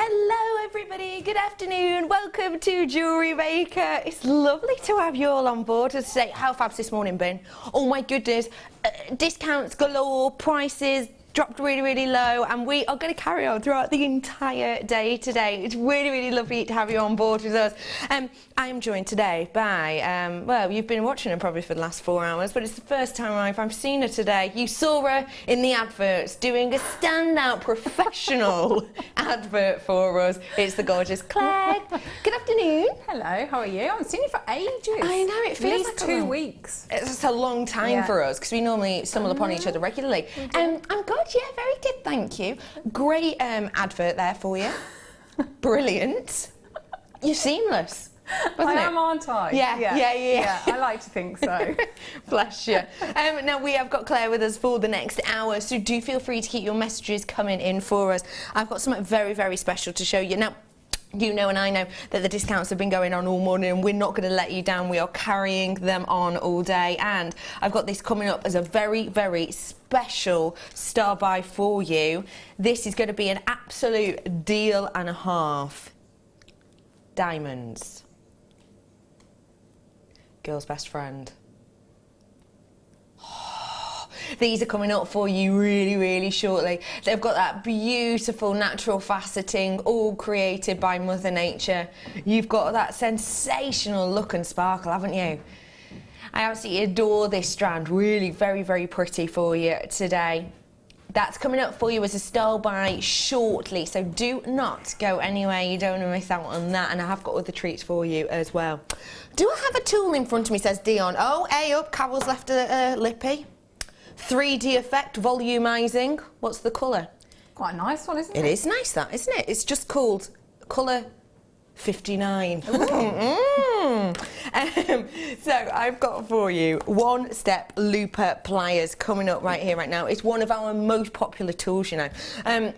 Hello everybody, good afternoon, welcome to Jewellery Maker. It's lovely to have you all on board today. How fab's this morning been? Oh my goodness, discounts galore, prices dropped really low, and we are going to carry on throughout the entire day today. It's really lovely to have you on board with us. I am joined today by, well, you've been watching her probably for the last 4 hours, but it's the first time I've seen her today. You saw her in the adverts doing a standout professional advert for us. It's the gorgeous Claire. Good afternoon. Hello, how are you? I haven't seen you for ages. I know, it feels like 2 weeks. It's a long time for us because we normally stumble upon each other regularly. I'm good, yeah, very good, thank you. Great advert there for you. Brilliant. You're seamless. I am, aren't I? Yeah. I like to think so. Bless you. Now we have got Claire with us for the next hour, so do feel free to keep your messages coming in for us. I've got something very special to show you. Now, you know and I know that the discounts have been going on all morning, and we're not going to let you down. We are carrying them on all day, and I've got this coming up as a very special star buy for you. This is going to be an absolute deal and a half. Diamonds. Girl's best friend. These are coming up for you really shortly. They've got that beautiful natural faceting, all created by Mother Nature. You've got that sensational look and sparkle, haven't you? I absolutely adore this strand. Really very pretty for you today. That's coming up for you as a style buy shortly, so do not go anywhere. You don't want to miss out on that, and I have got other treats for you as well. Do I have a tool in front of me, says Dion. Oh, A up, Carol's left a lippy. 3D effect, volumizing. What's the colour? Quite a nice one, isn't it? It is nice, that, isn't it? It's just called colour 59. So I've got for you one step looper pliers coming up right here, right now. It's one of our most popular tools, you know. I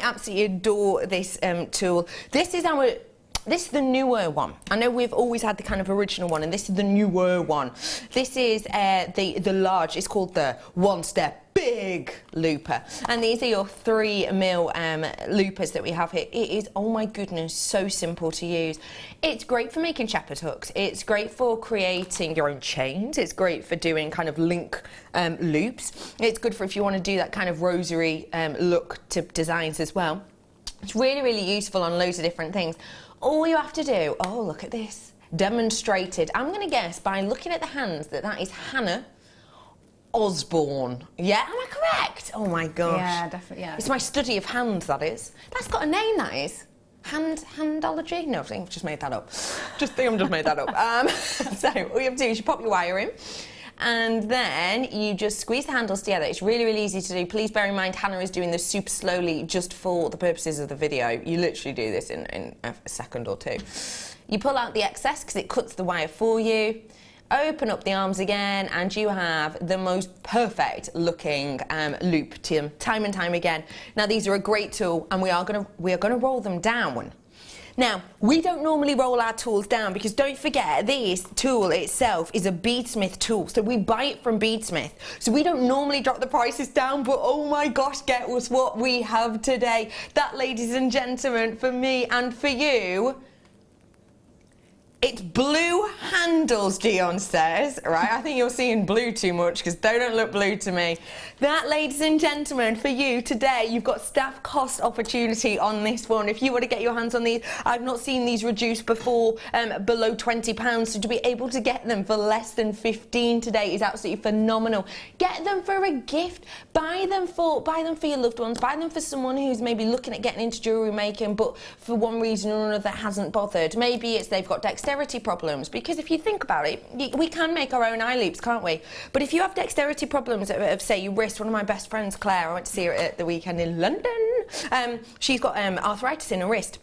absolutely adore this tool. This is the newer one. I know we've always had the kind of original one, and this is the newer one. This is the large, it's called the one step big looper, and these are your 3mm loopers that we have here. It is, oh my goodness, so simple to use. It's great for making shepherd hooks, it's great for creating your own chains, it's great for doing kind of link loops, it's good for if you want to do that kind of rosary look to designs as well. It's really useful on loads of different things. All you have to do, oh look at this, demonstrated. I'm going to guess by looking at the hands that is Hannah Osborne. Yeah, am I correct? Oh my gosh. Yeah, definitely, yeah. It's my study of hands, that is. That's got a name, that is. Handology? No, I think I've just made that up. I just made that up. So all you have to do is you pop your wire in, and then you just squeeze the handles together. It's really easy to do. Please bear in mind Hannah is doing this super slowly just for the purposes of the video. You literally do this in a second or two. You pull out the excess because it cuts the wire for you. Open up the arms again, and you have the most perfect looking loop time and time again. Now these are a great tool, and we are gonna roll them down. Now, we don't normally roll our tools down because don't forget, this tool itself is a beadsmith tool, so we buy it from beadsmith. So we don't normally drop the prices down, but oh my gosh, get us what we have today. That, ladies and gentlemen, for me and for you, it's blue handles, Dion says, right? I think you're seeing blue too much because they don't look blue to me. That, ladies and gentlemen, for you today, you've got staff cost opportunity on this one. If you want to get your hands on these, I've not seen these reduced before below £20, so to be able to get them for less than 15 today is absolutely phenomenal. Get them for a gift. Buy them for your loved ones. Buy them for someone who's maybe looking at getting into jewellery making, but for one reason or another hasn't bothered. Maybe it's they've got dexterity problems, because if you think about it, we can make our own eye loops, can't we? But if you have dexterity problems of say your wrist, one of my best friends, Claire, I went to see her at the weekend in London, she's got arthritis in her wrist.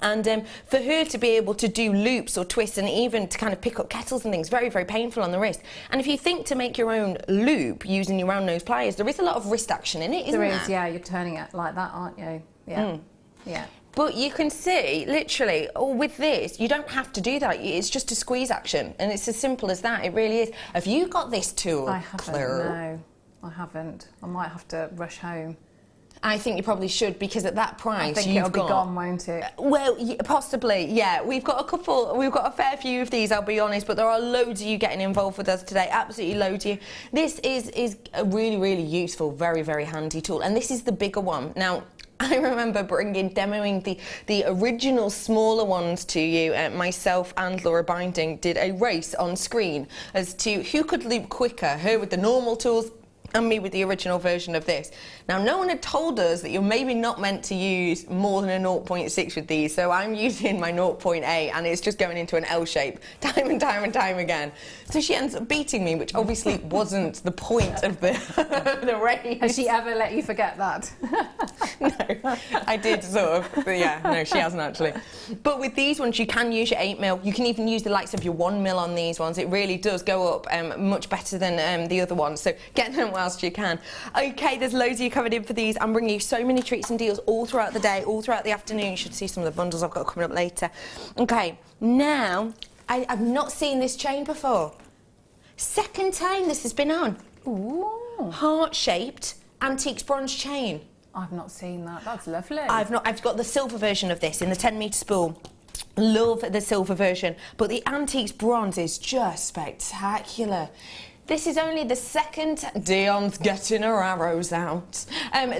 And for her to be able to do loops or twists and even to kind of pick up kettles and things, very painful on the wrist. And if you think to make your own loop using your round nose pliers, there is a lot of wrist action in it, isn't there? There is, yeah, you're turning it like that, aren't you? Yeah. Yeah. But you can see, literally, with this, you don't have to do that. It's just a squeeze action, and it's as simple as that. It really is. Have you got this tool, I haven't, Claire? no. I haven't. I might have to rush home. I think you probably should, because at that price, I think it'll be gone, won't it? Well, possibly, yeah. We've got a fair few of these, I'll be honest, but there are loads of you getting involved with us today. Absolutely loads of you. This is a really, really useful, very, very handy tool, and this is the bigger one. Now, I remember demoing the original smaller ones to you. Myself and Laura Binding did a race on screen as to who could loop quicker, her with the normal tools and me with the original version of this. Now, no one had told us that you're maybe not meant to use more than a 0.6 with these, so I'm using my 0.8 and it's just going into an L shape time and time and time again. So she ends up beating me, which obviously wasn't the point of the race. Has she ever let you forget that? No, I did sort of, but yeah, no, she hasn't actually. But with these ones, you can use your 8mm. You can even use the likes of your 1mm on these ones. It really does go up much better than the other ones, so get them whilst you can. Okay, there's loads of you covered in for these. I'm bringing you so many treats and deals all throughout the day, all throughout the afternoon. You should see some of the bundles I've got coming up later. Okay, now, I've not seen this chain before. Second time this has been on. Ooh. Heart-shaped antiques bronze chain. I've not seen that. That's lovely. I've got the silver version of this in the 10-metre spool. Love the silver version, but the antiques bronze is just spectacular. This is only the second... Dion's getting her arrows out.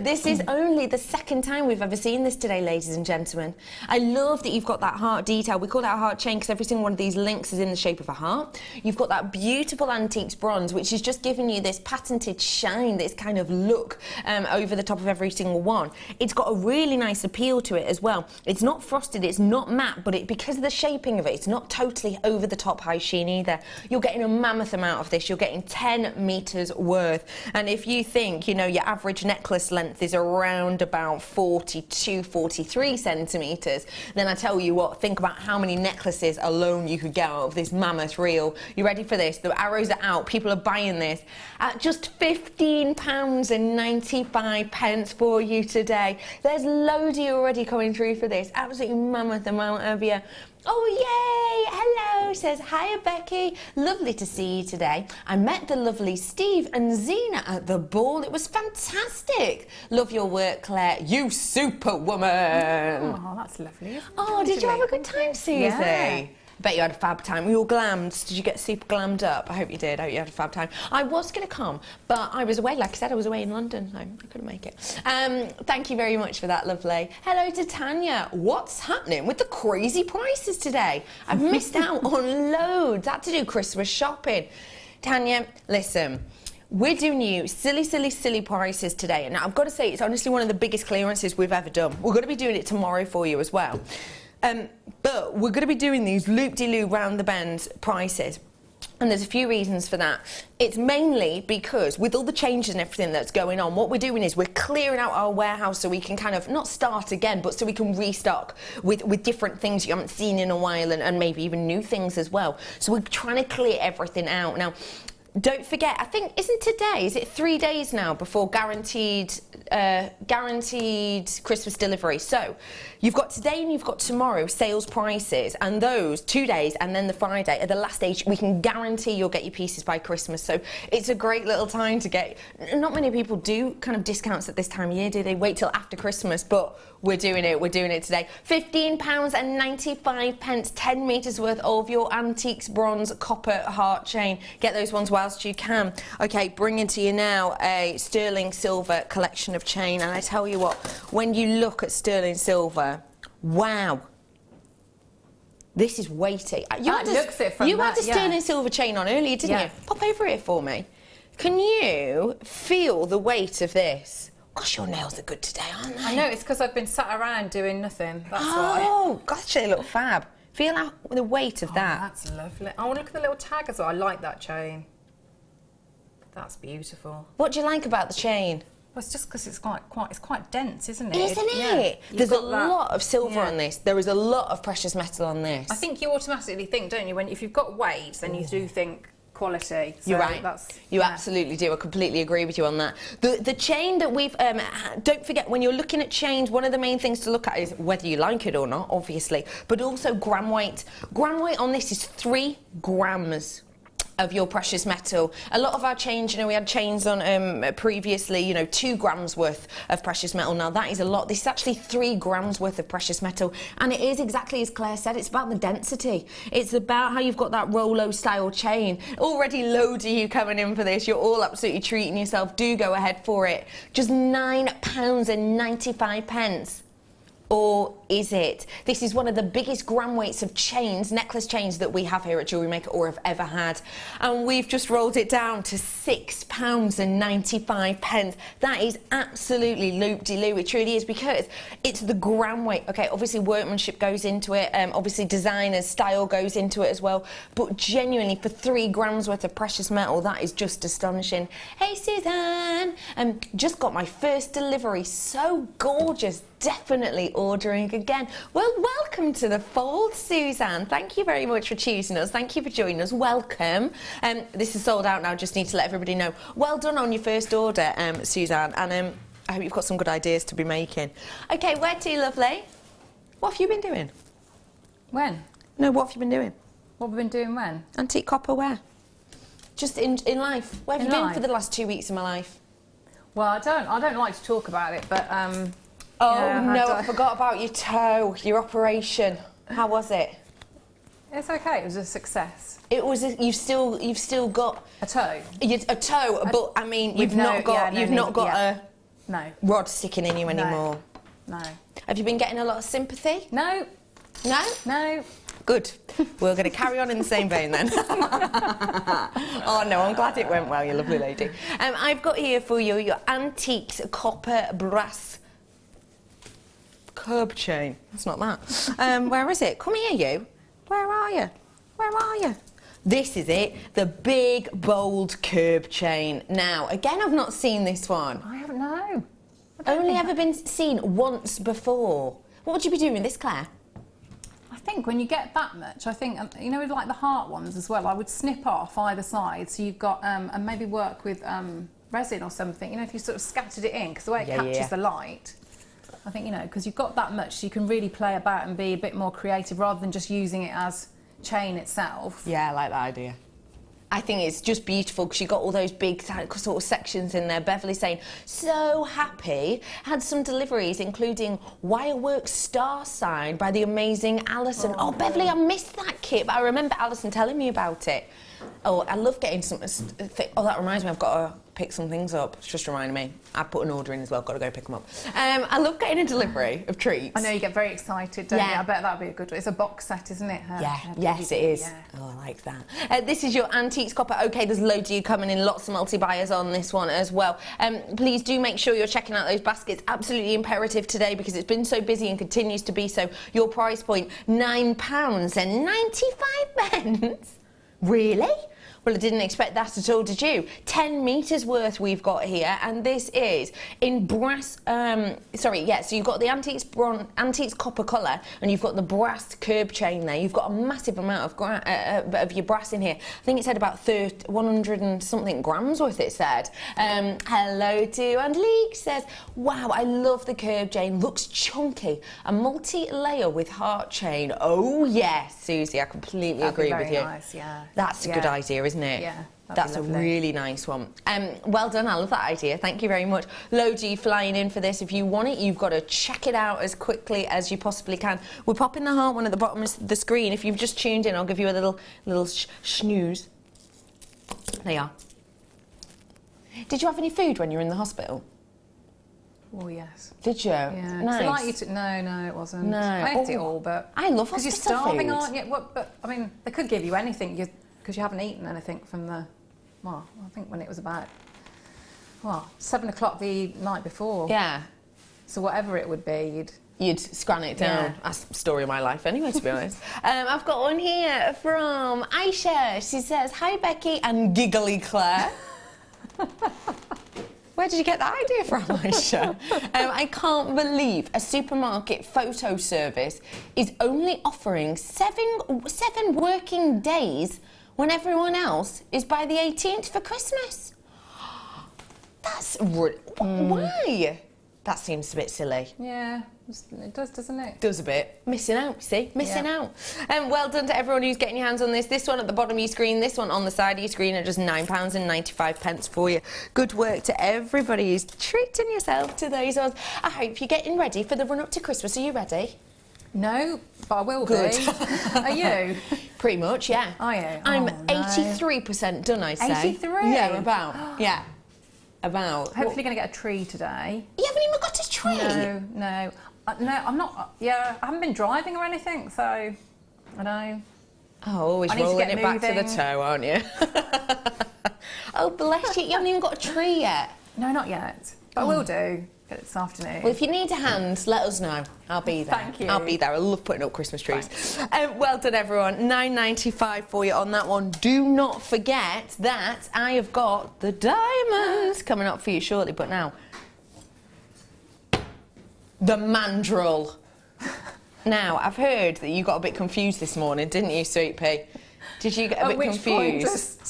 This is only the second time we've ever seen this today, ladies and gentlemen. I love that you've got that heart detail. We call that a heart chain because every single one of these links is in the shape of a heart. You've got that beautiful antiques bronze, which is just giving you this patented shine, this kind of look over the top of every single one. It's got a really nice appeal to it as well. It's not frosted, it's not matte, but because of the shaping of it, it's not totally over the top high sheen either. You're getting a mammoth amount of this. You're getting 10 meters worth, and if you think, you know, your average necklace length is around about 42, 43 centimeters, then I tell you what, think about how many necklaces alone you could get out of this mammoth reel. You ready for this? The arrows are out. People are buying this at just £15.95 for you today. There's loads of you already coming through for this. Absolutely mammoth amount of you. Oh, yay! Hello, says, hiya, Becky. Lovely to see you today. I met the lovely Steve and Zena at the ball. It was fantastic. Love your work, Claire. You superwoman. Oh, that's lovely. Oh, did you have a good time, Susie? Yeah. I bet you had a fab time. You all glammed. Did you get super glammed up? I hope you did. I hope you had a fab time. I was going to come, but I was away. Like I said, I was away in London, so I couldn't make it. Thank you very much for that, lovely. Hello to Tanya. What's happening with the crazy prices today? I've missed out on loads. Had to do Christmas shopping. Tanya, listen. We're doing you silly, silly, silly prices today. And now I've got to say, it's honestly one of the biggest clearances we've ever done. We're going to be doing it tomorrow for you as well. But we're going to be doing these loop-de-loop round-the-bend prices. And there's a few reasons for that. It's mainly because with all the changes and everything that's going on, what we're doing is we're clearing out our warehouse so we can kind of not start again, but so we can restock with different things you haven't seen in a while and maybe even new things as well. So we're trying to clear everything out. Now, don't forget, I think, is it 3 days now before guaranteed Christmas delivery? So you've got today and you've got tomorrow sales prices, and those 2 days and then the Friday are the last days we can guarantee you'll get your pieces by Christmas. So it's a great little time to get. Not many people do kind of discounts at this time of year, do they? Wait till after Christmas, but we're doing it today. £15.95, 10 meters worth of your antiques bronze copper heart chain. Get those ones whilst you can. Okay, bringing to you now a sterling silver collection of chain, and I tell you what, when you look at sterling silver, wow, this is weighty. You had a sterling silver chain on earlier, didn't you? Pop over here for me. Can you feel the weight of this? Gosh, your nails are good today, aren't they? I know, it's because I've been sat around doing nothing. That's why. Oh, gosh, they look fab. Feel out the weight of that. That's lovely. I want to look at the little tag as well. I like that chain. That's beautiful. What do you like about the chain? Well, it's just because it's quite dense, isn't it? Isn't it? Yeah. There's a lot of silver on this. There is a lot of precious metal on this. I think you automatically think, don't you, if you've got weight, then you do think quality. So you're right. You absolutely do. I completely agree with you on that. The chain that we've don't forget, when you're looking at chains, one of the main things to look at is whether you like it or not, obviously, but also gram weight. Gram weight on this is 3 grams. of your precious metal. A lot of our chains, you know, we had chains on previously, you know, 2 grams worth of precious metal. Now that is a lot. This is actually 3 grams worth of precious metal, and it is exactly as Claire said, it's about the density. It's about how you've got that Rolo style chain. Already loads of you coming in for this. You're all absolutely treating yourself. Do go ahead for it. Just £9.95. Or is it? This is one of the biggest gram weights of chains, necklace chains, that we have here at Jewellery Maker or have ever had. And we've just rolled it down to £6.95. That is absolutely loop-de-loo. It truly is, because it's the gram weight. Okay, obviously workmanship goes into it. Obviously designer's style goes into it as well. But genuinely, for 3 grams worth of precious metal, that is just astonishing. Hey, Suzanne. Just got my first delivery. So gorgeous. Definitely ordering again. Well, welcome to the fold, Suzanne. Thank you very much for choosing us. Thank you for joining us. Welcome. This is sold out now. Just need to let everybody know. Well done on your first order, Suzanne. And I hope you've got some good ideas to be making. Okay, where to, lovely? What have you been doing? When? No, what have you been doing? What have we been doing when? Antique copper where? Just in life. Where have you been for the last 2 weeks of my life? Well, I don't like to talk about it, but oh no, I forgot about your toe, your operation. How was it? It's okay. It was a success. It was. You've still got a toe. A toe, but I mean, you've not got a rod sticking in you anymore. No. Have you been getting a lot of sympathy? No. No. No. Good. We're going to carry on in the same vein then. Oh no, I'm glad it went well, you lovely lady. I've got here for you your antiques copper brass curb chain. It's not that. Where is it? Come here, you. Where are you? Where are you? This is it, the big, bold curb chain. Now, again, I've not seen this one. I haven't, no. Only ever been seen once before. What would you be doing with this, Claire? I think when you get that much, I think, you know, with like the heart ones as well, I would snip off either side, so you've got, and maybe work with resin or something, you know, if you sort of scattered it in, because the way it captures the light, I think, you know, because you've got that much, so you can really play about and be a bit more creative rather than just using it as chain itself. Yeah, I like that idea. I think it's just beautiful because you've got all those big sort of sections in there. Beverly saying, so happy. Had some deliveries, including Wireworks Star Sign by the amazing Alison. Oh, Beverly, I missed that kit, but I remember Alison telling me about it. Oh, I love getting some... Oh, that reminds me, I've got to pick some things up. It's just reminding me. I put an order in as well, got to go pick them up. I love getting a delivery of treats. I know, you get very excited, don't you? I bet that'd be a good one. It's a box set, isn't it? Yes, it is. Yeah. Oh, I like that. This is your antiques copper. Okay, there's loads of you coming in, lots of multi-buyers on this one as well. Please do make sure you're checking out those baskets. Absolutely imperative today because it's been so busy and continues to be so. Your price point, £9.95. Really? Well, I didn't expect that at all, did you? 10 metres worth we've got here, and this is in brass, so you've got the antiques copper colour, and you've got the brass curb chain there. You've got a massive amount of your brass in here. I think it said about 100 and something grams worth, it said. Hello to Angelique, says, wow, I love the curb chain, looks chunky. A multi-layer with heart chain. Oh, yes, Susie, I completely agree with you. Nice, yeah. That's a good idea, isn't it? Yeah, that's a really nice one. Well done, I love that idea. Thank you very much. Loads of you flying in for this. If you want it, you've got to check it out as quickly as you possibly can. We're popping the heart one at the bottom of the screen. If you've just tuned in, I'll give you a little snooze. There you are. Did you have any food when you were in the hospital? Oh, yes. Did you? Yeah. Nice. No, it wasn't. No. I ate it all, but... I love hospital because you're starving, food. aren't you? But, I mean, they could give you anything because you haven't eaten anything from the... Well, I think when it was about... 7 o'clock the night before. Yeah. So whatever it would be, you'd scran it down. Yeah. That's the story of my life anyway, to be honest. I've got one here from Aisha. She says, hi, Becky and giggly Claire. Where did you get that idea from, Aisha? I can't believe a supermarket photo service is only offering seven working days when everyone else is by the 18th for Christmas. That's... Why? That seems a bit silly. Yeah, it does, doesn't it? Does a bit. Missing out, see? Missing out. Well done to everyone who's getting your hands on this. This one at the bottom of your screen, this one on the side of your screen are just £9.95 for you. Good work to everybody who's treating yourself to those ones. I hope you're getting ready for the run-up to Christmas. Are you ready? No, but I will Good. be. Are you? Pretty much, yeah. Are you? I'm Oh, 83% done, I say. 83? Yeah, about. Yeah. About. Hopefully going to get a tree today. You haven't even got a tree? No. No, I'm not. I haven't been driving or anything, so I know. Oh, always rolling it back to the toe, aren't you? Oh, bless you. You haven't even got a tree yet. No, not yet. But I will do. Get it this afternoon. Well, if you need a hand, let us know. I'll be there. Thank you. I'll be there. I love putting up Christmas trees. Well done, everyone. £9.95 for you on that one. Do not forget that I have got the diamonds coming up for you shortly. But now, the mandrel. Now, I've heard that you got a bit confused this morning, didn't you, Sweet Pea? Did you get a bit confused? Point?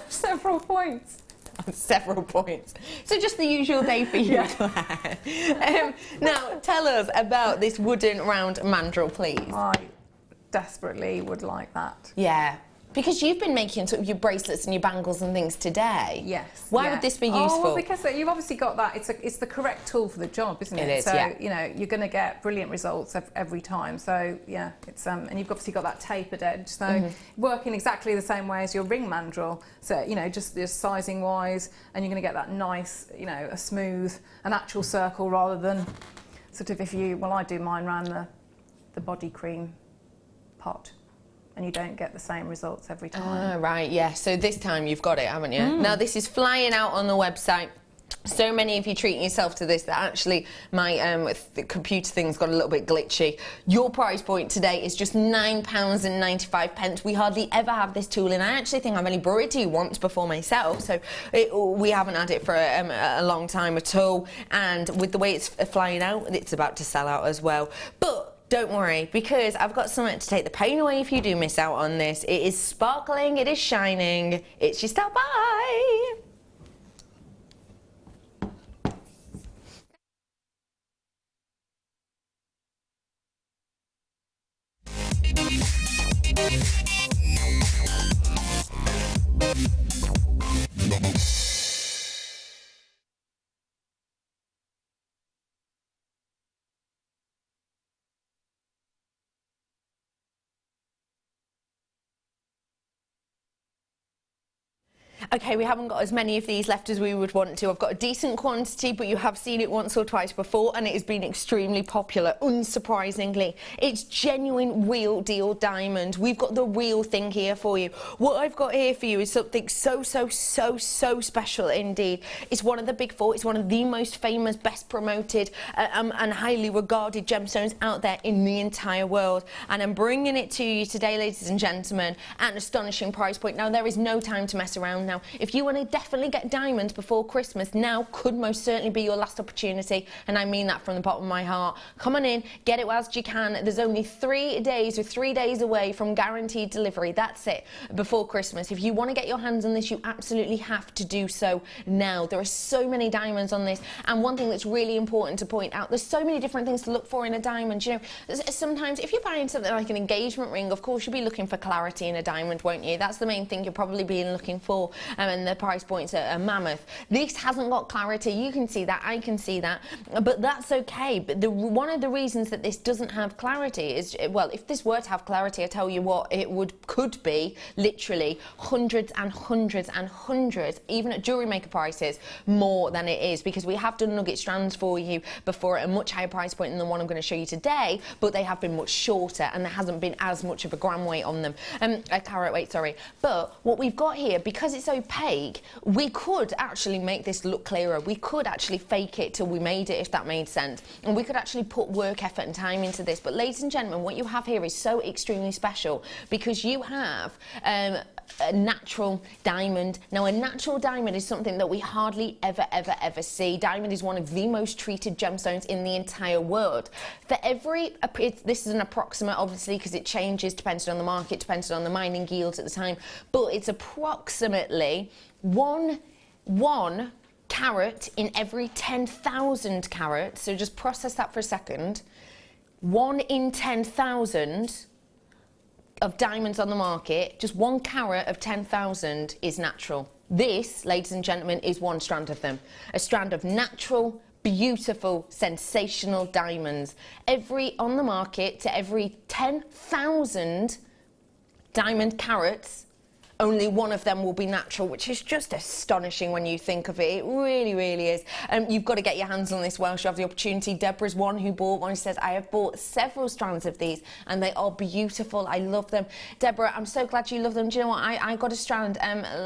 Several points. Several points. So just the usual day for you, Claire. Now, tell us about this wooden round mandrel, please. I desperately would like that. Yeah. Because you've been making sort of your bracelets and your bangles and things today. Yes. Why would this be useful? Oh, well, because you've obviously got that. It's the correct tool for the job, isn't it? It is, so, yeah. you know, you're going to get brilliant results every time. So, yeah, it's and you've obviously got that tapered edge. So, working exactly the same way as your ring mandrel. So, you know, just sizing wise, and you're going to get that nice, you know, a smooth, an actual circle rather than sort of I do mine around the body cream pot. And you don't get the same results every time. Ah, right, yeah. So this time you've got it, haven't you? Now, this is flying out on the website. So many of you treating yourself to this that actually my the computer thing's got a little bit glitchy. Your price point today is just £9.95. We hardly ever have this tool, and I actually think I've only brought it to you once before myself, so we haven't had it for a long time at all. And with the way it's flying out, it's about to sell out as well. But don't worry, because I've got something to take the pain away if you do miss out on this. It is sparkling, it is shining, it's your style. Bye! Okay, we haven't got as many of these left as we would want to. I've got a decent quantity, but you have seen it once or twice before, and it has been extremely popular, unsurprisingly. It's genuine, real deal diamond. We've got the real thing here for you. What I've got here for you is something so special indeed. It's one of the big four. It's one of the most famous, best promoted, and highly regarded gemstones out there in the entire world. And I'm bringing it to you today, ladies and gentlemen, at an astonishing price point. Now, there is no time to mess around now. If you want to definitely get diamonds before Christmas, now could most certainly be your last opportunity, and I mean that from the bottom of my heart. Come on in, get it whilst you can. There's only 3 days, or 3 days away from guaranteed delivery. That's it, before Christmas. If you want to get your hands on this, you absolutely have to do so now. There are so many diamonds on this, and one thing that's really important to point out, there's so many different things to look for in a diamond. You know, sometimes if you're buying something like an engagement ring, of course you'll be looking for clarity in a diamond, won't you? That's the main thing you're probably being looking for. And the price points are mammoth. This hasn't got clarity. You can see that, I can see that, but that's okay. But one of the reasons that this doesn't have clarity is, well, if this were to have clarity, I tell you what, it could be literally hundreds and hundreds and hundreds, even at Jewellery Maker prices, more than it is, because we have done nugget strands for you before at a much higher price point than the one I'm going to show you today, but they have been much shorter and there hasn't been as much of a gram weight on them, a carat weight, sorry. But what we've got here, because it's opaque, we could actually make this look clearer. We could actually fake it till we made it, if that made sense. And we could actually put work, effort and time into this. But ladies and gentlemen, what you have here is so extremely special, because you have a natural diamond. Now, a natural diamond is something that we hardly ever see. Diamond is one of the most treated gemstones in the entire world. For every, this is an approximate, obviously, because it changes depending on the market, depending on the mining yields at the time, but it's approximately one carat in every 10,000 carats, so just process that for a second, 1 in 10,000 of diamonds on the market, just 1 carat of 10,000 is natural. This, ladies and gentlemen, is 1 strand of them. A strand of natural, beautiful, sensational diamonds. On the market, to every 10,000 diamond carats, only 1 of them will be natural, which is just astonishing when you think of it. It really, really is. You've got to get your hands on this whilst you have the opportunity. Deborah's one who bought one. She says, I have bought several strands of these and they are beautiful. I love them. Deborah, I'm so glad you love them. Do you know what? I got a strand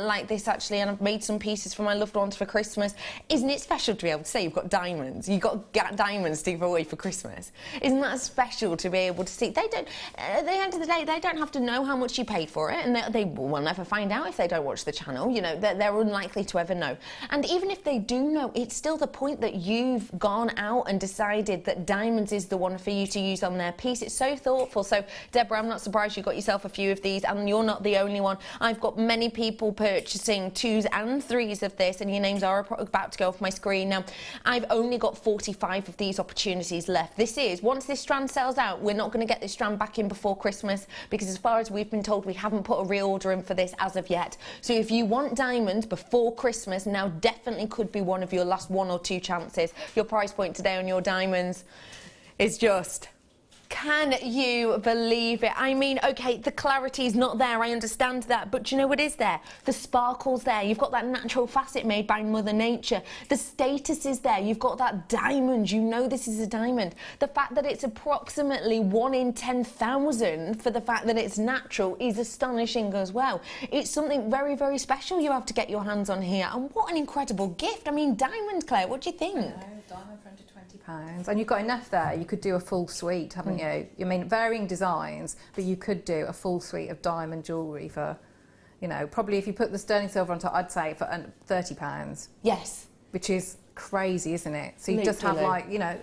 like this actually, and I've made some pieces for my loved ones for Christmas. Isn't it special to be able to say you've got diamonds? You've got diamonds to give away for Christmas. Isn't that special to be able to see? They don't, at the end of the day, they don't have to know how much you paid for it, and they will never find out if they don't watch the channel. You know, they're unlikely to ever know. And even if they do know, it's still the point that you've gone out and decided that diamonds is the one for you to use on their piece. It's so thoughtful. So Deborah, I'm not surprised you got yourself a few of these, and you're not the only one. I've got many people purchasing 2s and 3s of this, and your names are about to go off my screen. Now, I've only got 45 of these opportunities left. This is, once this strand sells out, we're not going to get this strand back in before Christmas, because as far as we've been told, we haven't put a reorder in for this as of yet. So if you want diamonds before Christmas, now definitely could be one of your last 1 or 2 chances. Your price point today on your diamonds is just... Can you believe it? I mean, okay, the clarity is not there, I understand that, but do you know what is there? The sparkle's there. You've got that natural facet made by Mother Nature. The status is there. You've got that diamond. You know this is a diamond. The fact that it's approximately 1 in 10,000 for the fact that it's natural is astonishing as well. It's something very, very special you have to get your hands on here. And what an incredible gift. I mean, diamond, Claire, what do you think? Diamond for under £20. And you've got enough there. You could do a full suite, haven't you? I mean, varying designs, but you could do a full suite of diamond jewellery for, you know, probably if you put the sterling silver on top, I'd say for £30. Yes. Which is crazy, isn't it? So you just have like, you know,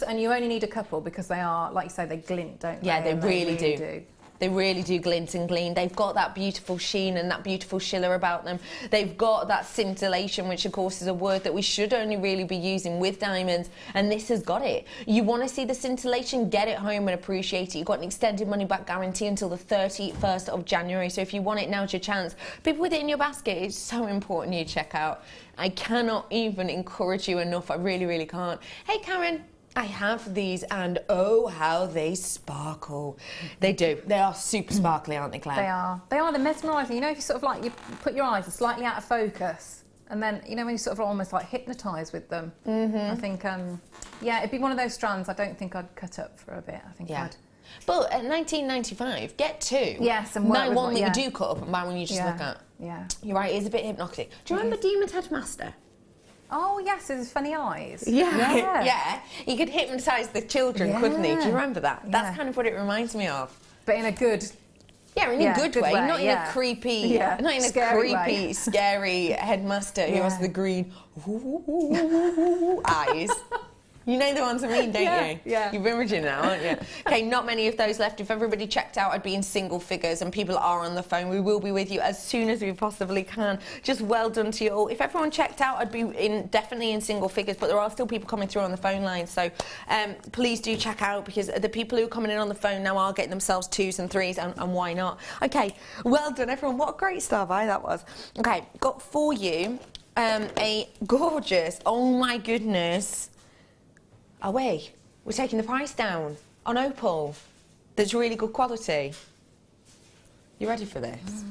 and you only need a couple because they are, like you say, they glint, don't they? Yeah, they really do. They really do glint and gleam. They've got that beautiful sheen and that beautiful shiller about them. They've got that scintillation, which of course is a word that we should only really be using with diamonds, and this has got it. You want to see the scintillation, get it home and appreciate it. You've got an extended money back guarantee until the 31st of January, so if you want it, now's your chance. People with it in your basket, it's so important you check out. I cannot even encourage you enough. I really, really can't. Hey, Karen. I have these, and oh, how they sparkle. They do. They are super sparkly, aren't they, Claire? They are. They are. They're mesmerising. You know, if you sort of like, you put your eyes slightly out of focus, and then, you know, when you sort of almost like hypnotised with them. I think, yeah, it'd be one of those strands I don't think I'd cut up for a bit. I think I'd... But at $19.95, get 2. Yes, and buy one that you do cut up and buy one you just look at. Yeah. You're right, it is a bit hypnotic. Do you remember Demon's Headmaster? Oh, yes, with his funny eyes. Yeah. Yeah. He could hypnotise the children, couldn't he? Do you remember that? That's kind of what it reminds me of. But in a good... Yeah, in a good way. Not in a creepy, not in a creepy, scary headmaster who has the green eyes. You know the ones I mean, don't you? Yeah. You're imaging now, aren't you? Okay, not many of those left. If everybody checked out, I'd be in single figures, and people are on the phone. We will be with you as soon as we possibly can. Just well done to you all. If everyone checked out, I'd be definitely in single figures, but there are still people coming through on the phone line, so please do check out, because the people who are coming in on the phone now are getting themselves 2s and 3s, and why not? Okay, well done, everyone. What a great star buy that was. Okay, got for you a gorgeous, oh my goodness, oh wait, we're taking the price down on opal. That's really good quality. You ready for this?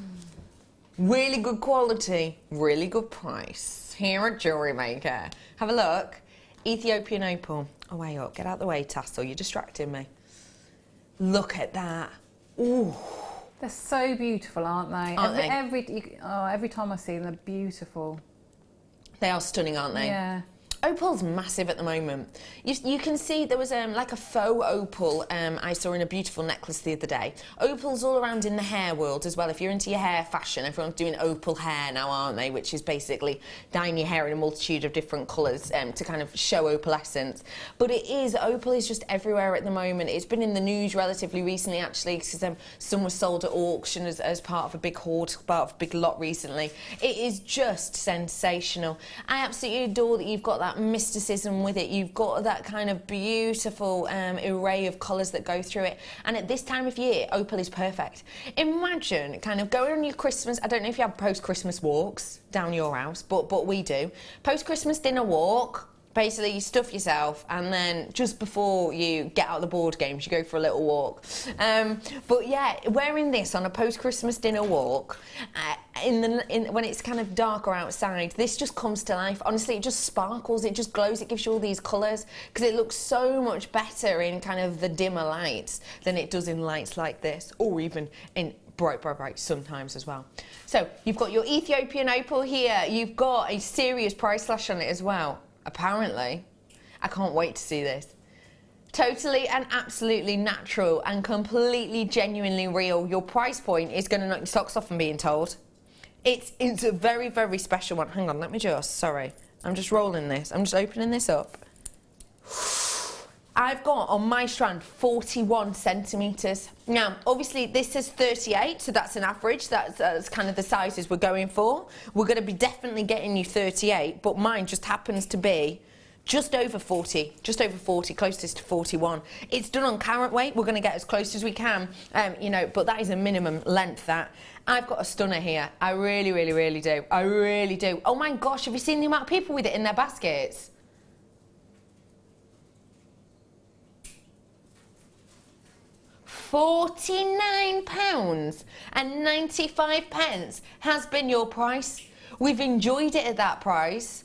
Really good quality, really good price. Here at Jewellery Maker. Have a look. Ethiopian opal. Oh, way up. Get out the way, Tassel. You're distracting me. Look at that. Ooh. They're so beautiful, aren't they? Every time I see them, they're beautiful. They are stunning, aren't they? Yeah. Opal's massive at the moment. You can see there was like a faux opal I saw in a beautiful necklace the other day. Opal's all around in the hair world as well. If you're into your hair fashion, everyone's doing opal hair now, aren't they? Which is basically dyeing your hair in a multitude of different colours to kind of show opalescence. But opal is just everywhere at the moment. It's been in the news relatively recently, actually, because some was sold at auction as part of a big hoard, part of a big lot recently. It is just sensational. I absolutely adore that you've got that mysticism with it. You've got that kind of beautiful array of colours that go through it. And at this time of year, opal is perfect. Imagine kind of going on your Christmas, I don't know if you have post-Christmas walks down your house, but we do. Post-Christmas dinner walk. Basically, you stuff yourself, and then just before you get out the board games, you go for a little walk. But yeah, wearing this on a post-Christmas dinner walk, when it's kind of darker outside, this just comes to life. Honestly, it just sparkles, it just glows, it gives you all these colours, because it looks so much better in kind of the dimmer lights than it does in lights like this, or even in bright sometimes as well. So, you've got your Ethiopian opal here, you've got a serious price slash on it as well. Apparently. I can't wait to see this. Totally and absolutely natural and completely genuinely real. Your price point is going to knock your socks off, I'm being told. It's a very, very special one. Hang on, let me sorry. I'm just rolling this. I'm just opening this up. I've got on my strand 41 centimetres. Now, obviously, this says 38, so that's an average. That's kind of the sizes we're going for. We're going to be definitely getting you 38, but mine just happens to be just over 40, closest to 41. It's done on carat weight. We're going to get as close as we can, you know, but that is a minimum length that. I've got a stunner here. I really, really, really do. I really do. Oh my gosh, have you seen the amount of people with it in their baskets? £49.95 has been your price. We've enjoyed it at that price.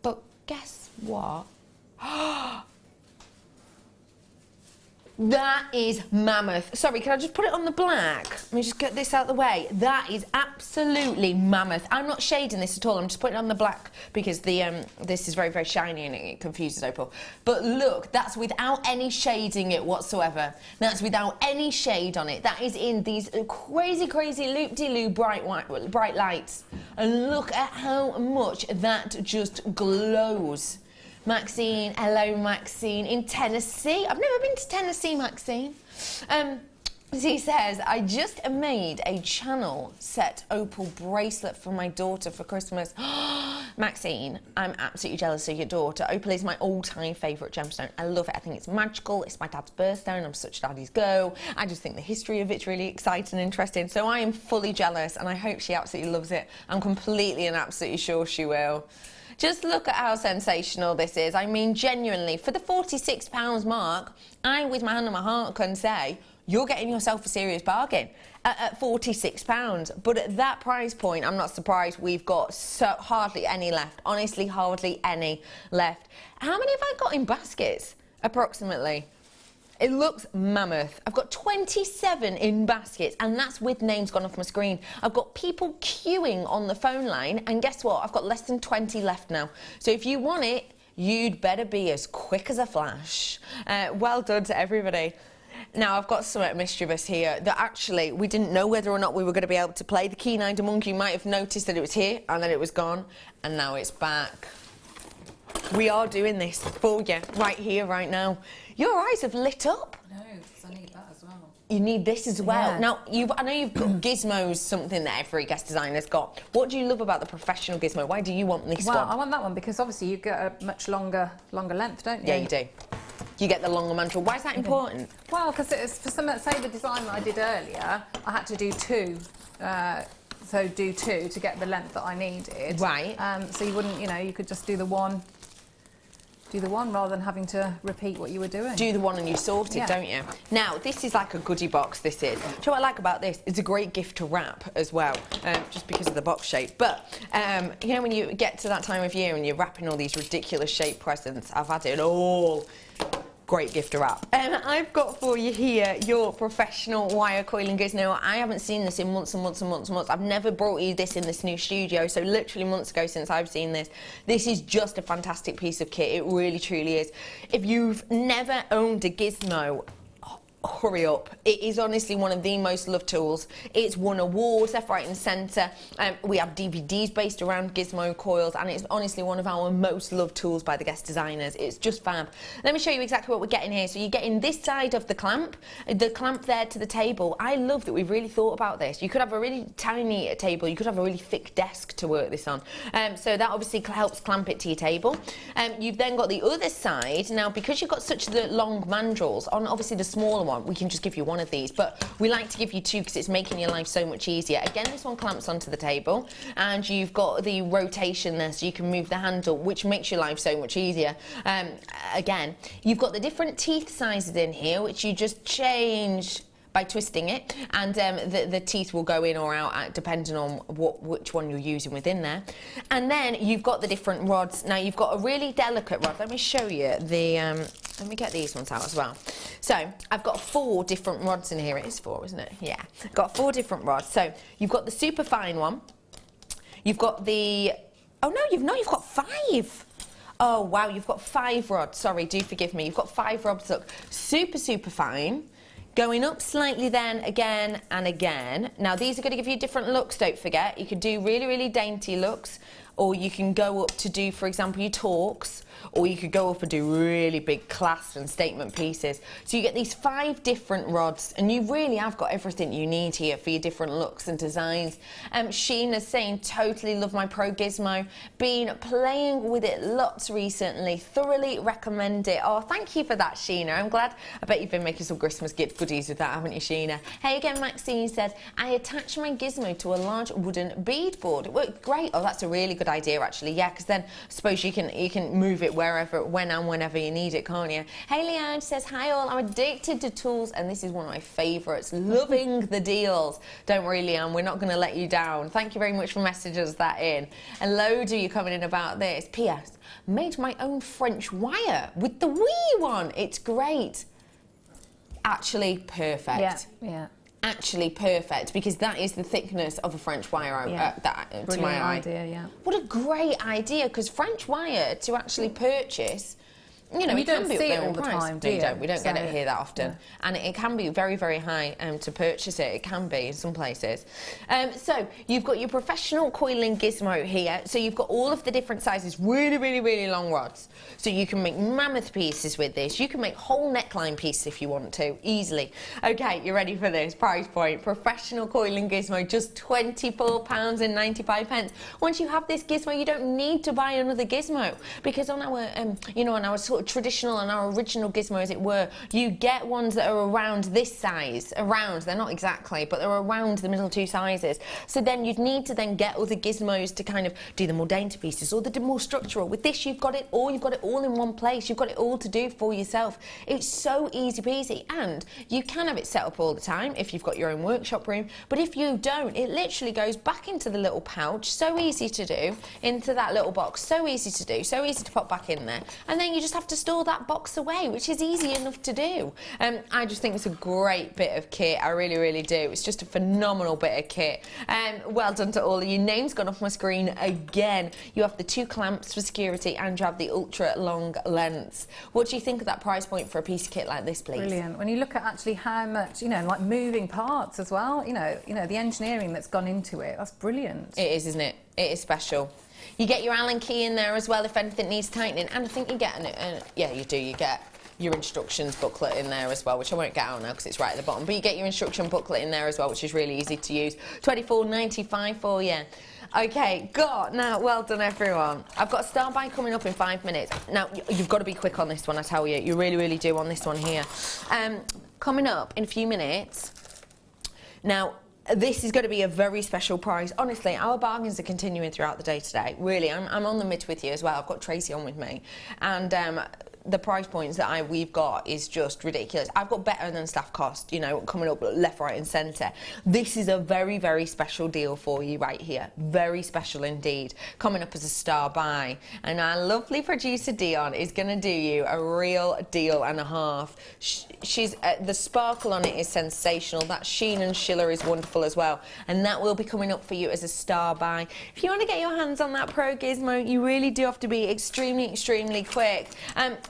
But guess what? That is mammoth. Sorry, can I just put it on the black? Let me just get this out of the way. That is absolutely mammoth. I'm not shading this at all. I'm just putting it on the black because this is very, very shiny and it confuses opal. But look, that's without any shading it whatsoever. That's without any shade on it. That is in these crazy, crazy loop-de-loo bright lights. And look at how much that just glows. Maxine, hello Maxine, in Tennessee. I've never been to Tennessee, Maxine. She says, I just made a channel set opal bracelet for my daughter for Christmas. Maxine, I'm absolutely jealous of your daughter. Opal is my all-time favourite gemstone. I love it. I think it's magical. It's my dad's birthstone. I'm such a daddy's girl. I just think the history of it's really exciting and interesting. So I am fully jealous and I hope she absolutely loves it. I'm completely and absolutely sure she will. Just look at how sensational this is. I mean, genuinely, for the £46 mark, I, with my hand on my heart, can say, you're getting yourself a serious bargain at £46. But at that price point, I'm not surprised we've got hardly any left. Honestly, hardly any left. How many have I got in baskets, approximately? It looks mammoth. I've got 27 in baskets, and that's with names gone off my screen. I've got people queuing on the phone line, and guess what? I've got less than 20 left now. So if you want it, you'd better be as quick as a flash. Well done to everybody. Now, I've got something mischievous here that actually we didn't know whether or not we were going to be able to play. The keen-eyed monkey might have noticed that it was here, and then it was gone, and now it's back. We are doing this for you, right here, right now. Your eyes have lit up. No, because I need that as well. You need this as well. Yeah. Now, I know you've got gizmos, something that every guest designer's got. What do you love about the professional gizmo? Why do you want this one? Well, I want that one because obviously you get a much longer length, don't you? Yeah, you do. You get the longer mandrel. Why is that important? Well, because it's for some, say the design that I did earlier, I had to do two. So do two to get the length that I needed. Right. So you wouldn't, you know, you could just do the one rather than having to repeat what you were doing. Do the one and you sort it, don't you? Now, this is like a goodie box, this is. Do you know what I like about this? It's a great gift to wrap as well, just because of the box shape. But, you know, when you get to that time of year and you're wrapping all these ridiculous shaped presents, I've had it all. great gift wrap. I've got for you here your professional wire coiling gizmo. I haven't seen this in months and months and months and months. I've never brought you this in this new studio, so literally months ago since I've seen this. This is just a fantastic piece of kit. It really, truly is. If you've never owned a gizmo, hurry up. It is honestly one of the most loved tools. It's won awards left, right and centre. We have DVDs based around gizmo coils, and it's honestly one of our most loved tools by the guest designers. It's just fab. Let me show you exactly what we're getting here. So you're getting this side of the clamp there to the table. I love that we've really thought about this. You could have a really tiny table, you could have a really thick desk to work this on. So that obviously helps clamp it to your table. You've then got the other side. Now, because you've got such the long mandrels, on obviously the smaller one, we can just give you one of these, but we like to give you two because it's making your life so much easier. Again, this one clamps onto the table, and you've got the rotation there so you can move the handle, which makes your life so much easier. Again, you've got the different teeth sizes in here, which you just change by twisting it, and the teeth will go in or out depending on which one you're using within there. And then you've got the different rods. Now you've got a really delicate rod. Let me show you the let me get these ones out as well. So I've got 4 different rods in here. It is 4, isn't it? Yeah, got 4 different rods. So you've got the super fine one, you've got the, oh no, you've got 5. Oh wow, you've got 5 rods. Sorry, do forgive me. You've got 5 rods. Look, super fine, going up slightly then again and again. Now these are going to give you different looks, don't forget. You could do really dainty looks, or you can go up to do, for example, your talks, or you could go up and do really big clasp and statement pieces. So you get these 5 different rods, and you really have got everything you need here for your different looks and designs. Sheena's saying, totally love my Pro Gizmo. Been playing with it lots recently. Thoroughly recommend it. Oh, thank you for that, Sheena. I'm glad. I bet you've been making some Christmas goodies with that, haven't you, Sheena? Hey again, Maxine said, I attached my gizmo to a large wooden bead board. It worked great. Oh, that's a really good idea, actually. Yeah, because then I suppose you can move it wherever, when and whenever you need it, can't you? Hey, Leanne says, hi all, I'm addicted to tools, and this is one of my favourites. Loving the deals. Don't worry, Leanne, we're not going to let you down. Thank you very much for messaging us that in. And loads of you coming in about this. P.S. Made my own French wire with the wee one. It's great. Actually, perfect. Yeah. Actually perfect, because that is the thickness of a French wire to my eye. Idea, yeah. What a great idea, because French wire to actually purchase, you know, you it can don't be see up it there all in the price. time, do No, you? we don't get it here that often, yeah. and it can be very high to purchase it. It can be in some places. So you've got your professional coiling gizmo here. So you've got all of the different sizes, really long rods. So you can make mammoth pieces with this. You can make whole neckline pieces if you want to, easily. Okay, you're ready for this price point. Professional coiling gizmo, just £24.95. Once you have this gizmo, you don't need to buy another gizmo, because on our, on our sort of traditional and our original gizmo, as it were, you get ones that are around this size. They're not exactly, but they're around the middle 2 sizes. So then you'd need to then get other gizmos to kind of do the more dainty pieces or the more structural. With this, you've got it all in one place. You've got it all to do for yourself. It's so easy peasy, and you can have it set up all the time if you've got your own workshop room, but if you don't, it literally goes back into the little pouch. So easy to do, into that little box. So easy to do, so easy to pop back in there, and then you just have to store that box away, which is easy enough to do. I just think it's a great bit of kit. I really do. It's just a phenomenal bit of kit. Well done to all of you. Names gone off my screen again. You have the 2 clamps for security, and you have the ultra long lengths. What do you think of that price point for a piece of kit like this, please? Brilliant. When you look at actually how much, like moving parts as well, you know the engineering that's gone into it, that's brilliant. It is, isn't it? It is special. You get your Allen key in there as well if anything needs tightening, and I think you get yeah, you do. You get your instructions booklet in there as well, which I won't get out now because it's right at the bottom, but you get your instruction booklet in there as well, which is really easy to use. £24.95 for you. Okay, now, well done everyone. I've got a start by coming up in 5 minutes. Now, you've got to be quick on this one, I tell you. You really do on this one here. Coming up in a few minutes. Now, this is going to be a very special price. Honestly, our bargains are continuing throughout the day today. Really, I'm on the mid with you as well. I've got Tracey on with me. And the price points that we've got is just ridiculous. I've got better than staff cost, you know, coming up left, right and centre. This is a very, very special deal for you right here. Very special indeed. Coming up as a star buy. And our lovely producer Dion is going to do you a real deal and a half. She's the sparkle on it is sensational. That sheen and shiller is wonderful as well. And that will be coming up for you as a star buy. If you want to get your hands on that Pro Gizmo, you really do have to be extremely, extremely quick.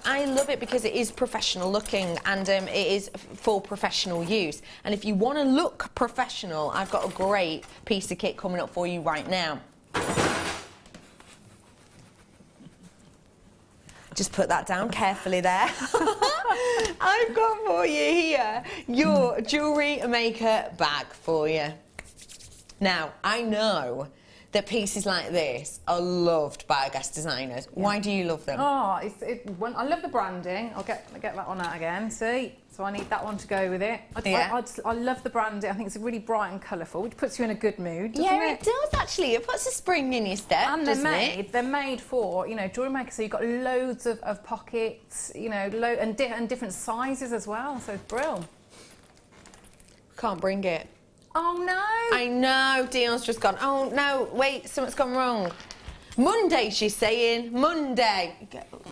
I love it because it is professional looking and it is for professional use. And if you want to look professional, I've got a great piece of kit coming up for you right now. Just put that down carefully there. I've got for you here your Jewellery Maker bag for you. Now, I know that pieces like this are loved by our guest designers. Yeah. Why do you love them? Oh, I love the branding. I'll get that one out again. See? So I need that one to go with it. I love the branding. I think it's really bright and colourful, which puts you in a good mood, doesn't it? It does actually. It puts a spring in your step, and they're made for, you know, jewellery makers. So you've got loads of pockets, you know, and different sizes as well. So it's brilliant. Can't bring it. Oh no! I know, Dion's just gone, oh no, wait, something's gone wrong. Monday, she's saying, Monday.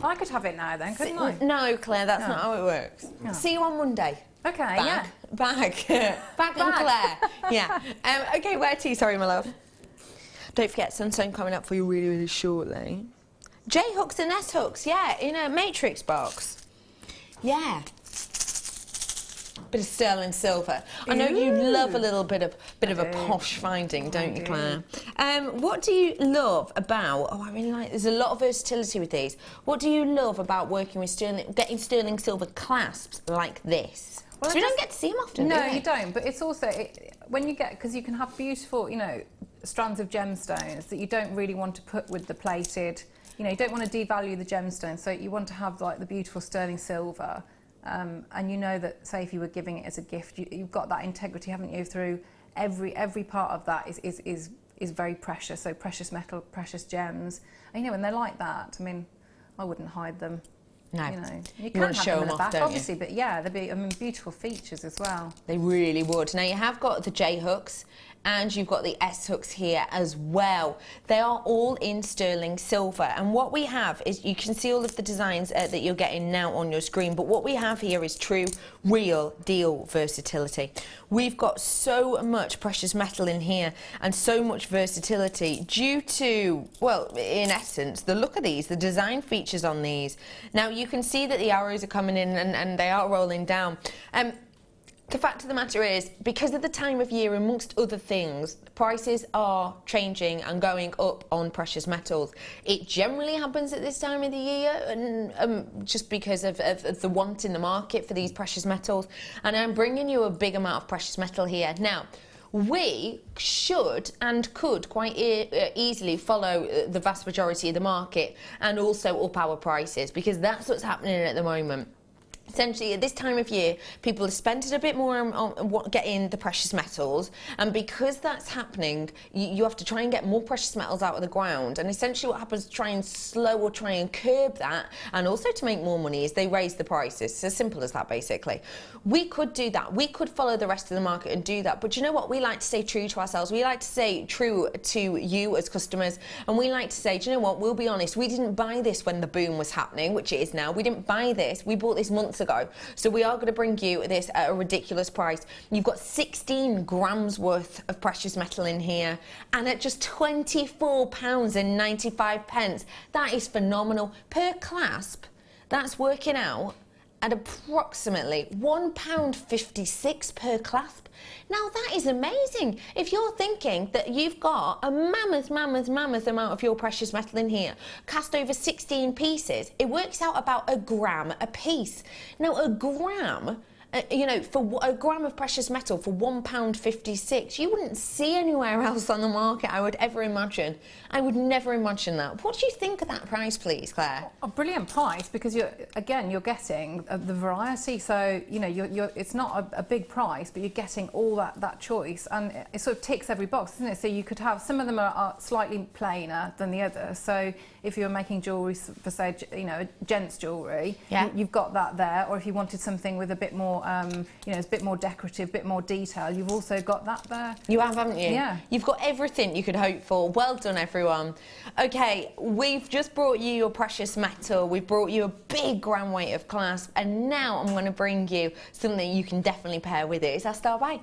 I could have it now then, couldn't I? No, Claire, that's not how it works. Yeah. See you on Monday. Okay, Bag and Claire. Yeah. Okay, where to? Sorry, my love. Don't forget, sunstone coming up for you really, really shortly. J hooks and S hooks, yeah, in a matrix box. Yeah. Bit of sterling silver. I know you love a little bit of a posh finding, don't you, Claire? What do you love about? Oh, I really like. There's a lot of versatility with these. What do you love about working with getting sterling silver clasps like this? Well, we don't get to see them often. No, do we? you don't. But it's also when you get, because you can have beautiful, you know, strands of gemstones that you don't really want to put with the plated. You know, you don't want to devalue the gemstone, so you want to have like the beautiful sterling silver. And you know that, say, if you were giving it as a gift, you've got that integrity, haven't you? Through every part of that is very precious. So precious metal, precious gems. And, you know, when they're like that, I mean, I wouldn't hide them. No, you know, you can have show them in them the off, back, obviously, but yeah, they'd be, I mean, beautiful features as well. They really would. Now you have got the J hooks. And you've got the S hooks here as well. They are all in sterling silver. And what we have is, you can see all of the designs that you're getting now on your screen, but what we have here is true, real deal versatility. We've got so much precious metal in here and so much versatility due to, well, in essence, the look of these, the design features on these. Now you can see that the arrows are coming in and they are rolling down. The fact of the matter is, because of the time of year, amongst other things, prices are changing and going up on precious metals. It generally happens at this time of the year, and just because of the want in the market for these precious metals. And I'm bringing you a big amount of precious metal here. Now, we should and could quite easily follow the vast majority of the market and also up our prices, because that's what's happening at the moment. Essentially, at this time of year, people have spent it a bit more on getting the precious metals, and because that's happening, you have to try and get more precious metals out of the ground. And essentially what happens to try and slow or try and curb that, and also to make more money, is they raise the prices. It's as simple as that, basically. We could do that. We could follow the rest of the market and do that. But you know what? We like to stay true to ourselves. We like to stay true to you as customers, and we like to say, do you know what? We'll be honest. We didn't buy this when the boom was happening, which it is now. We didn't buy this. We bought this months ago. So we are going to bring you this at a ridiculous price. You've got 16 grams worth of precious metal in here, and at just £24.95. That is phenomenal. Per clasp, that's working out at approximately £1.56 per clasp. Now that is amazing. If you're thinking that you've got a mammoth amount of your precious metal in here, cast over 16 pieces, it works out about a gram a piece. Now a gram you know, for a gram of precious metal for £1.56, you wouldn't see anywhere else on the market, I would ever imagine. I would never imagine that. What do you think of that price, please, Claire? A brilliant price, because you're getting the variety. So, you know, it's not a big price, but you're getting all that choice, and it sort of ticks every box, doesn't it? So you could have, some of them are slightly plainer than the others. So if you're making jewellery for, say, you know, gents jewellery, you've got that there. Or if you wanted something with a bit more, you know, it's a bit more decorative, a bit more detail, you've also got that there. You have, haven't you? Yeah. You've got everything you could hope for. Well done, everyone. Okay, we've just brought you your precious metal. We've brought you a big gram weight of clasp, and now I'm going to bring you something you can definitely pair with it. It's our star buy.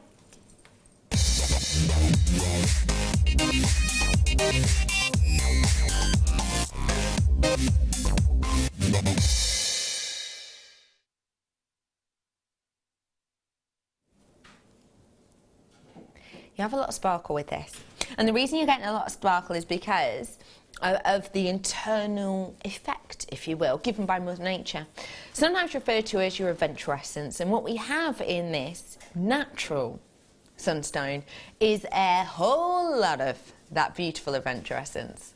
You have a lot of sparkle with this. And the reason you're getting a lot of sparkle is because of the internal effect, if you will, given by Mother Nature. Sometimes referred to as your adventure essence. And what we have in this natural sunstone is a whole lot of that beautiful adventure essence.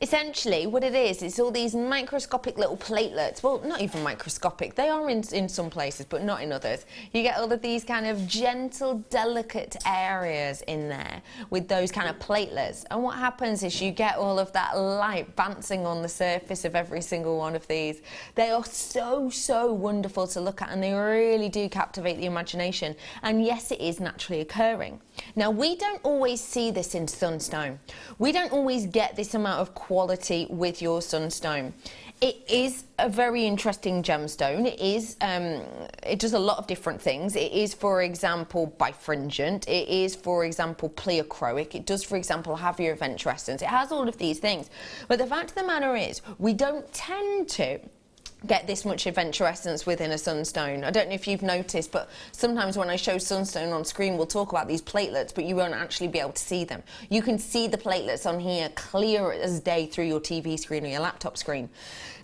Essentially, what it is, it's all these microscopic little platelets. Well, not even microscopic. They are in some places, but not in others. You get all of these kind of gentle, delicate areas in there with those kind of platelets. And what happens is you get all of that light bouncing on the surface of every single one of these. They are so, so wonderful to look at, and they really do captivate the imagination. And yes, it is naturally occurring. Now, we don't always see this in sunstone. We don't always get this amount of quality with your sunstone. It is a very interesting gemstone. It is, it does a lot of different things. It is, for example, bifringent. It is, for example, pleochroic. It does, for example, have your adventure essence. It has all of these things. But the fact of the matter is, we don't tend to get this much adventure essence within a sunstone. I don't know if you've noticed, but sometimes when I show sunstone on screen, we'll talk about these platelets, but you won't actually be able to see them. You can see the platelets on here clear as day through your TV screen or your laptop screen.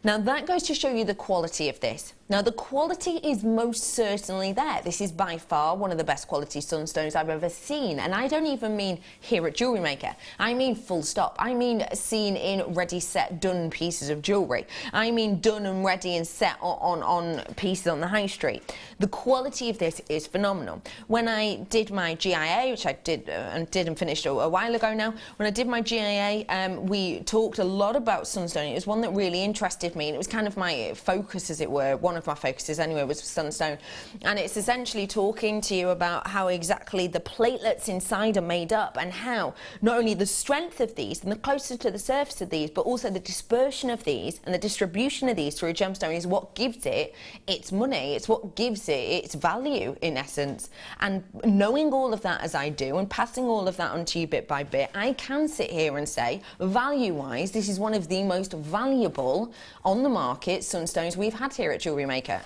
Now that goes to show you the quality of this. Now the quality is most certainly there. This is by far one of the best quality sunstones I've ever seen, and I don't even mean here at Jewellery Maker. I mean full stop. I mean seen in ready, set, done pieces of jewellery. I mean done and ready and set on pieces on the high street. The quality of this is phenomenal. When I did my GIA, which I did and finished a while ago now, when I did my GIA, we talked a lot about sunstone. It was one that really interested me, and it was kind of my focus, as it were. One of my focuses anyway was sunstone, and it's essentially talking to you about how exactly the platelets inside are made up, and how not only the strength of these and the closer to the surface of these, but also the dispersion of these and the distribution of these through a gemstone is what gives it its money. It's what gives it its value, in essence. And knowing all of that as I do, and passing all of that onto you bit by bit, I can sit here and say, value wise, this is one of the most valuable on the market sunstones we've had here at Jewellery Maker.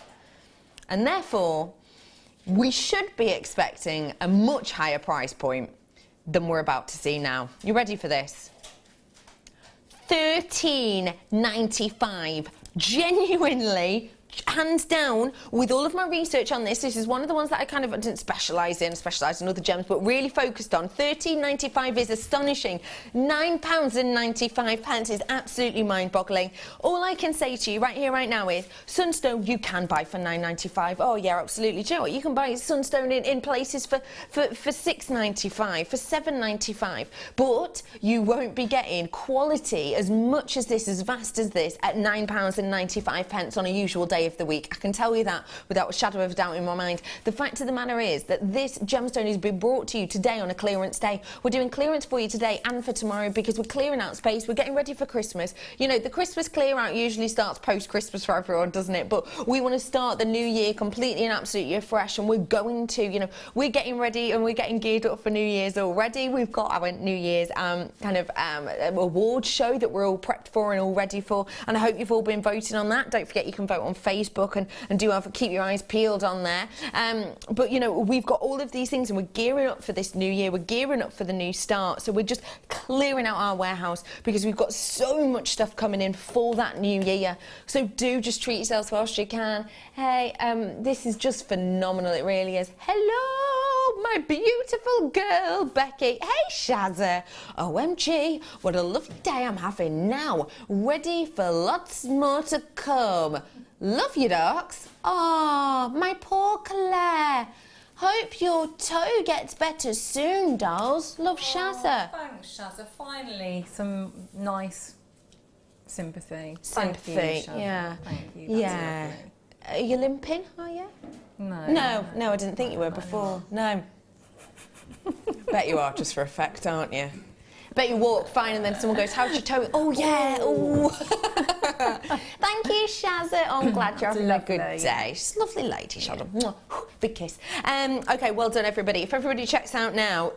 And therefore, we should be expecting a much higher price point than we're about to see now. You ready for this? $13.95. Genuinely, hands down, with all of my research on this, this is one of the ones that I kind of didn't specialise in other gems, but really focused on. $13.95 is astonishing. £9.95 is absolutely mind-boggling. All I can say to you right here, right now is, sunstone you can buy for $9.95. Oh yeah, absolutely. Do you know what? You can buy sunstone in places for $6.95, for $7.95, but you won't be getting quality as much as this, as vast as this, at £9.95 on a usual day of the week. I can tell you that without a shadow of a doubt in my mind. The fact of the matter is that this gemstone has been brought to you today on a clearance day. We're doing clearance for you today and for tomorrow because we're clearing out space. We're getting ready for Christmas. You know, the Christmas clear out usually starts post-Christmas for everyone, doesn't it? But we want to start the new year completely and absolutely afresh, and we're going to, you know, we're getting ready and we're getting geared up for New Year's already. We've got our New Year's awards show that we're all prepped for and all ready for, and I hope you've all been voting on that. Don't forget you can vote on Facebook Facebook and do keep your eyes peeled on there. But you know, we've got all of these things and we're gearing up for this new year. We're gearing up for the new start. So we're just clearing out our warehouse because we've got so much stuff coming in for that new year. So do just treat yourselves whilst you can. Hey, this is just phenomenal. It really is. Hello, my beautiful girl, Becky. Hey, Shazza. OMG, what a lovely day I'm having now. Ready for lots more to come. Love you, darks. Oh, my poor Claire. Hope your toe gets better soon, dolls. Love, Shazza. Thanks, Shazza. Finally, some nice sympathy. Sympathy, Thank you, Shazza. yeah. Thank you. Yeah. Are you limping, are you? No. No, I didn't think you were before. No. Bet you are, just for effect, aren't you? Bet you walk fine and then someone goes, how's your toe? Oh, yeah. Oh. Thank you, Shazza. Oh, I'm glad you're having a good day. She's a lovely lady, Shazza. Big kiss. OK, well done, everybody. If everybody checks out now,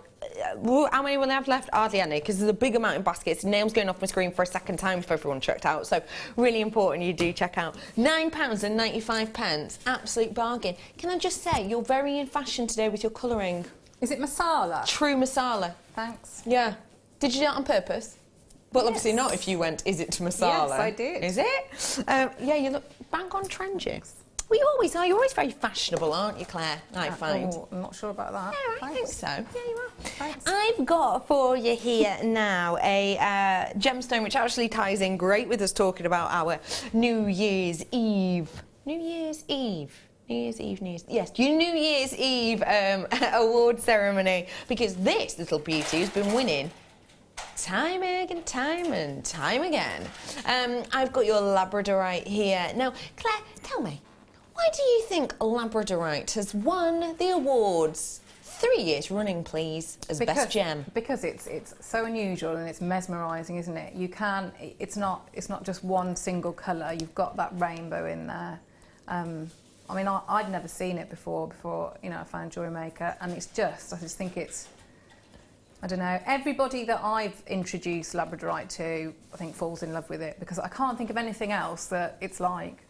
how many will they have left? Hardly any, because there's a big amount in baskets. Names going off my screen for a second time if everyone checked out. So really important you do check out. £9.95. Absolute bargain. Can I just say, you're very in fashion today with your colouring. Is it masala? True masala. Thanks. Yeah. Did you do that on purpose? Well, obviously not if you went, is it to masala? Yes, I did. Is it? Yeah, you look bang on trend, you. Well, you always are. You're always very fashionable, aren't you, Claire? I find. Oh, I'm not sure about that. Yeah, I think so. Yeah, you are. Thanks. I've got for you here now a gemstone which actually ties in great with us talking about our New Year's Eve. New Year's Eve. Yes, your New Year's Eve award ceremony, because this little beauty has been winning time and time again. I've got your Labradorite here. Now, Claire, tell me, why do you think Labradorite has won the awards 3 years running, please, as best gem? Because it's so unusual and it's mesmerising, isn't it? It's not just one single colour. You've got that rainbow in there. I mean, I'd never seen it before you know I found Jewellery Maker, and I just think it's, I don't know, everybody that I've introduced Labradorite to, I think falls in love with it, because I can't think of anything else that it's like.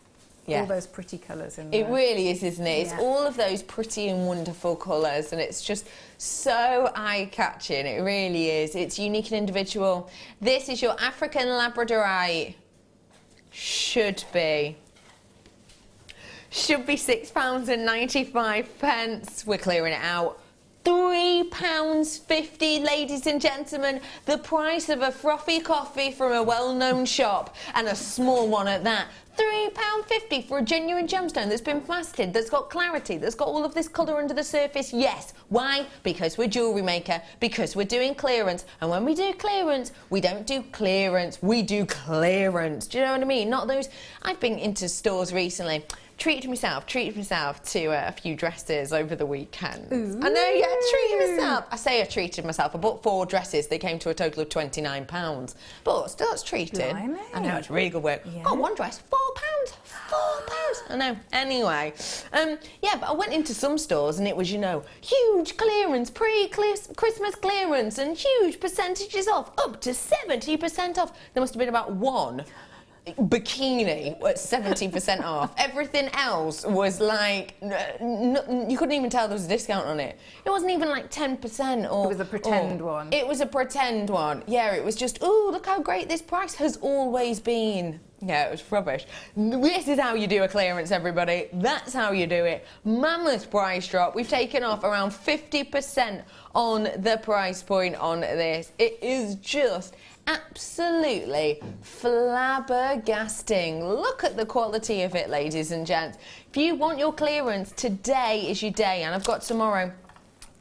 Yeah. All those pretty colours in there. It really is, isn't it? It's all of those pretty and wonderful colours, and it's just so eye-catching. It really is. It's unique and individual. This is your African Labradorite. Should be £6.95. We're clearing it out. £3.50, ladies and gentlemen. The price of a frothy coffee from a well-known shop, and a small one at that. £3.50 for a genuine gemstone that's been faceted, that's got clarity, that's got all of this colour under the surface. Yes. Why? Because we're Jewellery Maker, because we're doing clearance. And when we do clearance, we don't do clearance, we do clearance. Do you know what I mean? Not those... I've been into stores recently. Treated myself to a few dresses over the weekend. Ooh. I know, yeah, treated myself. I say I treated myself. I bought 4 dresses. They came to a total of £29. But still, it's treated. Blimey. I know, it's really good work. Yeah. Got one dress, £4. £4. I know. Anyway, yeah, but I went into some stores and it was, you know, huge clearance, pre-Christmas clearance, and huge percentages off, up to 70% off. There must have been about one bikini at 70% off. Everything else was like, you couldn't even tell there was a discount on it. It wasn't even like 10% or... It was a pretend one. It was a pretend one. Yeah, it was just, ooh, look how great this price has always been. Yeah, it was rubbish. This is how you do a clearance, everybody. That's how you do it. Mammoth price drop. We've taken off around 50% on the price point on this. It is just absolutely flabbergasting. Look at the quality of it, ladies and gents. If you want your clearance, today is your day, and I've got tomorrow.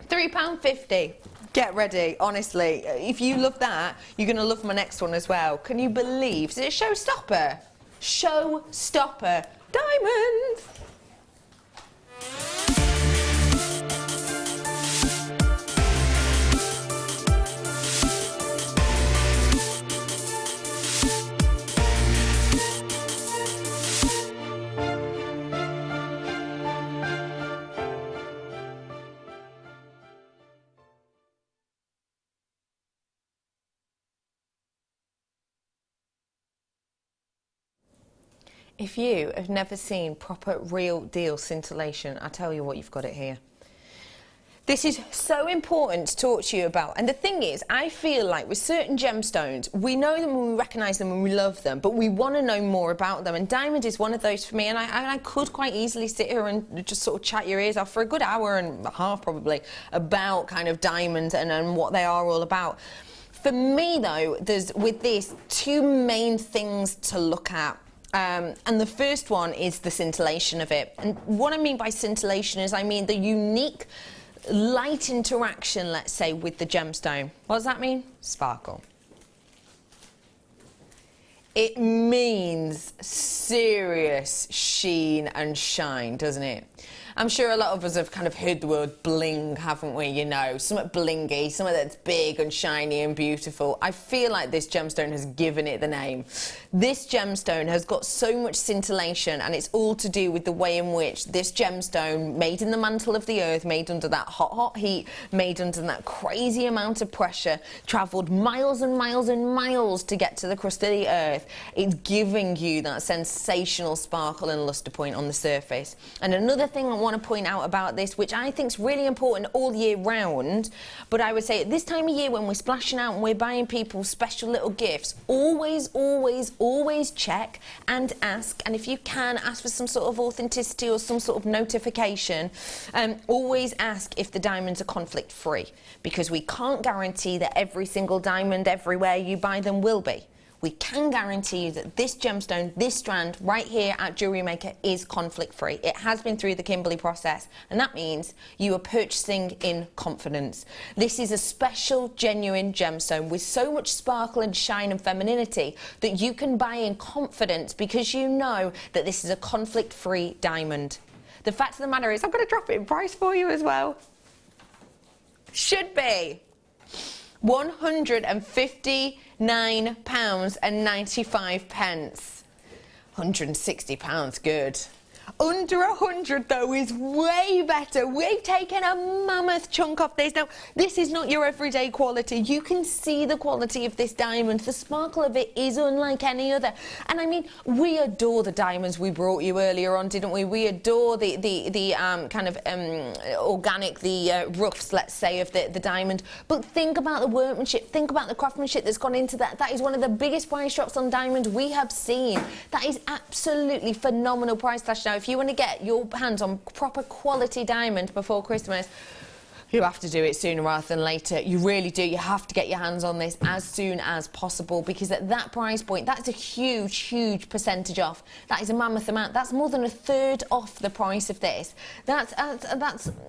£3.50. Get ready, honestly. If you love that, you're going to love my next one as well. Can you believe? Is it Showstopper? Showstopper diamonds. If you have never seen proper real deal scintillation, I tell you what, you've got it here. This is so important to talk to you about. And the thing is, I feel like with certain gemstones, we know them and we recognise them and we love them, but we want to know more about them. And diamond is one of those for me. And I could quite easily sit here and just sort of chat your ears off for a good hour and a half probably about kind of diamonds and what they are all about. For me though, there's with this two main things to look at. And the first one is the scintillation of it. And what I mean by scintillation is I mean the unique light interaction, let's say, with the gemstone. What does that mean? Sparkle. It means serious sheen and shine, doesn't it? I'm sure a lot of us have kind of heard the word bling, haven't we? You know, something blingy, something that's big and shiny and beautiful. I feel like this gemstone has given it the name. This gemstone has got so much scintillation, and it's all to do with the way in which this gemstone, made in the mantle of the earth, made under that hot, hot heat, made under that crazy amount of pressure, travelled miles and miles and miles to get to the crust of the earth. It's giving you that sensational sparkle and lustre point on the surface. And another thing I want to point out about this, which I think is really important all year round, but I would say at this time of year when we're splashing out and we're buying people special little gifts, always, always, always check and ask, and if you can, ask for some sort of authenticity or some sort of notification. Always ask if the diamonds are conflict free, because we can't guarantee that every single diamond everywhere you buy them will be. We can guarantee you that this gemstone, this strand right here at Jewellery Maker is conflict free. It has been through the Kimberley process, and that means you are purchasing in confidence. This is a special, genuine gemstone with so much sparkle and shine and femininity that you can buy in confidence because you know that this is a conflict free diamond. The fact of the matter is, I'm going to drop it in price for you as well. Should be £159.95. £160, good. Under 100 though is way better. We've taken a mammoth chunk off this. Now, this is not your everyday quality. You can see the quality of this diamond. The sparkle of it is unlike any other. And I mean, we adore the diamonds we brought you earlier on, didn't we? We adore the kind of organic, roughs, let's say, of the diamond. But think about the workmanship. Think about the craftsmanship that's gone into that. That is one of the biggest price drops on diamonds we have seen. That is absolutely phenomenal price slash. Now, if you want to get your hands on proper quality diamond before Christmas, you have to do it sooner rather than later. You really do. You have to get your hands on this as soon as possible, because at that price point, that's a huge, huge percentage off. That is a mammoth amount. That's more than a third off the price of this. That's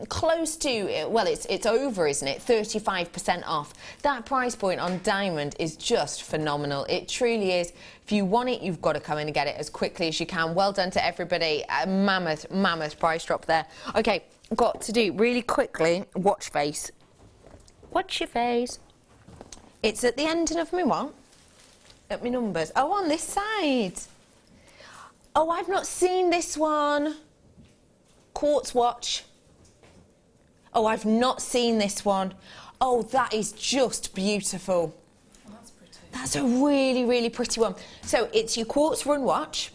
close to, well, it's over, isn't it? 35% off. That price point on diamond is just phenomenal. It truly is. If you want it, you've got to come in and get it as quickly as you can. Well done to everybody. A mammoth, mammoth price drop there. Okay. Got to do really quickly, watch face. Watch your face. It's at the ending of me what? At my numbers. Oh, on this side. Oh, I've not seen this one. Quartz watch. Oh, I've not seen this one. Oh, that is just beautiful. Oh, that's pretty. That's a really, really pretty one. So it's your quartz run watch.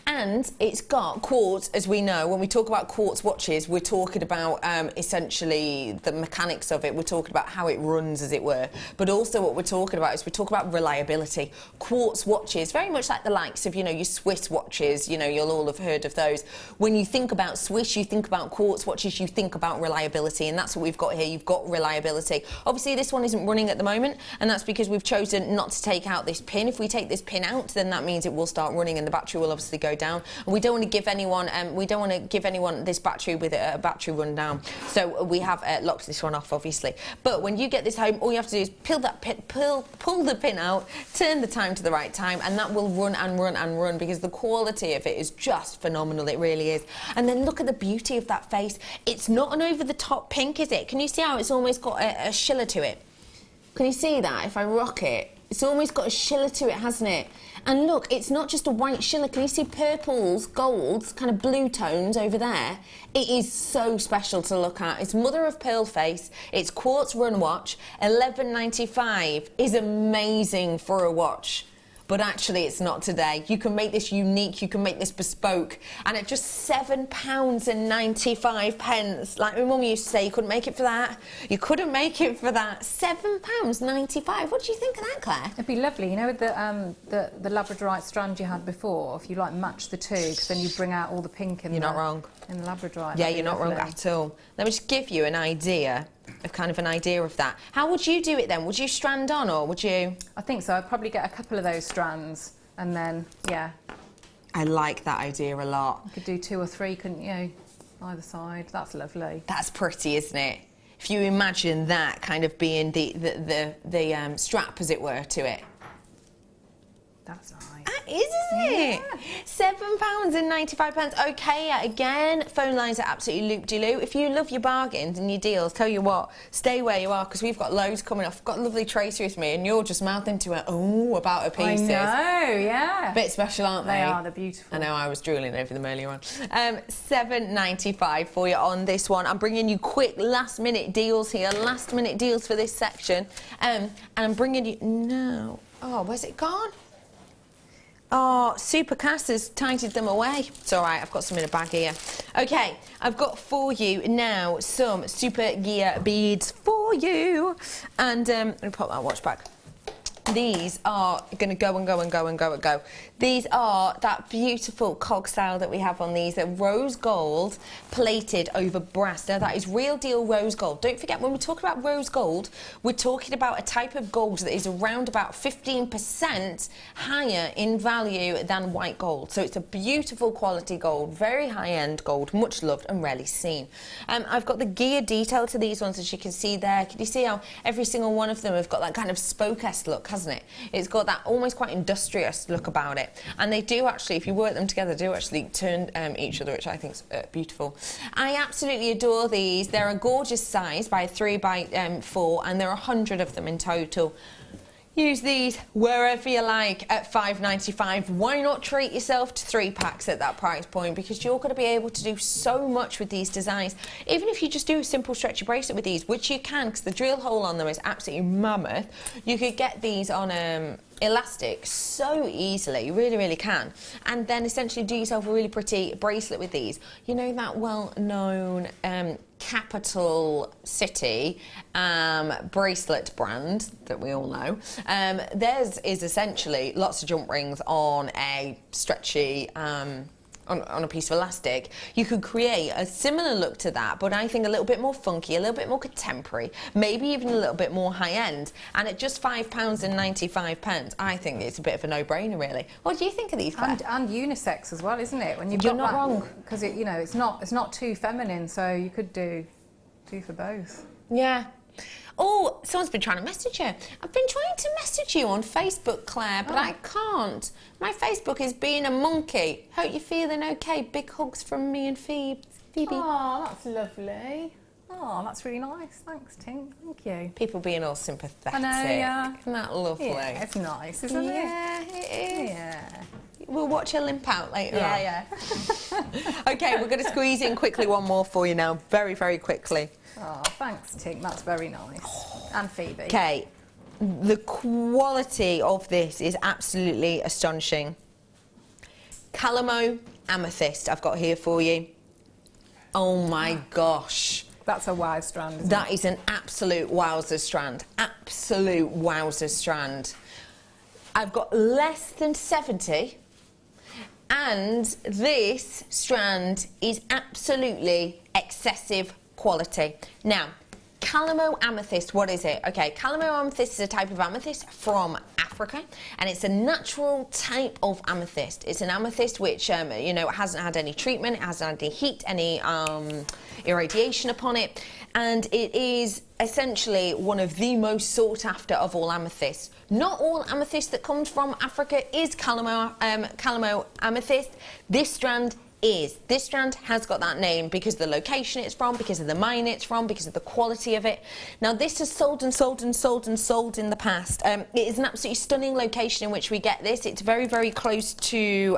And it's got quartz, as we know, when we talk about quartz watches, we're talking about essentially the mechanics of it. We're talking about how it runs, as it were. But also what we're talking about is we talk about reliability. Quartz watches, very much like the likes of, you know, your Swiss watches, you know, you'll all have heard of those. When you think about Swiss, you think about quartz watches, you think about reliability. And that's what we've got here. You've got reliability. Obviously, this one isn't running at the moment, and that's because we've chosen not to take out this pin. If we take this pin out, then that means it will start running and the battery will obviously go down. And we don't want to give anyone this battery with a battery run down. So we have locked this one off, obviously. But when you get this home, all you have to do is peel that pin, pull the pin out, turn the time to the right time, and that will run and run and run, because the quality of it is just phenomenal. It really is. And then look at the beauty of that face. It's not an over-the-top pink, is it? Can you see how it's almost got a shiller to it? Can you see that if I rock it? It's almost got a shiller to it, hasn't it? And look, it's not just a white shiller. Can you see purples, golds, kind of blue tones over there? It is so special to look at. It's mother of pearl face. It's quartz run watch. $11.95 is amazing for a watch. but actually it's not today. You can make this unique, you can make this bespoke, and at just £7.95, like my mum used to say, you couldn't make it for that. You couldn't make it for that. £7.95. What do you think of that, Claire? It'd be lovely, you know, with the Labradorite strand you had before, if you like match the two, because then you bring out all the pink in You're not wrong. In the Labradorite. Yeah, you're not wrong at all. Let me just give you an idea of that. How would you do it then? Would you strand on, or would you? I think so. I'd probably get a couple of those strands, and then, yeah. I like that idea a lot. You could do 2 or 3, couldn't you? Either side. That's lovely. That's pretty, isn't it? If you imagine that kind of being the strap, as it were, to it. That's nice. That is, isn't it? £7.95. Okay, again, phone lines are absolutely loop-de-loo. If you love your bargains and your deals, tell you what, stay where you are, because we've got loads coming off. I've got lovely Tracey with me, and you're just mouthing to her, oh, about her pieces. I know, yeah. Bit special, aren't they? They are, they're beautiful. I know, I was drooling over them earlier on. £7.95 for you on this one. I'm bringing you quick last-minute deals here, last-minute deals for this section. And I'm bringing you... No. Oh, where's it gone? Oh, Super Cass has tidied them away. It's all right, I've got some in a bag here. OK, I've got for you now some Super Gear beads for you. And let me pop that watch back. These are going to go and go and go and go and go. These are that beautiful cog style that we have on these. They're rose gold plated over brass. Now, that is real deal rose gold. Don't forget, when we talk about rose gold, we're talking about a type of gold that is around about 15% higher in value than white gold. So it's a beautiful quality gold, very high-end gold, much loved and rarely seen. I've got the gear detail to these ones, as you can see there. Can you see how every single one of them have got that kind of spoke-esque look, hasn't it? It's got that almost quite industrious look about it. And they do actually, if you work them together, do actually turn each other, which I think is beautiful. I absolutely adore these. They're a gorgeous size by 3 by 4, and there are 100 of them in total. Use these wherever you like at £5.95. Why not treat yourself to 3 packs at that price point? Because you're going to be able to do so much with these designs. Even if you just do a simple stretchy bracelet with these, which you can, because the drill hole on them is absolutely mammoth, you could get these on elastic so easily. You really, really can. And then essentially do yourself a really pretty bracelet with these. You know that well-known capital city bracelet brand that we all know. Theirs is essentially lots of jump rings on a stretchy on a piece of elastic. You could create a similar look to that, but I think a little bit more funky, a little bit more contemporary, maybe even a little bit more high-end. And at just £5.95, I think it's a bit of a no-brainer, really. What do you think of these, Claire? And unisex as well, isn't it? When You're not wrong. Because you know, it's not too feminine, so you could do for both. Yeah. Oh, someone's been trying to message you. I've been trying to message you on Facebook, Claire, but I can't. My Facebook is being a monkey. Hope you're feeling okay. Big hugs from me and Phoebe. Oh, that's lovely. Oh, that's really nice. Thanks, Tink. Thank you. People being all sympathetic. I know, yeah. Isn't that lovely? Yeah, it's nice, isn't it? Yeah, it is. Yeah. We'll watch her limp out later on. Yeah. OK, we're going to squeeze in quickly one more for you now. Very, very quickly. Oh, thanks, Tink. That's very nice. And Phoebe. OK, the quality of this is absolutely astonishing. Calamo Amethyst I've got here for you. Oh, my gosh. That's a wow strand, isn't it? That is an absolute wowzer strand. Absolute wowzer strand. I've got less than 70. And this strand is absolutely excessive quality. Now, Calamo Amethyst, what is it? Okay, Calamo Amethyst is a type of amethyst from Africa, and it's a natural type of amethyst. It's an amethyst which, you know, hasn't had any treatment, it hasn't had any heat, any irradiation upon it, and it is essentially one of the most sought after of all amethysts. Not all amethyst that comes from Africa is Calamo Amethyst. This strand is, this strand has got that name because of the location it's from, because of the mine it's from, because of the quality of it. Now this has sold and sold and sold and sold in the past. It is an absolutely stunning location in which we get this. It's very, very close to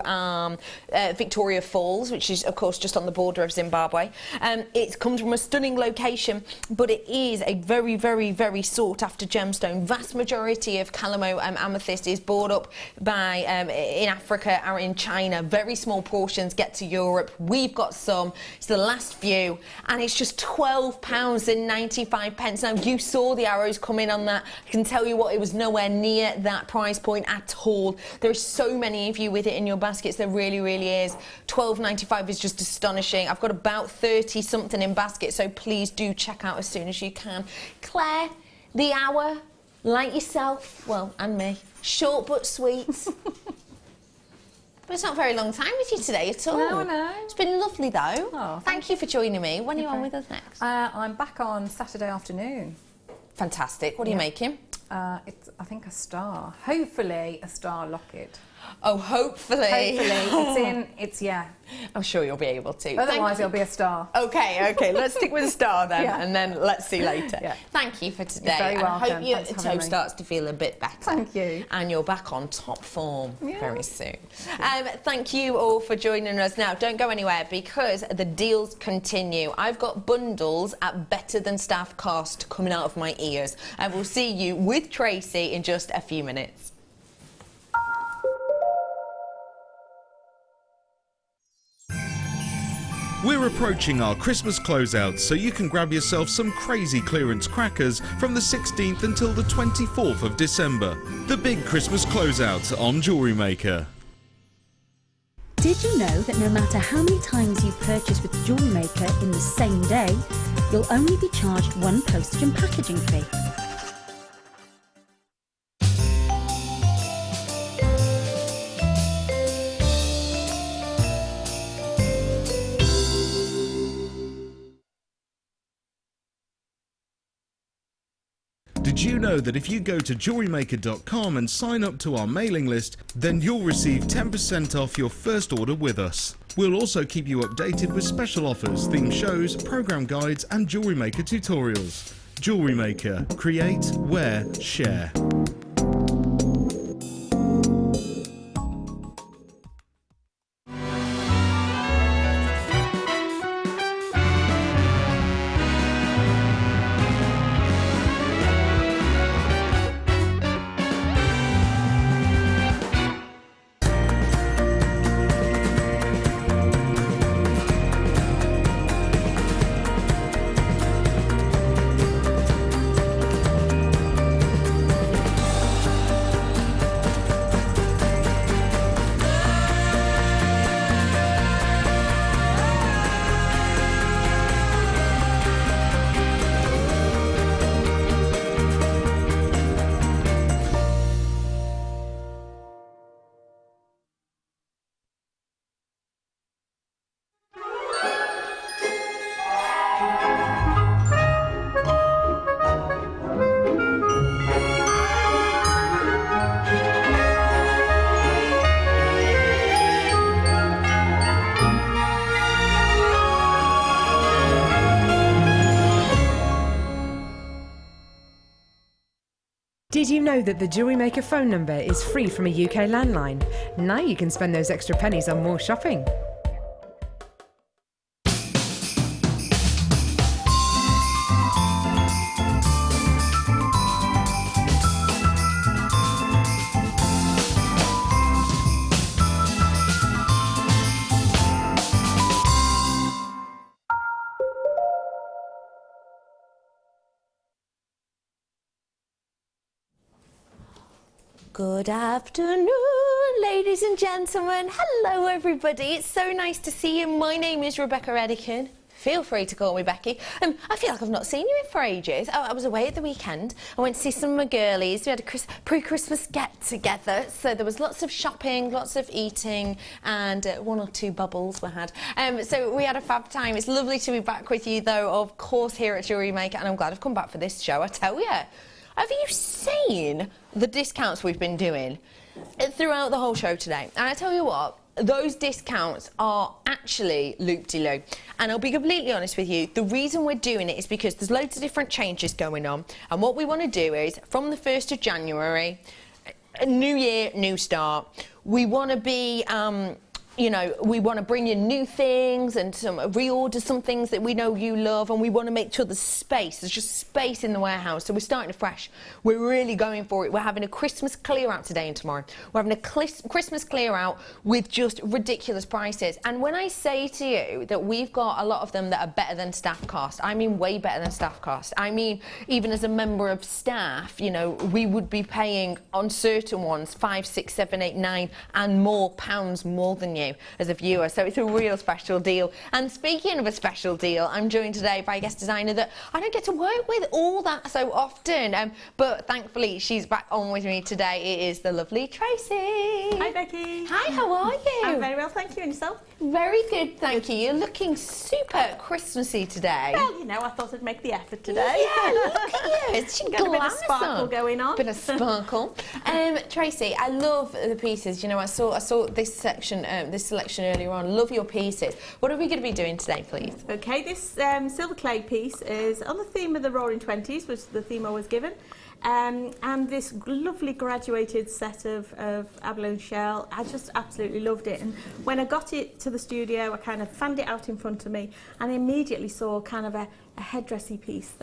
Victoria Falls, which is of course just on the border of Zimbabwe. It comes from a stunning location, but it is a very, very, very sought after gemstone. Vast majority of Calamo amethyst is bought up by in Africa or in China. Very small portions get to Europe. We've got some. It's the last few, and it's just £12.95. Now you saw the arrows come in on that. I can tell you what, it was nowhere near that price point at all. There are so many of you with it in your baskets. There really, really is. £12.95 is just astonishing. I've got about 30 something in baskets, so please do check out as soon as you can. Claire, the hour, like yourself, well, and me, short but sweet. But it's not a very long time with you today at all. No, no. It's been lovely though. Oh, thank you for joining me. When are you on with us next? I'm back on Saturday afternoon. Fantastic. What are you making? It's, I think, a star. Hopefully a star locket. Oh, hopefully. Yeah. I'm sure you'll be able to. Otherwise it'll be a star. Okay, let's stick with a star then, and then let's see later. Yeah. Thank you for today. You're very welcome. I hope your toe starts to feel a bit better. Thank you. And you're back on top form very soon. Thank you all for joining us. Now, don't go anywhere because the deals continue. I've got bundles at better than staff cost coming out of my ears. I will see you with Tracey in just a few minutes. We're approaching our Christmas closeouts, so you can grab yourself some crazy clearance crackers from the 16th until the 24th of December. The big Christmas closeout on Jewellery Maker. Did you know that no matter how many times you purchase with Jewellery Maker in the same day, you'll only be charged one postage and packaging fee? Did you know that if you go to jewellerymaker.com and sign up to our mailing list, then you'll receive 10% off your first order with us. We'll also keep you updated with special offers, theme shows, program guides and Jewellery Maker tutorials. Jewellery Maker. Create, wear, share. Did you know that the Jewellery Maker phone number is free from a UK landline? Now you can spend those extra pennies on more shopping. Good afternoon, ladies and gentlemen. Hello, everybody. It's so nice to see you. My name is Rebecca Redican. Feel free to call me Becky. I feel like I've not seen you for ages. I was away at the weekend. I went to see some of my girlies. We had a pre-Christmas get-together. So there was lots of shopping, lots of eating, and one or two bubbles were had. So we had a fab time. It's lovely to be back with you, though, of course, here at Jewellery Maker, and I'm glad I've come back for this show, I tell you. Have you seen the discounts we've been doing throughout the whole show today? And I tell you what, those discounts are actually loop-de-loop. And I'll be completely honest with you, the reason we're doing it is because there's loads of different changes going on. And what we want to do is, from the 1st of January, a new year, new start, we want to be, you know, we want to bring you new things and reorder some things that we know you love, and we want to make sure there's space. There's just space in the warehouse. So we're starting afresh. We're really going for it. We're having a Christmas clear out today and tomorrow. We're having a Christmas clear out with just ridiculous prices. And when I say to you that we've got a lot of them that are better than staff cost, I mean way better than staff cost. I mean, even as a member of staff, you know, we would be paying on certain ones 5, 6, 7, 8, 9 and more pounds more than you as a viewer, so it's a real special deal. And speaking of a special deal, I'm joined today by a guest designer that I don't get to work with all that so often, but thankfully she's back on with me today. It is the lovely Tracey. Hi Becky. Hi, how are you? I'm very well, thank you. And yourself? Very good, thank you. You're looking super Christmassy today. Well, you know, I thought I'd make the effort today. Yeah, look at you. It's got a bit of sparkle going on. Bit of sparkle. Tracey, I love the pieces. You know, I saw this section, this selection earlier on. Love your pieces. What are we going to be doing today, please? Okay, this silver clay piece is on the theme of the Roaring Twenties, which is the theme I was given. And this lovely graduated set of abalone shell, I just absolutely loved it. And when I got it to the studio, I kind of fanned it out in front of me and immediately saw kind of a headdressy piece.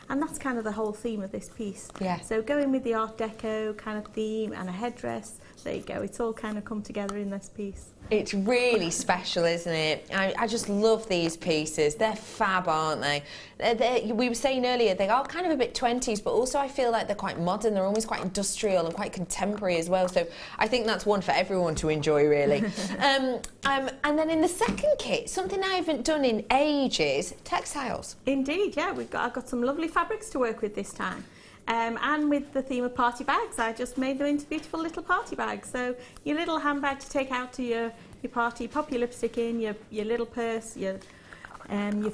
And that's kind of the whole theme of this piece. Yeah. So going with the Art Deco kind of theme and a headdress, there you go. It's all kind of come together in this piece. It's really special, isn't it? I just love these pieces. They're fab, aren't they? We were saying earlier, they are kind of a bit 20s, but also I feel like they're quite modern. They're almost quite industrial and quite contemporary as well. So I think that's one for everyone to enjoy, really. And then in the second kit, something I haven't done in ages, textiles. Indeed, yeah. I've got some lovely fabrics to work with this time. And with the theme of party bags, I just made them into beautiful little party bags. So your little handbag to take out to your party, pop your lipstick in, your little purse, your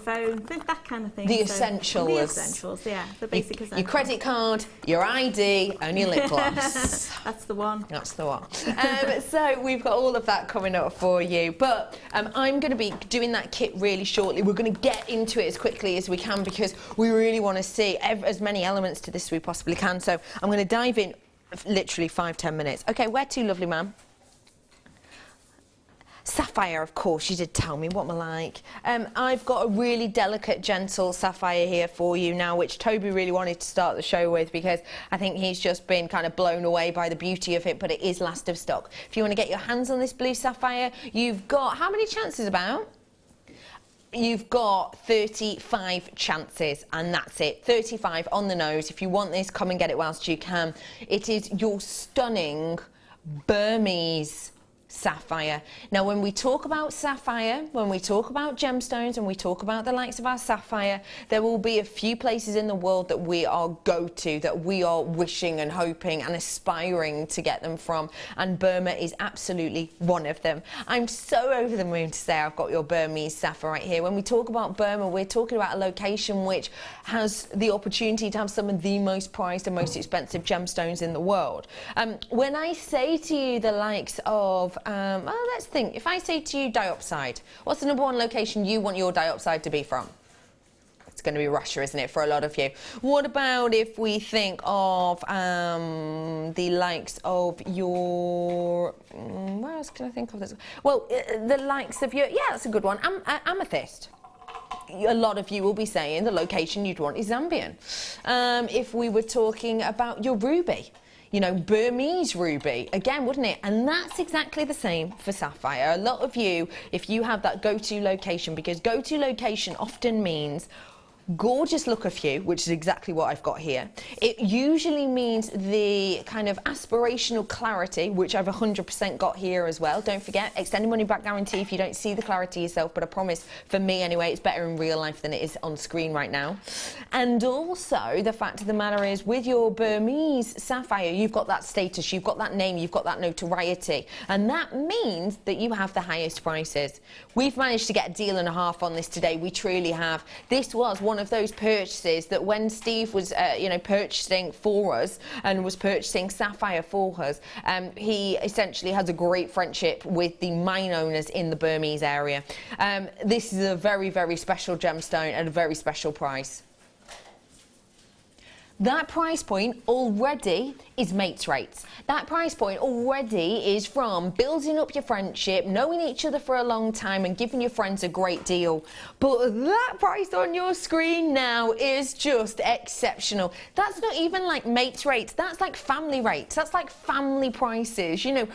phone, that kind of thing. The essentials. The essentials, yeah, the basic essentials. Your credit card, your ID, and your lip gloss. That's the one. That's the one. So we've got all of that coming up for you. But I'm going to be doing that kit really shortly. We're going to get into it as quickly as we can because we really want to see as many elements to this as we possibly can. So I'm going to dive in literally 5-10 minutes. Okay, where to, lovely man? Sapphire, of course, you did tell me what am I like. I've got a really delicate, gentle sapphire here for you now, which Toby really wanted to start the show with because I think he's just been kind of blown away by the beauty of it, but it is last of stock. If you want to get your hands on this blue sapphire, you've got, how many chances about? You've got 35 chances, and that's it. 35 on the nose. If you want this, come and get it whilst you can. It is your stunning Burmese sapphire. Now, when we talk about sapphire, when we talk about gemstones, and we talk about the likes of our sapphire, there will be a few places in the world that we are go-to, that we are wishing and hoping and aspiring to get them from, and Burma is absolutely one of them. I'm so over the moon to say I've got your Burmese sapphire right here. When we talk about Burma, we're talking about a location which has the opportunity to have some of the most prized and most expensive gemstones in the world. When I say to you the likes of well, let's think. If I say to you diopside, what's the #1 location you want your diopside to be from? It's going to be Russia, isn't it, for a lot of you? What about if we think of the likes of your... where else can I think of this? Well, the likes of your... Yeah, that's a good one. Amethyst. A lot of you will be saying the location you'd want is Zambian. If we were talking about your ruby, you know, Burmese ruby, again, wouldn't it? And that's exactly the same for sapphire. A lot of you, if you have that go-to location, because go-to location often means gorgeous look of you, which is exactly what I've got here. It usually means the kind of aspirational clarity, which I've 100% got here as well. Don't forget, extended money back guarantee if you don't see the clarity yourself, but I promise, for me anyway, it's better in real life than it is on screen right now. And also, the fact of the matter is, with your Burmese sapphire, you've got that status, you've got that name, you've got that notoriety, and that means that you have the highest prices. We've managed to get a deal and a half on this today, we truly have. This was one one of those purchases that when Steve was, you know, purchasing for us and was purchasing Sapphire for us, he essentially has a great friendship with the mine owners in the Burmese area. This is a very, very special gemstone at a very special price. That price point already is mates rates. That price point already is from building up your friendship, knowing each other for a long time and giving your friends a great deal. But that price on your screen now is just exceptional. That's not even like mates rates, that's like family rates. That's like family prices. You know,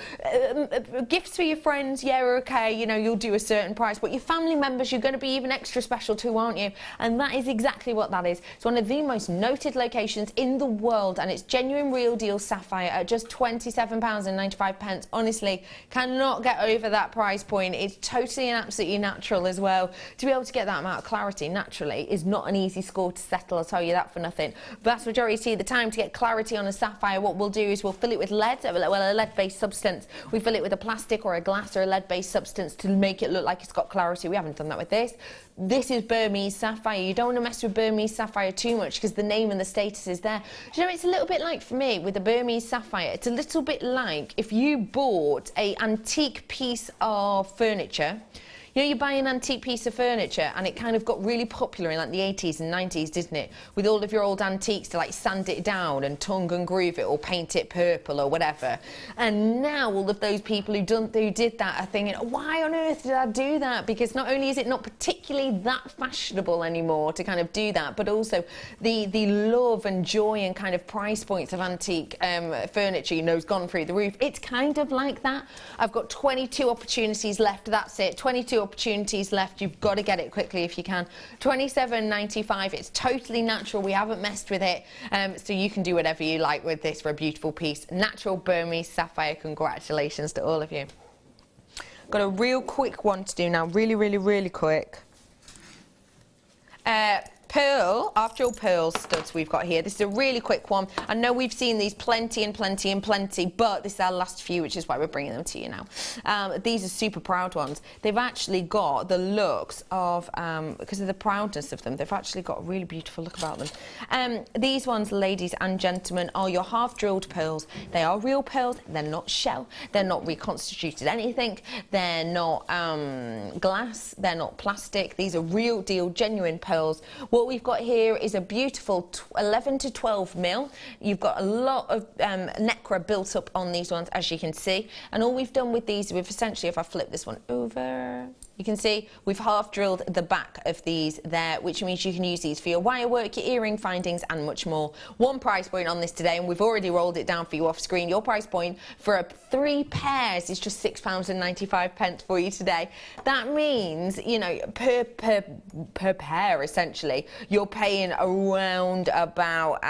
gifts for your friends, yeah, okay, you know, you'll do a certain price, but your family members, you're going to be even extra special too, aren't you? And that is exactly what that is. It's one of the most noted locations in the world, and it's genuine real deal sapphire at just £27.95. Honestly, cannot get over that price point. It's totally and absolutely natural as well. To be able to get that amount of clarity naturally is not an easy score to settle, I'll tell you that for nothing. Vast majority of the time, to get clarity on a sapphire, what we'll do is we'll fill it with lead, well, a lead-based substance. We fill it with a plastic or a glass or a lead-based substance to make it look like it's got clarity. We haven't done that with this. This is Burmese sapphire. You don't want to mess with Burmese sapphire too much because the name and the status is there. Do you know, it's a little bit like, for me, with the Burmese sapphire, it's a little bit like if you bought an antique piece of furniture. You know, you buy an antique piece of furniture and it kind of got really popular in like the 80s and 90s, didn't it? With all of your old antiques to like sand it down and tongue and groove it or paint it purple or whatever. And now all of those people who did that are thinking, why on earth did I do that? Because not only is it not particularly that fashionable anymore to kind of do that, but also the love and joy and kind of price points of antique furniture, you know, has gone through the roof. It's kind of like that. I've got 22 opportunities left. That's it. 22 opportunities left. You've got to get it quickly if you can. £27.95. It's totally natural. We haven't messed with it, so you can do whatever you like with this for a beautiful piece. Natural Burmese sapphire. Congratulations to all of you. Got a real quick one to do now. Really, really, really quick. Pearl, after all pearl studs we've got here. This is a really quick one. I know we've seen these plenty and plenty and plenty, but this is our last few, which is why we're bringing them to you now. These are super proud ones. They've actually got the looks of, because of the proudness of them, they've actually got a really beautiful look about them. These ones, ladies and gentlemen, are your half-drilled pearls. They are real pearls. They're not shell. They're not reconstituted anything. They're not glass. They're not plastic. These are real deal, genuine pearls. What we've got here is a beautiful 11 to 12 mil. You've got a lot of necra built up on these ones, as you can see. And all we've done with these, we've essentially, if I flip this one over, you can see we've half drilled the back of these there, which means you can use these for your wire work, your earring findings and much more. One price point on this today, and we've already rolled it down for you off screen. Your price point for 3 pairs is just £6.95 for you today. That means, you know, per pair essentially, you're paying around about,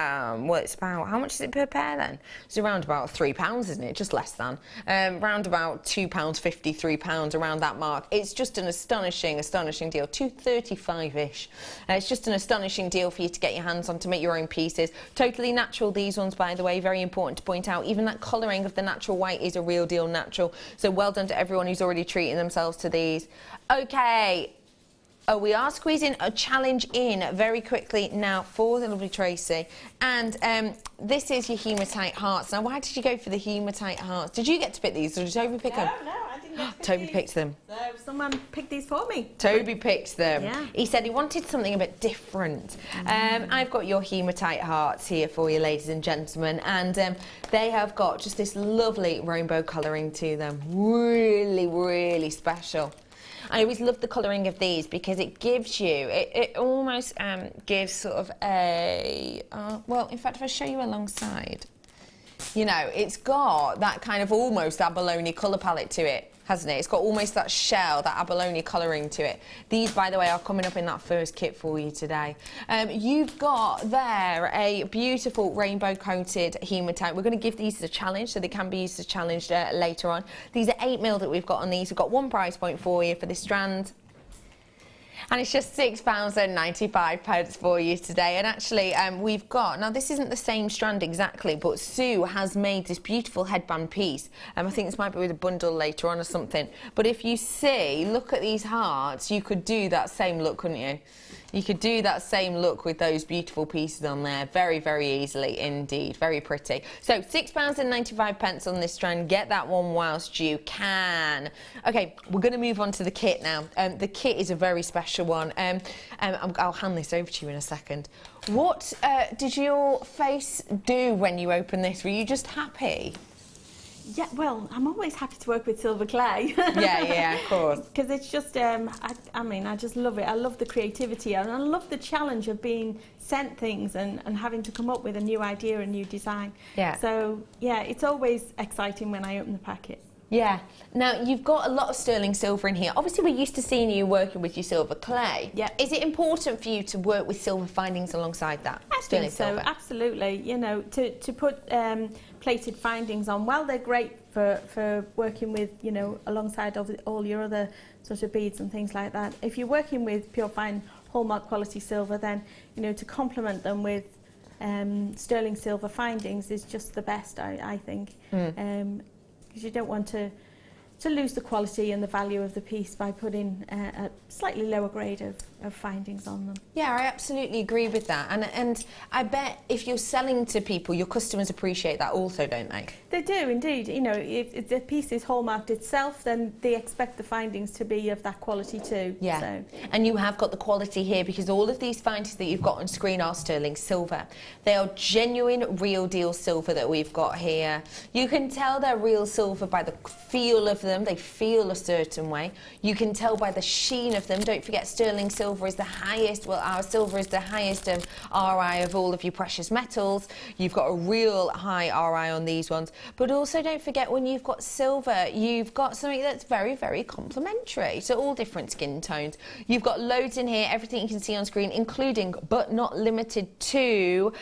well, it's about, how much is it per pair then? It's around about £3, isn't it? Just less than. Around about £2.50, £3, around that mark. It's just an astonishing deal, £2.35-ish. It's just an astonishing deal for you to get your hands on to make your own pieces. Totally natural, these ones, by the way, very important to point out. Even that colouring of the natural white is a real deal natural. So well done to everyone who's already treating themselves to these. Okay. Oh, we are squeezing a challenge in very quickly now for the lovely Tracey. And this is your hematite hearts. Now, why did you go for the hematite hearts? Did you get to pick these, or did Toby pick them? No, I didn't get to pick Toby these. picked them. So someone picked these for me. Toby picked them. Yeah. He said he wanted something a bit different. I've got your hematite hearts here for you, ladies and gentlemen, and they have got just this lovely rainbow colouring to them. Really, really special. I always love the colouring of these because it gives you, it almost gives sort of a, well, in fact, if I show you alongside, you know, it's got that kind of almost abalone colour palette to it, hasn't it? It's got almost that shell, that abalone colouring to it. These, by the way, are coming up in that first kit for you today. You've got there a beautiful rainbow coated hematite. We're going to give these as a challenge, so they can be used as a challenge later on. These are 8mm that we've got on these. We've got one price point for you for this strand. And it's just £6.95 for you today. And actually, we've got, now this isn't the same strand exactly, but Sue has made this beautiful headband piece. I think this might be with a bundle later on or something. But if you see, look at these hearts, you could do that same look, couldn't you? You could do that same look with those beautiful pieces on there very, very easily indeed. Very pretty. So £6.95 on this strand. Get that one whilst you can. Okay, we're going to move on to the kit now. The kit is a very special one. I'll hand this over to you in a second. What did your face do when you opened this? Were you just happy? Yeah, well, I'm always happy to work with silver clay. Yeah, of course. Because it's just, I mean, I just love it. I love the creativity and I love the challenge of being sent things and having to come up with a new idea, a new design. Yeah. So, yeah, it's always exciting when I open the packet. Yeah. Now, you've got a lot of sterling silver in here. Obviously, we're used to seeing you working with your silver clay. Yeah. Is it important for you to work with silver findings alongside that? I think so, absolutely. You know, to put plated findings on, well, they're great for working with, you know, alongside of all your other sort of beads and things like that. If you're working with pure fine hallmark quality silver, then, you know, to complement them with sterling silver findings is just the best, I think. Because you don't want to lose the quality and the value of the piece by putting a slightly lower grade of findings on them. Yeah, I absolutely agree with that. And I bet if you're selling to people, your customers appreciate that also, don't they? They do, indeed. You know, if the piece is hallmarked itself, then they expect the findings to be of that quality too. Yeah, so. And you have got the quality here because all of these findings that you've got on screen are sterling silver. They are genuine, real deal silver that we've got here. You can tell they're real silver by the feel of them. They feel a certain way. You can tell by the sheen of them. Don't forget, sterling silver is the highest, well, our silver is the highest RI of all of your precious metals. You've got a real high RI on these ones. But also don't forget, when you've got silver, you've got something that's very, very complementary. So all different skin tones. You've got loads in here, everything you can see on screen, including, but not limited to,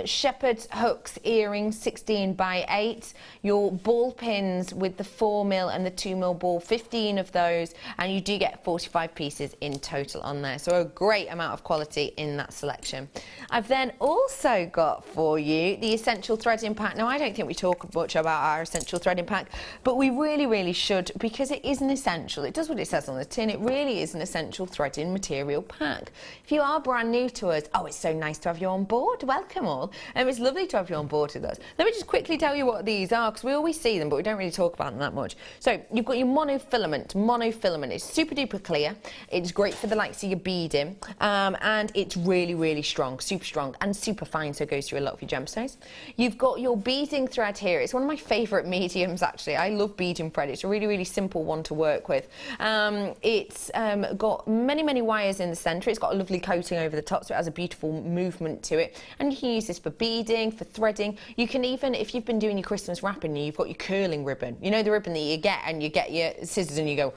shepherd's hooks, earrings, 16 by 8, your ball pins with the 4mm and the 2mm ball, 15 of those, and you do get 45 pieces in total on there. So a great amount of quality in that selection. I've then also got for you the essential threading pack. Now, I don't think we talk much about our essential threading pack, but we really, really should, because it is an essential. It does what it says on the tin. It really is an essential threading material pack. If you are brand new to us, oh, it's so nice to have you on board. Welcome all. It's lovely to have you on board with us. Let me just quickly tell you what these are, because we always see them, but we don't really talk about them that much. So you've got your monofilament. Monofilament is super duper clear. It's great for the likes of your beading, and it's really, really strong, super strong and super fine, so it goes through a lot of your gemstones. You've got your beading thread here. It's one of my favourite mediums, actually. I love beading thread. It's a really, really simple one to work with. It's got many, many wires in the centre. It's got a lovely coating over the top, so it has a beautiful movement to it. And you can use this for beading, for threading. You can even, if you've been doing your Christmas wrapping, you've got your curling ribbon. You know the ribbon that you get, and you get your scissors and you go,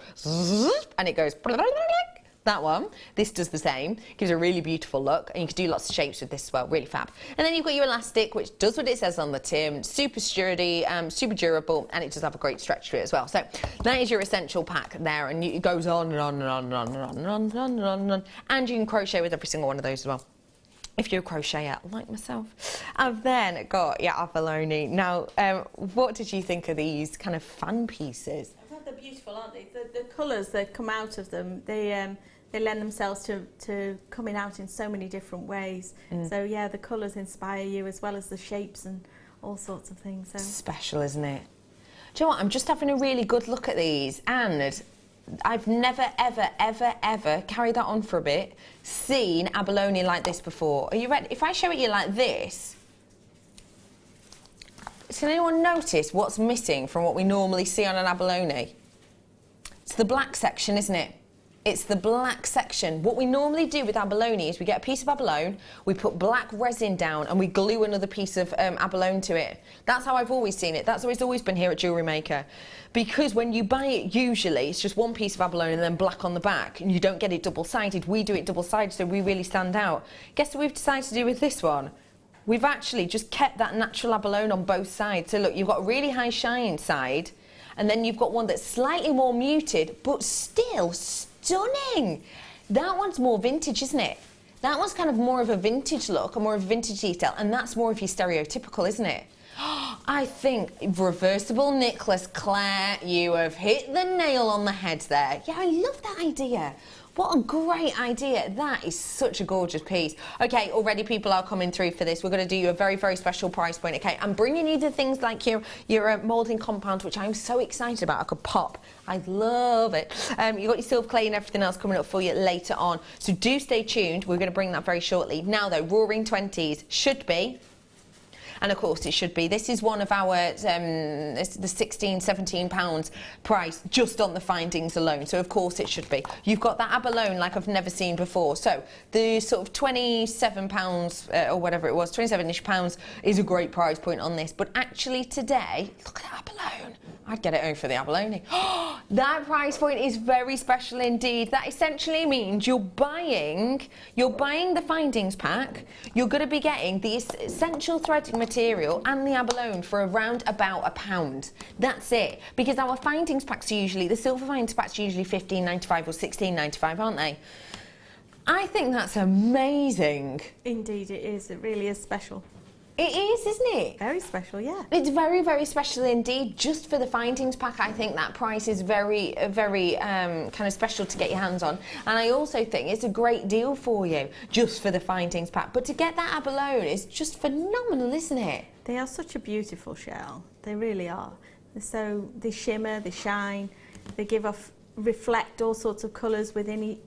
and it goes, that one. This does the same, gives a really beautiful look, and you can do lots of shapes with this as well, really fab. And then you've got your elastic, which does what it says on the tin, super sturdy, super durable, and it does have a great stretch to it as well. So that is your essential pack there, and it goes on and on and on and on and on and on and on and on and on, and you can crochet with every single one of those as well, if you're a crocheter like myself. I've then got your abalone. Now, what did you think of these kind of fan pieces? They're beautiful, aren't they? The colours that come out of them, they lend themselves to coming out in so many different ways. So yeah, the colours inspire you as well as the shapes and all sorts of things. So. Special, isn't it? Do you know what? I'm just having a really good look at these, and I've never, ever, ever, ever, carry that on for a bit, seen abalone like this before. Are you ready? If I show it you like this, can anyone notice what's missing from what we normally see on an abalone? It's the black section, isn't it? It's the black section. What we normally do with abalone is we get a piece of abalone, we put black resin down, and we glue another piece of abalone to it. That's how I've always seen it. That's how it's always been here at Jewellery Maker. Because when you buy it, usually it's just one piece of abalone and then black on the back, and you don't get it double-sided. We do it double-sided, so we really stand out. Guess what we've decided to do with this one? We've actually just kept that natural abalone on both sides. So look, you've got a really high shine side, and then you've got one that's slightly more muted, but still stunning. That one's more vintage, isn't it? That one's kind of more of a vintage look, or more of a vintage detail, and that's more of your stereotypical, isn't it? I think reversible necklace, Claire, you have hit the nail on the head there. Yeah, I love that idea. What a great idea. That is such a gorgeous piece. Okay, already people are coming through for this. We're going to do you a very, very special price point. Okay, I'm bringing you the things like your moulding compound, which I'm so excited about. I could pop. I love it. You've got your silver clay and everything else coming up for you later on. So do stay tuned. We're going to bring that very shortly. Now, though, Roaring 20s should be... And of course it should be. This is one of our, it's the £16-17 price just on the findings alone. So of course it should be. You've got that abalone like I've never seen before. So the sort of £27 or whatever it was, 27-ish pounds is a great price point on this. But actually today, look at that abalone. I'd get it home for the abalone. That price point is very special indeed. That essentially means you're buying the findings pack. You're going to be getting the essential threading material and the abalone for around about £1. That's it. Because our findings packs are usually, the silver findings packs are usually $15.95 or $16.95, aren't they? I think that's amazing. Indeed it is. It really is special. It is, isn't it? Very special, yeah. It's very, very special indeed. Just for the findings pack, I think that price is very, very kind of special to get your hands on. And I also think it's a great deal for you, just for the findings pack. But to get that abalone is just phenomenal, isn't it? They are such a beautiful shell. They really are. So they shimmer, they shine, they reflect all sorts of colours within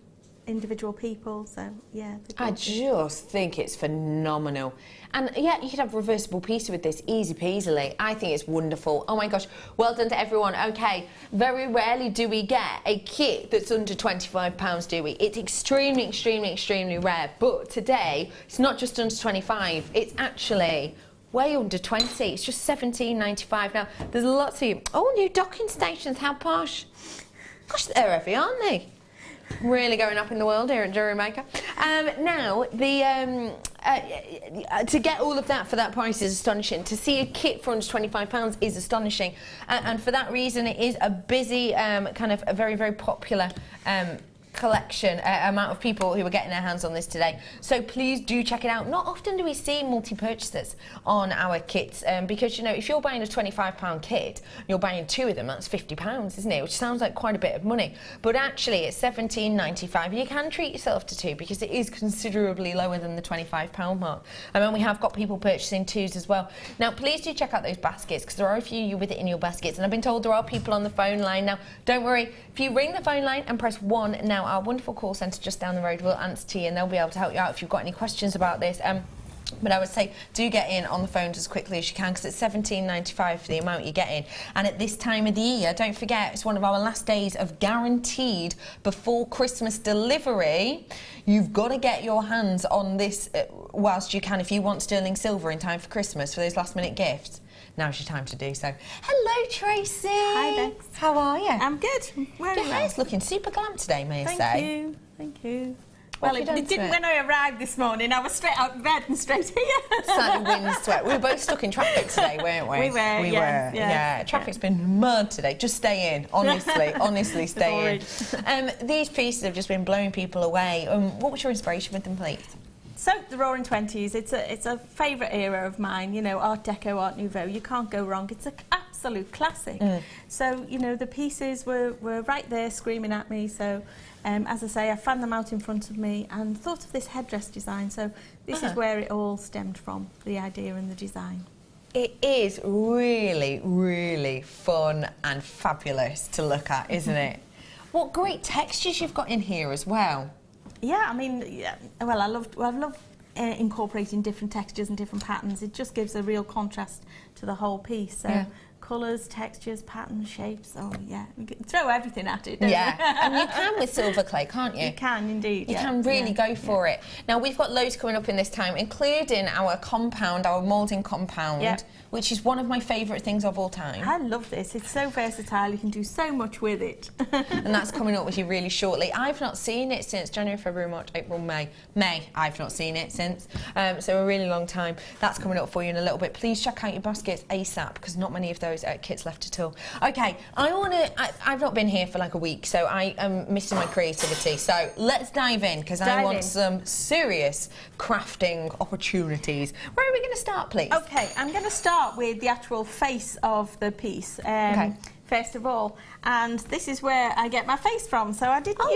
individual people. So yeah, I just think it's phenomenal. And yeah, you could have reversible pieces with this easy peasily. I think it's wonderful. Oh my gosh, well done to everyone. Okay, very rarely do we get a kit that's under £25, do we? It's extremely, extremely, extremely rare. But today, it's not just under 25, it's actually way under 20. It's just £17.95. Now, there's lots of you. Oh, new docking stations, how posh. Gosh, they're heavy, aren't they? Really going up in the world here at Jewellery Maker. Now, to get all of that for that price is astonishing. To see a kit for under £25 is astonishing. And for that reason, it is a busy, kind of a very, very popular collection, amount of people who are getting their hands on this today. So please do check it out. Not often do we see multi-purchases on our kits, because, you know, if you're buying a £25 kit, you're buying 2 of them, that's £50, isn't it? Which sounds like quite a bit of money. But actually, it's £17.95. You can treat yourself to 2 because it is considerably lower than the £25 mark. And then we have got people purchasing 2s as well. Now, please do check out those baskets, because there are a few you with it in your baskets. And I've been told there are people on the phone line. Now, don't worry. If you ring the phone line and press 1 now, our wonderful call centre just down the road will answer to you, and they'll be able to help you out if you've got any questions about this. But I would say do get in on the phones as quickly as you can, because it's £17.95 for the amount you're getting. And at this time of the year, don't forget, it's one of our last days of guaranteed before Christmas delivery. You've got to get your hands on this whilst you can, if you want sterling silver in time for Christmas for those last minute gifts. Now's your time to do so. Hello, Tracey. Hi, Bex. How are you? I'm good. Very Your well. hair's looking super glam today, may I say. Thank you. Thank you. Well, What have you it done to didn't it? when I arrived this morning. I was straight out of bed and straight here. Sun, wind, sweat. We were both stuck in traffic today, weren't we? We were, yes, Yeah. Traffic's been mad today. Just stay in. Honestly, honestly, stay in. These pieces have just been blowing people away. What was your inspiration with them, please? So the Roaring 20s, it's a favourite era of mine. You know, Art Deco, Art Nouveau. You can't go wrong. It's an absolute classic. So you know, the pieces were right there screaming at me. So as I say, I found them out in front of me and thought of this headdress design. So this is where it all stemmed from, the idea and the design. It is really, really fun and fabulous to look at, isn't it? What great textures you've got in here as well. Yeah, I mean, yeah, well, I love incorporating different textures and different patterns. It just gives a real contrast to the whole piece. So colours, textures, patterns, shapes. Oh yeah, you can throw everything at it. Don't you? And you can with silver clay, can't you? You can indeed. You can really go for it. Now we've got loads coming up in this time, including our compound, our moulding compound, which is one of my favourite things of all time. I love this. It's so versatile. You can do so much with it. And that's coming up with you really shortly. I've not seen it since January, February, March, April, May. I've not seen it since. So a really long time. That's coming up for you in a little bit. Please check out your baskets ASAP, because not many of those kits left at all. Okay, I've not been here for like a week, so I am missing my creativity. So let's dive in, because I want some serious crafting opportunities. Where are we going to start, please? Okay, I'm going to start with the actual face of the piece. first of all, and this is where I get my face from. So I didn't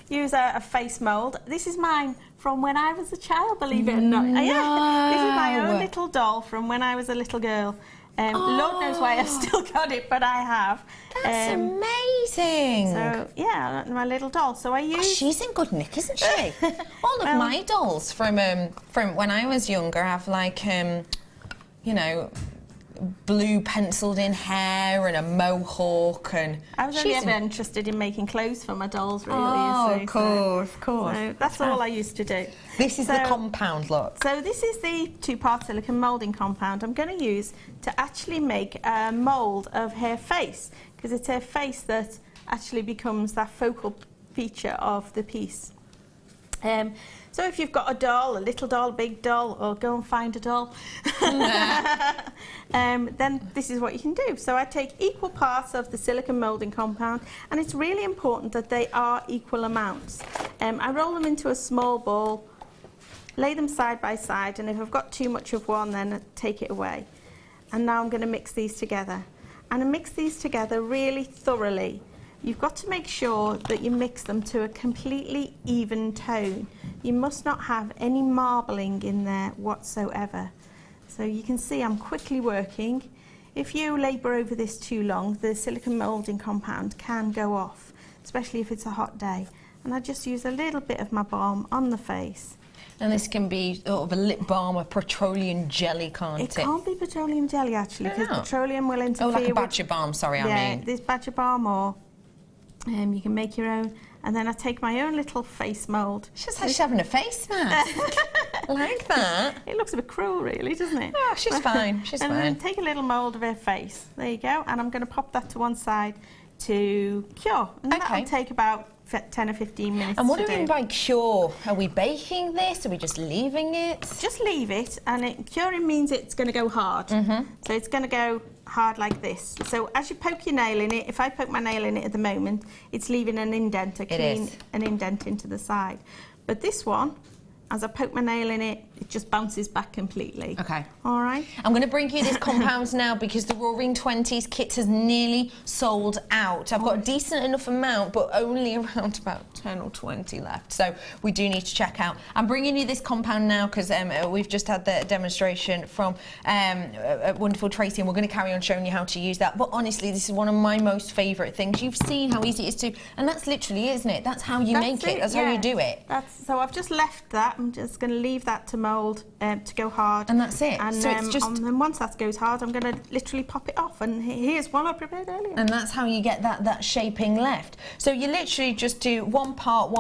use a face mould. This is mine from when I was a child, believe it or not. Yeah, this is my own little doll from when I was a little girl. Lord knows why I've still got it, but I have. That's amazing. So, yeah, my little doll. So I use... she's in good nick, isn't she? All of my dolls from when I was younger have like, you know, blue penciled in hair and a mohawk, and I was only ever interested in making clothes for my dolls, really. Of course. So that's all I used to do. This is the compound look. So this is the 2-part silicone moulding compound I'm going to use to actually make a mould of her face, because it's her face that actually becomes that focal feature of the piece. So if you've got a doll, a little doll, a big doll, or go and find a doll, then this is what you can do. So I take equal parts of the silicone moulding compound, and it's really important that they are equal amounts. I roll them into a small ball, lay them side by side, and if I've got too much of one, then I take it away. And now I'm going to mix these together. And I mix these together really thoroughly. You've got to make sure that you mix them to a completely even tone. You must not have any marbling in there whatsoever. So you can see I'm quickly working. If you labour over this too long, the silicone moulding compound can go off, especially if it's a hot day. And I just use a little bit of my balm on the face. And this can be sort of a lip balm, a petroleum jelly, can't it? It can't be petroleum jelly, actually, because petroleum will interfere with... Oh, like a badger balm, sorry, I mean. Yeah, this badger balm, or you can make your own. And then I take my own little face mould. She's like she's having a face mask. I like that. It looks a bit cruel, really, doesn't it? Oh, she's fine. She's fine. And then take a little mould of her face. There you go. And I'm going to pop that to one side to cure. And that'll take about 10 or 15 minutes. And what do we mean by cure? Are we baking this? Are we just leaving it? Just leave it. And curing means it's going to go hard. So it's going to go hard like this. So as you poke your nail in it, if I poke my nail in it at the moment, it's leaving an indent, an indent into the side. But this one, as I poke my nail in it, it just bounces back completely. Okay. All right. I'm going to bring you this compound now because the Roaring 20s kit has nearly sold out. I've got a decent enough amount, but only around about 10 or 20 left. So we do need to check out. I'm bringing you this compound now because we've just had the demonstration from wonderful Tracey, and we're going to carry on showing you how to use that. But honestly, this is one of my most favourite things. You've seen how easy it is to, and that's literally, isn't it? That's how you make it. That's how you do it. So I've just left that. I'm just going to leave that to mould to go hard. And that's it. And so it's just... and once that goes hard, I'm going to literally pop it off. And here's one I prepared earlier. And that's how you get that shaping left. So you literally just do one part,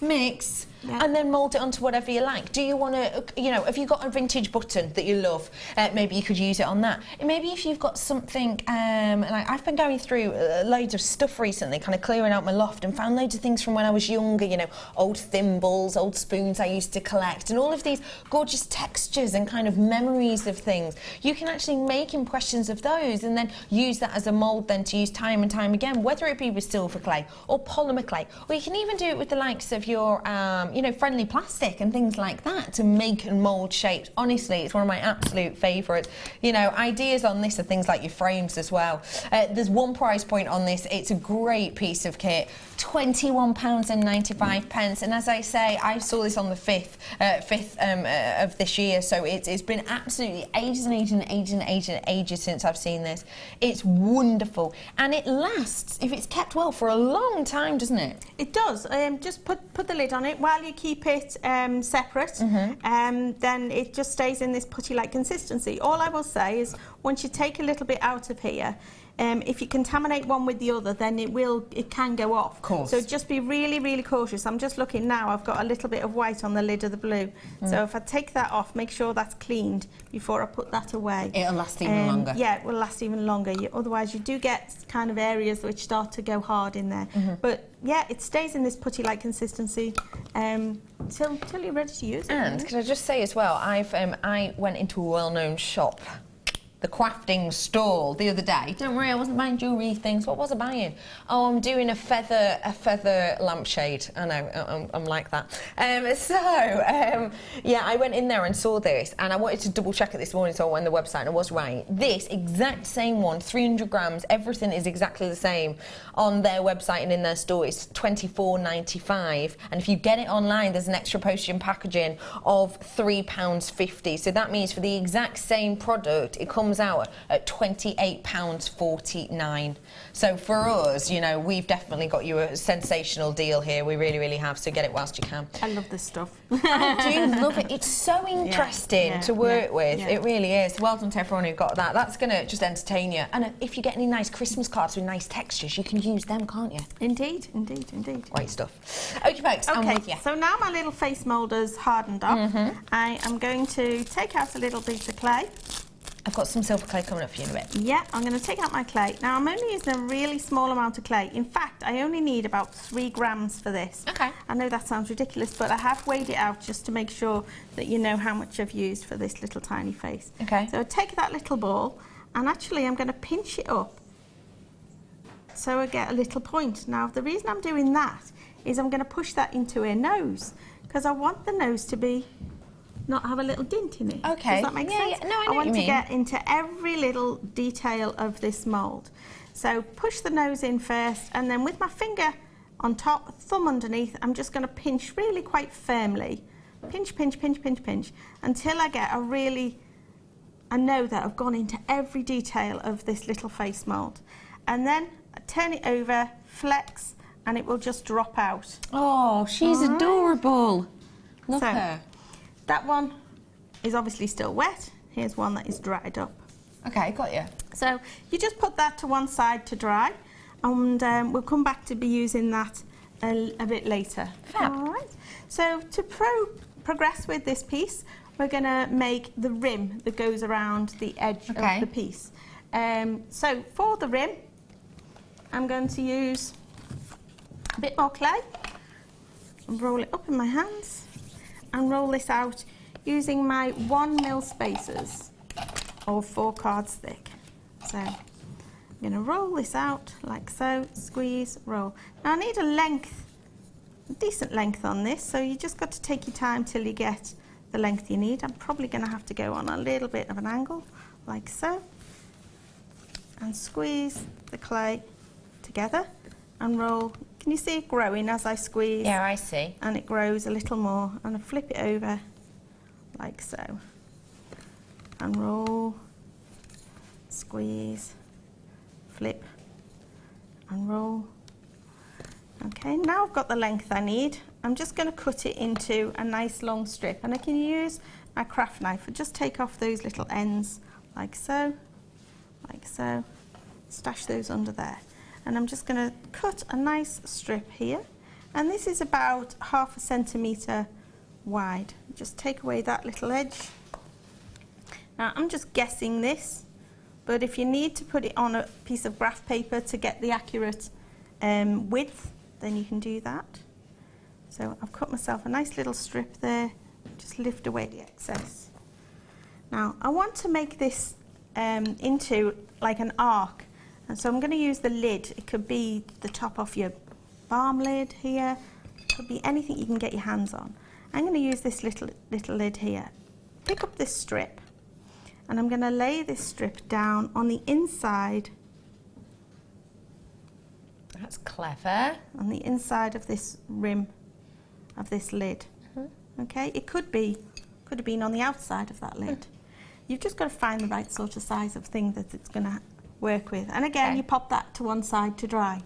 mix, and then mould it onto whatever you like. Do you want to, you know, if you've got a vintage button that you love, maybe you could use it on that. Maybe if you've got something, like I've been going through loads of stuff recently, kind of clearing out my loft, and found loads of things from when I was younger, you know, old thimbles, old spoons I used to collect, and all of these gorgeous textures and kind of memories of things. You can actually make impressions of those and then use that as a mould then to use time and time again, whether it be with silver clay or polymer clay, or you can even do it with the likes of your, you know, friendly plastic and things like that to make and mould shapes. Honestly, it's one of my absolute favourites. You know, ideas on this are things like your frames as well. There's one price point on this. It's a great piece of kit. £21.95, and as I say, I saw this on the 5th of this year, so it's been absolutely ages since I've seen this. It's wonderful, and it lasts, if it's kept well, for a long time, doesn't it? It does. Just put the lid on it while you keep it separate, then it just stays in this putty-like consistency. All I will say is, once you take a little bit out of here, if you contaminate one with the other, then it can go off. Of course. So just be really, really cautious. I'm just looking now, I've got a little bit of white on the lid of the blue. So if I take that off, make sure that's cleaned before I put that away. It'll last even longer. Yeah, it will last even longer. Otherwise, you do get kind of areas which start to go hard in there. But yeah, it stays in this putty-like consistency till you're ready to use it. And can I just say as well, I went into a well-known shop the crafting stall the other day. Don't worry, I wasn't buying jewellery things. What was I buying? Oh, I'm doing a feather lampshade. I know, I'm like that. Yeah, I went in there and saw this, and I wanted to double check it this morning, so I went on the website and I was right. This exact same one, 300 grams, everything is exactly the same on their website and in their store. It's £24.95, and if you get it online, there's an extra postage and packaging of £3.50. So that means for the exact same product, it comes out at £28.49. So for us, you know, we've definitely got you a sensational deal here. We really, really have. So get it whilst you can. I love this stuff. I do love it. It's so interesting to work with. It really is. Well done to everyone who got that. That's going to just entertain you. And if you get any nice Christmas cards with nice textures, you can use them, can't you? Indeed, indeed, indeed. Great stuff. Okay, folks, I'm with you. So now my little face moulder's hardened up. I am going to take out a little bit of clay. I've got some silver clay coming up for you in a bit. Yeah, I'm going to take out my clay. Now, I'm only using a really small amount of clay. In fact, I only need about 3 grams for this. Okay. I know that sounds ridiculous, but I have weighed it out just to make sure that you know how much I've used for this little tiny face. Okay. So I take that little ball, and actually I'm going to pinch it up so I get a little point. Now, the reason I'm doing that is I'm going to push that into her nose, because I want the nose to be not have a little dint in it. Okay. Does that make sense? Yeah. No, I know I want what you to mean. get into every little detail of this mould. So push the nose in first, and then with my finger on top, thumb underneath, I'm just going to pinch really quite firmly. Pinch, pinch, pinch, pinch, pinch, until I get I know that I've gone into every detail of this little face mould. And then I turn it over, flex, and it will just drop out. Oh, she's adorable. Look at her. That one is obviously still wet. Here's one that is dried up. Okay, got you. So you just put that to one side to dry, and we'll come back to be using that a bit later. Fab. All right. So to progress with this piece, we're going to make the rim that goes around the edge of the piece. So for the rim, I'm going to use a bit more clay and roll it up in my hands. And roll this out using my 1 mil spacers, or 4 cards thick. So I'm going to roll this out like so, squeeze, roll. Now I need a decent length on this, so you just got to take your time till you get the length you need. I'm probably going to have to go on a little bit of an angle, like so, and squeeze the clay together and roll. Can you see it growing as I squeeze? Yeah, I see. And it grows a little more, and I flip it over like so. And roll, squeeze, flip, and roll. Okay, now I've got the length I need. I'm just going to cut it into a nice long strip, and I can use my craft knife and just take off those little ends like so, stash those under there. And I'm just going to cut a nice strip here, and this is about ½ centimetre wide. Just take away that little edge. Now I'm just guessing this, but if you need to put it on a piece of graph paper to get the accurate width, then you can do that. So I've cut myself a nice little strip there, just lift away the excess. Now I want to make this into like an arc. And so I'm going to use the lid. It could be the top of your balm lid here. It could be anything you can get your hands on. I'm going to use this little lid here. Pick up this strip, and I'm going to lay this strip down on the inside. That's clever. On the inside of this rim of this lid. Okay, it could have been on the outside of that lid. You've just got to find the right sort of size of thing that it's going to work with. And again, you pop that to one side to dry.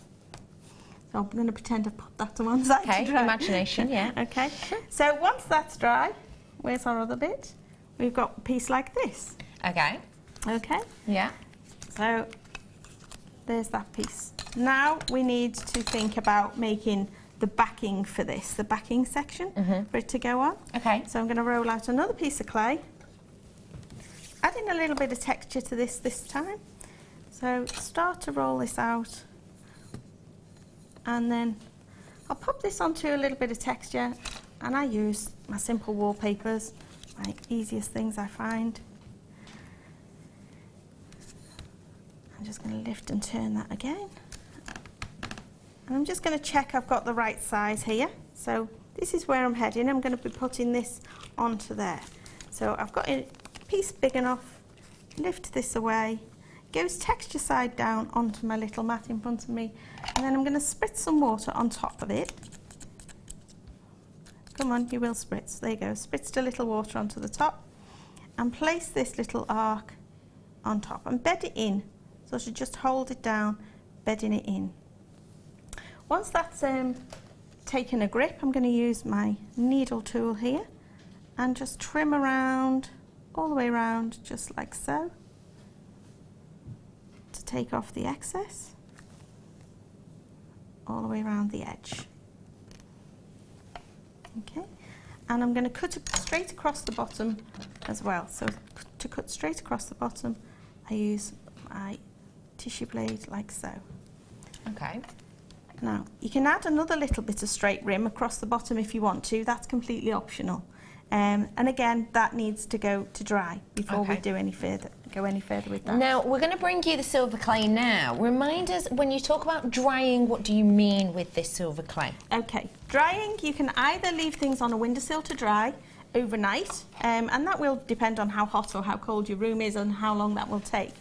So I'm going to pretend I've popped that to one side to dry. Imagination, yeah. Okay, so once that's dry, where's our other bit? We've got a piece like this. Okay. Okay. Yeah. So there's that piece. Now we need to think about making the backing for this, the backing section for it to go on. Okay. So I'm going to roll out another piece of clay, adding a little bit of texture to this time. So start to roll this out, and then I'll pop this onto a little bit of texture, and I use my simple wallpapers, my easiest things I find. I'm just going to lift and turn that again. And I'm just going to check I've got the right size here. So this is where I'm heading. I'm going to be putting this onto there. So I've got a piece big enough, lift this away, goes texture side down onto my little mat in front of me, and then I'm going to spritz some water on top of it. Come on, you will spritz. There you go. Spritzed a little water onto the top, and place this little arc on top and bed it in. So I should just hold it down, bedding it in. Once that's taken a grip, I'm going to use my needle tool here and just trim around, all the way around, just like so, to take off the excess, all the way around the edge. Okay, and I'm going to cut it straight across the bottom as well. So to cut straight across the bottom, I use my tissue blade like so. Okay. Now, you can add another little bit of straight rim across the bottom if you want to. That's completely optional. And again, that needs to go to dry before we do any further, go any further with that. Now, we're going to bring you the silver clay now. Remind us, when you talk about drying, what do you mean with this silver clay? Okay, drying, you can either leave things on a windowsill to dry overnight, and that will depend on how hot or how cold your room is and how long that will take.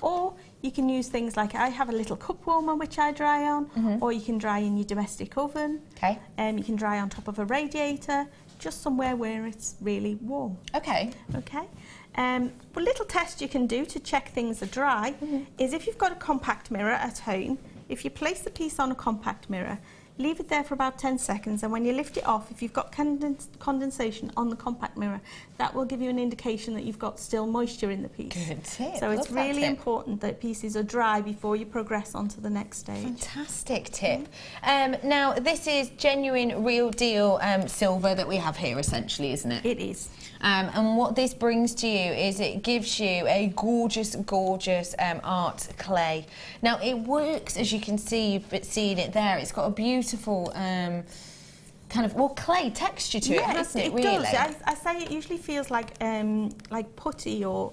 Or you can use things like, I have a little cup warmer which I dry on, or you can dry in your domestic oven. Okay. You can dry on top of a radiator, just somewhere where it's really warm. Okay. Okay. A little test you can do to check things are dry is if you've got a compact mirror at home, if you place the piece on a compact mirror, leave it there for about 10 seconds, and when you lift it off, if you've got condensation on the compact mirror, that will give you an indication that you've got still moisture in the piece. Good tip. So it's really important that pieces are dry before you progress on to the next stage. Fantastic tip. Now, this is genuine, real deal silver that we have here, essentially, isn't it? It is. And what this brings to you is it gives you a gorgeous, gorgeous art clay. Now, it works, as you can see, you've seen it there. It's got a beautiful kind of, well, clay texture to it, hasn't it, really? Does. I say it usually feels like putty or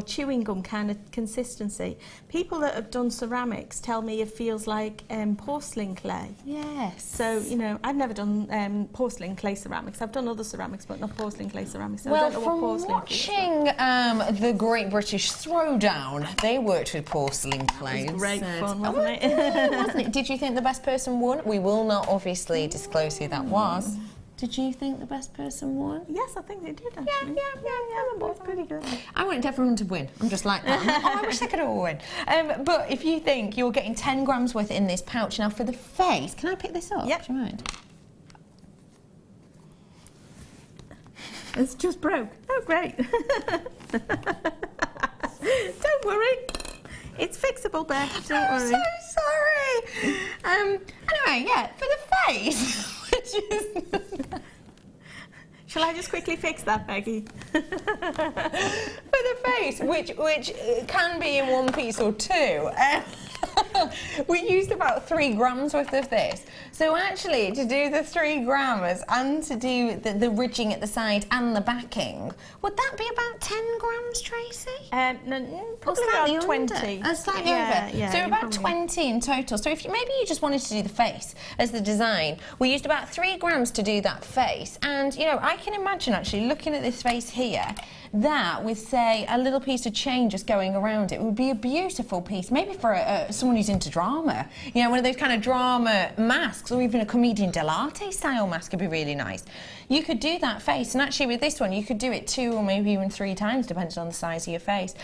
chewing gum kind of consistency. People that have done ceramics tell me it feels like porcelain clay. Yes. So, you know, I've never done porcelain clay ceramics. I've done other ceramics, but not porcelain clay ceramics. So Well, I don't know from what porcelain feels like. watching the Great British Throwdown, they worked with porcelain clay. It was great fun, Oh, wasn't it? wasn't it? Did you think the best person won? We will not obviously disclose who that was. Did you think the best person won? Yes, I think they did, actually. Yeah. That's pretty good. I wanted everyone to win. I'm just like that. I'm like, oh, I wish they could all win. But if you think you're getting 10 grams worth in this pouch, now for the face, can I pick this up? Yep. Do you mind? It's just broke. Oh, great. Don't worry. It's fixable, Beck. Don't worry. I'm so sorry. Anyway, yeah, for the face, which is... Shall I just quickly fix that, Becky? For the face, which can be in one piece or two. We used about 3 grams worth of this. So actually, to do the 3 grams and to do the ridging at the side and the backing, would that be about 10 grams, Tracey? No, probably around 20. Slightly over. Yeah, so about probably. 20 in total. So if maybe you just wanted to do the face as the design, we used about 3 grams to do that face. And, you know, I can imagine actually looking at this face here, that with, say, a little piece of chain just going around it would be a beautiful piece, maybe for someone who's into drama. You know, one of those kind of drama masks, or even a comedian dell'arte style mask would be really nice. You could do that face, and actually with this one, you could do it 2 or maybe even 3 times, depending on the size of your face.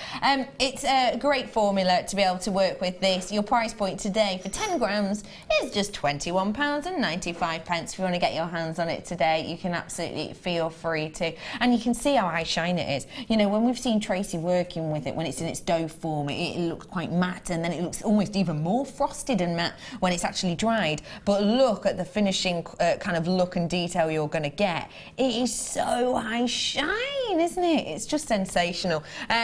It's a great formula to be able to work with this. Your price point today for 10 grams is just £21.95. If you want to get your hands on it today, you can absolutely feel free to. And you can see how high shine it is. You know, when we've seen Tracey working with it, when it's in its dough form, it looks quite matte, and then it looks almost even more frosted and matte when it's actually dried. But look at the finishing kind of look and detail you're going to get. It is so high shine, isn't it? It's just sensational.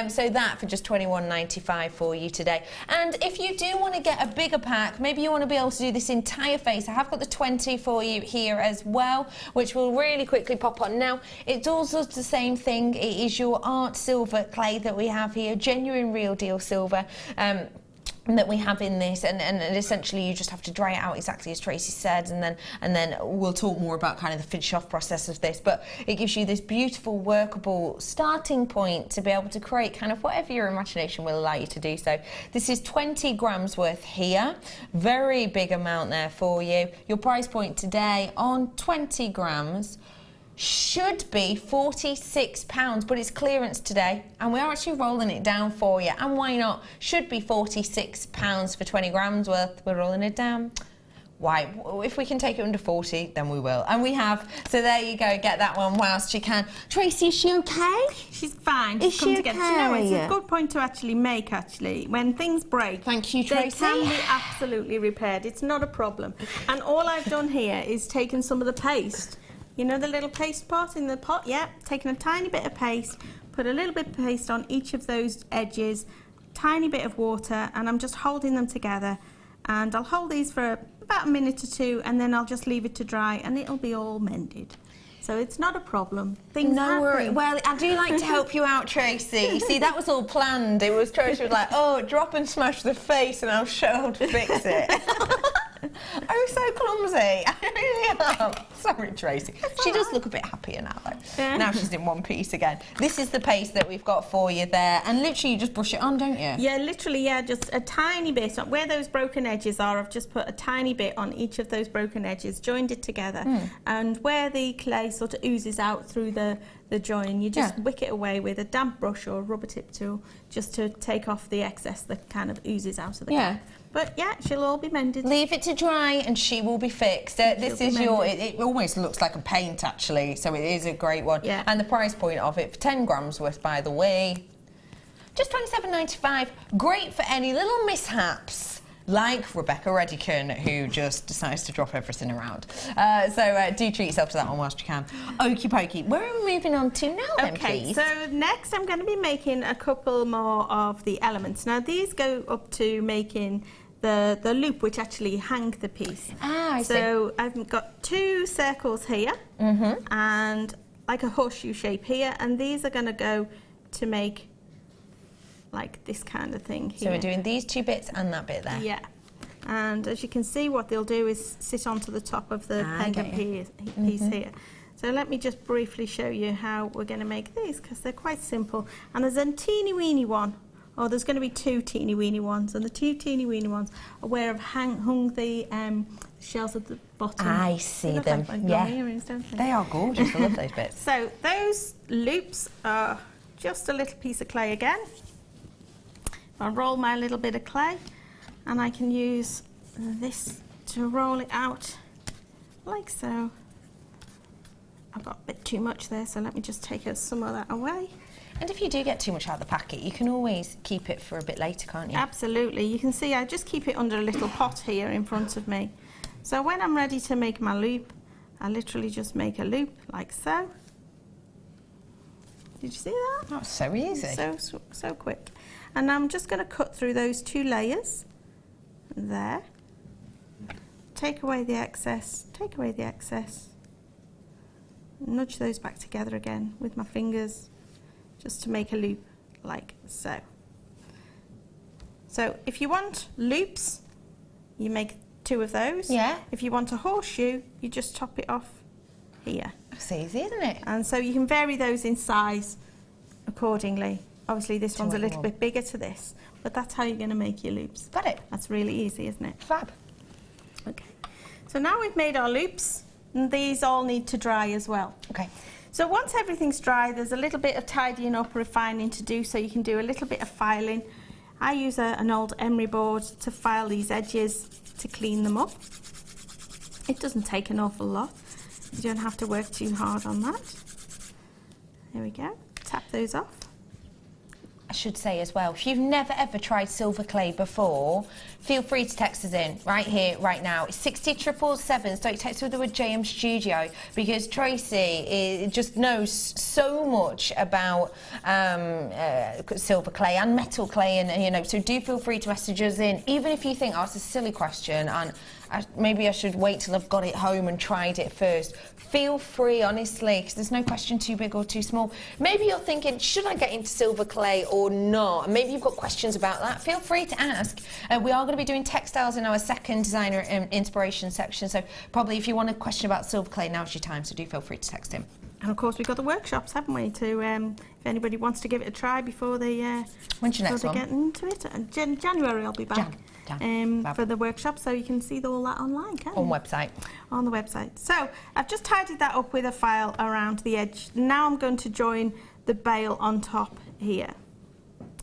So that for just £21.95 for you today. And if you do want to get a bigger pack, maybe you want to be able to do this entire face, I have got the 20 for you here as well, which will really quickly pop on. Now, it's also the same thing. It is your art silver clay that we have here, genuine real deal silver. that we have in this, and essentially you just have to dry it out exactly as Tracey said, and then we'll talk more about kind of the finish off process of this, but it gives you this beautiful workable starting point to be able to create kind of whatever your imagination will allow you to do. So this is 20 grams worth here, very big amount there for you. Your price point today on 20 grams should be £46, but it's clearance today, and we are actually rolling it down for you. And why not? Should be £46 for 20 grams worth. We're rolling it down. Why? If we can take it under 40, then we will. And we have. So there you go. Get that one whilst you can. Tracey, is she okay? She's fine. Is she okay? You know, it's a good point to actually make, when things break. Thank you, Tracey. They can be absolutely repaired. It's not a problem. And all I've done here is taken some of the paste. You know the little paste pot in the pot? Yeah, taken a tiny bit of paste, put a little bit of paste on each of those edges, tiny bit of water, and I'm just holding them together. And I'll hold these for about a minute or two, and then I'll just leave it to dry, and it'll be all mended. So it's not a problem. Things No worries. happen. Well, I do like to help you out, Tracey. You see, that was all planned. It was Tracey was like, oh, drop and smash the face, and I'll show how to fix it. I'm so clumsy. I really am. Sorry, Tracey. She does look a bit happier now, though. Yeah. Now she's in one piece again. This is the paste that we've got for you there, and literally you just brush it on, don't you? Yeah, literally, yeah, just a tiny bit. Where those broken edges are, I've just put a tiny bit on each of those broken edges, joined it together, and where the clay sort of oozes out through the join, you just wick it away with a damp brush or a rubber tip tool, just to take off the excess that kind of oozes out of the clay. But yeah, she'll all be mended. Leave it to dry and she will be fixed. This is your, it almost looks like a paint actually, so it is a great one. Yeah. And the price point of it, for 10 grams worth, by the way, just £27.95. Great for any little mishaps, like Rebecca Redican, who just decides to drop everything around. So do treat yourself to that one whilst you can. Okie pokey. Where are we moving on to now then, Okay, please? so next I'm going to be making a couple more of the elements. Now these go up to making the loop which actually hang the piece. I see. So I've got 2 circles here and like a horseshoe shape here, and these are going to go to make like this kind of thing here. So we're doing these 2 bits and that bit there. Yeah. And as you can see, what they'll do is sit onto the top of the pendant piece here. So let me just briefly show you how we're going to make these, because they're quite simple. And there's a teeny weeny one, or there's going to be 2 teeny weeny ones, and the 2 teeny weeny ones are where I've hung the shells at the bottom. I see They look them. like Yeah. earrings, don't they? They are gorgeous. I love those bits. So those loops are just a little piece of clay again. I'll roll my little bit of clay, and I can use this to roll it out like so. I've got a bit too much there, so let me just take some of that away. And if you do get too much out of the packet, you can always keep it for a bit later, can't you? Absolutely. You can see I just keep it under a little pot here in front of me. So when I'm ready to make my loop, I literally just make a loop like so. Did you see that? That's so easy. So quick. And I'm just going to cut through those 2 layers there. Take away the excess, take away the excess. Nudge those back together again with my fingers, just to make a loop like so. So if you want loops, you make 2 of those. Yeah. If you want a horseshoe, you just top it off here. That's easy, isn't it? And so you can vary those in size accordingly. Obviously this one's a little bit bigger to this, but that's how you're going to make your loops. Got it. That's really easy, isn't it? Fab. Okay. So now we've made our loops, and these all need to dry as well. Okay. So once everything's dry, there's a little bit of tidying up, refining to do, so you can do a little bit of filing. I use an old emery board to file these edges to clean them up. It doesn't take an awful lot. You don't have to work too hard on that. There we go. Tap those off. I should say as well, if you've never ever tried silver clay before, feel free to text us in right here, right now. It's 60777, so text with the word JM Studio, because Tracey just knows so much about silver clay and metal clay, and you know, so do feel free to message us in, even if you think, oh, it's a silly question and maybe I should wait till I've got it home and tried it first. Feel free, honestly, because there's no question too big or too small. Maybe you're thinking, should I get into silver clay or or not, and maybe you've got questions about that, feel free to ask. We are going to be doing textiles in our second designer inspiration section, so probably if you want a question about silver clay, now's your time, so do feel free to text him. And of course we've got the workshops, haven't we, to if anybody wants to give it a try before they when's your next one? Get into it. And January I'll be back for the workshop, so you can see all that online, can't you? On website. On the website. So I've just tidied that up with a file around the edge. Now I'm going to join the bail on top here.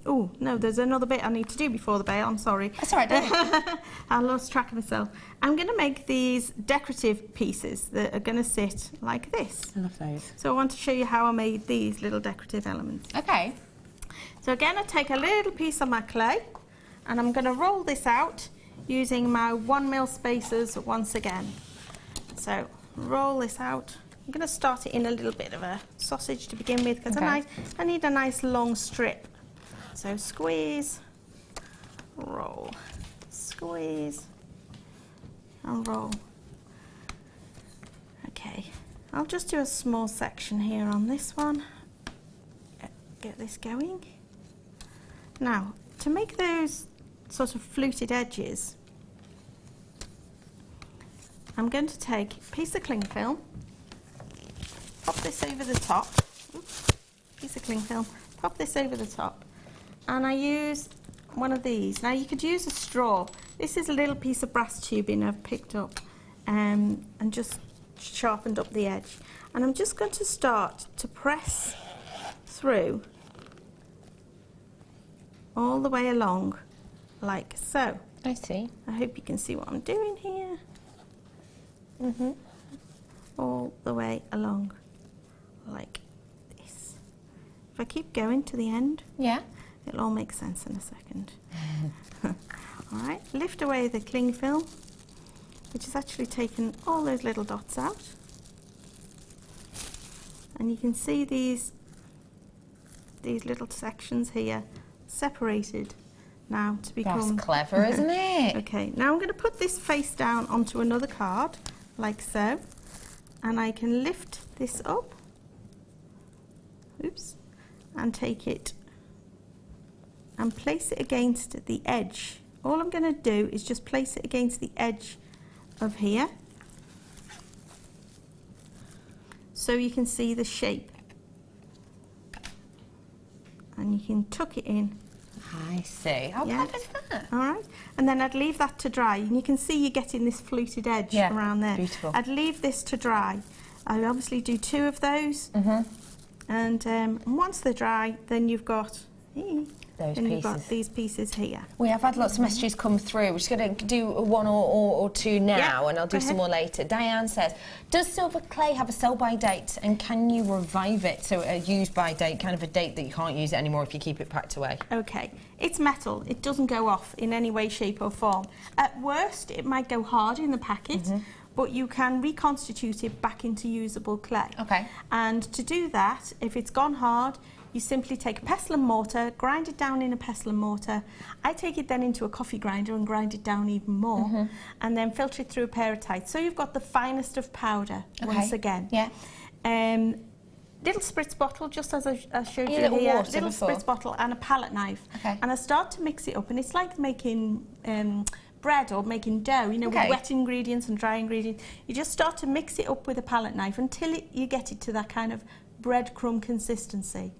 Oh, no, there's another bit I need to do before the bail, I'm sorry. That's all right, don't you? I lost track of myself. I'm going to make these decorative pieces that are going to sit like this. I love those. So I want to show you how I made these little decorative elements. Okay. So again, I take a little piece of my clay and I'm going to roll this out using my 1mm spacers once again. So roll this out. I'm going to start it in a little bit of a sausage to begin with because I need a nice long strip. So squeeze, roll, squeeze, and roll. Okay, I'll just do a small section here on this one. Get this going. Now, to make those sort of fluted edges, I'm going to take a piece of cling film, pop this over the top. Oops, piece of cling film, pop this over the top. And I use one of these. Now you could use a straw. This is a little piece of brass tubing I've picked up and just sharpened up the edge. And I'm just going to start to press through all the way along, like so. I see. I hope you can see what I'm doing here. All the way along, like this. If I keep going to the end, it'll all make sense in a second. Alright, lift away the cling film, which has actually taken all those little dots out. And you can see these little sections here separated now to become... That's clever, isn't it? Okay, now I'm going to put this face down onto another card, like so. And I can lift this up, oops, and take it and place it against the edge. All I'm going to do is just place it against the edge of here so you can see the shape. And you can tuck it in. I see. How clever is that? All right. And then I'd leave that to dry. And you can see you're getting this fluted edge around there. Beautiful. I'd leave this to dry. I obviously do 2 of those. And once they're dry, then you've got... Those then pieces. You've got these pieces here. We have had lots of messages come through. We're just going to do one or two now, and I'll do some more later. Diane says, does silver clay have a sell-by date, and can you revive it? So a use-by date, kind of a date that you can't use it anymore if you keep it packed away. Okay. It's metal. It doesn't go off in any way, shape or form. At worst, it might go hard in the packet, but you can reconstitute it back into usable clay. Okay. And to do that, if it's gone hard, you simply take a pestle and mortar, grind it down in a pestle and mortar. I take it then into a coffee grinder and grind it down even more, and then filter it through a pair of tights. So you've got the finest of powder once again. Little spritz bottle, just as I showed you here. Little spritz bottle and a palette knife. And I start to mix it up, and it's like making bread or making dough, you know, with wet ingredients and dry ingredients. You just start to mix it up with a palette knife until you get it to that kind of breadcrumb consistency.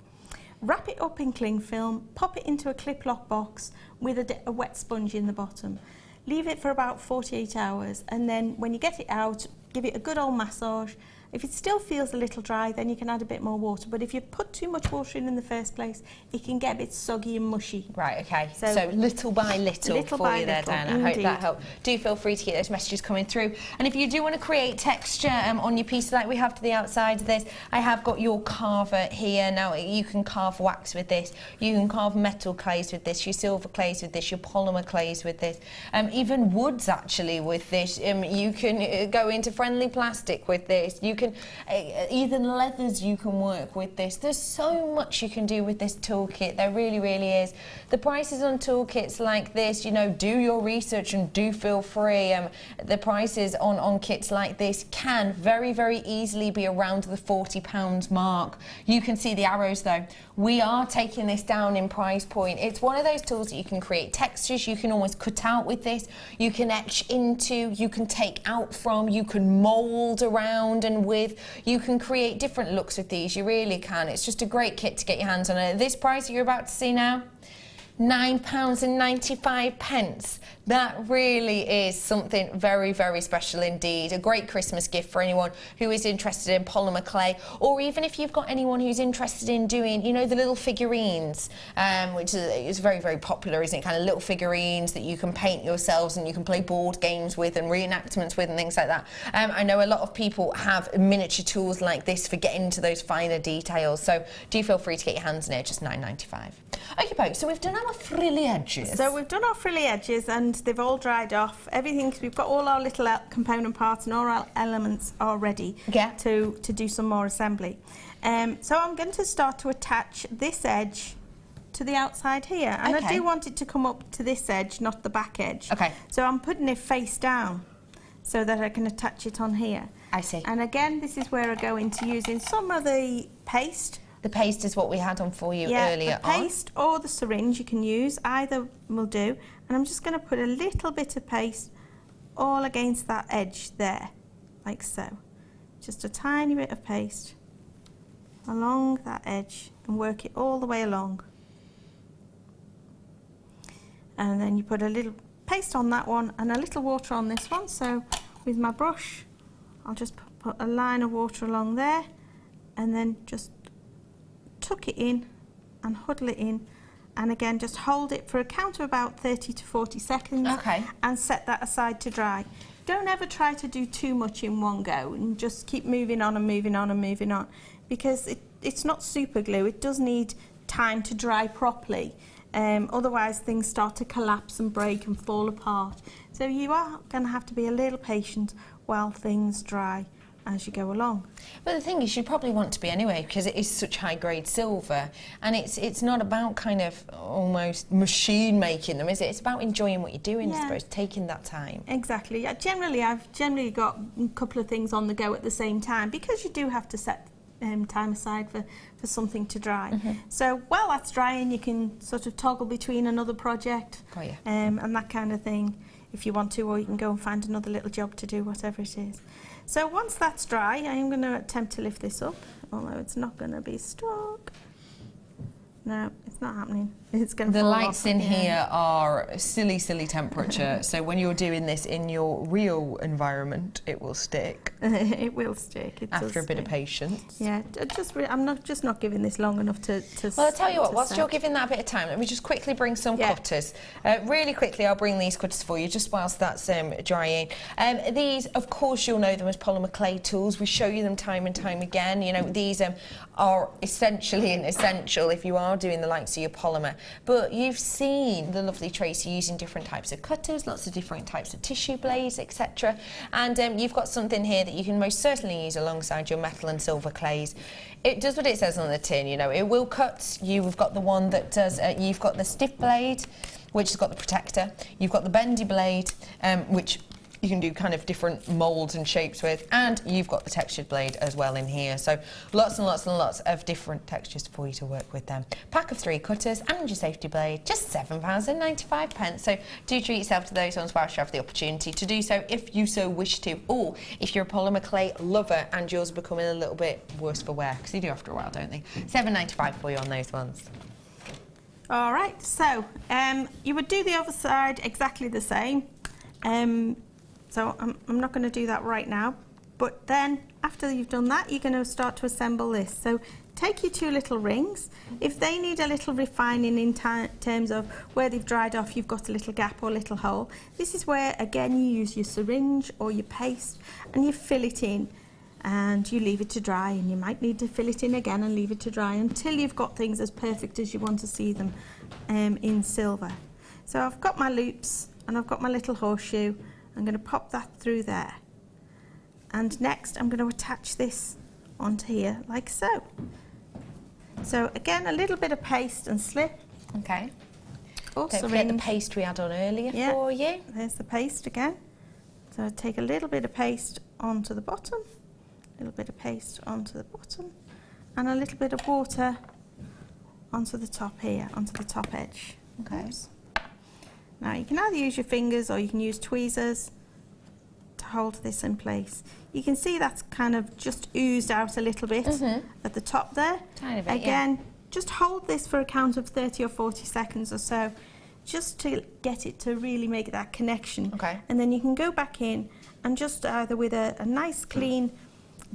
Wrap it up in cling film, pop it into a clip-lock box with a wet sponge in the bottom. Leave it for about 48 hours, and then when you get it out, give it a good old massage. If it still feels a little dry, then you can add a bit more water. But if you put too much water in the first place, it can get a bit soggy and mushy. Right, okay. So little by little for you there, Diana. I hope that helped. Do feel free to keep those messages coming through. And if you do want to create texture on your piece like we have to the outside of this, I have got your carver here. Now, you can carve wax with this. You can carve metal clays with this, your silver clays with this, your polymer clays with this. Even woods, actually, with this. You can go into friendly plastic with this. You can can, even leathers you can work with this. There's so much you can do with this toolkit, there really, really is. The prices on toolkits like this, you know, do your research and do feel free. The prices on kits like this can very, very easily be around the £40 mark. You can see the arrows though. We are taking this down in price point. It's one of those tools that you can create textures, you can almost cut out with this, you can etch into, you can take out from, you can mould around and with, you can create different looks with these, you really can. It's just a great kit to get your hands on. At this price you're about to see now, £9.95. That really is something very, very special indeed. A great Christmas gift for anyone who is interested in polymer clay, or even if you've got anyone who's interested in doing, you know, the little figurines, which is very, very popular, isn't it? Kind of little figurines that you can paint yourselves and you can play board games with and reenactments with and things like that. I know a lot of people have miniature tools like this for getting into those finer details, so do feel free to get your hands in it, just £9.95. Okay, folks, so we've done our frilly edges. So we've done our frilly edges and they've all dried off. Everything, we've got all our little component parts and all our elements are ready to do some more assembly. So I'm going to start to attach this edge to the outside here. And I do want it to come up to this edge, not the back edge. Okay. So I'm putting it face down so that I can attach it on here. I see. And again, this is where I go into using some of the paste. The paste is what we had on for you earlier on. Yeah, the paste or the syringe you can use, either will do. And I'm just going to put a little bit of paste all against that edge there, like so. Just a tiny bit of paste along that edge and work it all the way along. And then you put a little paste on that one and a little water on this one. So with my brush, I'll just put a line of water along there and then just tuck it in and huddle it in, and again just hold it for a count of about 30 to 40 seconds and set that aside to dry. Don't ever try to do too much in one go and just keep moving on and moving on and moving on, because it's not super glue. It does need time to dry properly, otherwise things start to collapse and break and fall apart. So you are going to have to be a little patient while things dry as you go along. But the thing is, you probably want to be anyway, because it is such high grade silver, and it's not about kind of almost machine making them, is it? It's about enjoying what you're doing, I suppose, taking that time. Exactly. I've generally got a couple of things on the go at the same time, because you do have to set time aside for something to dry. So while that's drying, you can sort of toggle between another project and that kind of thing if you want to, or you can go and find another little job to do, whatever it is. So once that's dry, I am going to attempt to lift this up, although it's not going to be stuck. No, it's not happening. It's going to fall off. The lights in here are silly, silly temperature, so when you're doing this in your real environment, it will stick. It will stick. It after a bit of patience. Yeah, I'm not giving this long enough to well, I'll tell you what, whilst you're giving that a bit of time, let me just quickly bring some cutters. Really quickly, I'll bring these cutters for you, just whilst that's drying. These, of course, you'll know them as polymer clay tools. We show you them time and time again. You know, these are essentially an essential if you are doing the likes of your polymer. But you've seen the lovely Tracey using different types of cutters, lots of different types of tissue blades, etc. And you've got something here that you can most certainly use alongside your metal and silver clays. It does what it says on the tin, you know, it will cut. You've got the one that does, you've got the stiff blade, which has got the protector. You've got the bendy blade, which you can do kind of different moulds and shapes with, and you've got the textured blade as well in here. So lots and lots and lots of different textures for you to work with them. Pack of 3 cutters and your safety blade, just £7.95. So do treat yourself to those ones whilst you have the opportunity to do so if you so wish to, or if you're a polymer clay lover and yours are becoming a little bit worse for wear, because they do after a while, don't they? £7.95 for you on those ones. All right, so you would do the other side exactly the same. So I'm not going to do that right now, but then after you've done that, you're going to start to assemble this. So take your 2 little rings. If they need a little refining in terms of where they've dried off, you've got a little gap or a little hole. This is where, again, you use your syringe or your paste and you fill it in and you leave it to dry, and you might need to fill it in again and leave it to dry until you've got things as perfect as you want to see them in silver. So I've got my loops and I've got my little horseshoe. I'm going to pop that through there, And next I'm going to attach this onto here like so. So again, a little bit of paste and slip. Okay. Or Don't forget the paste we had on earlier for you. There's the paste again. So I take a little bit of paste onto the bottom, a little bit of paste onto the bottom, and a little bit of water onto the top here, onto the top edge. Okay. Oops. Now you can either use your fingers or you can use tweezers to hold this in place. You can see that's kind of just oozed out a little bit at the top there. Tiny bit, again, just hold this for a count of 30 or 40 seconds or so, just to get it to really make that connection. Okay. And then you can go back in and just either with a nice clean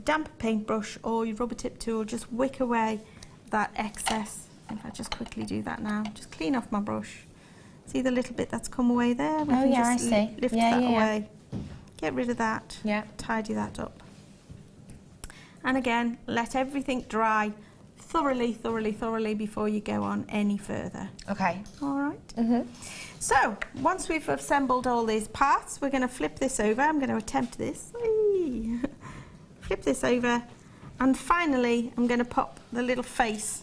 damp paintbrush or your rubber tip tool, just wick away that excess. If I just quickly do that now, just clean off my brush. See the little bit that's come away there? We can just I see. Lift that away. Get rid of that. Yeah. Tidy that up. And again, let everything dry thoroughly, thoroughly, thoroughly before you go on any further. Okay. All right. So, once we've assembled all these parts, we're going to flip this over. I'm going to attempt this. Whee! Flip this over. And finally, I'm going to pop the little face.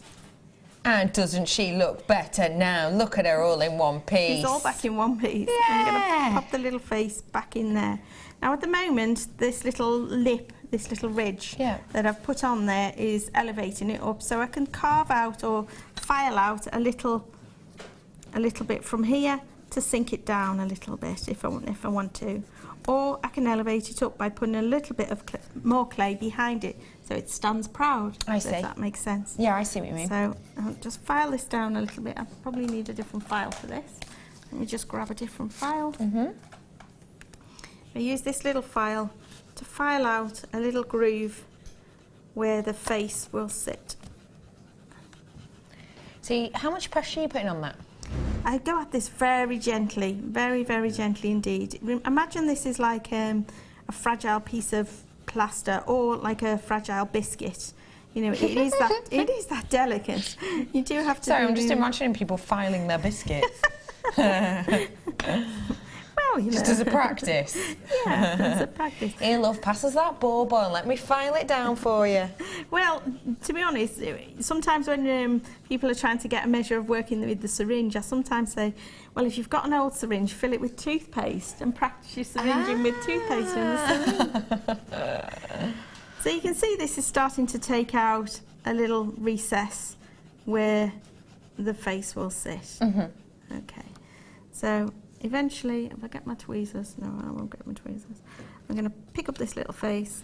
And doesn't she look better now? Look at her all in one piece. It's all back in one piece. Yeah. I'm going to pop the little face back in there. Now, at the moment, this little lip, this little ridge that I've put on there is elevating it up, so I can carve out or file out a little bit from here to sink it down a little bit if I want to, or I can elevate it up by putting a little bit of more clay behind it so it stands proud. I see. If that makes sense. Yeah, I see what you mean. So I'll just file this down a little bit. I probably need a different file for this. Let me just grab a different file. I use this little file to file out a little groove where the face will sit. See, how much pressure are you putting on that? I go at this very gently, very, very gently indeed. Imagine this is like a fragile piece of plaster or like a fragile biscuit. You know, it is that delicate. You do have to. Sorry, I'm just imagining people filing their biscuits. Well, you know. Just as a practice. Yeah, as a practice. Here, love, pass us that bauble and let me file it down for you. Well, to be honest, sometimes when people are trying to get a measure of working with the syringe, I sometimes say, well, if you've got an old syringe, fill it with toothpaste and practice your syringing with toothpaste in the syringe. So you can see this is starting to take out a little recess where the face will sit. Okay, so eventually, if I get my tweezers, no, I won't get my tweezers. I'm going to pick up this little face,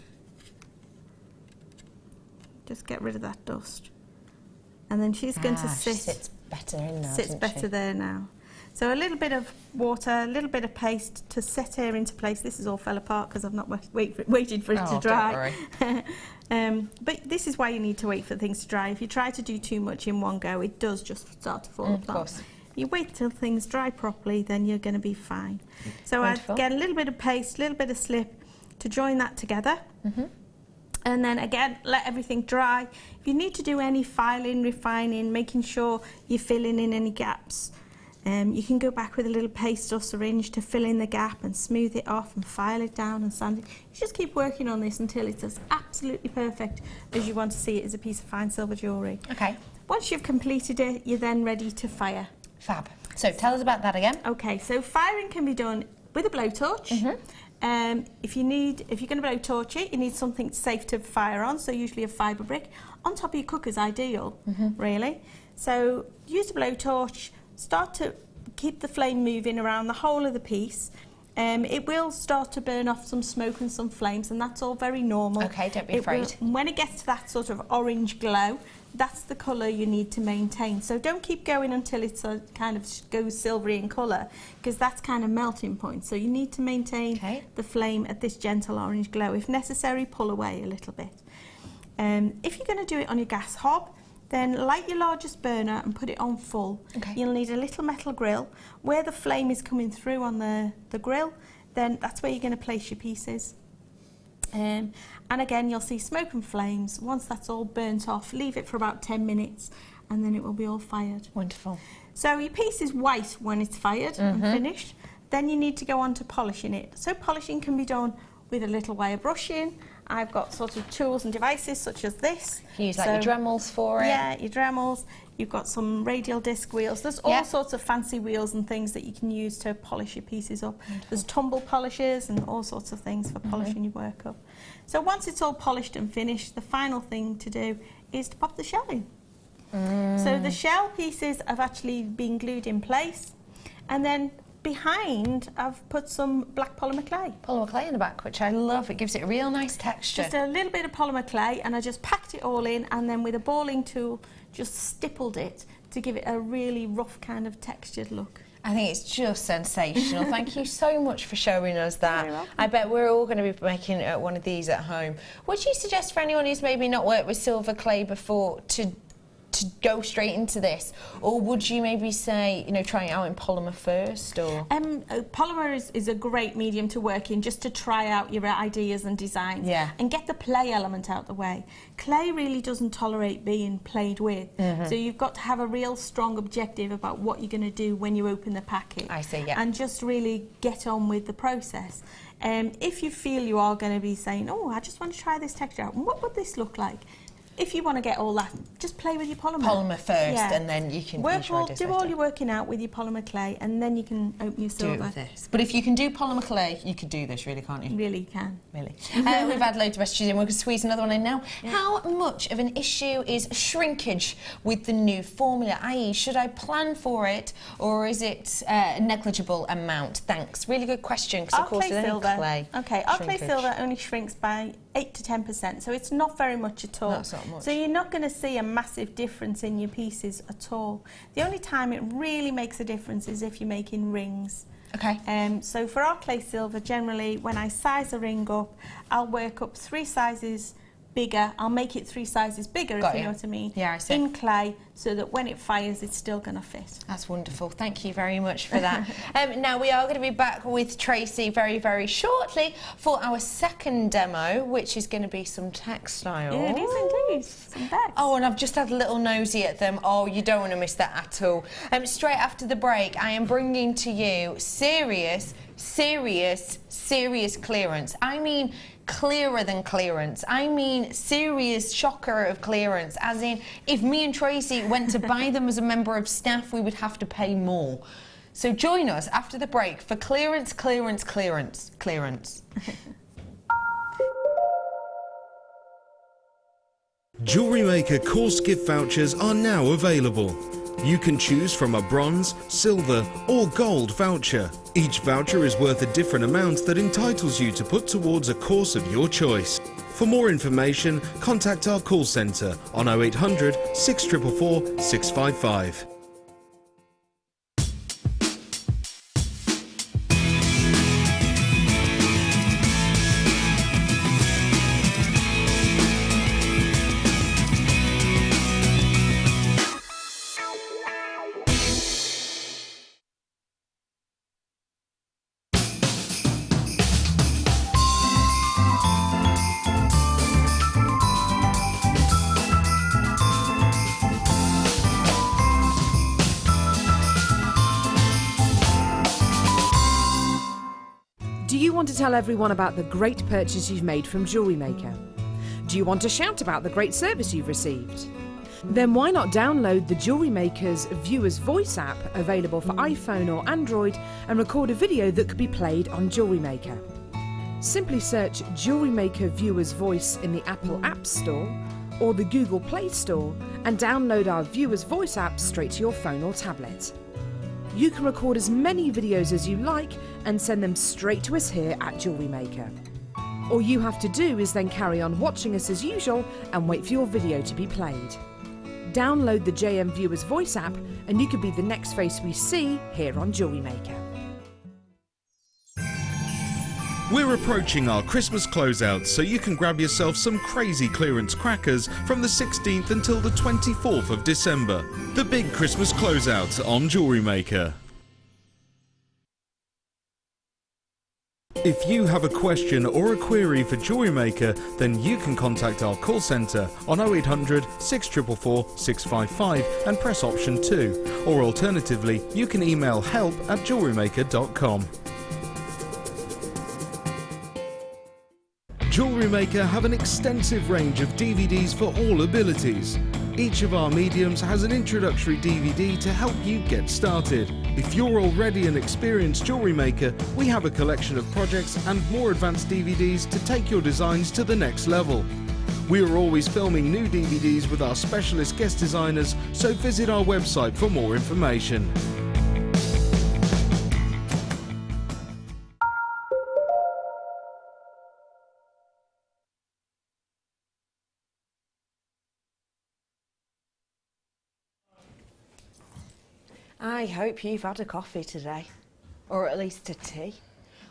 just get rid of that dust, and then she's going to sit. She sits better in now. Sits better there now. So a little bit of water, a little bit of paste to set her into place. This has all fell apart because I've not waited for it to dry. Don't worry. But this is why you need to wait for things to dry. If you try to do too much in one go, it does just start to fall apart. Of course. You wait till things dry properly, then you're going to be fine. So I get a little bit of paste, a little bit of slip to join that together. And then again, let everything dry. If you need to do any filing, refining, making sure you're filling in any gaps, you can go back with a little paste or syringe to fill in the gap and smooth it off and file it down and sand it. You just keep working on this until it's as absolutely perfect as you want to see it as a piece of fine silver jewellery. Okay. Once you've completed it, you're then ready to fire. Fab. So tell us about that again. Okay, so firing can be done with a blowtorch. If you're going to blowtorch it, you need something safe to fire on, so usually a fibre brick. On top of your cooker is ideal, really. So use a blowtorch, start to keep the flame moving around the whole of the piece. It will start to burn off some smoke and some flames, and that's all very normal. Okay, don't be afraid. When it gets to that sort of orange glow, that's the colour you need to maintain. So don't keep going until it's a kind of goes silvery in colour, because that's kind of melting point. So you need to maintain the flame at this gentle orange glow. If necessary, pull away a little bit. If you're going to do it on your gas hob, then light your largest burner and put it on full. You'll need a little metal grill. Where the flame is coming through on the grill, then that's where you're going to place your pieces. And again, you'll see smoke and flames. Once that's all burnt off, leave it for about 10 minutes and then it will be all fired. Wonderful. So your piece is white when it's fired and finished. Then you need to go on to polishing it. So polishing can be done with a little wire brushing. I've got sort of tools and devices such as this. You use like your Dremels for it. Yeah, your Dremels. You've got some radial disc wheels. There's all sorts of fancy wheels and things that you can use to polish your pieces up. There's tumble polishers and all sorts of things for polishing your work up. So once it's all polished and finished, the final thing to do is to pop the shell in. So the shell pieces have actually been glued in place, and then behind I've put some black polymer clay. Polymer clay in the back, which I love. It gives it a real nice texture. Just a little bit of polymer clay, and I just packed it all in, and then with a balling tool just stippled it to give it a really rough kind of textured look. I think it's just sensational. Thank you so much for showing us that. You're welcome. I bet we're all going to be making one of these at home. Would you suggest for anyone who's maybe not worked with silver clay before to go straight into this, or would you maybe say, you know, try it out in polymer first? Or polymer is a great medium to work in, just to try out your ideas and designs, and get the play element out the way. Clay really doesn't tolerate being played with, so you've got to have a real strong objective about what you're going to do when you open the packet. I see, and just really get on with the process. If you feel you are going to be saying, oh, I just want to try this texture out, what would this look like? If you want to get all that, just play with your polymer. Polymer first, and then you can do all your working out with your polymer clay, and then you can open your silver. Do it with this. But if you can do polymer clay, you could do this, really, can't you? Really can. Really. We've had loads of messages in. We're going to squeeze another one in now. How much of an issue is shrinkage with the new formula? I.e., should I plan for it, or is it a negligible amount? Thanks. Really good question, because of course it's clay. Okay, our clay silver only shrinks by 8 to 10%, so it's not very much at all. That's not much. So you're not going to see a massive difference in your pieces at all. The only time it really makes a difference is if you're making rings. Okay. So for our clay silver, generally, when I size a ring up, I'll work up 3 sizes bigger. I'll make it 3 sizes bigger, if you know what I mean. Yeah, I see. In clay, so that when it fires, it's still going to fit. That's wonderful. Thank you very much for that. Now, we are going to be back with Tracey very, very shortly for our second demo, which is going to be some textile. Yeah, it is indeed. Some bags. Oh, and I've just had a little nosy at them. Oh, you don't want to miss that at all. Straight after the break, I am bringing to you serious clearance. I mean, clearer than clearance. I mean, serious shocker of clearance, as in, if me and Tracey went to buy them as a member of staff, we would have to pay more. So join us after the break for clearance. Jewellery Maker course gift vouchers are now available. You can choose from a bronze, silver or gold voucher. Each voucher is worth a different amount that entitles you to put towards a course of your choice. For more information, contact our call centre on 0800 644 655. Do you want to tell everyone about the great purchase you've made from Jewellery Maker? Do you want to shout about the great service you've received? Then why not download the Jewellery Maker's Viewer's Voice app, available for iPhone or Android, and record a video that could be played on Jewellery Maker. Simply search Jewellery Maker Viewer's Voice in the Apple App Store or the Google Play Store and download our Viewer's Voice app straight to your phone or tablet. You can record as many videos as you like and send them straight to us here at Jewellery Maker. All you have to do is then carry on watching us as usual and wait for your video to be played. Download the JM Viewer's Voice app and you could be the next face we see here on Jewellery Maker. We're approaching our Christmas closeout, so you can grab yourself some crazy clearance crackers from the 16th until the 24th of December. The big Christmas closeout on Jewellery Maker. If you have a question or a query for Jewellery Maker, then you can contact our call centre on 0800 644 655 and press option 2. Or alternatively, you can email help@jewellerymaker.com. Jewellery Maker have an extensive range of DVDs for all abilities. Each of our mediums has an introductory DVD to help you get started. If you're already an experienced jewellery maker, we have a collection of projects and more advanced DVDs to take your designs to the next level. We are always filming new DVDs with our specialist guest designers, so visit our website for more information. I hope you've had a coffee today, or at least a tea,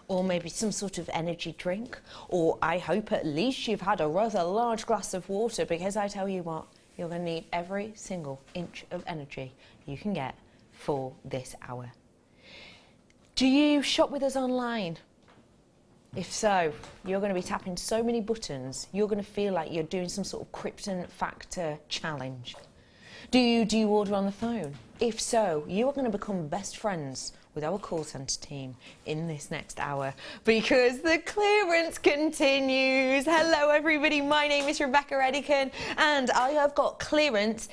or maybe some sort of energy drink, or I hope at least you've had a rather large glass of water, because I tell you what, you're going to need every single inch of energy you can get for this hour. Do you shop with us online? If so, you're going to be tapping so many buttons, you're going to feel like you're doing some sort of Krypton Factor challenge. Do you order on the phone? If so, you are going to become best friends with our call centre team in this next hour, because the clearance continues. Hello everybody, my name is Rebecca Redican and I have got clearance.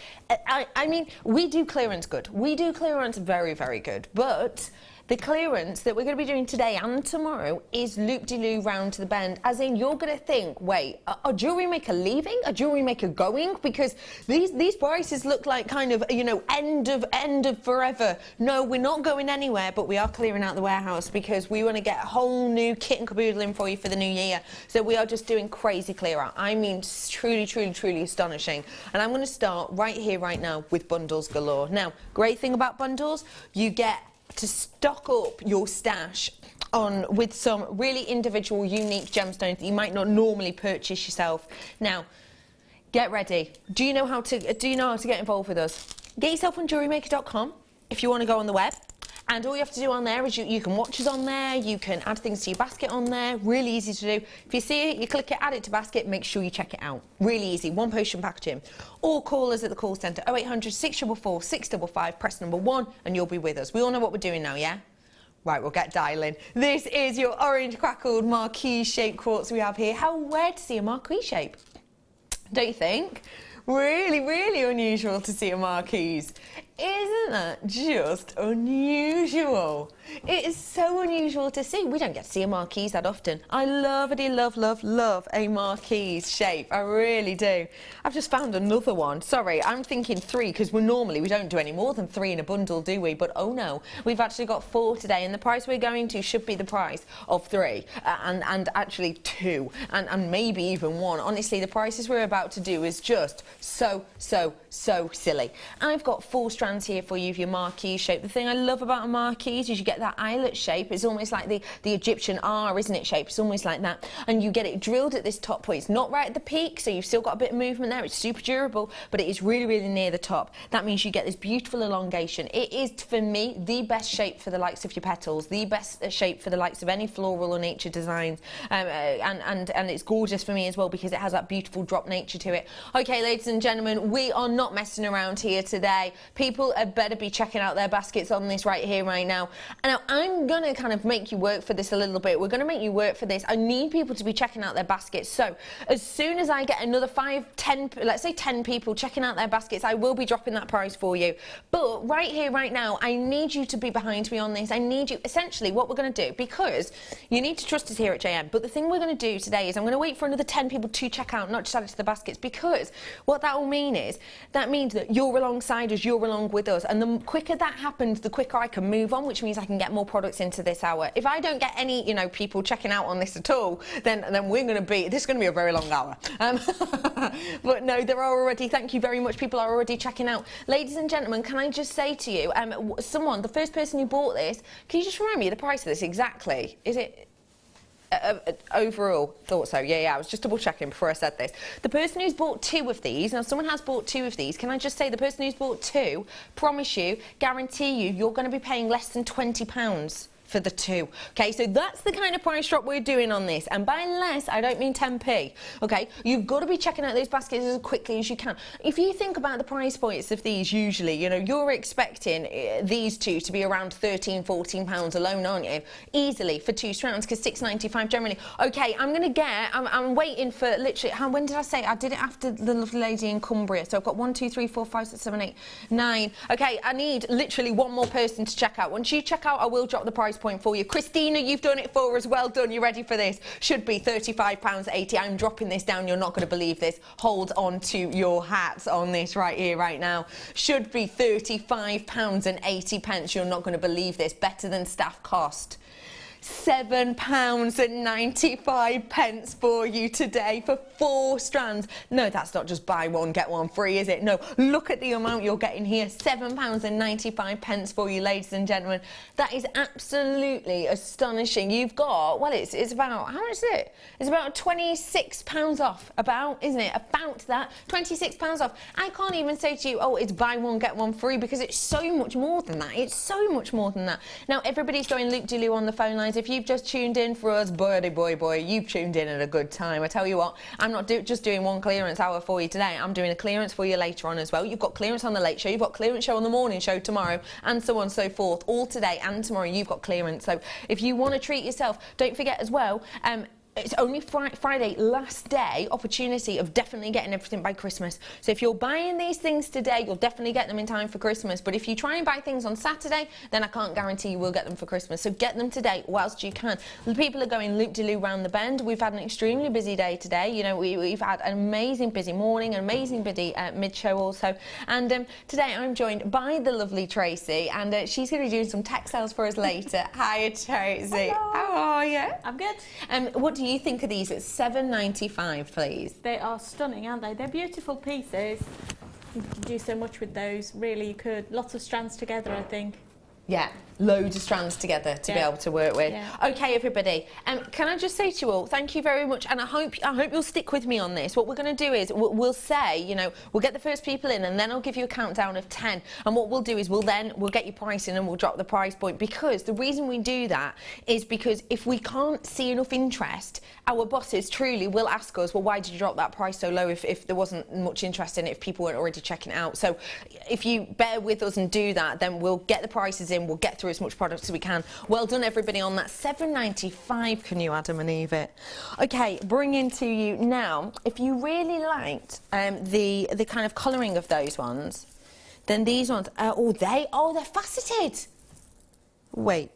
I mean, we do clearance good. We do clearance very, very good, but the clearance that we're going to be doing today and tomorrow is loop-de-loo round to the bend, as in you're going to think, wait, are Jewellery Maker leaving? Are Jewellery Maker going? Because these prices look like kind of, you know, end of forever. No, we're not going anywhere, but we are clearing out the warehouse because we want to get a whole new kit and caboodle in for you for the new year. So we are just doing crazy clear out. I mean, truly, truly, truly astonishing. And I'm going to start right here, right now with bundles galore. Now, great thing about bundles, you get to stock up your stash with some really individual, unique gemstones that you might not normally purchase yourself. Now, get ready. Do you know how to get involved with us? Get yourself on jewellerymaker.com if you want to go on the web. And all you have to do on there is you can watch us on there, you can add things to your basket on there, really easy to do. If you see it, you click it, add it to basket, make sure you check it out. Really easy, one potion packaging. Or call us at the call centre, 0800 644 655, press number 1 and you'll be with us. We all know what we're doing now, yeah? Right, we'll get dialing. This is your orange crackled marquise shaped quartz we have here. How rare to see a marquise shape, don't you think? Really, really unusual to see a marquise. Isn't that just unusual? It is so unusual to see. We don't get to see a marquise that often. I love a marquise shape. I really do. I've just found another one. Sorry, I'm thinking 3 because we don't do any more than 3 in a bundle, do we? But oh no, we've actually got 4 today, and the price we're going to should be the price of 3 and actually 2 and maybe even 1. Honestly, the prices we're about to do is just so silly. I've got 4 strands here for you of your marquise shape. The thing I love about a marquise is you get that eyelet shape. It's almost like the Egyptian R, isn't it, shape? It's almost like that. And you get it drilled at this top point. It's not right at the peak, so you've still got a bit of movement there. It's super durable, but it is really, really near the top. That means you get this beautiful elongation. It is, for me, the best shape for the likes of your petals, the best shape for the likes of any floral or nature designs. And it's gorgeous for me as well because it has that beautiful drop nature to it. Okay, ladies and gentlemen, we are not messing around here today. People had better be checking out their baskets on this right here, right now. Now, I'm going to kind of make you work for this a little bit. We're going to make you work for this. I need people to be checking out their baskets. So as soon as I get another 5, 10, let's say 10 people checking out their baskets, I will be dropping that price for you. But right here, right now, I need you to be behind me on this. I need you, essentially, what we're going to do, because you need to trust us here at JM. But the thing we're going to do today is I'm going to wait for another 10 people to check out, not just add it to the baskets, because what that will mean is, that means that you're alongside us, you're along with us, and the quicker that happens, the quicker I can move on, which means I can get more products into this hour. If I don't get any, you know, people checking out on this at all, then this is going to be a very long hour. But no, there are already, thank you very much, people are already checking out. Ladies and gentlemen, can I just say to you, the first person who bought this, can you just remind me of the price of this exactly? Is it overall? Thought so. Yeah, I was just double checking before I said this. The person who's bought 2 of these, now someone has bought 2 of these, can I just say the person who's bought 2, promise you, guarantee you, you're going to be paying less than £20 for the 2. Okay, so that's the kind of price drop we're doing on this, and by less I don't mean 10p. Okay, you've got to be checking out those baskets as quickly as you can. If you think about the price points of these, usually, you know, you're expecting these two to be around £13-14 alone, aren't you? Easily for 2 strands, because £6.95 generally. Okay, I'm waiting for literally, when did I say? I did it after the lovely lady in Cumbria, so I've got 1, 2, 3, 4, 5, 6, 7, 8, 9. Okay, I need literally one more person to check out. Once you check out, I will drop the price point for you. Christina, you've done it for us. Well done. You ready for this? Should be £35.80. I'm dropping this down. You're not going to believe this. Hold on to your hats on this right here, right now. Should be £35.80. You're not going to believe this. Better than staff cost. £7.95 for you today for 4 strands. No, that's not just buy one, get one free, is it? No, look at the amount you're getting here. £7.95 for you, ladies and gentlemen. That is absolutely astonishing. You've got, well, it's about, how much is it? It's about £26 off, isn't it? About that, £26 off. I can't even say to you, oh, it's buy one, get one free, because it's so much more than that. It's so much more than that. Now, everybody's going loop-de-loo on the phone lines. If you've just tuned in for us, boy, you've tuned in at a good time. I tell you what, I'm not just doing one clearance hour for you today. I'm doing a clearance for you later on as well. You've got clearance on the late show, you've got clearance show on the morning show tomorrow, and so on and so forth. All today and tomorrow, you've got clearance. So if you want to treat yourself, don't forget as well, it's only Friday, last day, opportunity of definitely getting everything by Christmas. So if you're buying these things today, you'll definitely get them in time for Christmas. But if you try and buy things on Saturday, then I can't guarantee you will get them for Christmas. So get them today whilst you can. The people are going loop-de-loo round the bend. We've had an extremely busy day today. You know, we've had an amazing busy morning, an amazing busy mid-show also. And today I'm joined by the lovely Tracey, and she's going to be doing some textiles for us later. Hi, Tracey. Hello. How are you? I'm good. What do you think of these at £7.95, please? They are stunning, aren't they? They're beautiful pieces. You can do so much with those. Really, you could. Lots of strands together, I think. Yeah, loads of strands together to be able to work with. Yeah. Okay, everybody, can I just say to you all, thank you very much, and I hope you'll stick with me on this. What we're going to do is we'll say, you know, we'll get the first people in, and then I'll give you a countdown of 10. And what we'll do is we'll get your pricing, and we'll drop the price point, because the reason we do that is because if we can't see enough interest, our bosses truly will ask us, well, why did you drop that price so low if there wasn't much interest in it, if people weren't already checking it out? So if you bear with us and do that, then we'll get the prices in. We'll get through as much product as we can. Well done, everybody, on that. £7.95. Can you Adam and Eve it? Okay, bringing to you now. If you really liked the kind of colouring of those ones, then these ones. They're faceted. Wait.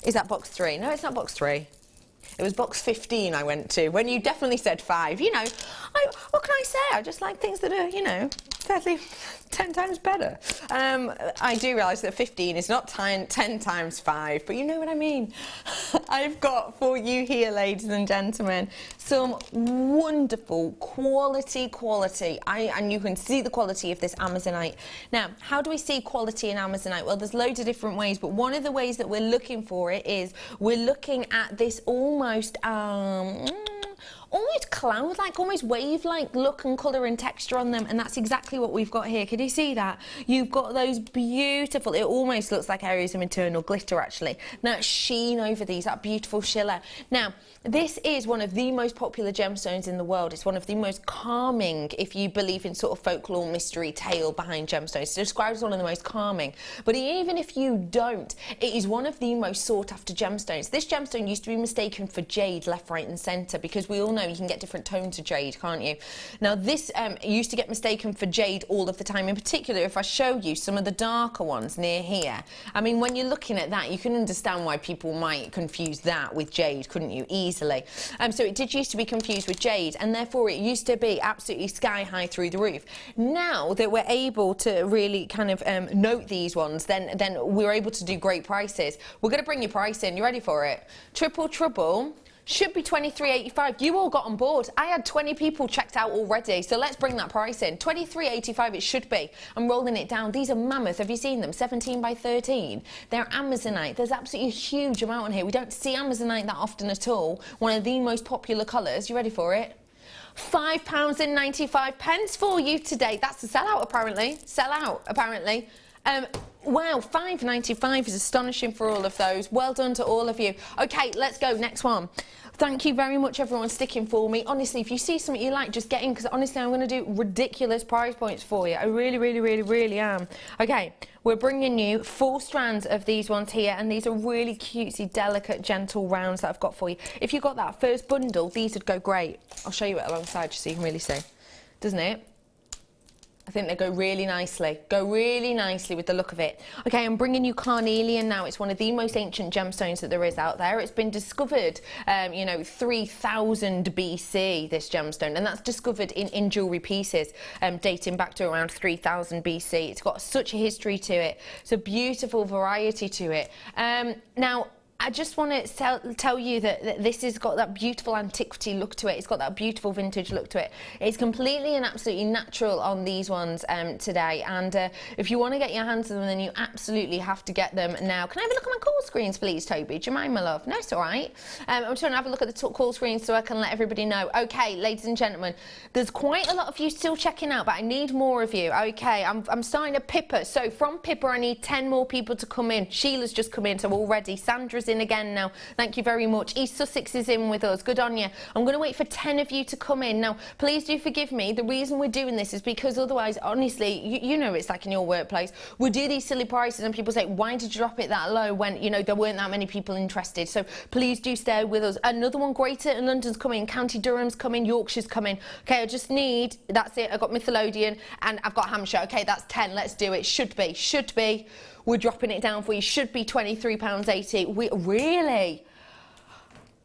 Is that box 3? No, it's not box 3. It was box 15 I went to when you definitely said 5. You know, what can I say? I just like things that are, you know, sadly 10 times better. I do realise that 15 is not 10 times 5, but you know what I mean. I've got for you here, ladies and gentlemen, some wonderful quality. And you can see the quality of this Amazonite. Now, how do we see quality in Amazonite? Well, there's loads of different ways, but one of the ways that we're looking for it is we're looking at this almost cloud-like, almost wave-like look and colour and texture on them, and that's exactly what we've got here. Can you see that? You've got those beautiful, it almost looks like areas of internal glitter, actually. That sheen over these, that beautiful shimmer. Now, this is one of the most popular gemstones in the world. It's one of the most calming, if you believe in sort of folklore, mystery, tale behind gemstones. It's described as one of the most calming. But even if you don't, it is one of the most sought-after gemstones. This gemstone used to be mistaken for jade left, right and centre, because we all know you can get different tones of jade, can't you? Now, this used to get mistaken for jade all of the time. In particular, if I show you some of the darker ones near here, I mean, when you're looking at that, you can understand why people might confuse that with jade, couldn't you? Easily. So it did used to be confused with jade, and therefore it used to be absolutely sky high through the roof. Now that we're able to really kind of note these ones, then we're able to do great prices. We're going to bring your price in. You ready for it? Triple trouble. Should be $23.85. You all got on board. I had 20 people checked out already, so let's bring that price in. $23.85 it should be. I'm rolling it down. These are mammoth. Have you seen them? 17 by 13. They're Amazonite. There's absolutely a huge amount on here. We don't see Amazonite that often at all. One of the most popular colours. You ready for it? £5.95 for you today. That's the sellout, apparently. Sellout, apparently. Wow, £5.95 is astonishing for all of those. Well done to all of you. Okay, let's go. Next one. Thank you very much, everyone, sticking for me. Honestly, if you see something you like, just get in, because honestly, I'm going to do ridiculous price points for you. I really am. Okay, we're bringing you 4 strands of these ones here, and these are really cutesy, delicate, gentle rounds that I've got for you. If you got that first bundle, these would go great. I'll show you it alongside just so you can really see. Doesn't it? I think they go really nicely with the look of it. Okay, I'm bringing you carnelian now. It's one of the most ancient gemstones that there is out there. It's been discovered, you know, 3000 BC, this gemstone, and that's discovered in jewellery pieces dating back to around 3000 BC. It's got such a history to it. It's a beautiful variety to it. Now, I just want to tell you that this has got that beautiful antiquity look to it. It's got that beautiful vintage look to it. It's completely and absolutely natural on these ones today. And if you want to get your hands on them, then you absolutely have to get them now. Can I have a look at my call screens, please, Toby? Do you mind, my love? No, it's all right. I'm just going to have a look at the call screens so I can let everybody know. Okay, ladies and gentlemen, there's quite a lot of you still checking out, but I need more of you. Okay, I'm starting to Pippa. So from Pippa, I need 10 more people to come in. Sheila's just come in, so already. Sandra's in again now. Thank you very much. East Sussex is in with us. Good on you. I'm going to wait for 10 of you to come in. Now, please do forgive me. The reason we're doing this is because otherwise, honestly, you know it's like in your workplace. We do these silly prices and people say, why did you drop it that low when, you know, there weren't that many people interested? So please do stay with us. Another one, Greater London's coming, County Durham's coming, Yorkshire's coming. Okay, I just need, that's it. I've got Midlothian and I've got Hampshire. Okay, that's 10. Let's do it. Should be. We're dropping it down for you. Should be £23.80. Really?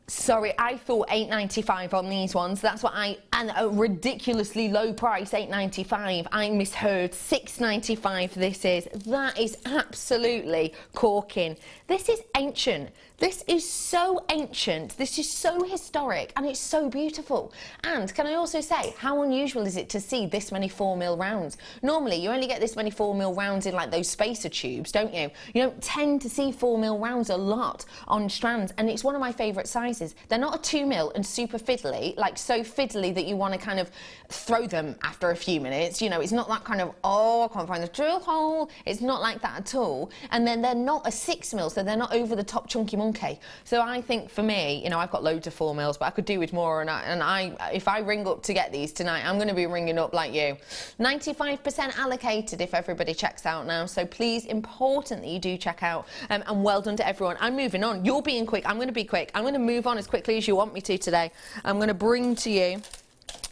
Sorry, I thought £8.95 on these ones. That's what and a ridiculously low price, £8.95. I misheard. £6.95 this is. That is absolutely corking. This is ancient. This is so ancient. This is so historic, and it's so beautiful. And can I also say, how unusual is it to see this many 4mm rounds? Normally, you only get this many 4mm rounds in like those spacer tubes, don't you? You don't tend to see 4mm rounds a lot on strands, and it's one of my favourite sizes. They're not a 2mm and super fiddly, like so fiddly that you want to kind of throw them after a few minutes. You know, it's not that kind of, oh, I can't find the drill hole. It's not like that at all. And then they're not a 6mm, so they're not over the top chunky monkey. So I think for me, you know, I've got loads of 4mm, but I could do with more. And if I ring up to get these tonight, I'm going to be ringing up like you. 95% allocated if everybody checks out now. So please, important that you do check out. And well done to everyone. I'm moving on. You're being quick. I'm going to be quick. I'm going to move on as quickly as you want me to today. I'm going to bring to you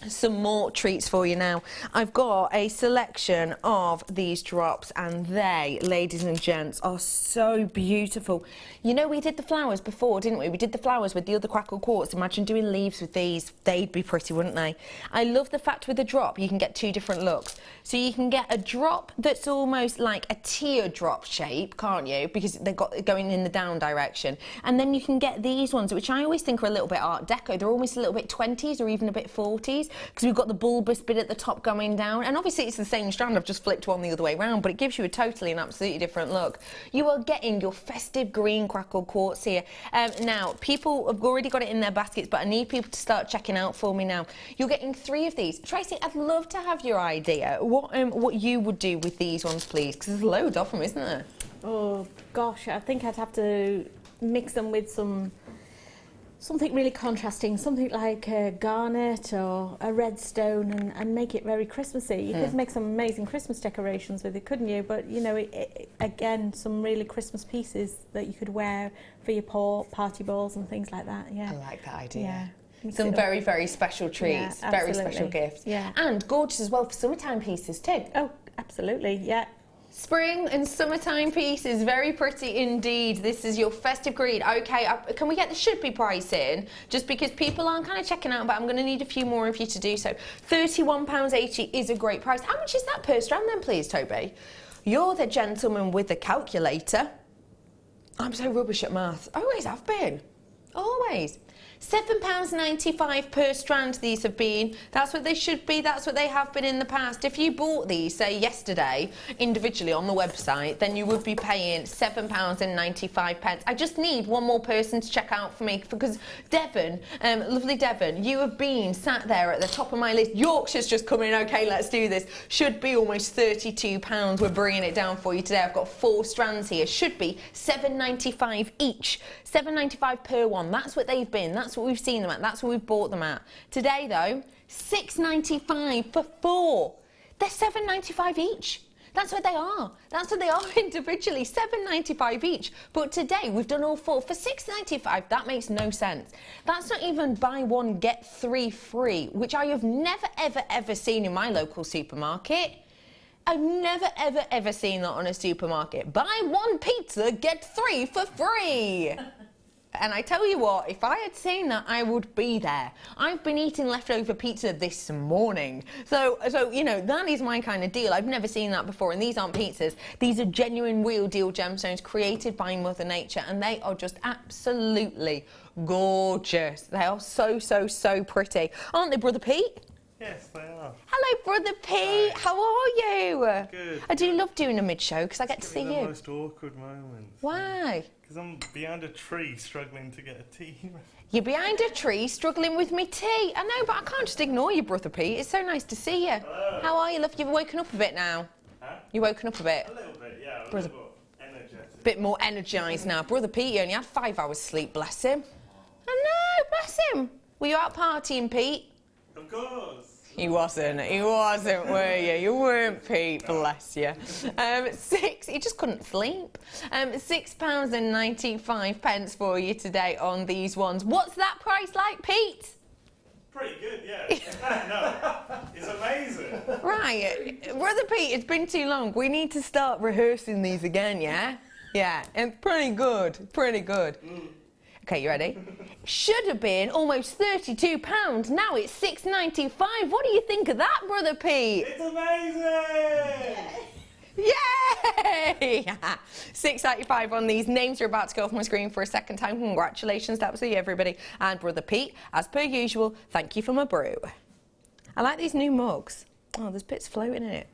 some more treats for you now. I've got a selection of these drops, and they, ladies and gents, are so beautiful. You know, we did the flowers before, didn't we? We did the flowers with the other crackle quartz. Imagine doing leaves with these. They'd be pretty, wouldn't they? I love the fact with the drop you can get 2 different looks. So you can get a drop that's almost like a teardrop shape, can't you? Because they've got going in the down direction. And then you can get these ones, which I always think are a little bit Art Deco. They're almost a little bit 20s or even a bit 40s, because we've got the bulbous bit at the top going down. And obviously it's the same strand, I've just flipped one the other way around, but it gives you a totally and absolutely different look. You are getting your festive green crackle quartz here. Now, people have already got it in their baskets, but I need people to start checking out for me now. You're getting 3 of these. Tracey, I'd love to have your idea. What you would do with these ones, please, because there's loads of them, isn't there? Oh, gosh, I think I'd have to mix them with something really contrasting, something like a garnet or a red stone, and make it very Christmassy. You could make some amazing Christmas decorations with it, couldn't you? But, you know, again, some really Christmas pieces that you could wear for your party balls and things like that, yeah. I like that idea. Yeah. Some very, very special treats, Yeah, very special gifts. Yeah. And gorgeous as well for summertime pieces too. Oh, absolutely, yeah. Spring and summertime pieces, very pretty indeed. This is your festive green. Okay, can we get the should be price in? Just because people aren't kind of checking out, but I'm going to need a few more of you to do so. £31.80 is a great price. How much is that per strand then, please, Toby? You're the gentleman with the calculator. I'm so rubbish at maths. Always have been. Always. £7.95 per strand these have been. That's what they should be, that's what they have been in the past. If you bought these, say yesterday, individually on the website, then you would be paying £7.95. I just need one more person to check out for me, because Devon, lovely Devon, you have been sat there at the top of my list. Yorkshire's just come in, okay, let's do this. Should be almost £32. We're bringing it down for you today. I've got 4 strands here. Should be £7.95 each. £7.95 per one. That's what they've been. That's what we've seen them at. That's what we've bought them at. Today, though, £6.95 for 4. They're £7.95 each. That's what they are. That's what they are individually. £7.95 each. But today we've done all 4 for £6.95. That makes no sense. That's not even buy 1 get 3 free, which I have never ever ever seen in my local supermarket. I've never ever ever seen that on a supermarket. Buy 1 pizza get 3 for free. And I tell you what, if I had seen that, I would be there. I've been eating leftover pizza this morning. So you know, that is my kind of deal. I've never seen that before. And these aren't pizzas. These are genuine real deal gemstones created by Mother Nature. And they are just absolutely gorgeous. They are so, so, so pretty. Aren't they, Brother Pete? Yes, they are. Hello, Brother Pete. Hi. How are you? Good. I do love doing a mid-show because I get to see The you. most awkward moments. Why? Because I'm behind a tree struggling to get a tea. You're behind a tree struggling with me tea. I know, but I can't just ignore you, Brother Pete. It's so nice to see you. Hello. How are you, love? You've woken up a bit now. Huh? You've woken up a bit. A little bit, yeah. Brother- A little energetic. Bit more energised now. Brother Pete, he only had 5 hours sleep, bless him. I know, bless him. Were you out partying, Pete? Of course. He wasn't, were you? You weren't, Pete, bless you. He just couldn't sleep. £6.95 for you today on these ones. What's that price like, Pete? Pretty good, yeah. No, it's amazing. Right, Brother Pete, it's been too long. We need to start rehearsing these again, yeah? Yeah, and pretty good, pretty good. Okay, you ready? Should have been almost £32. Now it's £6.95. What do you think of that, Brother Pete? It's amazing! Yay! £6.95 on these. Names are about to go off my screen for a second time. Congratulations, that was you, everybody. And Brother Pete, as per usual, thank you for my brew. I like these new mugs. Oh, there's bits floating in it.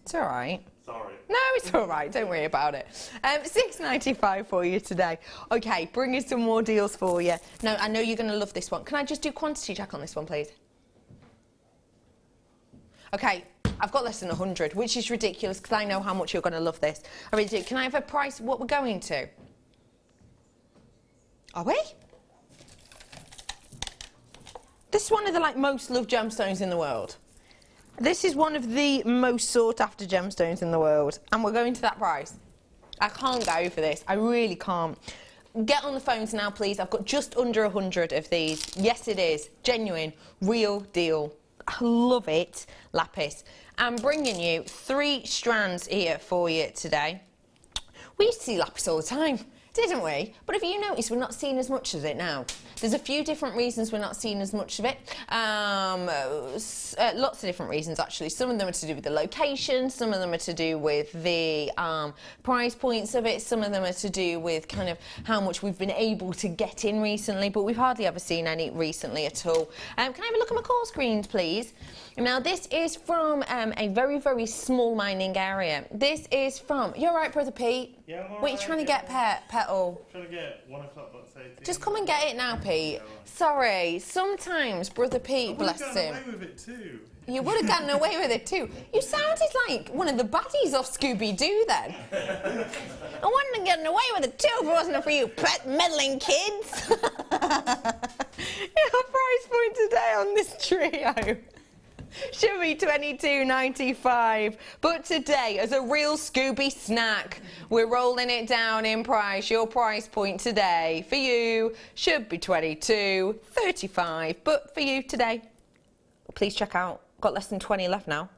It's all right. Sorry. No, it's all right. Don't worry about it. £6.95 for you today. Okay, bring us some more deals for you. No, I know you're going to love this one. Can I just do quantity check on this one, please? Okay, I've got less than 100, which is ridiculous because I know how much you're going to love this. I really do. Can I have a price? What we're going to? Are we? This is one of the most loved gemstones in the world. This is one of the most sought after gemstones in the world, and we're going to that price. I can't go for this. I really can't. Get on the phones now, please. I've got just under 100 of these. Yes, it is. Genuine, real deal. I love it. Lapis. I'm bringing you 3 strands here for you today. We used to see lapis all the time, didn't we? But if you notice, we're not seeing as much of it now. There's a few different reasons we're not seeing as much of it. Lots of different reasons, actually. Some of them are to do with the location. Some of them are to do with the price points of it. Some of them are to do with kind of how much we've been able to get in recently, but we've hardly ever seen any recently at all. Can I have a look at my call screens, please? Now, this is from a very, very small mining area. This is from... You're right, Brother Pete? Yeah, I'm all What are you right, trying to yeah. get, Petal? Trying to get 1 o'clock, let's say. Just come and get it now, Pete. Sorry, sometimes Brother Pete, bless him. I would have gotten away with it too. You would have gotten away with it too. You sounded like one of the baddies off Scooby-Doo then. I wouldn't have gotten away with it too if it wasn't for you pet meddling kids. Our price point today on this trio should be $22.95, but today, as a real Scooby snack, we're rolling it down in price. Your price point today for you should be $22.35, but for you today, please check out. Got less than 20 left now.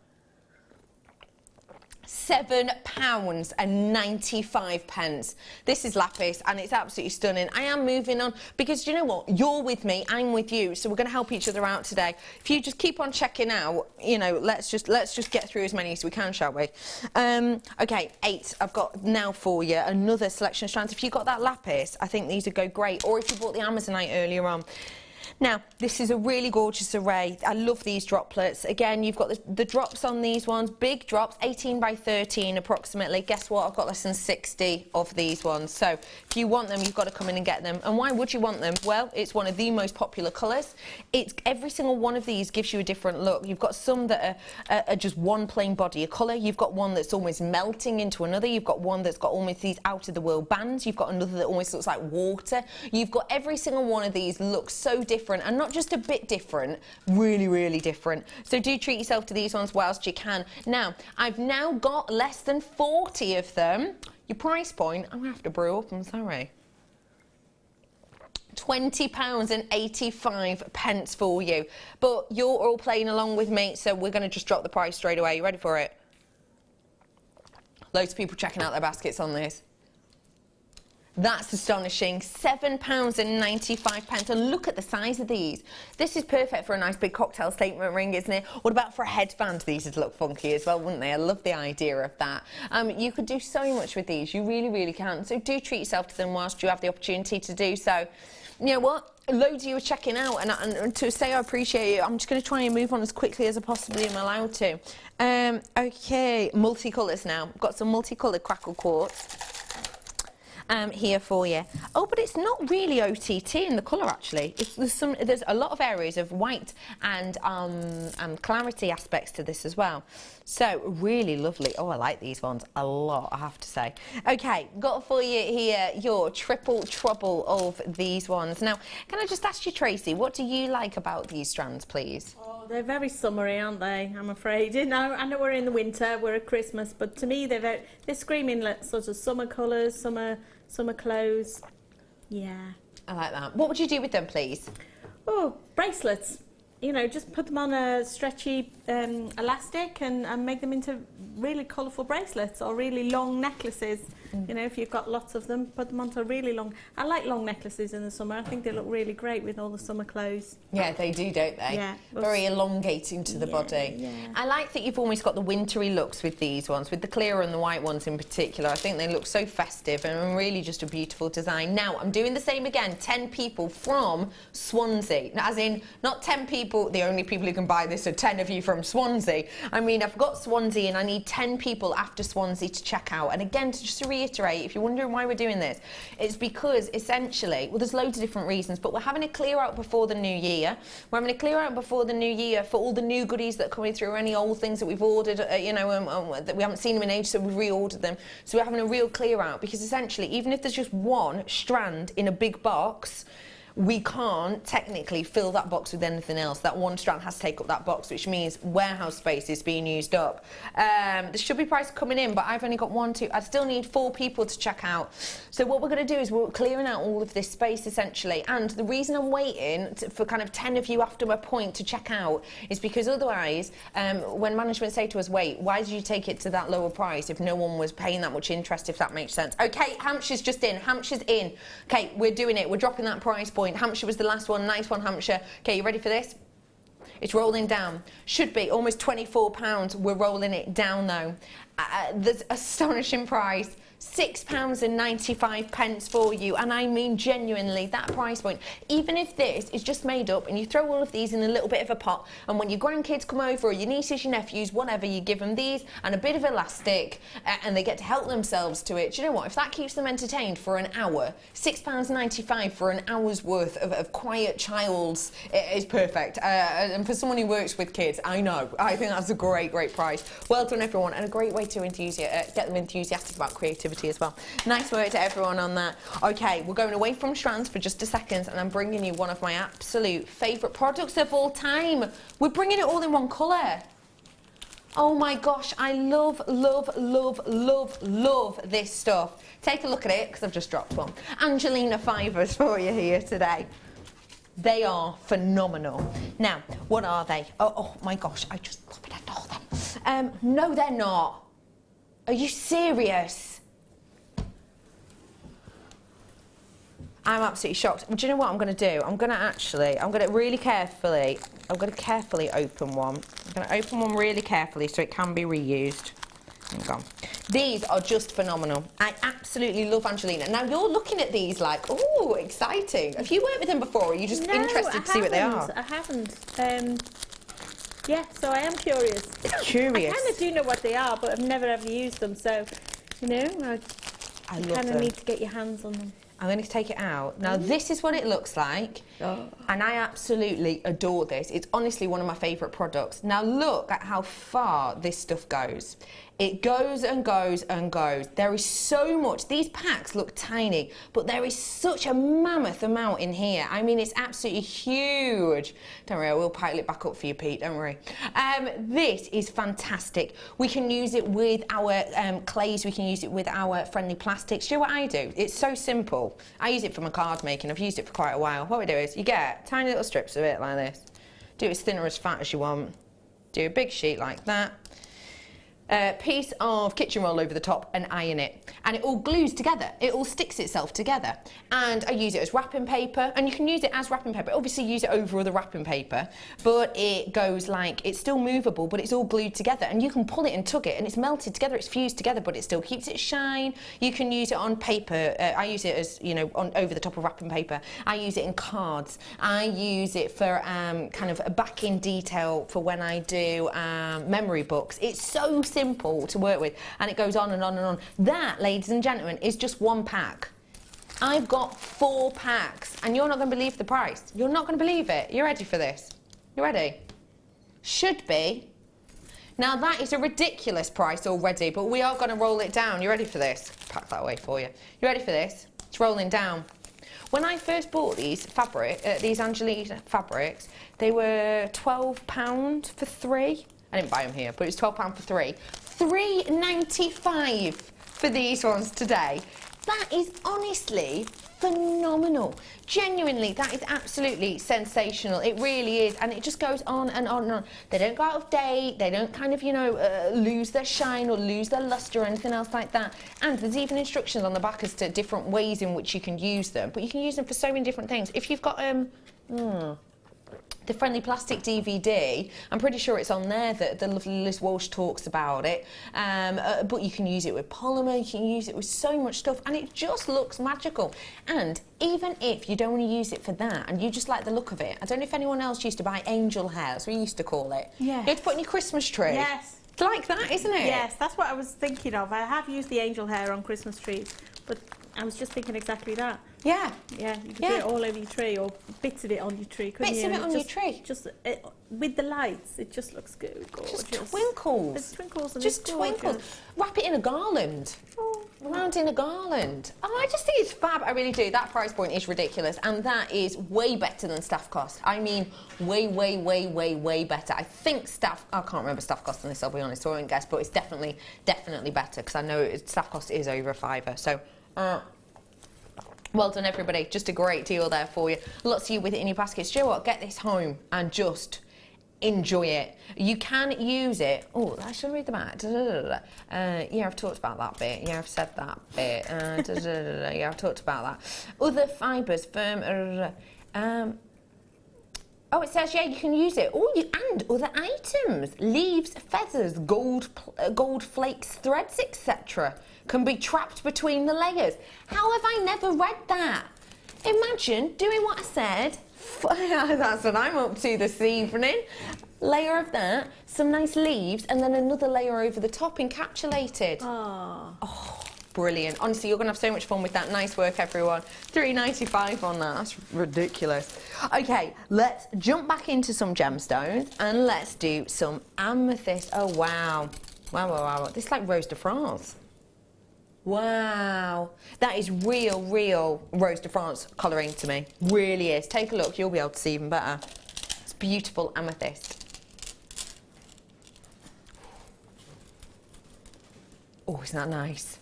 £7.95. This is lapis and it's absolutely stunning. I am moving on because you know what? You're with me, I'm with you, so we're going to help each other out today. If you just keep on checking out, you know, let's just get through as many as we can, shall we? Okay, 8 I've got now for you. Another selection of strands. If you got that lapis, I think these would go great. Or if you bought the Amazonite earlier on. Now, this is a really gorgeous array. I love these droplets. Again, you've got the drops on these ones, big drops, 18 by 13 approximately. Guess what? I've got less than 60 of these ones. So if you want them, you've got to come in and get them. And why would you want them? Well, it's one of the most popular colours. Every single one of these gives you a different look. You've got some that are just one plain body of colour. You've got one that's almost melting into another. You've got one that's got almost these out-of-the-world bands. You've got another that almost looks like water. You've got every single one of these looks so different. And not just a bit different, really, really different. So do treat yourself to these ones whilst you can. Now, I've now got less than 40 of them. Your price point, I'm going to have to brew up, I'm sorry. £20.85 for you. But you're all playing along with me, so we're going to just drop the price straight away. You ready for it? Loads of people checking out their baskets on this. That's astonishing, £7.95. And look at the size of these. This is perfect for a nice big cocktail statement ring, isn't it? What about for a headband? These would look funky as well, wouldn't they? I love the idea of that. You could do so much with these. You really, really can. So do treat yourself to them whilst you have the opportunity to do so. You know what? Loads of you are checking out, and to say I appreciate it, I'm just going to try and move on as quickly as I possibly am allowed to. Okay, multicolours now. Got some multicoloured crackle quartz. Here for you. Oh, but it's not really OTT in the colour actually. There's a lot of areas of white and clarity aspects to this as well. So really lovely. Oh, I like these ones a lot, I have to say. Okay, got for you here your triple trouble of these ones. Now, can I just ask you, Tracy, what do you like about these strands, please? Oh, they're very summery, aren't they? I'm afraid. You know, I know we're in the winter, we're at Christmas, but to me they're screaming sort of summer colours, summer clothes. Yeah. I like that. What would you do with them, please? Oh, bracelets. You know, just put them on a stretchy elastic and make them into really colourful bracelets or really long necklaces. You know, if you've got lots of them, put them onto really long. I like long necklaces in the summer. I think they look really great with all the summer clothes. Yeah, they do, don't they? Yeah. Very elongating to the body. Yeah. I like that you've almost got the wintry looks with these ones, with the clear and the white ones in particular. I think they look so festive and really just a beautiful design. Now, I'm doing the same again. 10 people from Swansea. As in, not 10 people, the only people who can buy this are 10 of you from Swansea. I mean, I've got Swansea and I need 10 people after Swansea to check out. And again, just to reiterate, if you're wondering why we're doing this, it's because essentially, well, there's loads of different reasons, but we're having a clear out before the new year. We're having a clear out before the new year for all the new goodies that are coming through, any old things that we've ordered, you know, that we haven't seen them in age, so we've reordered them. So we're having a real clear out because essentially, even if there's just one strand in a big box, we can't technically fill that box with anything else. That one strand has to take up that box, which means warehouse space is being used up. There should be price coming in, but I've only got 1, 2. I still need 4 people to check out. So what we're going to do is we're clearing out all of this space essentially. And the reason I'm waiting for kind of 10 of you after my point to check out is because otherwise, when management say to us, wait, why did you take it to that lower price if no one was paying that much interest, if that makes sense? Okay, Hampshire's just in. Hampshire's in. Okay, we're doing it. We're dropping that price point. Hampshire was the last one. Nice one, Hampshire. Okay, you ready for this? It's rolling down. Should be almost £24. We're rolling it down though. There's astonishing price. £6.95 for you, and I mean genuinely that price point. Even if this is just made up and you throw all of these in a little bit of a pot, and when your grandkids come over or your nieces, your nephews, whatever, you give them these and a bit of elastic and they get to help themselves to it. Do you know what? If that keeps them entertained for an hour, £6.95 for an hour's worth of quiet childs is perfect. And for someone who works with kids, I know. I think that's a great, great price. Well done, everyone, and a great way to get them enthusiastic about creativity as well. Nice work to everyone on that. Okay, we're going away from strands for just a second, and I'm bringing you one of my absolute favourite products of all time. We're bringing it all in one colour. Oh my gosh, I love, love, love, love, love this stuff. Take a look at it, because I've just dropped one. Angelina fibres for you here today. They are phenomenal. Now, what are they? Oh my gosh, I just love it, adore them. No, they're not. Are you serious? I'm absolutely shocked. Do you know what I'm going to do? I'm going to really carefully, open one. I'm going to open one really carefully so it can be reused. Hang on. These are just phenomenal. I absolutely love Angelina. Now you're looking at these like, oh, exciting. Have you worked with them before? Or are you just interested to see what they are? I haven't. Yeah, so I am curious. Curious. I kind of do know what they are, but I've never ever used them. So, you know, I you love kind of them. need to get your hands on them. I'm going to take it out. Now this is what it looks like. Oh. And I absolutely adore this. It's honestly one of my favourite products. Now look at how far this stuff goes. It goes and goes and goes. There is so much. These packs look tiny, but there is such a mammoth amount in here. I mean, it's absolutely huge. Don't worry, I will pile it back up for you, Pete, don't worry. This is fantastic. We can use it with our clays. We can use it with our friendly plastics. Do you know what I do? It's so simple. I use it for my card making. I've used it for quite a while. What we do is you get tiny little strips of it like this. Do it as thin or as fat as you want. Do a big sheet like that. Piece of kitchen roll over the top and iron it, and it all glues together. It all sticks itself together, and I use it as wrapping paper, and you can use it as wrapping paper. Obviously use it over other wrapping paper, but it goes like, it's still movable, but it's all glued together, and you can pull it and tug it, and it's melted together, it's fused together, but it still keeps its shine. You can use it on paper. I use it as, you know, on over the top of wrapping paper. I use it in cards. I use it for kind of a backing detail for when I do memory books. It's so simple to work with, and it goes on and on and on. That, ladies and gentlemen, is just one pack. I've got 4 packs, and you're not going to believe the price. You're not going to believe it. You ready for this? You ready? Should be. Now that is a ridiculous price already, but we are going to roll it down. You ready for this? Pack that away for you. You ready for this? It's rolling down. When I first bought these these Angelina fabrics, they were £12 for 3. I didn't buy them here, but it was £12 for 3. £3.95 for these ones today. That is honestly phenomenal. Genuinely, that is absolutely sensational. It really is, and it just goes on and on and on. They don't go out of date. They don't kind of, you know, lose their shine or lose their luster or anything else like that. And there's even instructions on the back as to different ways in which you can use them. But you can use them for so many different things. If you've got the Friendly Plastic DVD, I'm pretty sure it's on there that the lovely Liz Walsh talks about it, but you can use it with polymer, you can use it with so much stuff, and it just looks magical. And even if you don't want to use it for that and you just like the look of it, I don't know if anyone else used to buy angel hair, as we used to call it. Yeah. You had to put in your Christmas tree. Yes. It's like that, isn't it? Yes, that's what I was thinking of. I have used the angel hair on Christmas trees, but I was just thinking exactly that. Yeah. Yeah, you could do it all over your tree, or bits of it on your tree, couldn't Bits you? of it on your tree. Just with the lights, it just looks good, gorgeous. Just twinkles. It's twinkles and Just it's twinkles. gorgeous. Wrap it in a garland. Oh, Round in a garland. Oh, I just think it's fab. I really do. That price point is ridiculous, and that is way better than staff cost. I mean, way, way, way, way, way better. I think I can't remember staff cost on this, I'll be honest, so I won't guess, but it's definitely better, because I know staff cost is over £5. So, well done, everybody. Just a great deal there for you. Lots of you with it in your baskets. Do you know what? Get this home and just enjoy it. You can use it. Oh, I should read the back. Yeah, I've talked about that bit. Yeah, I've said that bit. Yeah, I've talked about that. Other fibres, firm. Oh, it says, yeah, you can use it. Oh, and other items. Leaves, feathers, gold flakes, threads, etc. can be trapped between the layers. How have I never read that? Imagine doing what I said. That's what I'm up to this evening. Layer of that, some nice leaves, and then another layer over the top encapsulated. Oh, brilliant. Honestly, you're going to have so much fun with that. Nice work, everyone. £3.95 on that. That's ridiculous. Okay, let's jump back into some gemstones and let's do some amethyst. Oh, wow. Wow, wow, wow. This is like Rose de France. Wow. That is real Rose de France colouring to me. Really is. Take a look. You'll be able to see even better. It's beautiful amethyst. Oh, isn't that nice?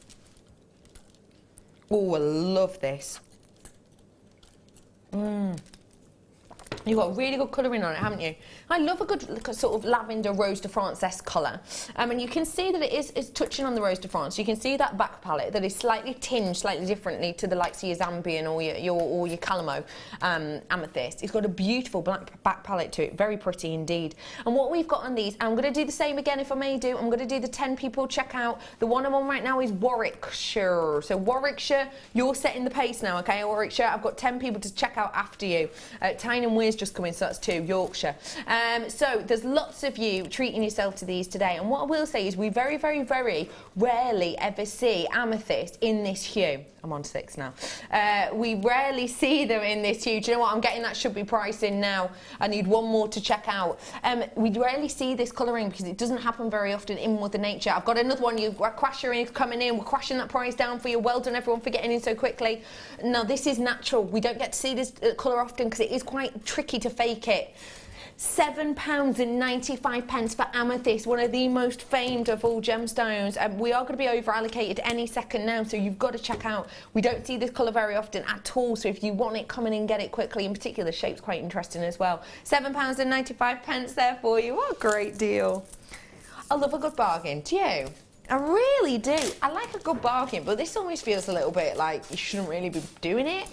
Oh, I love this. You've got really good colouring on it, haven't you? I love a good sort of lavender Rose de France-esque colour. And you can see that it is touching on the Rose de France. You can see that back palette that is slightly tinged slightly differently to the likes of your Zambian or your Calamo Amethyst. It's got a beautiful black back palette to it, very pretty indeed. And what we've got on these, I'm going to do the same again if I may do. I'm going to do the 10 people check out. The one I'm on right now is Warwickshire. So Warwickshire, you're setting the pace now, okay? Warwickshire, I've got 10 people to check out after you. Tyne and Weir's just come in, so that's 2, Yorkshire. So there's lots of you treating yourself to these today. And what I will say is we very, very, very rarely ever see amethyst in this hue. I'm on 6 now. We rarely see them in this hue. Do you know what? I'm getting that should be price in now. I need one more to check out. We rarely see this colouring because it doesn't happen very often in Mother Nature. I've got another one. Crasher is coming in. We're crashing that price down for you. Well done, everyone, for getting in so quickly. Now, this is natural. We don't get to see this colour often because it is quite tricky to fake it. £7.95 for amethyst, one of the most famed of all gemstones. We are going to be over allocated any second now, so you've got to check out. We don't see this colour very often at all, so if you want it, come in and get it quickly. In particular, the shape's quite interesting as well. £7.95 there for you. What a great deal. I love a good bargain. Do you? I really do. I like a good bargain, but this always feels a little bit like you shouldn't really be doing it.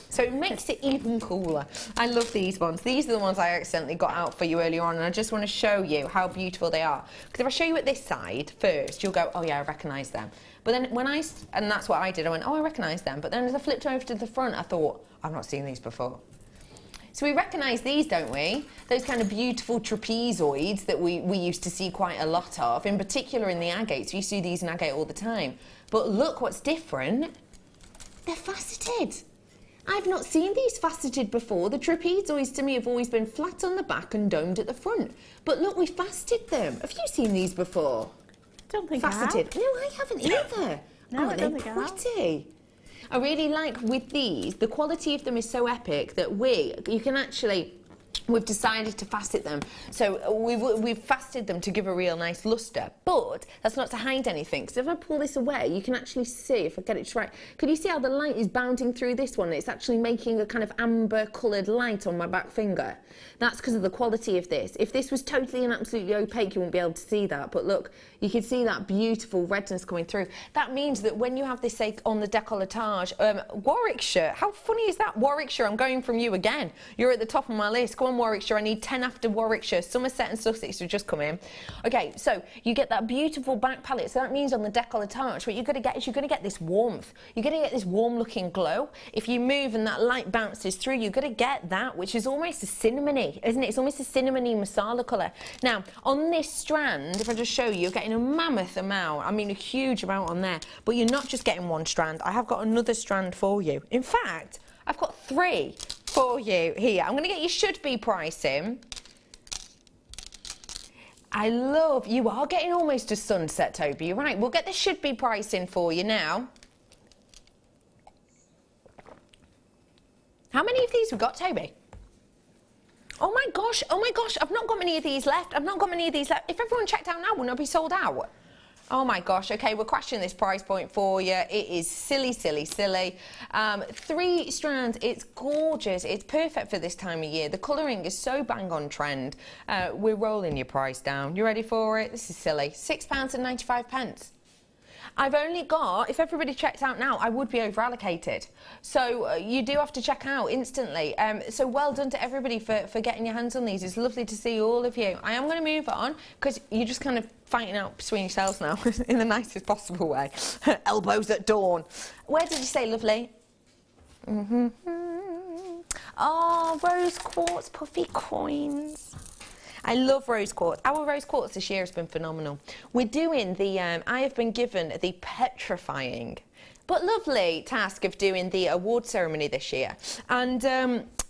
So it makes it even cooler. I love these ones. These are the ones I accidentally got out for you earlier on, and I just want to show you how beautiful they are. Because if I show you at this side first, you'll go, oh yeah, I recognise them. But then and that's what I did, I went, oh, I recognise them. But then as I flipped over to the front, I thought, I've not seen these before. So we recognise these, don't we? Those kind of beautiful trapezoids that we used to see quite a lot of, in particular in the agates. We used to see these in agate all the time. But look what's different. They're faceted. I've not seen these faceted before. The trapezoids to me have always been flat on the back and domed at the front. But look, we faceted them. Have you seen these before? Don't think faceted. I have. No, I haven't either. No, oh, I don't think I have. Pretty. I really like with these, the quality of them is so epic that we've decided to facet them. So we've faceted them to give a real nice lustre, but that's not to hide anything. So if I pull this away, you can actually see, if I get it right, can you see how the light is bounding through this one? It's actually making a kind of amber coloured light on my back finger. That's because of the quality of this. If this was totally and absolutely opaque, you wouldn't be able to see that. But look, you can see that beautiful redness coming through. That means that when you have this, say, on the décolletage, Warwickshire, how funny is that? Warwickshire, I'm going from you again. You're at the top of my list. Go on, Warwickshire. I need 10 after Warwickshire. Somerset and Sussex have just come in. Okay, so you get that beautiful back palette. So that means on the décolletage, what you're going to get is you're going to get this warmth. You're going to get this warm-looking glow. If you move and that light bounces through, you're going to get that, which is almost a cinnamony, isn't it? It's almost a cinnamony masala colour. Now, on this strand, if I just show you, you're getting a mammoth amount. I mean, a huge amount on there. But you're not just getting one strand. I have got another strand for you. In fact, I've got 3 for you here. I'm going to get your should be pricing. I love, you are getting almost a sunset, Toby. You're right. We'll get the should be pricing for you now. How many of these we got, Toby? Oh my gosh, I've not got many of these left. I've not got many of these left. If everyone checked out now, wouldn't it be sold out? Oh my gosh, okay, we're crashing this price point for you. It is silly, silly, silly. 3 strands, it's gorgeous. It's perfect for this time of year. The colouring is so bang on trend. We're rolling your price down. You ready for it? This is silly. £6.95. I've only got, if everybody checks out now, I would be over allocated. So you do have to check out instantly. So well done to everybody for getting your hands on these. It's lovely to see all of you. I am going to move on because you're just kind of fighting out between yourselves now in the nicest possible way. Elbows at dawn. Where did you say lovely? Oh, rose quartz puffy coins. I love rose quartz. Our rose quartz this year has been phenomenal. We're doing the, I have been given the petrifying but lovely task of doing the award ceremony this year. And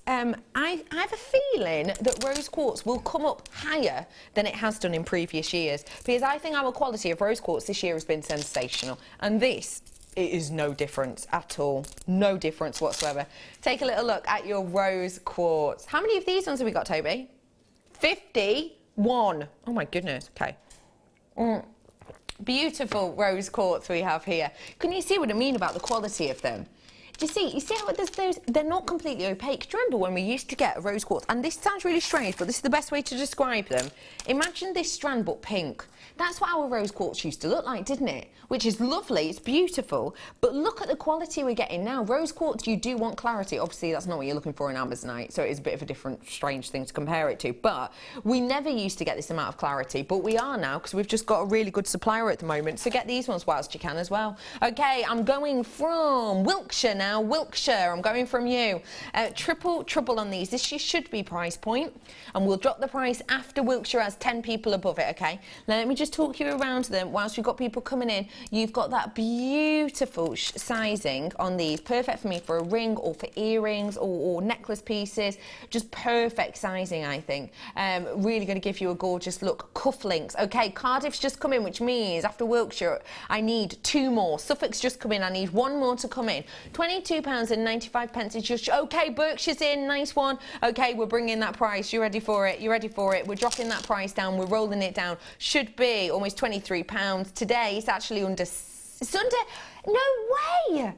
I have a feeling that rose quartz will come up higher than it has done in previous years, because I think our quality of rose quartz this year has been sensational. And this, it is no difference at all. No difference whatsoever. Take a little look at your rose quartz. How many of these ones have we got, Toby? 51. Oh my goodness, okay. Beautiful rose quartz we have here. Can you see what I mean about the quality of them? You see how there's those, they're not completely opaque. Do you remember when we used to get a rose quartz, and this sounds really strange, but this is the best way to describe them. Imagine this strand but pink. That's what our rose quartz used to look like, didn't it? Which is lovely, it's beautiful, but look at the quality we're getting now. Rose quartz, you do want clarity. Obviously, that's not what you're looking for in amazonite, so it is a bit of a different, strange thing to compare it to, but we never used to get this amount of clarity, but we are now, because we've just got a really good supplier at the moment, so get these ones whilst you can as well. Okay, I'm going from Wiltshire now. Wiltshire, I'm going from you. Triple trouble on these. This should be price point, and we'll drop the price after Wiltshire has 10 people above it, okay? Now, let me just talk you around them whilst we've got people coming in. You've got that beautiful sizing on these, perfect for me for a ring or for earrings or necklace pieces. Just perfect sizing, I think. Really going to give you a gorgeous look. Cufflinks. Okay, Cardiff's just come in, which means after Wiltshire, I need 2 more. Suffolk's just come in. I need 1 more to come in. £22.95 is just... Okay, Berkshire's in. Nice one. Okay, we're bringing that price. You ready for it? You ready for it? We're dropping that price down. We're rolling it down. Should be almost £23. Today, it's actually under... It's under... No way!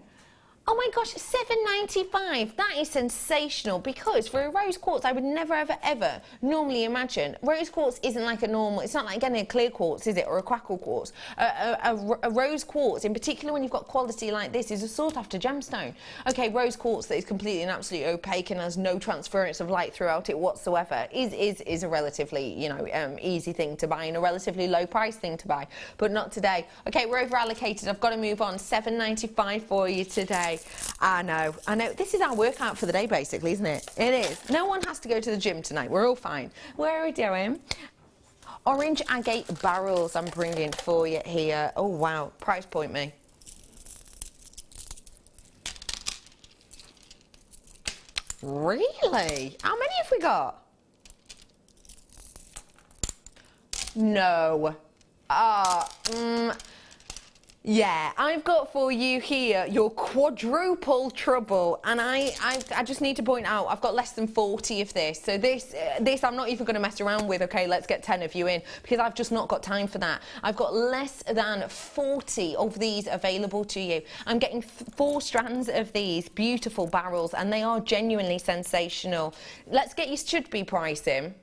Oh my gosh, £7.95. That is sensational, because for a rose quartz, I would never, ever, ever normally imagine. Rose quartz isn't like a normal, it's not like getting a clear quartz, is it? Or a crackle quartz. A rose quartz, in particular when you've got quality like this, is a sought after gemstone. Okay, rose quartz that is completely and absolutely opaque and has no transference of light throughout it whatsoever is a relatively, you know, easy thing to buy and a relatively low price thing to buy, but not today. Okay, we're over allocated. I've got to move on. £7.95 for you today. I know. This is our workout for the day, basically, isn't it? It is. No one has to go to the gym tonight. We're all fine. Where are we doing? Orange agate barrels I'm bringing for you here. Oh, wow. Price point me. Really? How many have we got? No. Yeah, I've got for you here your quadruple trouble, and I just need to point out I've got less than 40 of this, so this I'm not even going to mess around with. Okay, let's get 10 of you in, because I've just not got time for that. I've got less than 40 of these available to you. I'm getting 4 strands of these beautiful barrels, and they are genuinely sensational. Let's get your should be pricing.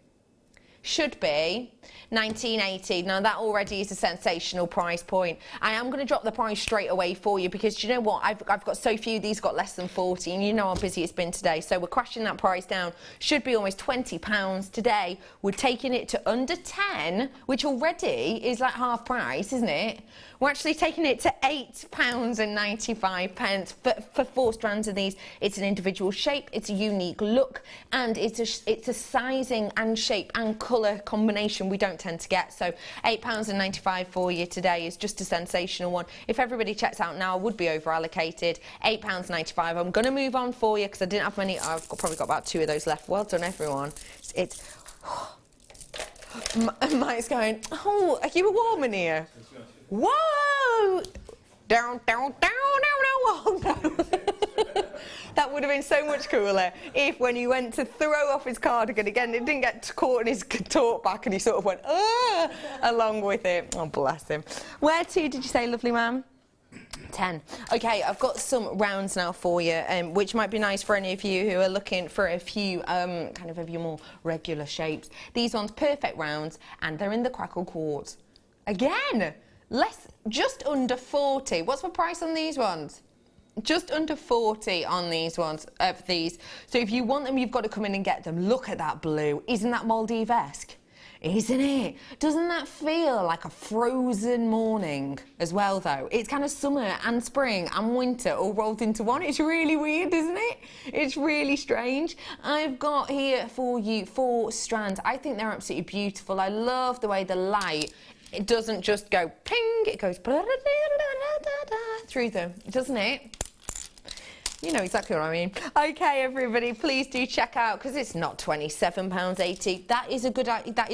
Should be £19.80. Now that already is a sensational price point. I am going to drop the price straight away for you, because do you know what? I've got so few. These got less than 40, and you know how busy it's been today. So we're crashing that price down. Should be almost £20 today. We're taking it to under 10, which already is like half price, isn't it? We're actually taking it to £8.95 for 4 strands of these. It's an individual shape, it's a unique look, and it's a sizing and shape and colour combination we don't tend to get. So £8.95 for you today is just a sensational one. If everybody checks out now, I would be over allocated. £8.95. I'm going to move on for you, because I didn't have many. I've probably got about 2 of those left. Well done, everyone. Mike's going, oh, are you warm in here? Whoa! Down, down, down, down, oh no! That would have been so much cooler if, when he went to throw off his cardigan again, it didn't get caught in his talk back, and he sort of went, along with it. Oh, bless him. Where to did you say, lovely ma'am? 10. Okay, I've got some rounds now for you, which might be nice for any of you who are looking for a few kind of your more regular shapes. These ones, perfect rounds, and they're in the crackle quartz. Again, just under 40. What's the price on these ones? Just under 40 on these ones, of these. So if you want them, you've got to come in and get them. Look at that blue. Isn't that Maldives-esque? Isn't it? Doesn't that feel like a frozen morning as well, though? It's kind of summer and spring and winter all rolled into one. It's really weird, isn't it? It's really strange. I've got here for you 4 strands. I think they're absolutely beautiful. I love the way the light, it doesn't just go ping, it goes through them, doesn't it? You know exactly what I mean. Okay, everybody, please do check out, because it's not £27.80. That is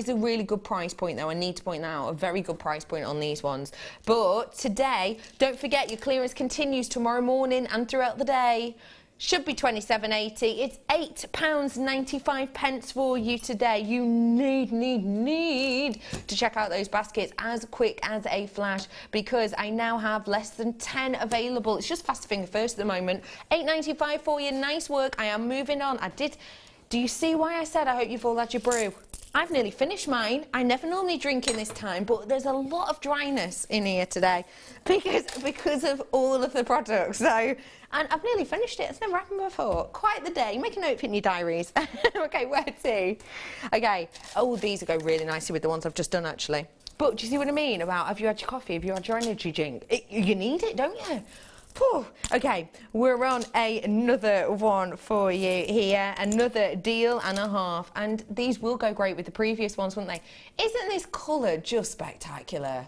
a really good price point, though. I need to point that out. A very good price point on these ones. But today, don't forget, your clearance continues tomorrow morning and throughout the day. should be £27.80. It's £8.95 for you today. You need to check out those baskets as quick as a flash, because I now have less than 10 available. It's just fast finger first at the moment. £8.95 for you. Nice work. I am moving on. Do you see why I said I hope you've all had your brew? I've nearly finished mine. I never normally drink in this time, but there's a lot of dryness in here today because of all of the products. So, and I've nearly finished it. It's never happened before. Quite the day. Make a note of it in your diaries. Okay, where to? Okay. Oh, these will go really nicely with the ones I've just done, actually. But do you see what I mean about, have you had your coffee? Have you had your energy drink? You need it, don't you? Whew. Okay, we're on another one for you here, another deal and a half, and these will go great with the previous ones, won't they? Isn't this colour just spectacular?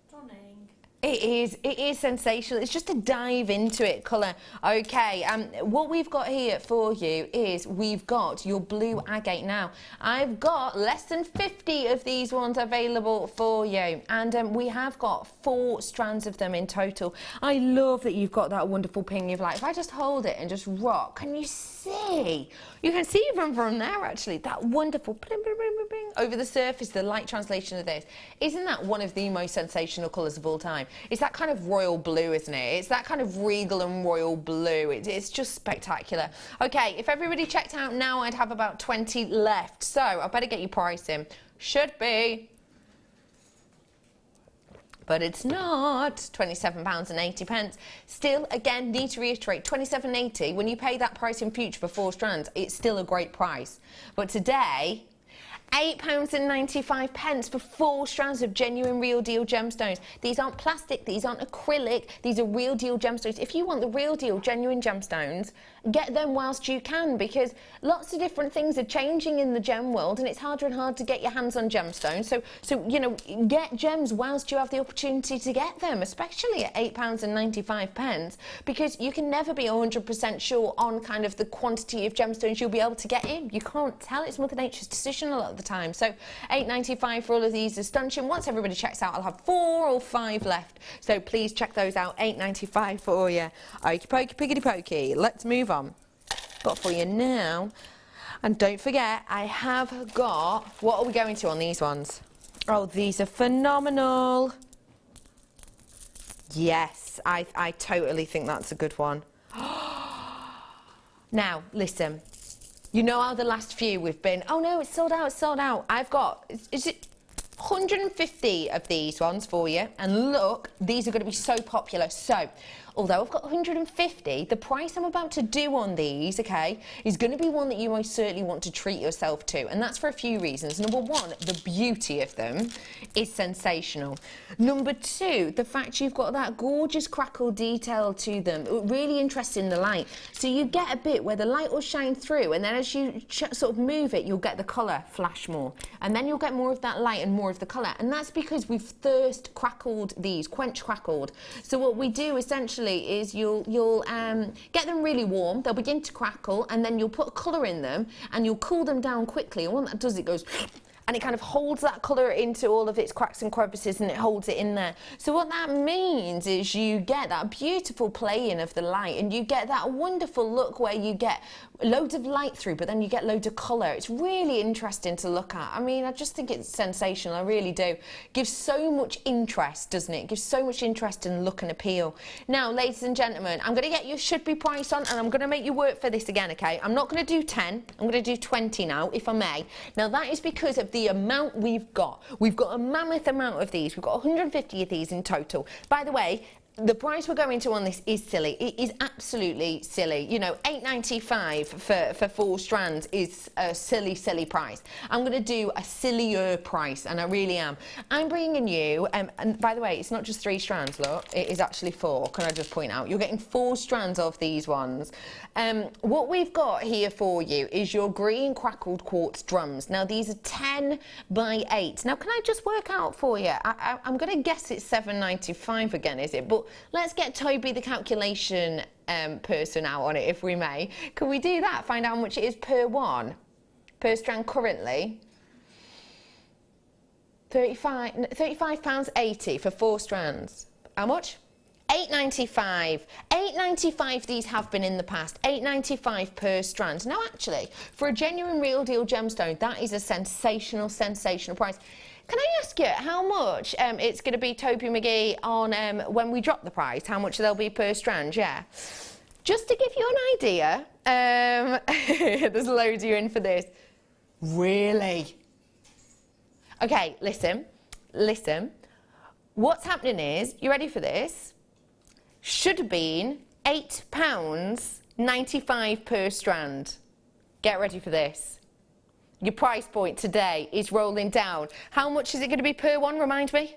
Stunning. It is sensational. It's just a dive into it colour. Okay, what we've got here for you is we've got your blue agate now. I've got less than 50 of these ones available for you, and we have got 4 strands of them in total. I love that you've got that wonderful ping of light. If I just hold it and just rock, can you see? You can see even from there, actually, that wonderful bling, bling, bling, bling, bling, over the surface, the light translation of this. Isn't that one of the most sensational colours of all time? It's that kind of royal blue, isn't it? It's that kind of regal and royal blue. It's just spectacular. Okay, if everybody checked out now, I'd have about 20 left. So I better get your pricing. Should be, but it's not. £27.80. Still, again, need to reiterate, £27.80. When you pay that price in future for 4 strands, it's still a great price. But today, £8.95 for 4 strands of genuine real deal gemstones. These aren't plastic, these aren't acrylic, these are real deal gemstones. If you want the real deal genuine gemstones, get them whilst you can, because lots of different things are changing in the gem world and it's harder and harder to get your hands on gemstones. So you know, get gems whilst you have the opportunity to get them, especially at £8.95, because you can never be 100% sure on kind of the quantity of gemstones you'll be able to get in. You can't tell. It's Mother Nature's decision a lot of the time. So £8.95 for all of these is stunning. Once everybody checks out, I'll have 4 or 5 left. So please check those out. £8.95 for you. Okey pokey, piggity pokey. Let's move on. Got for you now. And don't forget, I have got, what are we going to on these ones? Oh, these are phenomenal. Yes, I totally think that's a good one. Now, listen. You know how the last few we've been, oh no, it's sold out, it's sold out. I've got, is it 150 of these ones for you? And look, these are going to be so popular. So, although I've got 150, the price I'm about to do on these, okay, is going to be one that you most certainly want to treat yourself to. And that's for a few reasons. Number one, the beauty of them is sensational. Number two, the fact you've got that gorgeous crackle detail to them, really interesting in the light. So you get a bit where the light will shine through, and then as you sort of move it, you'll get the colour flash more. And then you'll get more of that light and more of the colour. And that's because we've thirst crackled these, quench crackled. So what we do essentially is you'll get them really warm, they'll begin to crackle, and then you'll put a colour in them and you'll cool them down quickly, and when that does, it goes and it kind of holds that colour into all of its cracks and crevices, and it holds it in there. So what that means is you get that beautiful playing of the light, and you get that wonderful look where you get loads of light through, but then you get loads of colour. It's really interesting to look at. I mean, I just think it's sensational, I really do. Gives so much interest, doesn't it? Gives so much interest and look and appeal. Now, ladies and gentlemen, I'm going to get your should be price on, and I'm going to make you work for this again, okay? I'm not going to do 10, I'm going to do 20 now, if I may. Now, that is because of the amount we've got. We've got a mammoth amount of these. We've got 150 of these in total. By the way, the price we're going to on this is silly. It is absolutely silly. You know, £8.95 for 4 strands is a silly, silly price. I'm going to do a sillier price, and I really am. I'm bringing you, and by the way, it's not just 3 strands, look. It is actually 4, can I just point out? You're getting 4 strands of these ones. What we've got here for you is your green crackled quartz drums. Now, these are 10 by 8. Now, can I just work out for you? I'm going to guess it's £7.95 again, is it? But let's get Toby, the calculation person, out on it, if we may. Can we do that? Find out how much it is per one, per strand currently. £35.80 for 4 strands. How much? $8.95. $8.95 these have been in the past. $8.95 per strand. Now actually, for a genuine real deal gemstone, that is a sensational, sensational price. Can I ask you how much it's going to be, Toby McGee, on when we drop the price, how much they'll be per strand? Yeah. Just to give you an idea, there's loads of you in for this. Really? Okay, listen. What's happening is, you ready for this? Should have been £8.95 per strand. Get ready for this. Your price point today is rolling down. How much is it going to be per one, remind me?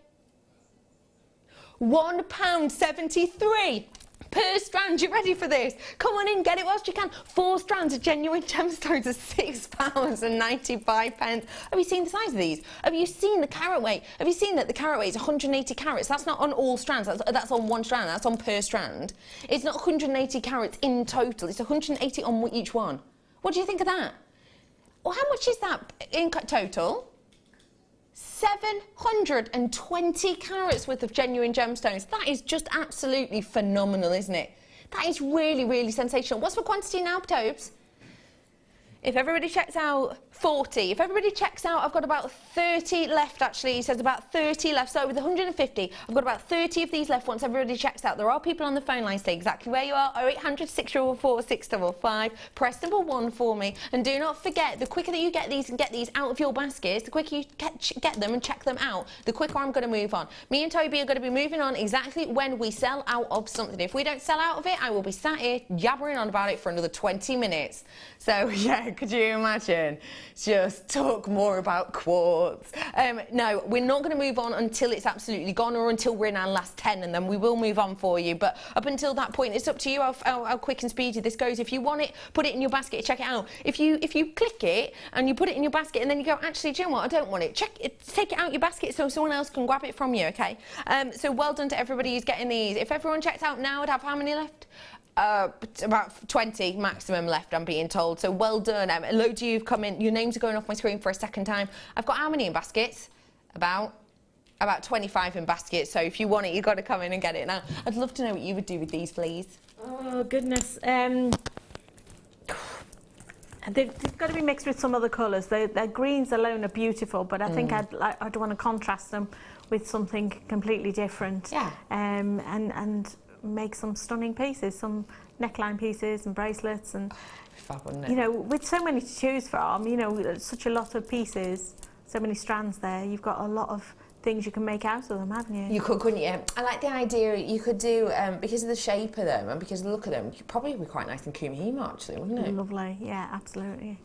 £1.73 per strand. You ready for this? Come on in, get it whilst you can. 4 strands of genuine gemstones are £6.95. Have you seen the size of these? Have you seen the carat weight? Have you seen that the carat weight is 180 carats? That's not on all strands, that's on one strand, that's on per strand. It's not 180 carats in total, it's 180 on each one. What do you think of that? Well, how much is that in total? 720 carats worth of genuine gemstones. That is just absolutely phenomenal, isn't it? That is really, really sensational. What's the quantity now, Tobes? If everybody checks out 40, if everybody checks out, I've got about 30 left actually. He says about 30 left. So with 150, I've got about 30 of these left once everybody checks out. There are people on the phone line, say exactly where you are. 0800 644 655. Press number 1 for me. And do not forget, the quicker that you get these and get these out of your baskets, the quicker you get them and check them out, the quicker I'm going to move on. Me and Toby are going to be moving on exactly when we sell out of something. If we don't sell out of it, I will be sat here jabbering on about it for another 20 minutes. So yeah, could you imagine? Just talk more about quartz. No, we're not going to move on until it's absolutely gone or until we're in our last 10, and then we will move on for you. But up until that point, it's up to you how quick and speedy this goes. If you want it, put it in your basket, check it out. If you click it and you put it in your basket and then you go, actually, do you know what? I don't want it. Take it out your basket so someone else can grab it from you, okay? So well done to everybody who's getting these. If everyone checked out now, I'd have how many left? About 20 maximum left, I'm being told. So well done. Loads of you have come in. Your names are going off my screen for a second time. I've got how many in baskets? About 25 in baskets. So if you want it, you've got to come in and get it now. I'd love to know what you would do with these, please. Oh, goodness. They've got to be mixed with some other colours. Their greens alone are beautiful, but I think I'd want to contrast them with something completely different. Yeah. And make some stunning pieces, some neckline pieces and bracelets, and fab, wouldn't it? You know, with so many to choose from, you know, such a lot of pieces, so many strands there, you've got a lot of things you can make out of them, haven't you? You could, couldn't you? I like the idea you could do, because of the shape of them and because of the look of them, you could probably be quite nice and kumihimo actually, wouldn't it? Lovely, yeah, absolutely.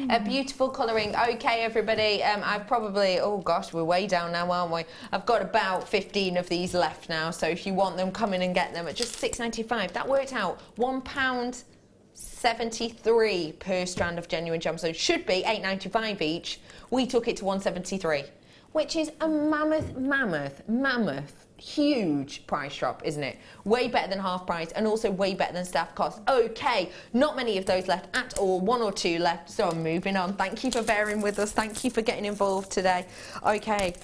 A beautiful colouring. Okay, everybody, I've probably, oh gosh, we're way down now, aren't we? I've got about 15 of these left now, so if you want them, come in and get them at just £6.95. That worked out £1.73 per strand of genuine gemstones. Should be £8.95 each. We took it to £1.73. Which is a mammoth, huge price drop, isn't it? Way better than half price and also way better than staff cost. Okay, not many of those left at all, 1 or 2 left, so I'm moving on. Thank you for bearing with us. Thank you for getting involved today. Okay,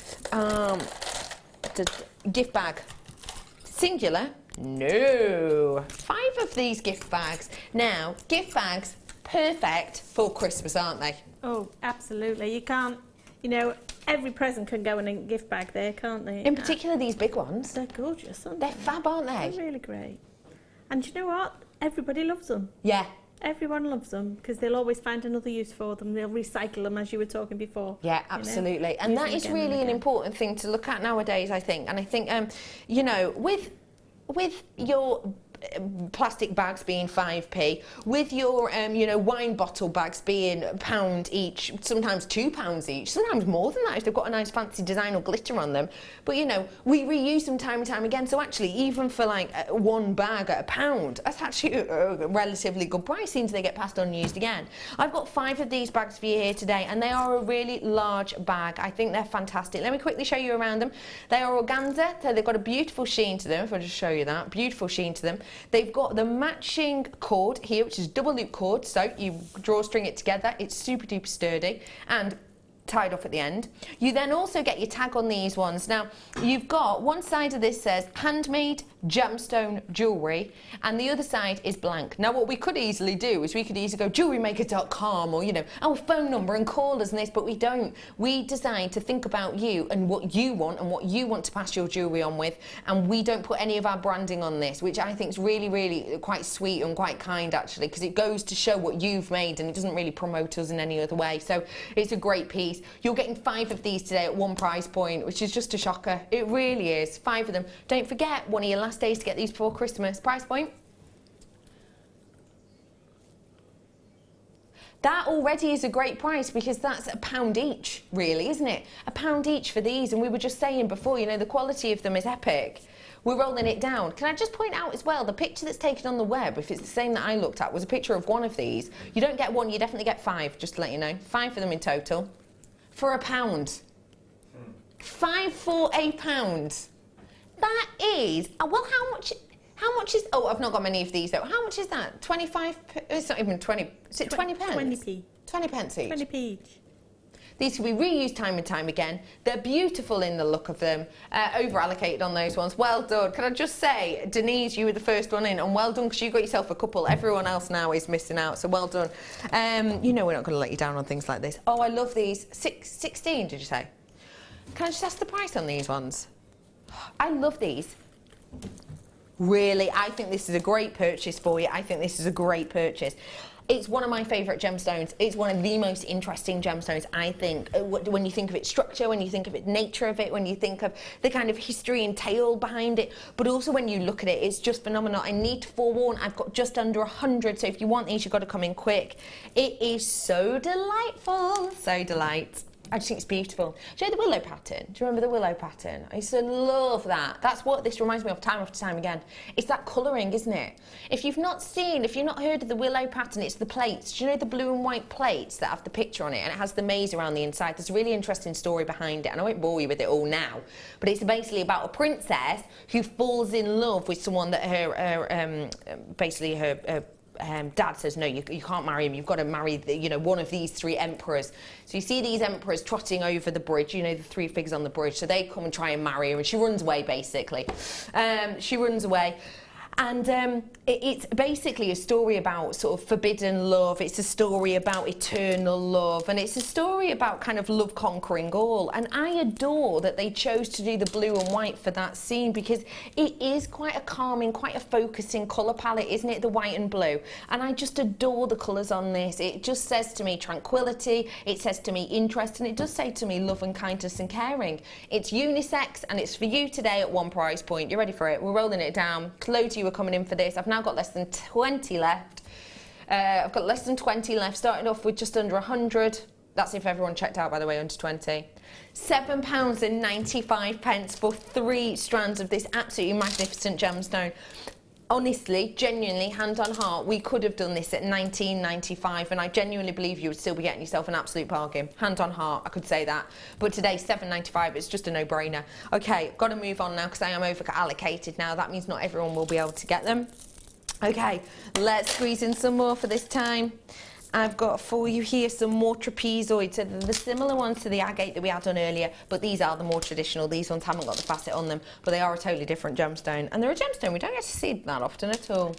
gift bag. Singular? No. 5 of these gift bags. Now, gift bags, perfect for Christmas, aren't they? Oh, absolutely. You can't, you know, every present can go in a gift bag there, can't they? In particular, these big ones. They're gorgeous, aren't they? They're fab, aren't they? They're really great. And you know what? Everybody loves them. Yeah. Everyone loves them because they'll always find another use for them. They'll recycle them, as you were talking before. Yeah, absolutely. You know? And that is really an important thing to look at nowadays, I think. And I think, you know, with your plastic bags being 5p, with your you know, wine bottle bags being £1 each, sometimes £2 each, sometimes more than that if they've got a nice fancy design or glitter on them. But you know, we reuse them time and time again, so actually even for like one bag at £1, that's actually a relatively good price since they get passed on and used again. I've got 5 of these bags for you here today, and they are a really large bag. I think they're fantastic. Let me quickly show you around them. They are organza, so they've got a beautiful sheen to them. If I just show you that, beautiful sheen to them. They've got the matching cord here, which is double loop cord, so you draw string it together. It's super duper sturdy, and tied off at the end. You then also get your tag on these ones. Now, you've got one side of this says handmade gemstone jewellery, and the other side is blank. Now, what we could easily do is we could easily go jewellerymaker.com or, you know, our phone number and call us and this, but we don't. We decide to think about you and what you want and what you want to pass your jewellery on with, and we don't put any of our branding on this, which I think is really, really quite sweet and quite kind, actually, because it goes to show what you've made and it doesn't really promote us in any other way. So it's a great piece. You're getting 5 of these today at one price point, which is just a shocker. It really is. 5 of them. Don't forget, one of your last days to get these before Christmas. Price point? That already is a great price, because that's £1 each, really, isn't it? £1 each for these, and we were just saying before, you know, the quality of them is epic. We're rolling it down. Can I just point out as well, the picture that's taken on the web, if it's the same that I looked at, was a picture of one of these. You don't get one, you definitely get 5, just to let you know. 5 of them in total. For £1. 5 for £1. That is, well, how much is, oh, I've not got many of these though. How much is that? 25, it's not even 20, is it 20 pence? 20p. 20 pence each. 20p each. These can be reused time and time again. They're beautiful in the look of them. Over allocated on those ones. Well done. Can I just say, Denise, you were the first one in, and well done, because you got yourself a couple. Everyone else now is missing out, so well done. You know we're not going to let you down on things like this. Oh, I love these. 16, did you say? Can I just ask the price on these ones? I love these. Really, I think this is a great purchase for you. I think this is a great purchase. It's one of my favourite gemstones. It's one of the most interesting gemstones, I think. When you think of its structure, when you think of its nature of it, when you think of the kind of history and tale behind it, but also when you look at it, it's just phenomenal. I need to forewarn, I've got just under 100, so if you want these, you've got to come in quick. It is so delightful, so delight. I just think it's beautiful. Do you know the willow pattern? Do you remember the willow pattern? I used to love that. That's what this reminds me of time after time again. It's that colouring, isn't it? If you've not heard of the willow pattern, it's the plates. Do you know the blue and white plates that have the picture on it, and it has the maze around the inside? There's a really interesting story behind it, and I won't bore you with it all now, but it's basically about a princess who falls in love with someone that her dad says, no, you can't marry him, you've got to marry one of these 3 emperors. So you see these emperors trotting over the bridge, you know, the 3 figures on the bridge, so they come and try and marry her, and she runs away, basically. She runs away. And it's basically a story about sort of forbidden love. It's a story about eternal love, and it's a story about kind of love conquering all. And I adore that they chose to do the blue and white for that scene, because it is quite a calming, quite a focusing colour palette, isn't it? The white and blue. And I just adore the colours on this. It just says to me tranquility, it says to me interest, and it does say to me love and kindness and caring. It's unisex, and it's for you today at one price point. You ready for it? We're rolling it down. Loads of you are coming in for this. I've now got less than 20 left. I've got less than 20 left, starting off with just under 100. That's if everyone checked out, by the way, under 20. £7.95 for 3 strands of this absolutely magnificent gemstone. Honestly, genuinely, hand on heart, we could have done this at £19.95, and I genuinely believe you would still be getting yourself an absolute bargain. Hand on heart, I could say that. But today, £7.95, it's just a no-brainer. Okay, got to move on now, because I am over-allocated now. That means not everyone will be able to get them. Okay, let's squeeze in some more for this time. I've got for you here some more trapezoids. So they're the similar ones to the agate that we had on earlier, but these are the more traditional. These ones haven't got the facet on them, but they are a totally different gemstone. And they're a gemstone we don't get to see that often at all.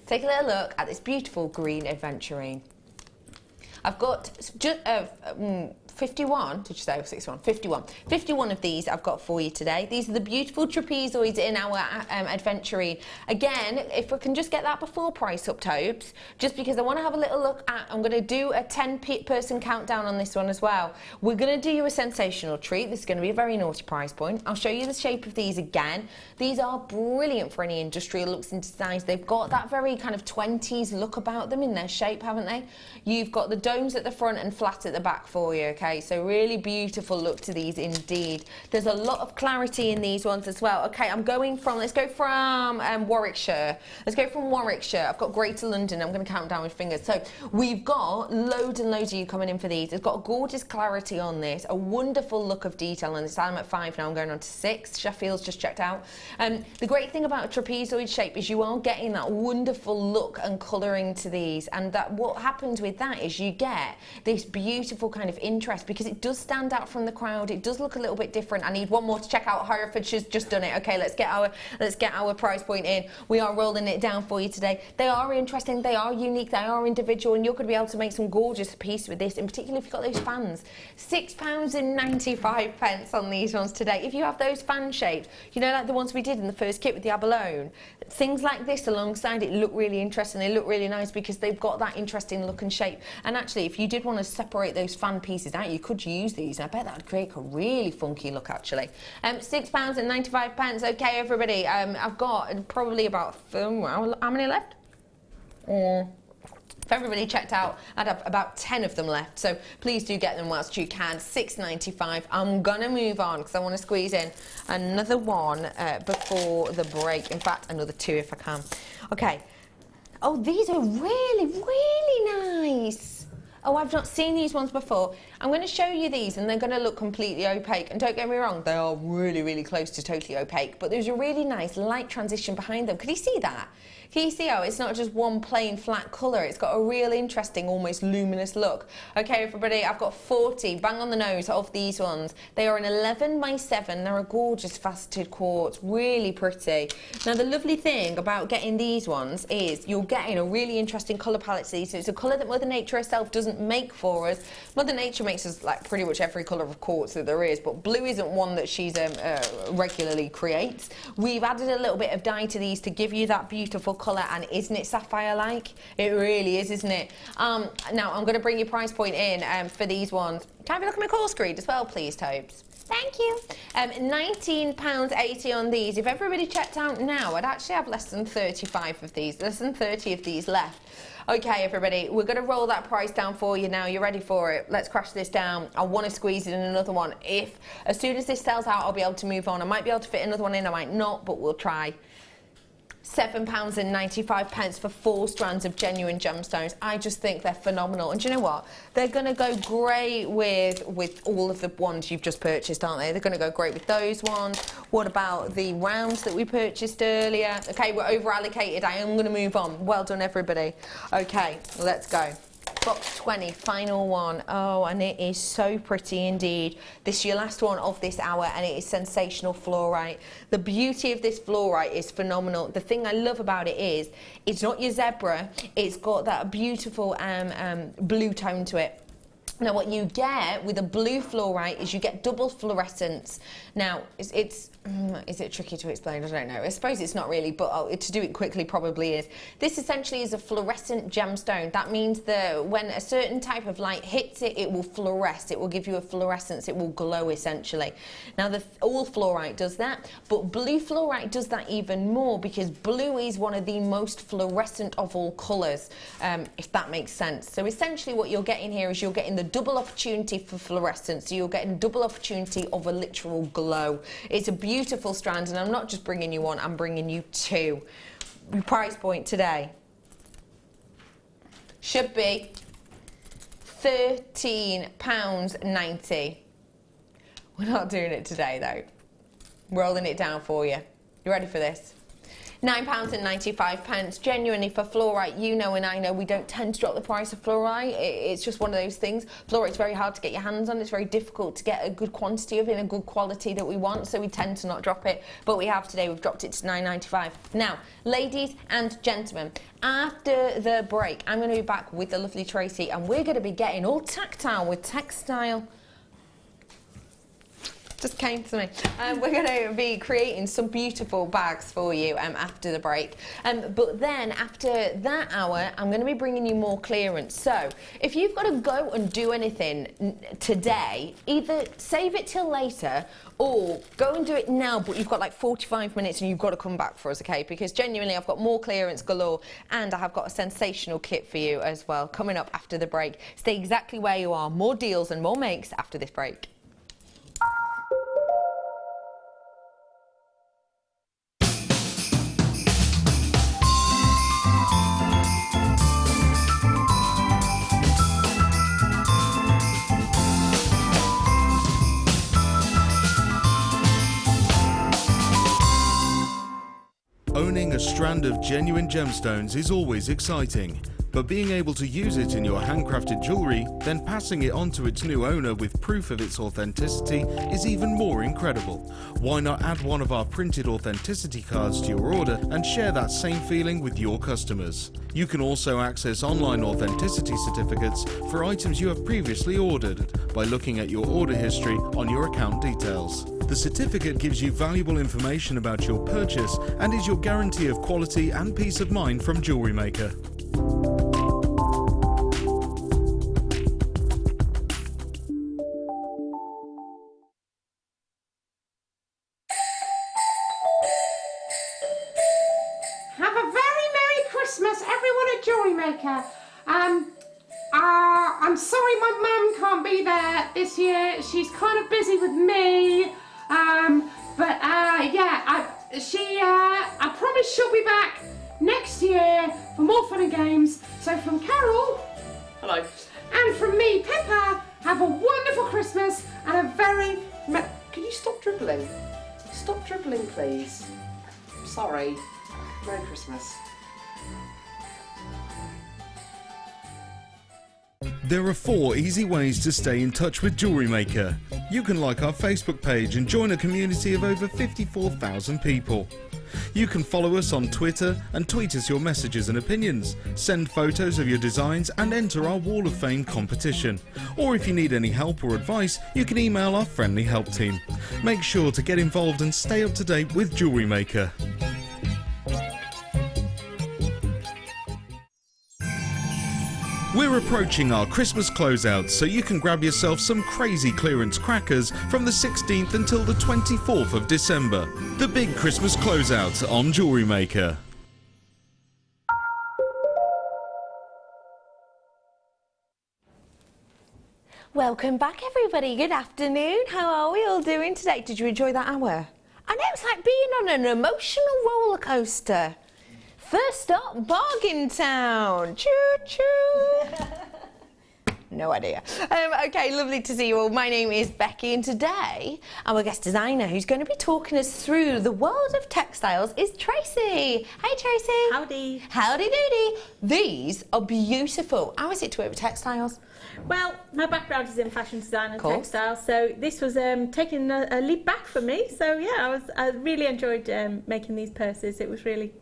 Take a little look at this beautiful green aventurine. I've got just 51, did you say, or 61? 51. 51 of these I've got for you today. These are the beautiful trapezoids in our aventurine. Again, if we can just get that before price up, Tobes, just because I want to have a little look at, I'm going to do a 10-person countdown on this one as well. We're going to do you a sensational treat. This is going to be a very naughty price point. I'll show you the shape of these again. These are brilliant for any industrial looks and designs. They've got that very kind of 20s look about them in their shape, haven't they? You've got the domes at the front and flat at the back for you, okay? So really beautiful look to these indeed. There's a lot of clarity in these ones as well. Okay, I'm going from, let's go from Warwickshire. Let's go from Warwickshire. I've got Greater London. I'm going to count down with fingers. So we've got loads and loads of you coming in for these. It's got a gorgeous clarity on this, a wonderful look of detail on this. I'm at 5 now. I'm going on to 6. Sheffield's just checked out. The great thing about a trapezoid shape is you are getting that wonderful look and colouring to these, and that what happens with that is you get this beautiful kind of interest interest because it does stand out from the crowd. It does look a little bit different. I need one more to check out. Herefordshire's just done it. Okay, let's get our price point in. We are rolling it down for you today. They are interesting, they are unique, they are individual, and you're going to be able to make some gorgeous piece with this, in particular if you've got those fans. £6.95 on these ones today. If you have those fan shapes, you know, like the ones we did in the first kit with the abalone, things like this alongside it look really interesting. They look really nice because they've got that interesting look and shape. And actually, if you did want to separate those fan pieces out, you could use these, and I bet that would create a really funky look actually. £6.95. Okay, everybody, I've got probably about how many left? If everybody checked out, I'd have about 10 of them left, so please do get them whilst you can. £6.95. I'm gonna move on because I want to squeeze in another one before the break. In fact, another two if I can. Okay. Oh, these are really, really nice. Oh, I've not seen these ones before. I'm going to show you these and they're going to look completely opaque. And don't get me wrong, they are really, really close to totally opaque. But there's a really nice light transition behind them. Can you see that? Can you see how it's not just one plain flat colour? It's got a real interesting, almost luminous look. Okay, everybody, I've got 40, bang on the nose, of these ones. They are an 11 by 7. They're a gorgeous faceted quartz, really pretty. Now, the lovely thing about getting these ones is you're getting a really interesting colour palette to these. So it's a colour that Mother Nature herself doesn't make for us. Mother Nature makes us like pretty much every colour of quartz that there is, but blue isn't one that she's regularly creates. We've added a little bit of dye to these to give you that beautiful colour, and isn't it sapphire-like? It really is, isn't it? Now, I'm going to bring your price point in for these ones. Can I have a look at my call screen as well, please, Tobes? Thank you. £19.80 on these. If everybody checked out now, I'd actually have less than 35 of these, less than 30 of these left. Okay, everybody, we're going to roll that price down for you now. You ready for it? Let's crash this down. I want to squeeze it in another one. If, as soon as this sells out, I'll be able to move on. I might be able to fit another one in, I might not, but we'll try. £7.95 for 4 strands of genuine gemstones. I just think they're phenomenal. And do you know what? They're going to go great with all of the ones you've just purchased, aren't they? They're going to go great with those ones. What about the rounds that we purchased earlier? Okay, we're over allocated. I am going to move on. Well done, everybody. Okay, let's go. Box 20, final one. Oh, and it is so pretty indeed. This is your last one of this hour, and it is sensational fluorite. The beauty of this fluorite is phenomenal. The thing I love about it is it's not your zebra. It's got that beautiful blue tone to it. Now, what you get with a blue fluorite is you get double fluorescence. Now, is it tricky to explain? I don't know. I suppose it's not really, but to do it quickly probably is. This essentially is a fluorescent gemstone. That means that when a certain type of light hits it, it will fluoresce. It will give you a fluorescence. It will glow, essentially. Now, all fluorite does that, but blue fluorite does that even more because blue is one of the most fluorescent of all colours, if that makes sense. So, essentially, what you're getting here is you're getting the double opportunity for fluorescence. So you're getting double opportunity of a literal glow. It's a beautiful strand, and I'm not just bringing you one, I'm bringing you 2. Your price point today should be £13.90. We're not doing it today though. Rolling it down for you. You ready for this? £9.95, genuinely for fluorite. You know and I know we don't tend to drop the price of fluorite. It's just one of those things. Fluorite's very hard to get your hands on. It's very difficult to get a good quantity of it in a good quality that we want, so we tend to not drop it. But we have today. We've dropped it to £9.95. Now, ladies and gentlemen, after the break, I'm going to be back with the lovely Tracey, and we're going to be getting all tactile with Textile. Just came to me. We're going to be creating some beautiful bags for you after the break. But then after that hour, I'm going to be bringing you more clearance. So if you've got to go and do anything today, either save it till later or go and do it now, but you've got like 45 minutes and you've got to come back for us, okay? Because genuinely, I've got more clearance galore, and I have got a sensational kit for you as well coming up after the break. Stay exactly where you are. More deals and more makes after this break. Owning a strand of genuine gemstones is always exciting, But being able to use it in your handcrafted jewellery, then passing it on to its new owner with proof of its authenticity is even more incredible. Why not add one of our printed authenticity cards to your order and share that same feeling with your customers? You can also access online authenticity certificates for items you have previously ordered by looking at your order history on your account details. The certificate gives you valuable information about your purchase and is your guarantee of quality and peace of mind from Jewellery Maker. Have a very Merry Christmas, everyone at Jewellery Maker. I'm sorry my mum can't be there this year. She's kind of busy with me. I promise she'll be back next year for more fun and games. So from Carol, Hello. and from me, Pippa, have a wonderful Christmas and a very... Can you stop dribbling? Stop dribbling, please. Sorry. Merry Christmas. There are 4 easy ways to stay in touch with Jewellery Maker. You can like our Facebook page and join a community of over 54,000 people. You can follow us on Twitter and tweet us your messages and opinions, send photos of your designs and enter our Wall of Fame competition. Or if you need any help or advice, you can email our friendly help team. Make sure to get involved and stay up to date with Jewellery Maker. We're approaching our Christmas closeout, so you can grab yourself some crazy clearance crackers from the 16th until the 24th of December. The big Christmas closeout on Jewellery Maker. Welcome back, everybody. Good afternoon. How are we all doing today? Did you enjoy that hour? I know, it's like being on an emotional roller coaster. First up, Bargain Town. Choo choo. No idea. Okay, lovely to see you all. My name is Becky, and today our guest designer who's going to be talking us through the world of textiles is Tracey. Hey, Tracey. Howdy. Howdy doody. These are beautiful. How is it to work with textiles? Well, my background is in fashion design and Cool. textile, so this was taking a leap back for me. So yeah, I really enjoyed making these purses. It was really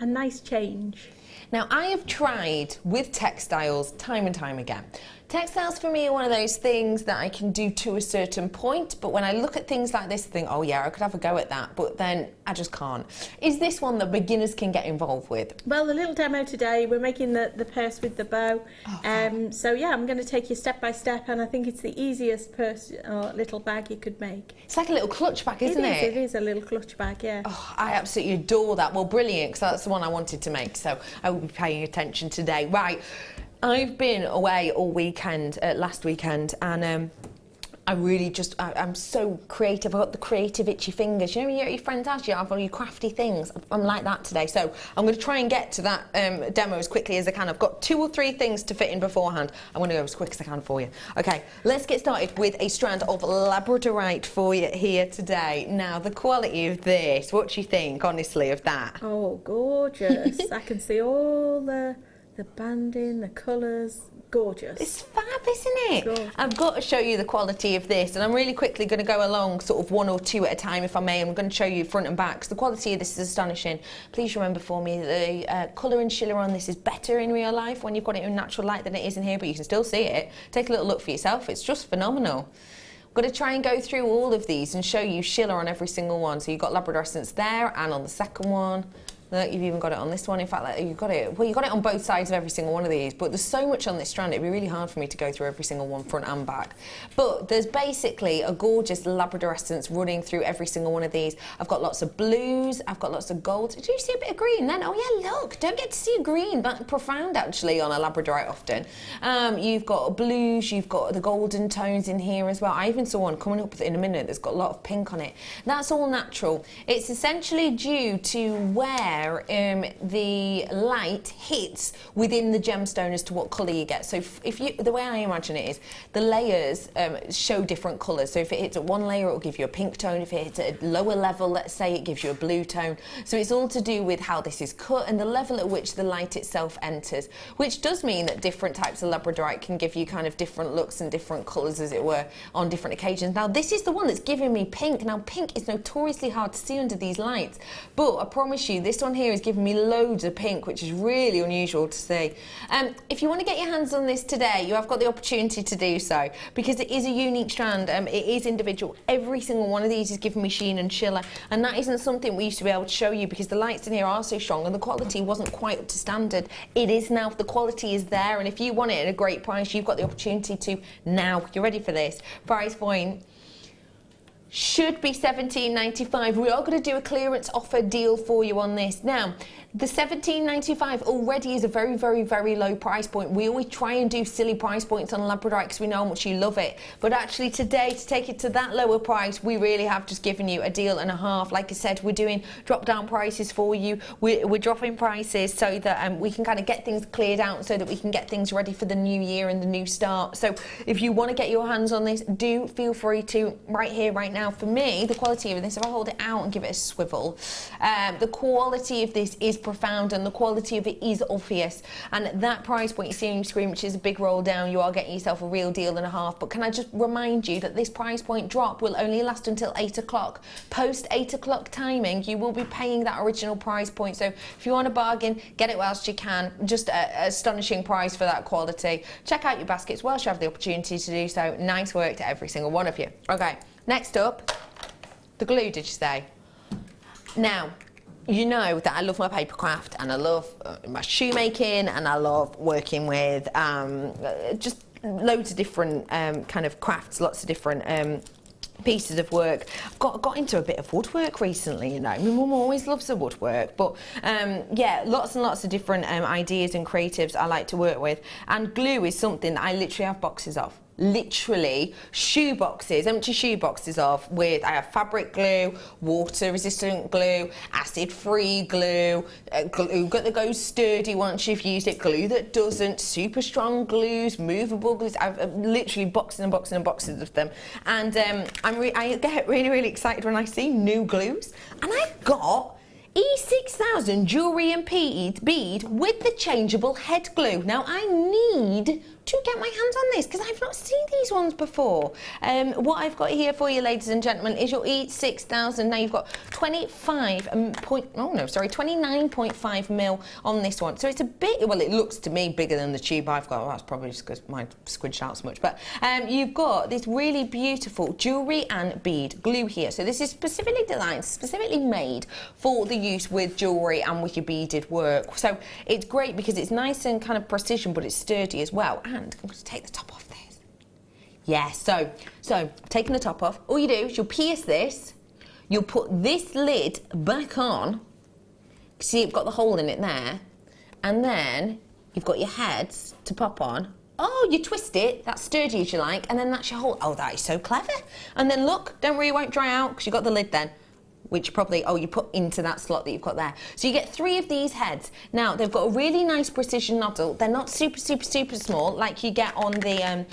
a nice change. Now, I have tried with textiles time and time again. Textiles for me are one of those things that I can do to a certain point, but when I look at things like this, I think, oh yeah, I could have a go at that, but then I just can't. Is this one that beginners can get involved with? Well, the little demo today, we're making the purse with the bow. Oh, So yeah, I'm going to take you step by step, and I think it's the easiest purse or little bag you could make. It's like a little clutch bag, isn't it? It is a little clutch bag, yeah. Oh, I absolutely adore that. Well, brilliant, because that's the one I wanted to make, so I will be paying attention today. Right, I've been away all weekend, last weekend, and I really just, I'm so creative. I've got the creative itchy fingers. You know, when you're at your friend's house, you have all your crafty things. I'm like that today. So I'm going to try and get to that demo as quickly as I can. I've got 2 or 3 things to fit in beforehand. I'm going to go as quick as I can for you. Okay, let's get started with a strand of Labradorite for you here today. Now, the quality of this, what do you think, honestly, of that? Oh, gorgeous. I can see all the banding, the colours. Gorgeous. It's fab, isn't it? Gorgeous. I've got to show you the quality of this, and I'm really quickly going to go along sort of 1 or 2 at a time, if I may. I'm going to show you front and back, because the quality of this is astonishing. Please remember for me, the colour and shiller on this is better in real life when you've got it in natural light than it is in here, but you can still see it. Take a little look for yourself. It's just phenomenal. I'm going to try and go through all of these and show you shiller on every single one. So you've got Labrador essence there, and on the second one. Look, you've even got it on this one. In fact, you've got it. Well, you've got it on both sides of every single one of these. But there's so much on this strand, it'd be really hard for me to go through every single one, front and back. But there's basically a gorgeous Labrador essence running through every single one of these. I've got lots of blues. I've got lots of golds. Do you see a bit of green then? Oh yeah, look. Don't get to see a green. That's profound actually on a Labradorite often. You've got blues. You've got the golden tones in here as well. I even saw one coming up in a minute that's got a lot of pink on it. That's all natural. It's essentially due to where where the light hits within the gemstone as to what colour you get. So if you, the way I imagine it is, the layers show different colours. So if it hits at one layer, it will give you a pink tone. If it hits at a lower level, let's say, it gives you a blue tone. So it's all to do with how this is cut and the level at which the light itself enters, which does mean that different types of Labradorite can give you kind of different looks and different colours, as it were, on different occasions. Now, this is the one that's giving me pink. Now, pink is notoriously hard to see under these lights, but I promise you, this one here is giving me loads of pink, which is really unusual to see. If you want to get your hands on this today, you have got the opportunity to do so, because it is a unique strand. It is individual. Every single one of these is giving me sheen and shimmer, and that isn't something we used to be able to show you because the lights in here are so strong and the quality wasn't quite up to standard. It is now. The quality is there, and if you want it at a great price, you've got the opportunity to now. You're ready for this? Price point should be $17.95. We are going to do a clearance offer deal for you on this. Now, the $17.95 already is a very, very, very low price point. We always try and do silly price points on Labradorite because we know how much you love it. But actually today, to take it to that lower price, we really have just given you a deal and a half. Like I said, we're doing drop-down prices for you. We're dropping prices so that we can kind of get things cleared out so that we can get things ready for the new year and the new start. So if you want to get your hands on this, do feel free to right here, right now. For me, the quality of this, if I hold it out and give it a swivel, the quality of this is profound and the quality of it is obvious. And at that price point you see on your screen, which is a big roll down, you are getting yourself a real deal and a half. But can I just remind you that this price point drop will only last until 8 o'clock. Post 8 o'clock timing, you will be paying that original price point. So if you want a bargain, get it whilst you can. Just an astonishing price for that quality. Check out your baskets whilst you have the opportunity to do so. Nice work to every single one of you. Okay, next up, the glue, did you say? Now, you know that I love my paper craft and I love my shoemaking and I love working with just loads of different kind of crafts, lots of different pieces of work. I've got into a bit of woodwork recently, you know. My mum always loves the woodwork, but yeah, lots and lots of different ideas and creatives I like to work with. And glue is something that I literally have boxes of. Literally shoe boxes, empty shoe boxes of, with I have fabric glue, water resistant glue, acid free glue, glue that goes sturdy once you've used it, glue that doesn't, super strong glues, movable glues. I've literally boxes and boxes and boxes of them, and I get really excited when I see new glues. And I've got E6000 jewellery and bead with the changeable head glue. Now I need to get my hands on this because I've not seen these ones before. What I've got here for you, ladies and gentlemen, is your E6000. Now you've got 29.5 mil on this one. So it's a bit, well, it looks to me bigger than the tube I've got. Well, that's probably just because mine squidged out so much. But you've got this really beautiful jewellery and bead glue here. So this is specifically designed, specifically made for the use with jewellery and with your beaded work. So it's great because it's nice and kind of precision, but it's sturdy as well. And I'm going to take the top off this. Yeah, so taking the top off, all you do is you'll pierce this, you'll put this lid back on, see you've got the hole in it there, and then you've got your heads to pop on. Oh, you twist it, that's sturdy as you like, and then that's your hole. Oh, that is so clever. And then look, don't worry, it won't dry out because you've got the lid then, which probably, oh, you put into that slot that you've got there. So you get 3 of these heads. Now, they've got a really nice precision nozzle. They're not super small like you get on the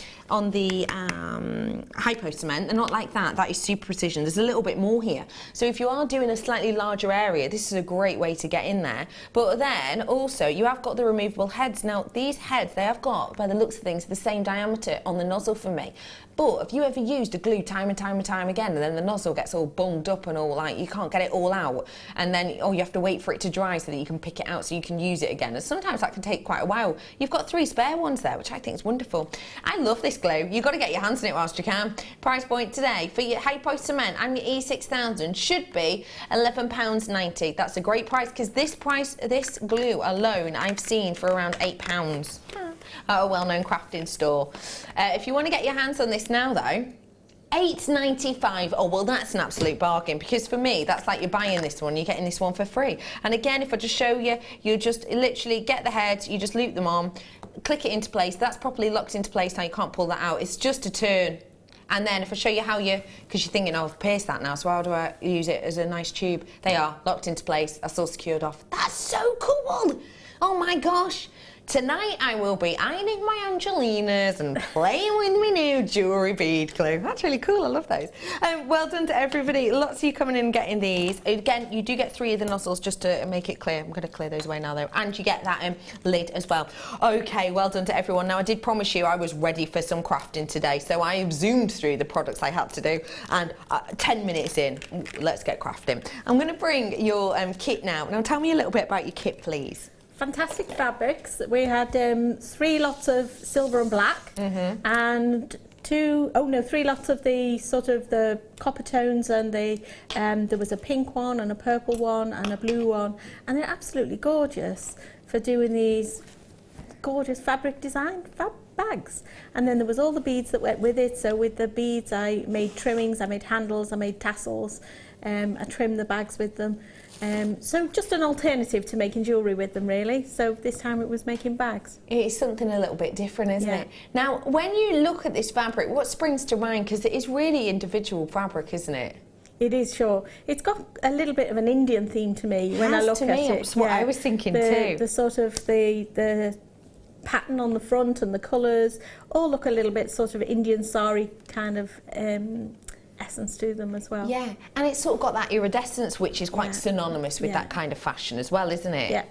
hypo cement. They're not like that. That is super precision. There's a little bit more here. So if you are doing a slightly larger area, this is a great way to get in there. But then also, you have got the removable heads. Now, these heads, they have got, by the looks of things, the same diameter on the nozzle for me. But have you ever used a glue time and time again, and then the nozzle gets all bunged up and all, like, you can't get it all out, and then, oh, you have to wait for it to dry so that you can pick it out so you can use it again, and sometimes that can take quite a while. You've got 3 spare ones there, which I think is wonderful. I love this glue. You've got to get your hands on it whilst you can. Price point today for your hypo cement and your E6000 should be £11.90. That's a great price because this glue alone I've seen for around £8 at a well-known crafting store. If you want to get your hands on this now though, $8.95. Oh, well, that's an absolute bargain because for me, that's like you're buying this one, you're getting this one for free. And again, if I just show you, you just literally get the heads, you just loop them on, click it into place. That's properly locked into place now, you can't pull that out. It's just a turn And then if I show you how because you're thinking, oh, I've pierced that now, so how do I use it as a nice tube? They are locked into place, that's all secured off. That's so cool! Oh my gosh! Tonight I will be ironing my Angelinas and playing with my new jewellery bead glue. That's really cool, I love those. Well done to everybody. Lots of you coming in and getting these. Again, you do get 3 of the nozzles just to make it clear. I'm going to clear those away now though. And you get that lid as well. Okay, well done to everyone. Now I did promise you I was ready for some crafting today, so I zoomed through the products I had to do, and 10 minutes in, let's get crafting. I'm going to bring your kit now. Now tell me a little bit about your kit, please. Fantastic fabrics. We had 3 lots of silver and black, and 3 lots of the sort of the copper tones, and there was a pink one and a purple one and a blue one, and they're absolutely gorgeous for doing these gorgeous fabric design bags. And then there was all the beads that went with it. So with the beads I made trimmings, I made handles, I made tassels, I trimmed the bags with them. So just an alternative to making jewellery with them, really. So this time it was making bags. It's something a little bit different, isn't it? Now, when you look at this fabric, what springs to mind? Because it is really individual fabric, isn't it? It is, sure. It's got a little bit of an Indian theme to me when I look at it. That's what I was thinking too. The sort of the pattern on the front and the colours all look a little bit sort of Indian sari kind of essence to them as well. Yeah, and it's sort of got that iridescence, which is quite synonymous with that kind of fashion as well, isn't it? Yeah.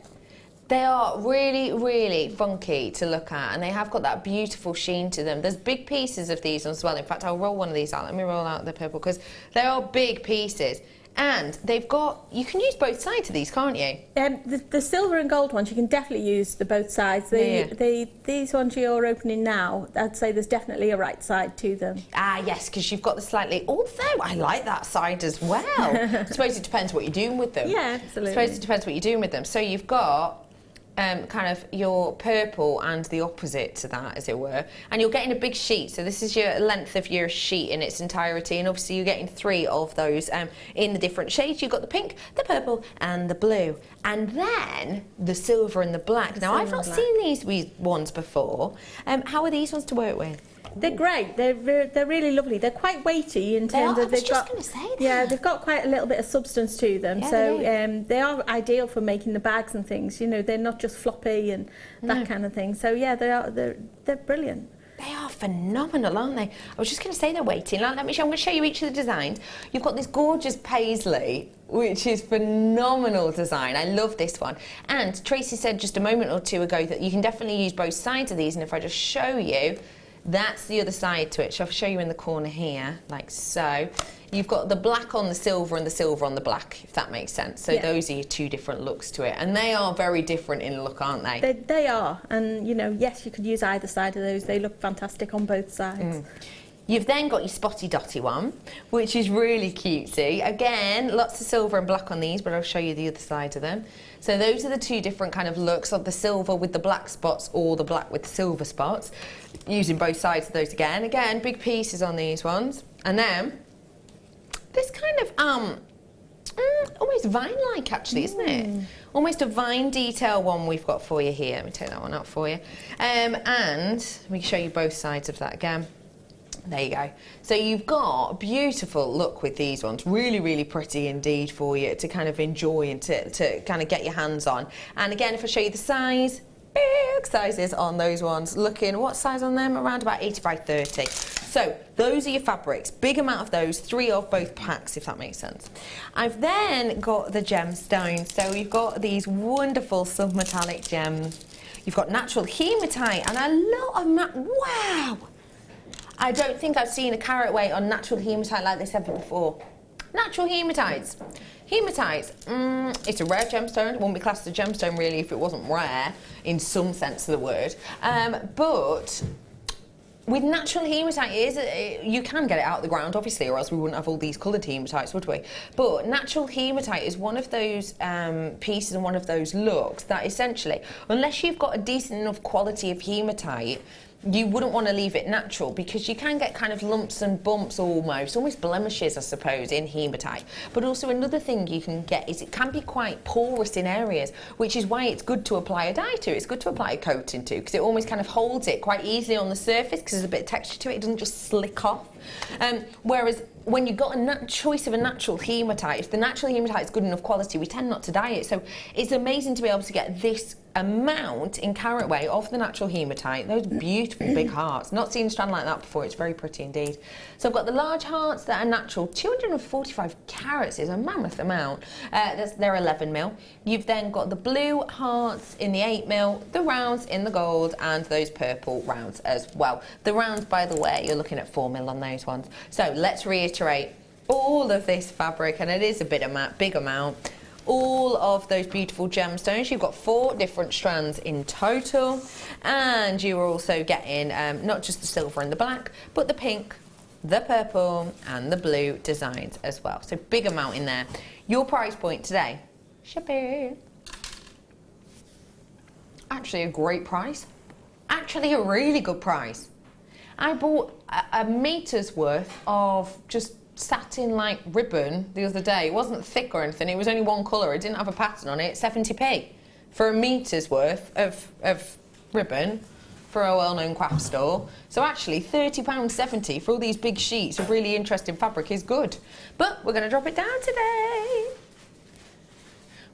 They are really, really funky to look at, and they have got that beautiful sheen to them. There's big pieces of these as well. In fact, I'll roll one of these out. Let me roll out the purple, because they are big pieces. And they've got, you can use both sides of these, can't you? The silver and gold ones, you can definitely use the both sides. These ones you're opening now, I'd say there's definitely a right side to them. Ah, yes, because you've got the slightly, although I like that side as well. I suppose it depends what you're doing with them. Yeah, absolutely. I suppose it depends what you're doing with them. So you've got kind of your purple and the opposite to that, as it were, and you're getting a big sheet. So this is your length of your sheet in its entirety, and obviously you're getting 3 of those in the different shades. You've got the pink, the purple and the blue, and then the silver and the black. Now I've not seen these ones before. How are these ones to work with? They're great. They're really lovely. They're quite weighty in terms of they've got. Yeah, they've got quite a little bit of substance to them. Yeah, so they are ideal for making the bags and things. You know, they're not just floppy and that kind of thing. So yeah, they're brilliant. They are phenomenal, aren't they? I was just going to say they're weighty. Now, I'm going to show you each of the designs. You've got this gorgeous paisley, which is phenomenal design. I love this one. And Tracey said just a moment or 2 ago that you can definitely use both sides of these. And if I just show you, that's the other side to it. So I'll show you in the corner here, like so. You've got the black on the silver and the silver on the black, if that makes sense. So those are your 2 different looks to it. And they are very different in look, aren't they? They are. And, you know, yes, you could use either side of those. They look fantastic on both sides. You've then got your spotty dotty one, which is really cutesy. Again, lots of silver and black on these, but I'll show you the other side of them. So those are the 2 different kind of looks of the silver with the black spots or the black with the silver spots. Using both sides of those again. Again, big pieces on these ones. And then this kind of almost vine-like actually, isn't it? Almost a vine detail one we've got for you here. Let me take that one out for you. And let me show you both sides of that again. There you go. So you've got a beautiful look with these ones. Really, really pretty indeed for you to kind of enjoy and to kind of get your hands on. And again, if I show you the size, big sizes on those ones. Looking, what size on them? Around about 80 by 30. So those are your fabrics. Big amount of those, 3 of both packs, if that makes sense. I've then got the gemstones. So we've got these wonderful submetallic gems. You've got natural hematite and a lot of wow! I don't think I've seen a carat weight on natural hematite like this ever before. Natural hematites. Hematites, it's a rare gemstone. It wouldn't be classed as a gemstone really if it wasn't rare in some sense of the word. But with natural hematite, you can get it out of the ground obviously, or else we wouldn't have all these coloured hematites, would we? But natural hematite is one of those pieces and one of those looks that essentially, unless you've got a decent enough quality of hematite, you wouldn't want to leave it natural because you can get kind of lumps and bumps almost blemishes, I suppose, in hematite. But also another thing you can get is it can be quite porous in areas, which is why it's good to apply a dye to. It's good to apply a coating to because it almost kind of holds it quite easily on the surface because there's a bit of texture to it. It doesn't just slick off. Whereas when you've got a choice of a natural hematite, if the natural hematite is good enough quality, we tend not to dye it. So it's amazing to be able to get this amount in carat weight of the natural hematite, those beautiful big hearts. Not seen a strand like that before, it's very pretty indeed. So I've got the large hearts that are natural, 245 carats is a mammoth amount. They're 11 mil. You've then got the blue hearts in the 8 mil, the rounds in the gold, and those purple rounds as well. The rounds, by the way, you're looking at 4 mil on those ones. So let's reiterate all of this fabric, and it is a big amount. All of those beautiful gemstones. You've got 4 different strands in total, and you're also getting not just the silver and the black, but the pink, the purple, and the blue designs as well. So big amount in there. Your price point today should be actually a great price. Actually a really good price. I bought a meter's worth of just satin like ribbon the other day. It wasn't thick or anything, it was only one colour, it didn't have a pattern on it. 70p for a meter's worth of ribbon for a well-known craft store. So actually £30.70 for all these big sheets of really interesting fabric is good. But we're going to drop it down today.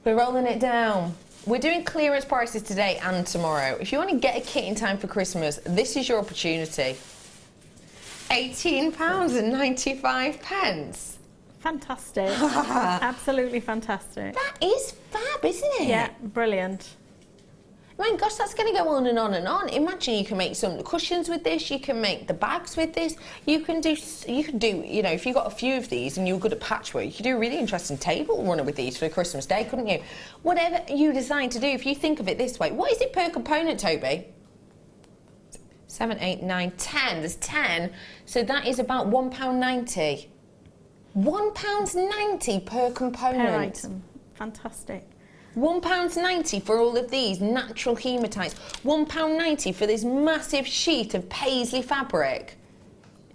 We're rolling it down. We're doing clearance prices today and tomorrow. If you want to get a kit in time for Christmas, this is your opportunity. £18.95. Fantastic. Absolutely fantastic. That is fab, isn't it? Yeah, brilliant. My gosh, that's going to go on and on and on. Imagine you can make some of the cushions with this, you can make the bags with this, you can do, you know, if you got a few of these and you're good at patchwork, you could do a really interesting table runner with these for Christmas Day, couldn't you? Whatever you decide to do, if you think of it this way, what is it per component, Toby? 7, 8, 9, 10. There's 10, so that is about £1.90. £1.90 per component. Per item. Fantastic. £1.90 for all of these natural hematites. £1.90 for this massive sheet of paisley fabric.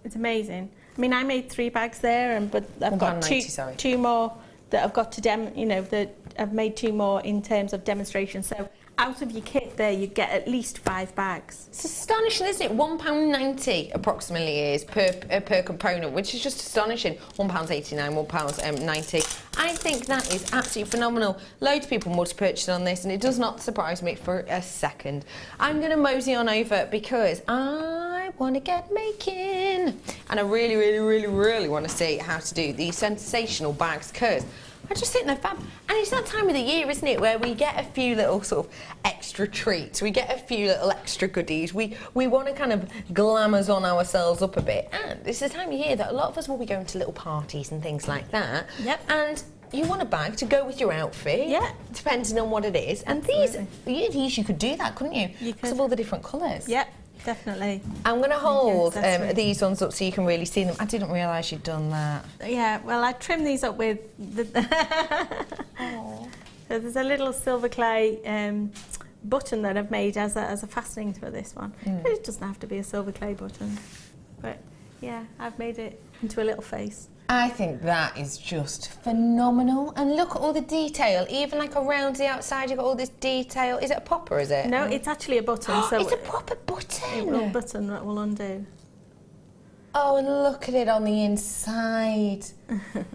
It's amazing. I mean, I made 3 bags there, but I've got two more that I've got to that I've made 2 more in terms of demonstration. So out of your kit there, you get at least 5 bags. It's astonishing, isn't it? £1.90 approximately is per component, which is just astonishing. £1.89, £1.90. I think that is absolutely phenomenal. Loads of people must purchase on this, and it does not surprise me for a second. I'm going to mosey on over because I want to get making, and I really, really, really, really want to see how to do these sensational bags because I just think they're fab. And it's that time of the year, isn't it, where we get a few little sort of extra treats. We get a few little extra goodies. We want to kind of glamour ourselves up a bit. And it's the time of year that a lot of us will be going to little parties and things like that. Yep. And you want a bag to go with your outfit. Yeah. Depending on what it is. And these you could do that, couldn't you? You could. Because of all the different colours. Yep. Definitely. I'm going to hold these ones up so you can really see them. I didn't realise you'd done that. Yeah, well, I trimmed these up with the So there's a little silver clay button that I've made as a fastening for this one. It doesn't have to be a silver clay button, but yeah, I've made it into a little face. I think that is just phenomenal. And look at all the detail, even like around the outside, you've got all this detail. Is it a popper, is it? No, it's actually a button. So it's a proper button. A little button that will undo. Oh, and look at it on the inside.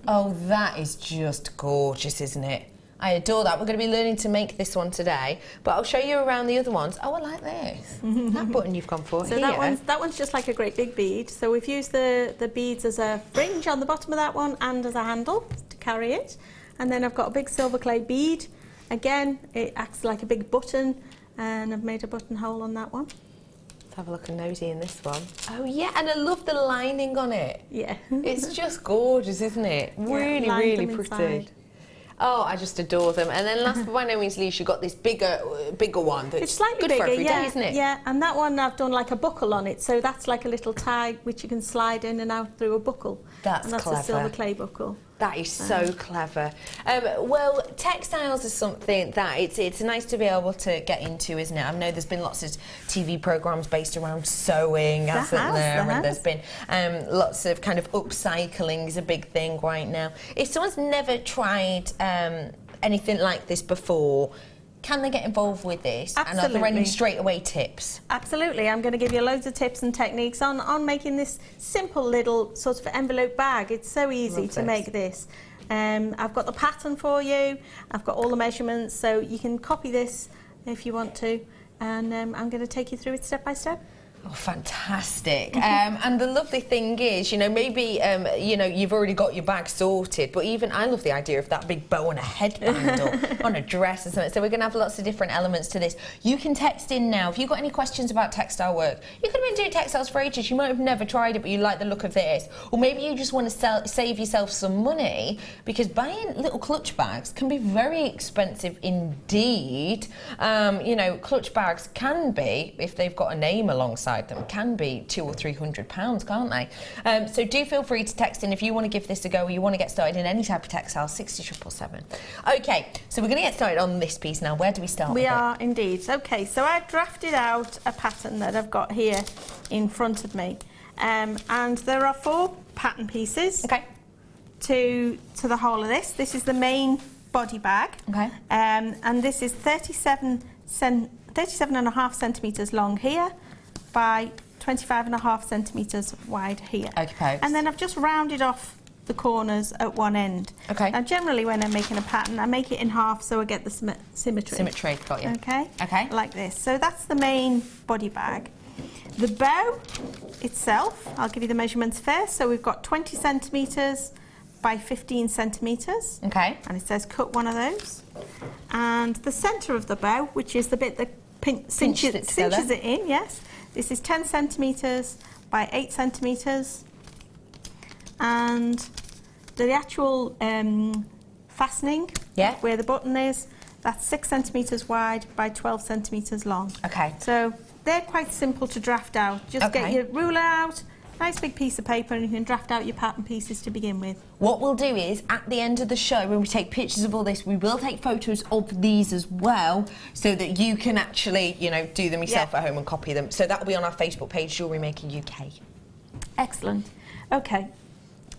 Oh, that is just gorgeous, isn't it? I adore that. We're going to be learning to make this one today, but I'll show you around the other ones. Oh, I like this. That button you've gone for. So here. that one's just like a great big bead. So we've used the beads as a fringe on the bottom of that one and as a handle to carry it. And then I've got a big silver clay bead. Again, it acts like a big button, and I've made a buttonhole on that one. Let's have a look and nosy in this one. Oh yeah, and I love the lining on it. Yeah. It's just gorgeous, isn't it? Really, yeah, really pretty. Inside. Oh, I just adore them. And then last but by no means least, you've got this bigger one that's it's slightly good bigger, for every day, isn't it? Yeah, and that one I've done like a buckle on it, so that's like a little tag which you can slide in and out through a buckle. That's and that's clever. a silver clay buckle. That is so clever. Well, textiles is something that it's nice to be able to get into, isn't it? I know there's been lots of TV programmes based around sewing, hasn't there? And there's been lots of kind of upcycling is a big thing right now. If someone's never tried anything like this before, can they get involved with this? Absolutely. And are there any straight away tips? Absolutely. I'm going to give you loads of tips and techniques on making this simple little sort of envelope bag. It's so easy to make this. I've got the pattern for you. I've got all the measurements, so you can copy this if you want to. And I'm going to take you through it step by step. Oh, fantastic. And the lovely thing is, you know, maybe, you know, you've already got your bag sorted, but even I love the idea of that big bow on a headband or on a dress or something. So we're going to have lots of different elements to this. You can text in now. If you've got any questions about textile work, you could have been doing textiles for ages. You might have never tried it, but you like the look of this. Or maybe you just want to save yourself some money, because buying little clutch bags can be very expensive indeed. You know, clutch bags can be, if they've got a name alongside them, can be £200 or £300, can't they? So do feel free to text in if you want to give this a go, or you want to get started in any type of textile. 60777. Okay, so we're going to get started on this piece now. Where do we start? We are indeed. Okay, so I drafted out a pattern that I've got here in front of me, and there are 4 pattern pieces. Okay. To the whole of this. This is the main body bag. Okay. And this is 37.5 centimetres long here, by 25.5 centimetres wide here. Okay. And then I've just rounded off the corners at one end. Okay. Now generally when I'm making a pattern, I make it in half so I get the symmetry. Symmetry, got you. Okay. Okay. Like this. So that's the main body bag. The bow itself, I'll give you the measurements first. So we've got 20 centimetres by 15 centimetres. Okay. And it says cut one of those. And the centre of the bow, which is the bit that cinches it in, yes. This is 10 centimetres by 8 centimetres, and the actual fastening, where the button is, that's 6 centimetres wide by 12 centimetres long. Okay. So they're quite simple to draft out. Just get your ruler out, nice big piece of paper, and you can draft out your pattern pieces to begin with. What we'll do is, at the end of the show, when we take pictures of all this, we will take photos of these as well, so that you can actually, you know, do them yourself at home and copy them. So that will be on our Facebook page, Jewellery Maker UK. Excellent. Okay.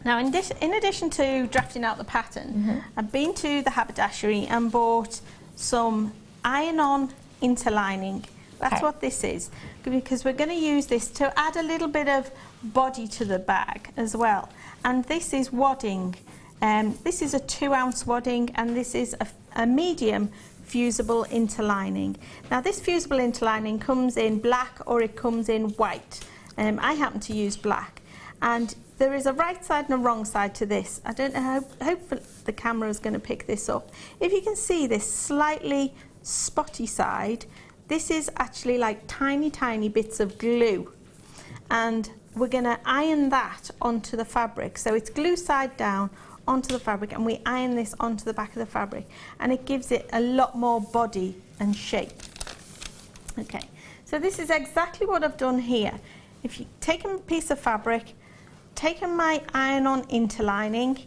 Now, in addition to drafting out the pattern, I've been to the haberdashery and bought some iron-on interlining. That's what this is, because we're going to use this to add a little bit of body to the bag as well. And this is wadding. This is a 2-ounce wadding, and this is a medium fusible interlining. Now this fusible interlining comes in black or it comes in white. I happen to use black. And there is a right side and a wrong side to this. I don't know, hopefully the camera is going to pick this up. If you can see this slightly spotty side, this is actually like tiny, tiny bits of glue. And we're going to iron that onto the fabric. So it's glue side down onto the fabric, and we iron this onto the back of the fabric. And it gives it a lot more body and shape. Okay, so this is exactly what I've done here. If you take a piece of fabric, taken my iron-on interlining,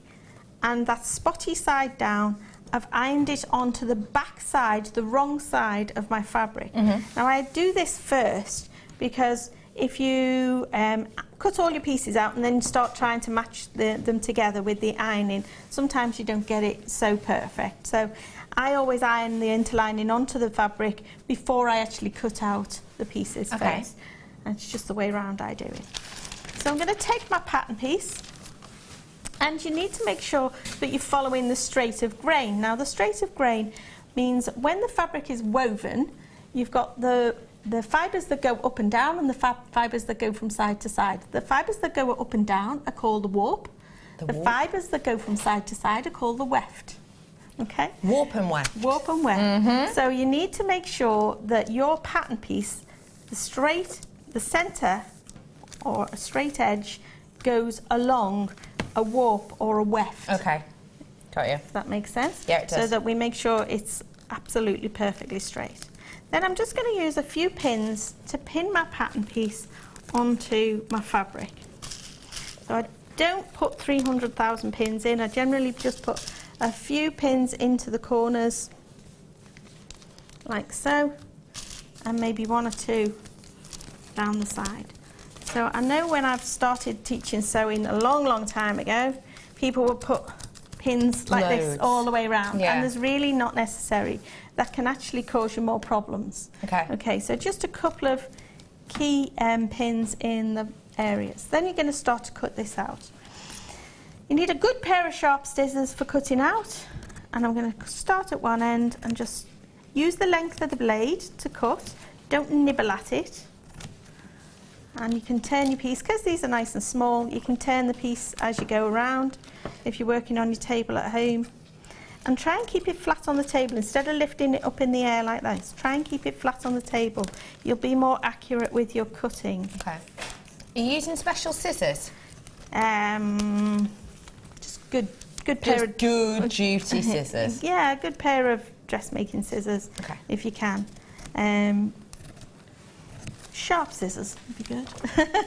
and that spotty side down, I've ironed it onto the back side, the wrong side of my fabric. Now I do this first because if you cut all your pieces out and then start trying to match them together with the ironing, sometimes you don't get it so perfect. So I always iron the interlining onto the fabric before I actually cut out the pieces first. And it's just the way around I do it. So I'm going to take my pattern piece, and you need to make sure that you're following the straight of grain. Now the straight of grain means when the fabric is woven, you've got the fibres that go up and down and the fibres that go from side to side. The fibres that go up and down are called the warp. The fibres that go from side to side are called the weft. Okay? Warp and weft. Warp and weft. So you need to make sure that your pattern piece, the centre or a straight edge, goes along a warp or a weft. Okay, got you. Does that make sense? Yeah, it does. So that we make sure it's absolutely perfectly straight. Then I'm just going to use a few pins to pin my pattern piece onto my fabric. So don't put 300,000 pins in. I generally just put a few pins into the corners, like so, and maybe 1 or 2 down the side. So I know when I've started teaching sewing a long time ago, people would put pins like this all the way around, and there's really not necessary. That can actually cause you more problems. Okay, so just a couple of key pins in the areas. Then you're going to start to cut this out. You need a good pair of sharp scissors for cutting out, and I'm going to start at one end and just use the length of the blade to cut. Don't nibble at it. And you can turn your piece, because these are nice and small, you can turn the piece as you go around if you're working on your table at home. And try and keep it flat on the table instead of lifting it up in the air like this. Try and keep it flat on the table. You'll be more accurate with your cutting. Okay. Are you using special scissors? Just good pair of good duty scissors. Yeah, a good pair of dressmaking scissors, if you can. Sharp scissors would be good.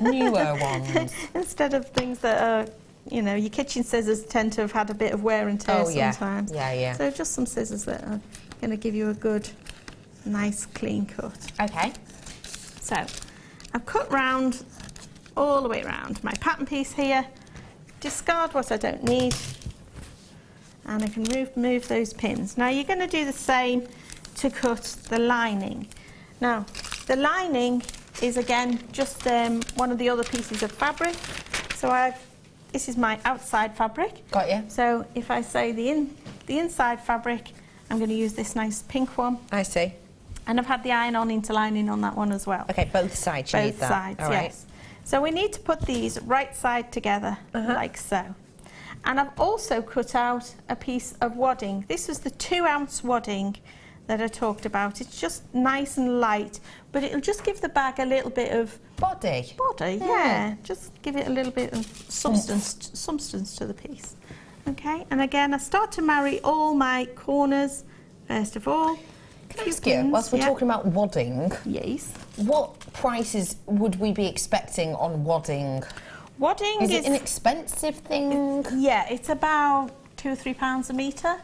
Newer ones. Instead of things that are, you know, your kitchen scissors tend to have had a bit of wear and tear sometimes. Yeah. So just some scissors that are going to give you a good, nice, clean cut. Okay. So I've cut round, all the way around my pattern piece here. Discard what I don't need, and I can remove those pins. Now you're going to do the same to cut the lining. Now the lining is again just one of the other pieces of fabric. So this is my outside fabric. Got you. So if I say the inside fabric, I'm going to use this nice pink one. I see. And I've had the iron-on interlining on that one as well. Okay, both sides you need that. Both sides, all right. yes. So we need to put these right side together, like so. And I've also cut out a piece of wadding. This was the 2-ounce wadding that I talked about. It's just nice and light, but it'll just give the bag a little bit of body. Yeah. Just give it a little bit of substance to the piece. Okay, and again, I start to marry all my corners first of all. Can I ask you, whilst we're talking about wadding, yes, what prices would we be expecting on wadding? Wadding is it an expensive thing? Yeah, it's about £2 or £3 a metre,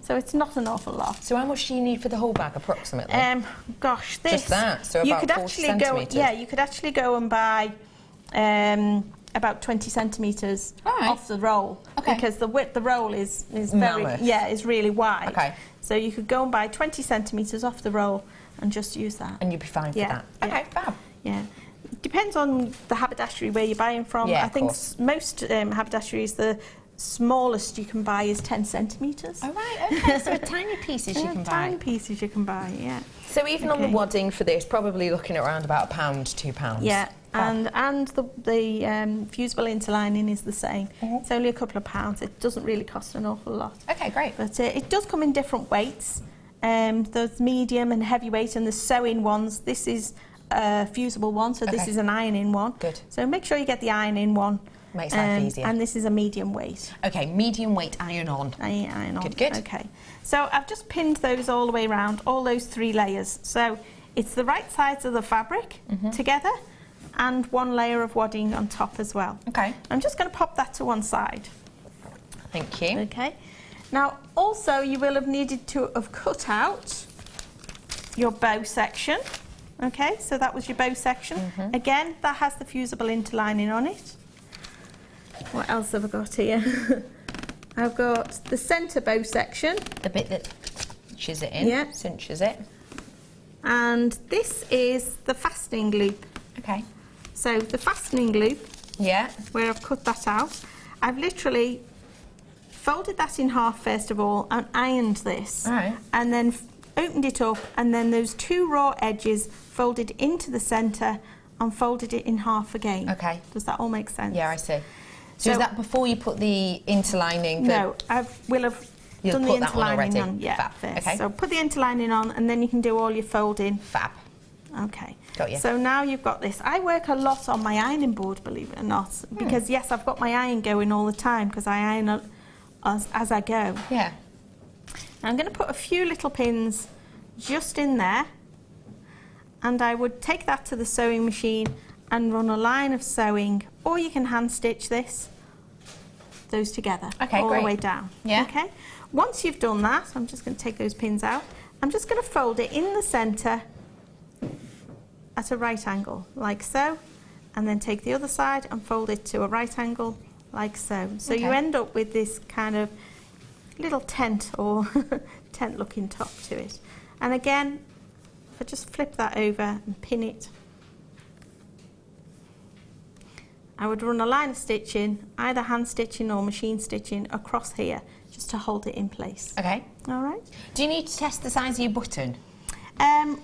so it's not an awful lot. So how much do you need for the whole bag, approximately? Gosh, this... Just that, so you about could 40 actually centimetres? go, yeah, you could actually go and buy about 20 centimetres off the roll, because the width, the roll is very... Mammoth. Yeah, is really wide. Okay. So you could go and buy 20 centimetres off the roll and just use that. And you'd be fine for that? Okay, fab. Yeah. Depends on the haberdashery where you're buying from. Yeah, I think most haberdasheries, the smallest you can buy is 10 centimetres. Oh, right, okay. So tiny pieces you can buy. Tiny pieces you can buy, yeah. So even on the wadding for this, probably looking at around about £1, £2. Yeah, and the fusible interlining is the same. It's only a couple of pounds. It doesn't really cost an awful lot. Okay, great. But it does come in different weights. There's medium and heavyweight, and the sewing ones. This is a fusible one, so this is an iron-in one. Good. So make sure you get the iron-in one. Makes life easier. And this is a medium weight. Okay, medium weight iron-on. Iron-on. Good. Okay. So I've just pinned those all the way around, all those 3 layers. So it's the right sides of the fabric together, and 1 layer of wadding on top as well. Okay. I'm just going to pop that to one side. Thank you. Okay. Now, also, you will have needed to have cut out your bow section. Okay, so that was your bow section. Again, that has the fusible interlining on it. What else have I got here? I've got the centre bow section. The bit that cinches it in, cinches it. And this is the fastening loop. Okay. So the fastening loop, where I've cut that out, I've literally folded that in half first of all and ironed this. And then opened it up, and then those 2 raw edges folded into the centre and folded it in half again. Okay. Does that all make sense? Yeah, I see. So is that before you put the interlining? No, I will have done the interlining on. Yeah, first. Okay. So put the interlining on, and then you can do all your folding. Fab. Okay. Got you. So now you've got this. I work a lot on my ironing board, believe it or not, because yes, I've got my iron going all the time because I iron as I go. Yeah. Now I'm going to put a few little pins just in there, and I would take that to the sewing machine and run a line of sewing, or you can hand stitch this those together. Okay, all great. the way down. Yeah. Okay. Once you've done that, I'm just going to take those pins out. I'm just going to fold it in the centre at a right angle, like so, and then take the other side and fold it to a right angle, like so. So you end up with this kind of little tent or tent looking top to it. And again, if I just flip that over and pin it, I would run a line of stitching, either hand stitching or machine stitching across here, just to hold it in place. Okay. All right. Do you need to test the size of your button?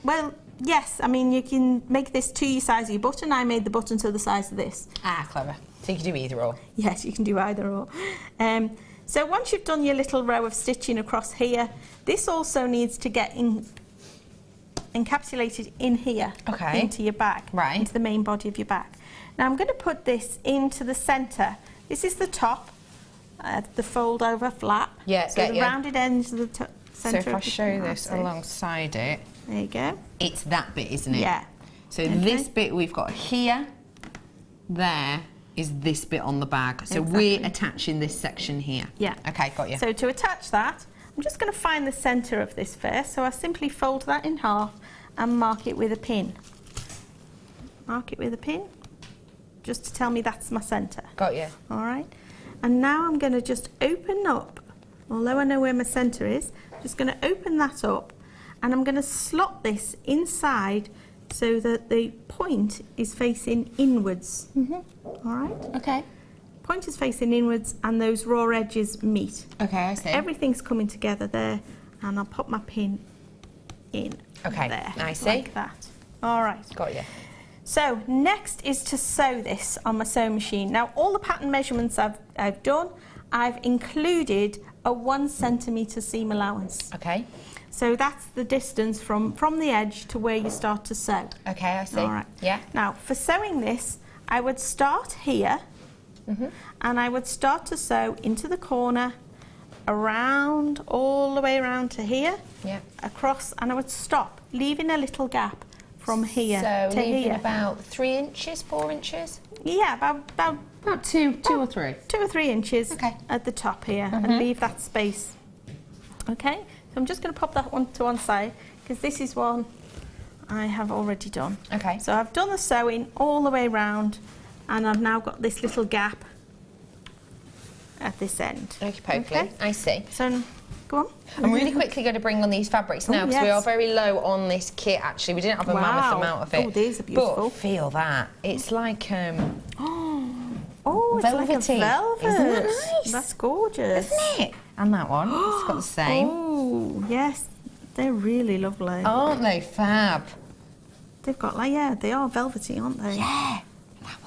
Well, yes. I mean, you can make this to your size of your button. I made the button to the size of this. Ah, clever. So you can do either or. Yes, you can do either or. So once you've done your little row of stitching across here, this also needs to get encapsulated in here, into your bag, into the main body of your bag. Now I'm going to put this into the centre. This is the top, the fold over flap. Yeah, so the rounded ends of the centre. So if I show this alongside it, there you go. It's that bit, isn't it? Yeah. So this bit we've got here, there is this bit on the bag. So we're attaching this section here. Yeah. Okay, got you. So to attach that, I'm just going to find the centre of this first. So I simply fold that in half and mark it with a pin. Mark it with a pin, just to tell me that's my centre. Got you. All right. And now I'm going to just open up, although I know where my centre is, I'm just going to open that up and I'm going to slot this inside so that the point is facing inwards. All right. Okay. Point is facing inwards and those raw edges meet. Okay, I see. Everything's coming together there, and I'll pop my pin in there. I see. Like that. All right. Got you. So next is to sew this on my sewing machine. Now all the pattern measurements I've done, I've included a 1 centimetre seam allowance. Okay. So that's the distance from the edge to where you start to sew. Okay, I see. All right. Yeah. Now for sewing this, I would start here, and I would start to sew into the corner, around, all the way around to here, across, and I would stop, leaving a little gap from here so to leaving here. about 3 inches, 4 inches? Yeah, about two or three. 2 or 3 inches at the top here, and leave that space. Okay, so I'm just going to pop that one to one side, because this is one I have already done. Okay. So I've done the sewing all the way round, and I've now got this little gap at this end. Okay, I see. So, go on. I'm really quickly going to bring on these fabrics now, because we are very low on this kit, actually. We didn't have a mammoth amount of it. Oh, these are beautiful. But feel that. It's like, oh, it's velvety. like a velvet. Isn't that nice? That's gorgeous. Isn't it? And that one, it's got the same. Oh, yes. They're really lovely. Aren't they fab? They've got, like, yeah, they are velvety, aren't they? Yeah.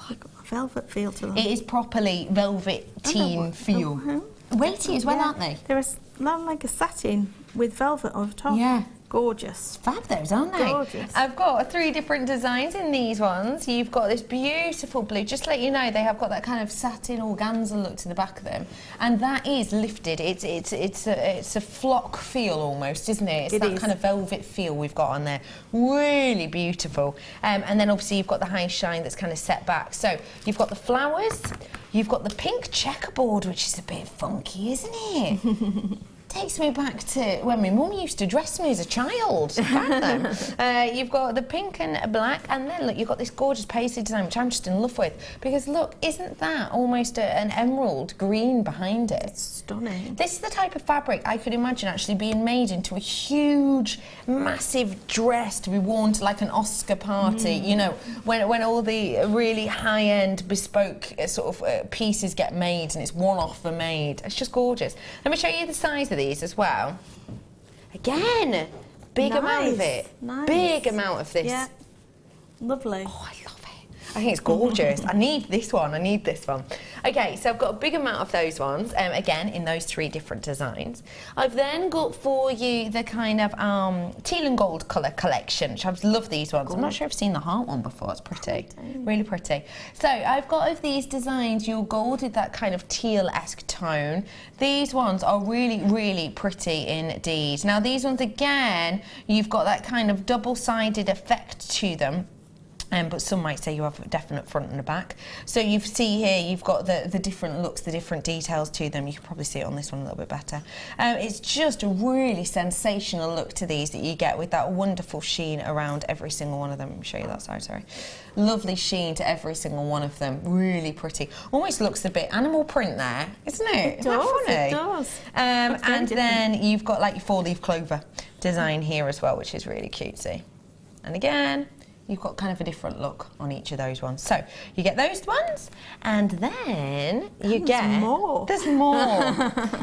They've got a velvet feel to them. It is properly velveteen feel. Weighty as well, aren't they? They're like a satin with velvet over top. Yeah. Gorgeous. Fab those, aren't they? Gorgeous. I've got 3 different designs in these ones. You've got this beautiful blue. Just to let you know, they have got that kind of satin organza look to the back of them, and that is lifted. It's a flock feel almost, isn't it? It's that kind of velvet feel we've got on there. Really beautiful. And then obviously you've got the high shine that's kind of set back. So you've got the flowers. You've got the pink checkerboard, which is a bit funky, isn't it? Takes me back to when my mum used to dress me as a child. You've got the pink and black, and then look, you've got this gorgeous paisley design, which I'm just in love with. Because look, isn't that almost an emerald green behind it? It's stunning. This is the type of fabric I could imagine actually being made into a huge, massive dress to be worn to like an Oscar party. You know, when all the really high-end bespoke sort of pieces get made and it's one-off and made. It's just gorgeous. Let me show you the size of these as well. Again, big amount of it. Nice. Big amount of this. Yeah. Lovely. Oh, I love it. I think it's gorgeous. I need this one. I need this one. Okay, so I've got a big amount of those ones, again, in those 3 different designs. I've then got for you the kind of teal and gold colour collection, which I love these ones. I'm not sure I've seen the heart one before. It's pretty. Really pretty. So I've got of these designs, your gold with that kind of teal-esque tone. These ones are really, really pretty indeed. Now, these ones, again, you've got that kind of double-sided effect to them. But some might say you have a definite front and a back. So you see here, you've got the different looks, the different details to them. You can probably see it on this one a little bit better. It's just a really sensational look to these that you get with that wonderful sheen around every single one of them. Let me show you that side, sorry. Lovely sheen to every single one of them. Really pretty. Almost looks a bit animal print there, isn't it? It does, Isn't that funny? it does. And then you've got like your 4-leaf clover design here as well, which is really cutesy. And again, you've got kind of a different look on each of those ones. So you get those ones, and then you get more. There's more.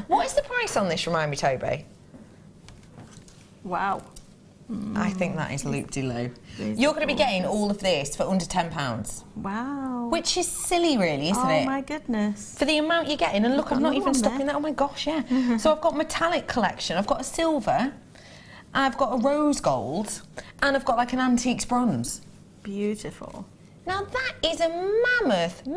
What is the price on this? Remind me, Toby. Wow. I think that is loop-de-loo. You're going to be getting all of this for under £10. Wow. Which is silly, really, isn't it? Oh my goodness. For the amount you're getting, and look, I've not another even one stuck there. in that. Oh my gosh, yeah. So I've got metallic collection. I've got a silver, I've got a rose gold, and I've got like an antiques bronze. Beautiful. Now that is a mammoth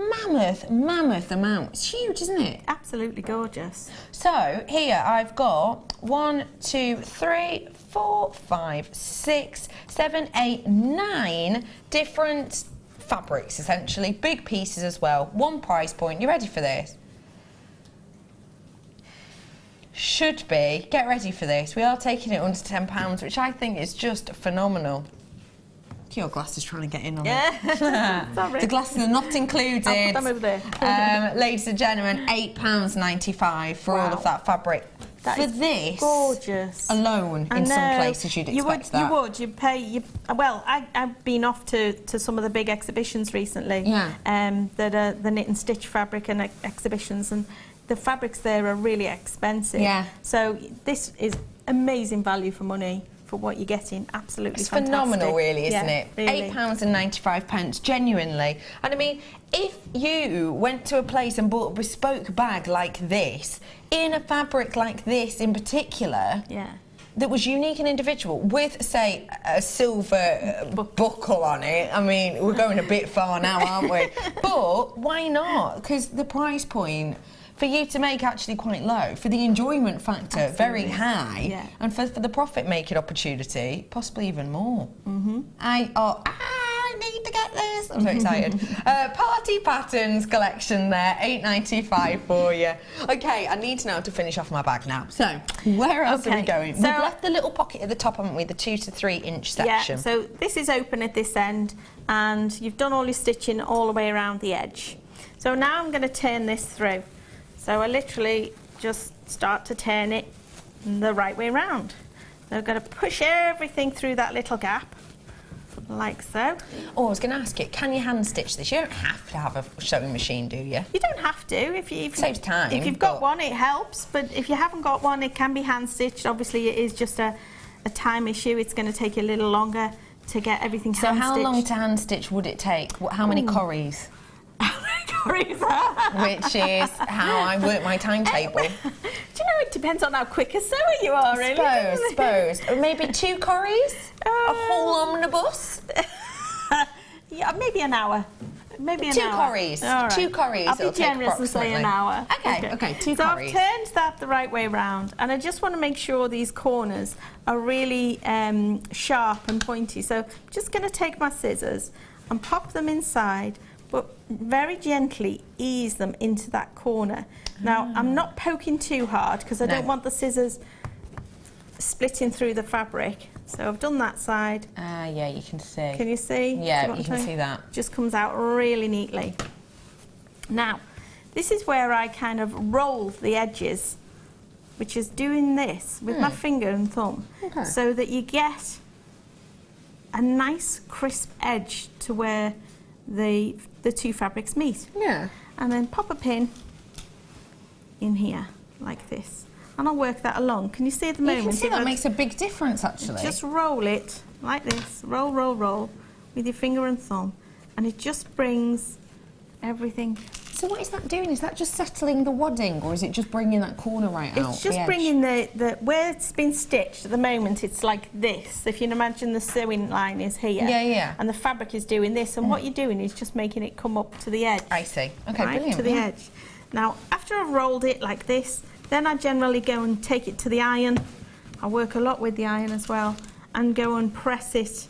amount. It's huge, isn't it? Absolutely gorgeous. So here I've got 1, 2, 3, 4, 5, 6, 7, 8, 9 different fabrics, essentially. Big pieces as well. One price point. You ready for this? Should be. Get ready for this. We are taking it under £10, which I think is just phenomenal. Your glass is trying to get in on it. Sorry. The glasses are not included. I'll put them over there. Ladies and gentlemen, £8.95 for all of that fabric. That for is this gorgeous. alone, in some places you'd expect that. You would. You'd pay. Well, I've been off to some of the big exhibitions recently. Yeah. That are the knit and stitch fabric and exhibitions, and the fabrics there are really expensive. Yeah. So this is amazing value for money for what you're getting. Absolutely It's fantastic. phenomenal, really, isn't Yeah, it? really. £8.95, genuinely. And I mean, if you went to a place and bought a bespoke bag like this, in a fabric like this in particular, Yeah. that was unique and individual, with, say, a silver buckle on it. I mean, we're going a bit far now, aren't we? But why not? Because the price point for you to make actually quite low, for the enjoyment factor very high, Yeah. and for the profit-making opportunity, possibly even more. I need to get this. I'm so excited. Party Patterns collection there, £8.95 for you. Okay, I need to know to finish off my bag now. So, where else are we going? So We've left the little pocket at the top, haven't we? The 2 to 3 inch section. Yeah, so this is open at this end, and you've done all your stitching all the way around the edge. So now I'm going to turn this through. So I literally just start to turn it the right way around. So I've got to push everything through that little gap, like so. Oh, I was going to ask you, can you hand stitch this? You don't have to have a sewing machine, do you? You don't have to. If Saves time, If you've got but- one, it helps. But if you haven't got one, it can be hand stitched. Obviously, it is just a time issue. It's going to take you a little longer to get everything hand So stitched. how long to hand stitch would it take? How many corries? Which is how I work my timetable. Do you know, it depends on how quick a sewer you are, really. Suppose. Maybe 2 corries? A whole omnibus? Yeah, maybe an hour. Maybe an 2 hour. corries. All right. 2 corries. I'll be it'll take generous and say an approximately. hour. Okay, 2 so corries. I've turned that the right way round, and I just want to make sure these corners are really sharp and pointy. So I'm just going to take my scissors and pop them inside, but very gently ease them into that corner. Now, I'm not poking too hard because I don't want the scissors splitting through the fabric. So I've done that side. Yeah, you can see. Can you see? Yeah, you can see that. Just comes out really neatly. Now, this is where I kind of roll the edges, which is doing this with my finger and thumb, so that you get a nice crisp edge to where the 2 fabrics meet. Yeah. And then pop a pin in here, like this. And I'll work that along. Can you see at the moment? You can see that makes a big difference, actually. Just roll it like this. Roll, roll, roll with your finger and thumb. And it just brings everything. So what is that doing? Is that just settling the wadding, or is it just bringing that corner right out? It's just bringing the where it's been stitched at the moment, it's like this. If you can imagine the sewing line is here. Yeah, yeah. And the fabric is doing this. And what you're doing is just making it come up to the edge. I see. Okay, right, brilliant. to the edge. Now, after I've rolled it like this, then I generally go and take it to the iron. I work a lot with the iron as well, and go and press it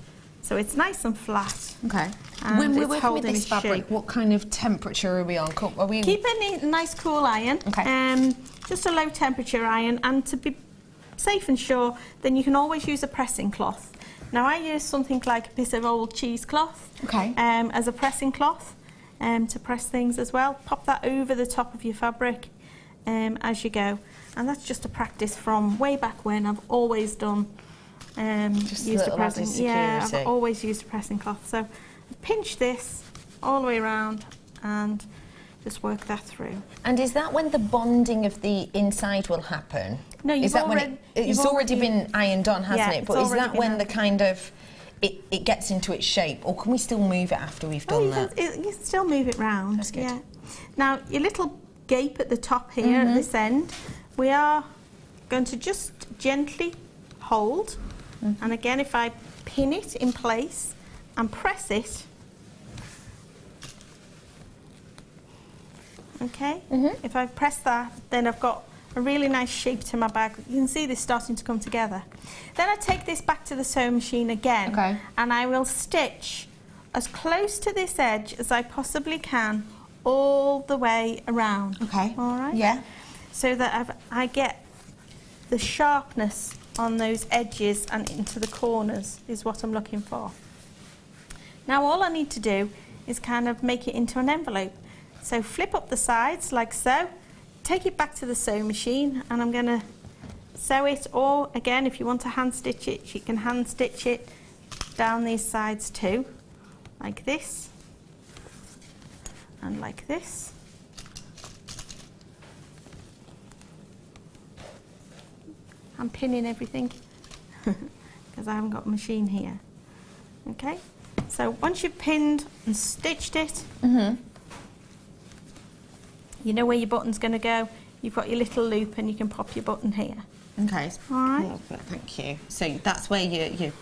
So it's nice and flat. Okay. And When we're it's working with holding this its fabric, shape. what kind of temperature are we on? Are we... Keep it in a nice cool iron. Okay. Just a low temperature iron, and to be safe and sure, then you can always use a pressing cloth. Now I use something like a piece of old cheesecloth as a pressing cloth to press things as well. Pop that over the top of your fabric as you go, and that's just a practice from way back when. I've always done used a pressing. Yeah, I've always used a pressing cloth. So pinch this all the way around and just work that through. And is that when the bonding of the inside will happen? No, is that when it's already been ironed on, hasn't it? But is that when the kind of it gets into its shape, or can we still move it after we've done that? You can still move it round. That's good. Yeah. Now your little gape at the top here at this end, we are going to just gently hold, and again if I pin it in place and press it, okay, if I press that, then I've got a really nice shape to my bag. You can see this starting to come together. Then I take this back to the sewing machine again, and I will stitch as close to this edge as I possibly can all the way around. Okay. All right? Yeah. So that I get the sharpness on those edges and into the corners is what I'm looking for. Now all I need to do is kind of make it into an envelope. So flip up the sides like so, take it back to the sewing machine, and I'm going to sew it, or again if you want to hand stitch it, you can hand stitch it down these sides too, like this and like this. I'm pinning everything because I haven't got a machine here. Okay, so once you've pinned and stitched it, you know where your button's going to go. You've got your little loop, and you can pop your button here. Okay. All right. Oh, thank you. So that's where you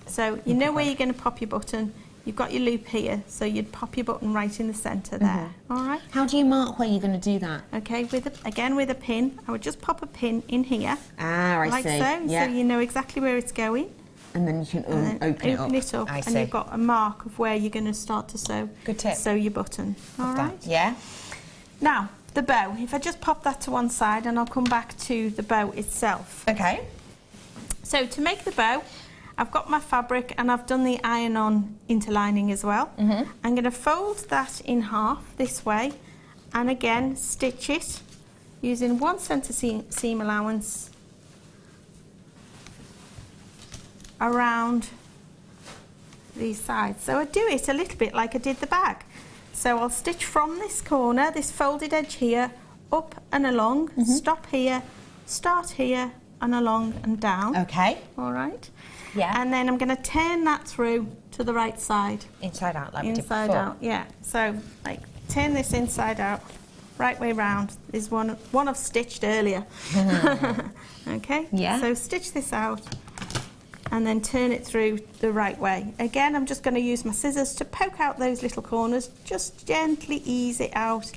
So you know where you're going to pop your button. You've got your loop here, so you'd pop your button right in the centre there. All right. How do you mark where you're going to do that? Okay. Again with a pin, I would just pop a pin in here. Ah, I like see. So. Yeah. So you know exactly where it's going. And then you can open it up. I and see. you've got a mark of where you're going to start to sew. Good tip. Sew your button. All right. Yeah. Now, the bow, if I just pop that to one side, and I'll come back to the bow itself. Okay. So to make the bow, I've got my fabric and I've done the iron-on interlining as well. I'm going to fold that in half this way, and again stitch it using 1 centre seam allowance around these sides. So I do it a little bit like I did the bag. So I'll stitch from this corner, this folded edge here, up and along, stop here, start here, and along and down. Okay. All right. Yeah. And then I'm going to turn that through to the right side. Inside out, like we did Inside before. out, yeah. So, like, turn this inside out, right way round. Is one I've stitched earlier. Okay. Yeah. So stitch this out, and then turn it through the right way. Again, I'm just going to use my scissors to poke out those little corners, just gently ease it out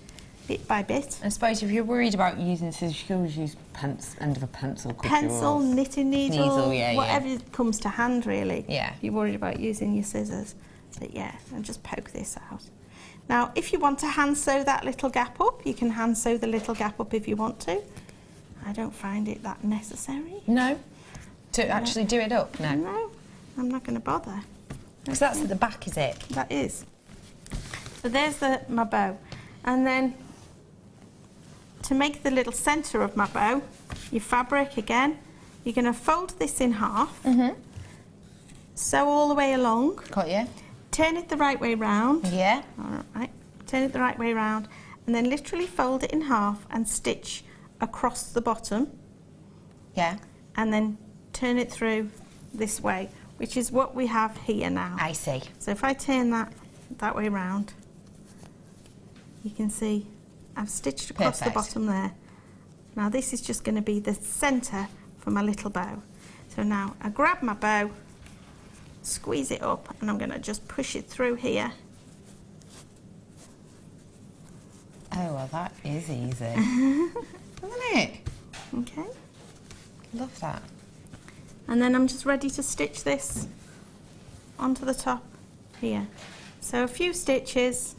bit by bit. I suppose if you're worried about using scissors, you can always use end of a pencil. Pencil, knitting needle, yeah, whatever comes to hand really. Yeah. If you're worried about using your scissors. But yeah, and just poke this out. Now, if you want to hand sew that little gap up, you can hand sew the little gap up if you want to. I don't find it that necessary. No? To actually do it up? No. No, I'm not going to bother. Because that's at the back, is it? That is. So there's my bow. And then to make the little centre of my bow, your fabric again, you're going to fold this in half, sew all the way along. Got you. Turn it the right way round. Yeah. All right. Turn it the right way round, and then literally fold it in half and stitch across the bottom. Yeah. And then turn it through this way, which is what we have here now. I see. So if I turn that way round, you can see I've stitched across the bottom there. Now this is just going to be the centre for my little bow. So now I grab my bow, squeeze it up, and I'm going to just push it through here. Oh, well, that is easy. Isn't it? Okay. Love that. And then I'm just ready to stitch this onto the top here. So a few stitches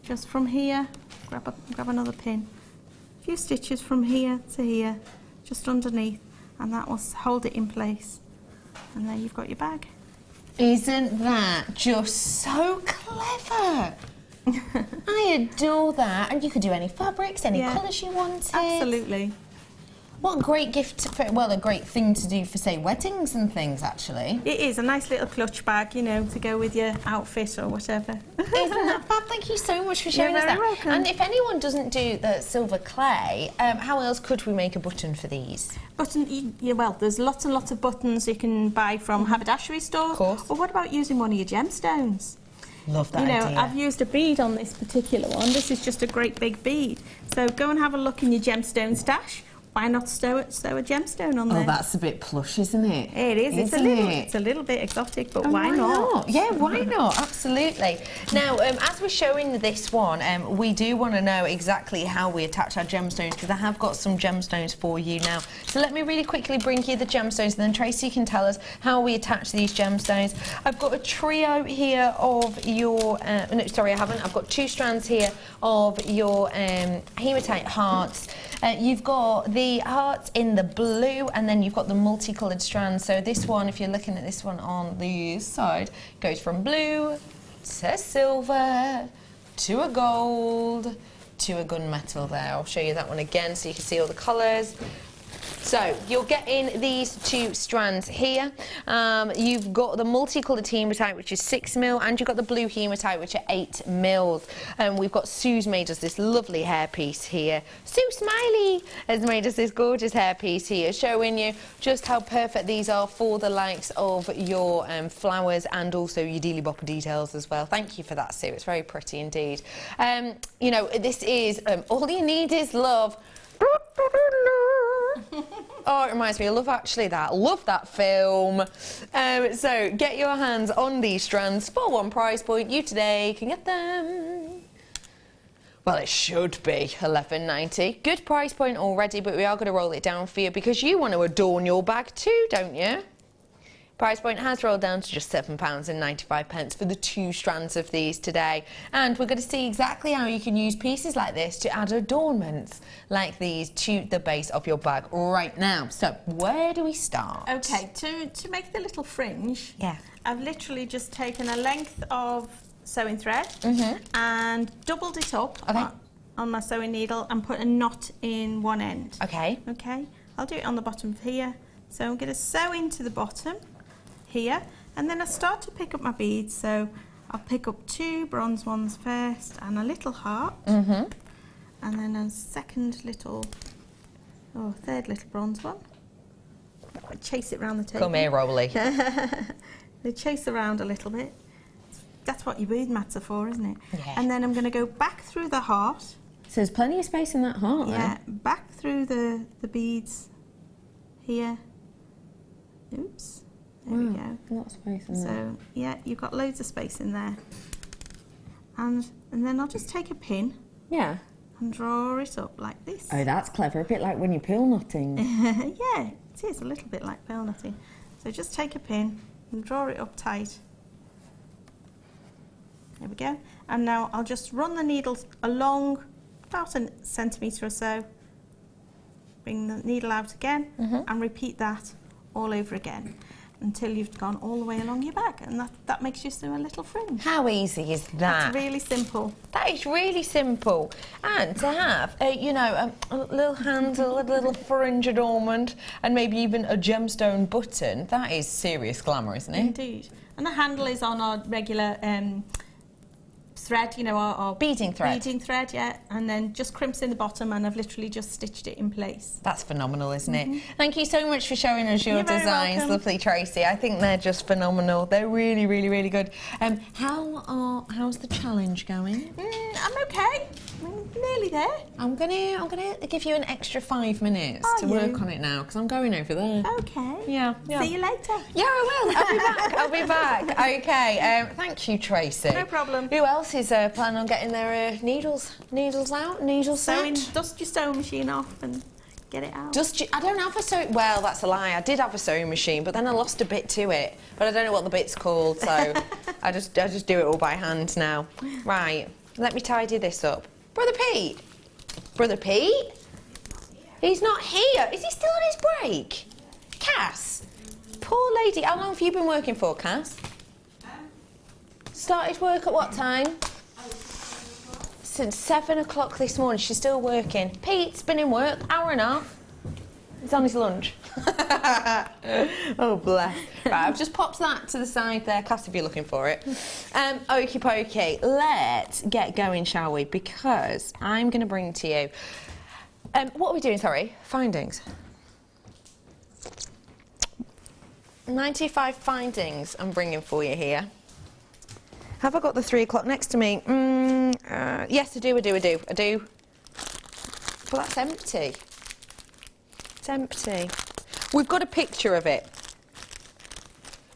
just from here, grab another pin. A few stitches from here to here, just underneath, and that will hold it in place. And there you've got your bag. Isn't that just so clever? I adore that. And you could do any fabrics, any colours you wanted. Absolutely. What a great gift, well, a great thing to do for, say, weddings and things, actually. It is a nice little clutch bag, you know, to go with your outfit or whatever. Isn't that fab? Thank you so much for showing us that. You're very welcome. And if anyone doesn't do the silver clay, how else could we make a button for these? Well, there's lots and lots of buttons you can buy from haberdashery stores. Of course. Or what about using one of your gemstones? Love that idea. idea. I've used a bead on this particular one. This is just a great big bead. So go and have a look in your gemstone stash. Why not sew a gemstone on there? Oh, that's a bit plush, isn't it? It is. It's a little bit exotic, but why not? Yeah, why not? Absolutely. Now, as we're showing this one, we do want to know exactly how we attach our gemstones, because I have got some gemstones for you now. So let me really quickly bring you the gemstones, and then Tracey can tell us how we attach these gemstones. I've got a trio here of your... no, sorry, I haven't. I've got 2 strands here of your hematite hearts. You've got the hearts in the blue, and then you've got the multicoloured strands. So this one, if you're looking at this one on the side, goes from blue to silver to a gold to a gunmetal there. I'll show you that one again so you can see all the colours. So you're getting these 2 strands here. You've got the multicoloured hematite, which is 6mm, and you've got the blue hematite, which are 8mm. We've got Sue's made us this lovely hairpiece here. Sue Smiley has made us this gorgeous hairpiece here, showing you just how perfect these are for the likes of your flowers and also your dealy bopper details as well. Thank you for that, Sue. It's very pretty indeed. You know, this is all you need is love. Oh, it reminds me of Love Actually that. Love that film. So get your hands on these strands for one price point. You today can get them. Well, it should be $11.90. Good price point already, but we are going to roll it down for you because you want to adorn your bag too, don't you? Price point has rolled down to just £7.95 for the 2 strands of these today. And we're going to see exactly how you can use pieces like this to add adornments like these to the base of your bag right now. So where do we start? Okay, to make the little fringe, I've literally just taken a length of sewing thread and doubled it up on my sewing needle and put a knot in one end. Okay. Okay, I'll do it on the bottom here. So I'm going to sew into the bottom here, and then I start to pick up my beads. So I'll pick up 2 bronze ones first and a little heart, and then a third little bronze one. I chase it around the table. Come here, Rolly. They chase around a little bit. That's what your bead mats are for, isn't it? Yeah. And then I'm going to go back through the heart. So there's plenty of space in that heart, Yeah, back through the beads here. Oops. There we go. A lot of space in there. So, yeah, you've got loads of space in there. And then I'll just take a pin and draw it up like this. Oh, that's clever. A bit like when you're peel knotting. Yeah, it is a little bit like peel knotting. So just take a pin and draw it up tight. There we go. And now I'll just run the needle along about a centimetre or so. Bring the needle out again and repeat that all over again until you've gone all the way along your bag, and that makes you sew a little fringe. How easy is that? That's really simple. That is really simple. And to have a little handle, a little fringe adornment, and maybe even a gemstone button, that is serious glamour, isn't it? Indeed. And the handle is on our regular thread, you know, our beading thread. Beading thread, yeah, and then just crimps in the bottom, and I've literally just stitched it in place. That's phenomenal, isn't it? Thank you so much for showing us your designs, lovely Tracey. I think they're just phenomenal. They're really, really, really good. How's the challenge going? I'm okay. I'm nearly there. I'm gonna give you an extra 5 minutes to work on it now because I'm going over there. Okay. Yeah. See you later. Yeah, I will. I'll be back. Okay. Thank you, Tracey. No problem. Who else is planning on getting their needles out? Needles set? Dust your sewing machine off and get it out. I don't have a sewing... Well, that's a lie. I did have a sewing machine, but then I lost a bit to it. But I don't know what the bit's called, so I just do it all by hand now. Right, let me tidy this up. Brother Pete? Brother Pete? He's not here. Is he still on his break? Cass? Poor lady. How long have you been working for, Cass? Started work at what time? Since 7 o'clock this morning. She's still working. Pete's been in work, hour and a half. He's on his lunch. Oh, bless. Right, I've just popped that to the side there, Cass, if you're looking for it. Okie pokey. Let's get going, shall we? Because I'm going to bring to you... what are we doing, sorry? Findings. 95 findings I'm bringing for you here. Have I got the 3 o'clock next to me? Yes, I do. But that's empty. It's empty. We've got a picture of it.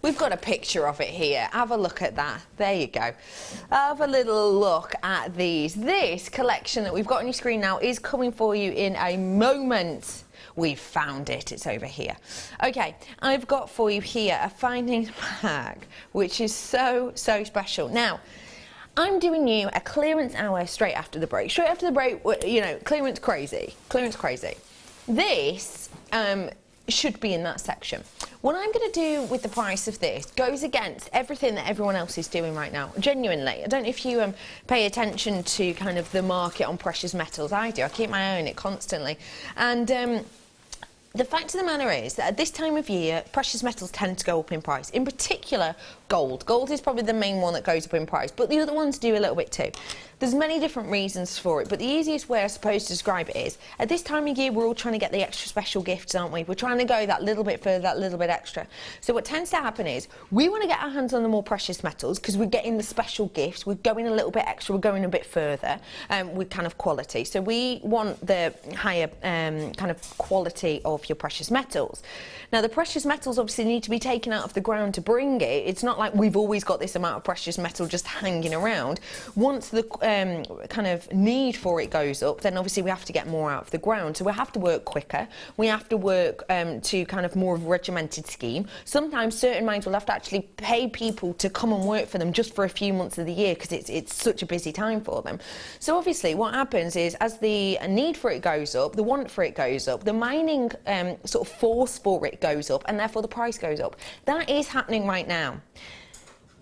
We've got a picture of it here. Have a look at that. There you go. Have a little look at these. This collection that we've got on your screen now is coming for you in a moment. We've found it. It's over here. Okay, I've got for you here a findings pack, which is so special. Now, I'm doing you a clearance hour straight after the break. Straight after the break, you know, clearance crazy. Clearance crazy. This should be in that section. What I'm going to do with the price of this goes against everything that everyone else is doing right now. Genuinely, I don't know if you pay attention to kind of the market on precious metals. I do. I keep my eye on it constantly. And the fact of the matter is that at this time of year, precious metals tend to go up in price. In particular, gold. Gold is probably the main one that goes up in price, but the other ones do a little bit too. There's many different reasons for it, but the easiest way I suppose to describe it is, at this time of year, we're all trying to get the extra special gifts, aren't we? We're trying to go that little bit further, that little bit extra. So what tends to happen is, we want to get our hands on the more precious metals because we're getting the special gifts, we're going a little bit extra, we're going a bit further with kind of quality. So we want the higher kind of quality of your precious metals. Now, the precious metals obviously need to be taken out of the ground to bring it. It's not like we've always got this amount of precious metal just hanging around. Once the kind of need for it goes up, then obviously we have to get more out of the ground. So we have to work quicker. We have to work to kind of more of a regimented scheme. Sometimes certain mines will have to actually pay people to come and work for them just for a few months of the year because it's such a busy time for them. So obviously what happens is, as the need for it goes up, the want for it goes up, the mining sort of force for it goes up, and therefore the price goes up. That is happening right now.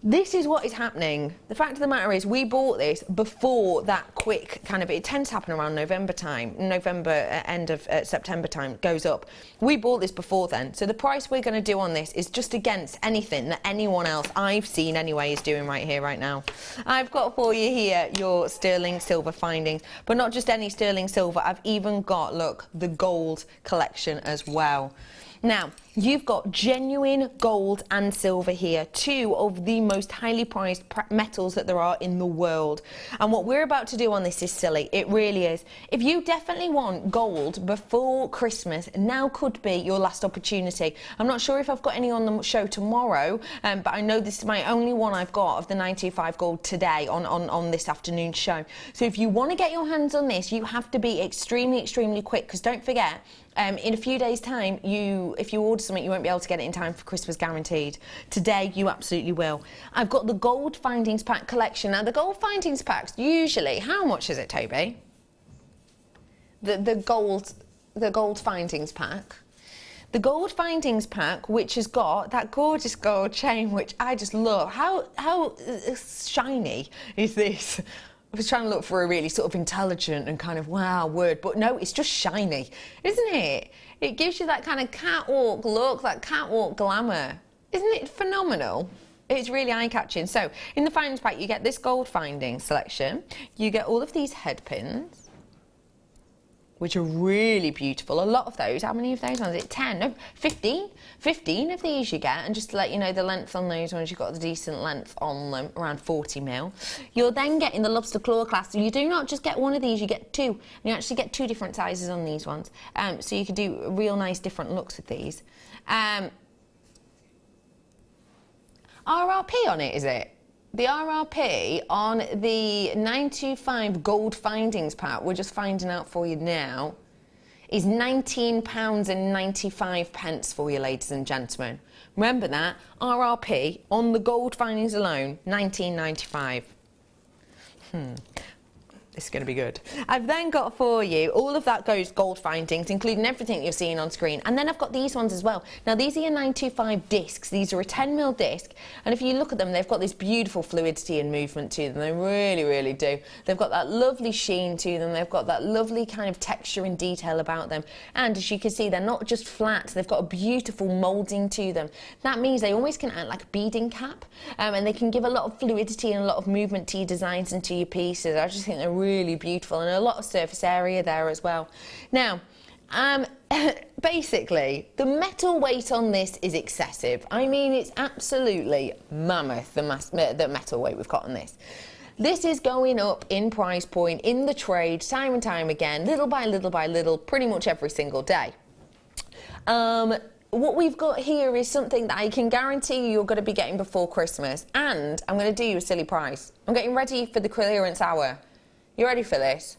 This is what is happening. The fact of the matter is, we bought this before that quick kind of, it tends to happen around November time, end of September time, goes up. We bought this before then. So the price we're going to do on this is just against anything that anyone else I've seen anyway is doing right here, right now. I've got for you here your sterling silver findings, but not just any sterling silver. I've even got, look, the gold collection as well. Now, you've got genuine gold and silver here, two of the most highly prized metals that there are in the world. And what we're about to do on this is silly. It really is. If you definitely want gold before Christmas, now could be your last opportunity. I'm not sure if I've got any on the show tomorrow, but I know this is my only one I've got of the 925 gold today on this afternoon show. So if you want to get your hands on this, you have to be extremely quick, because don't forget, in a few days' time, if you order something, you won't be able to get it in time for Christmas, guaranteed. Today, you absolutely will. I've got the Gold Findings Pack collection. Now, the Gold Findings Packs, usually, how much is it, Toby? The Gold Findings Pack. The Gold Findings Pack, which has got that gorgeous gold chain, which I just love. How shiny is this? I was trying to look for a really sort of intelligent and kind of wow word, but no, it's just shiny, isn't it? It gives you that kind of catwalk look, that catwalk glamour. Isn't it phenomenal? It's really eye-catching. So in the findings pack, you get this gold finding selection. You get all of these head pins, which are really beautiful. A lot of those. How many of those ones? Is it 10? No, 15? 15 of these you get. And just to let you know, the length on those ones, you've got the decent length on them, around 40 mil. You're then getting the lobster claw class. So you do not just get one of these, you get two. And you actually get two different sizes on these ones. So you can do real nice different looks with these. RRP on it, is it? The RRP on the 925 Gold Findings Pack, we're just finding out for you now, is £19.95 for you, ladies and gentlemen. Remember that, RRP on the gold findings alone, £19.95. This is going to be good. I've then got for you, all of that goes gold findings, including everything you're seeing on screen. And then I've got these ones as well. Now, these are your 925 discs. These are a 10mm disc. And if you look at them, they've got this beautiful fluidity and movement to them. They really, really do. They've got that lovely sheen to them. They've got that lovely kind of texture and detail about them. And as you can see, they're not just flat. They've got a beautiful moulding to them. That means they always can act like a beading cap. And they can give a lot of fluidity and a lot of movement to your designs and to your pieces. I just think they're really beautiful, and a lot of surface area there as well. Now, basically, the metal weight on this is excessive. I mean, it's absolutely mammoth, the metal weight we've got on this. This is going up in price point in the trade time and time again, little by little by little, pretty much every single day. What we've got here is something that I can guarantee you're going to be getting before Christmas, and I'm going to do you a silly price. I'm getting ready for the clearance hour. You ready for this?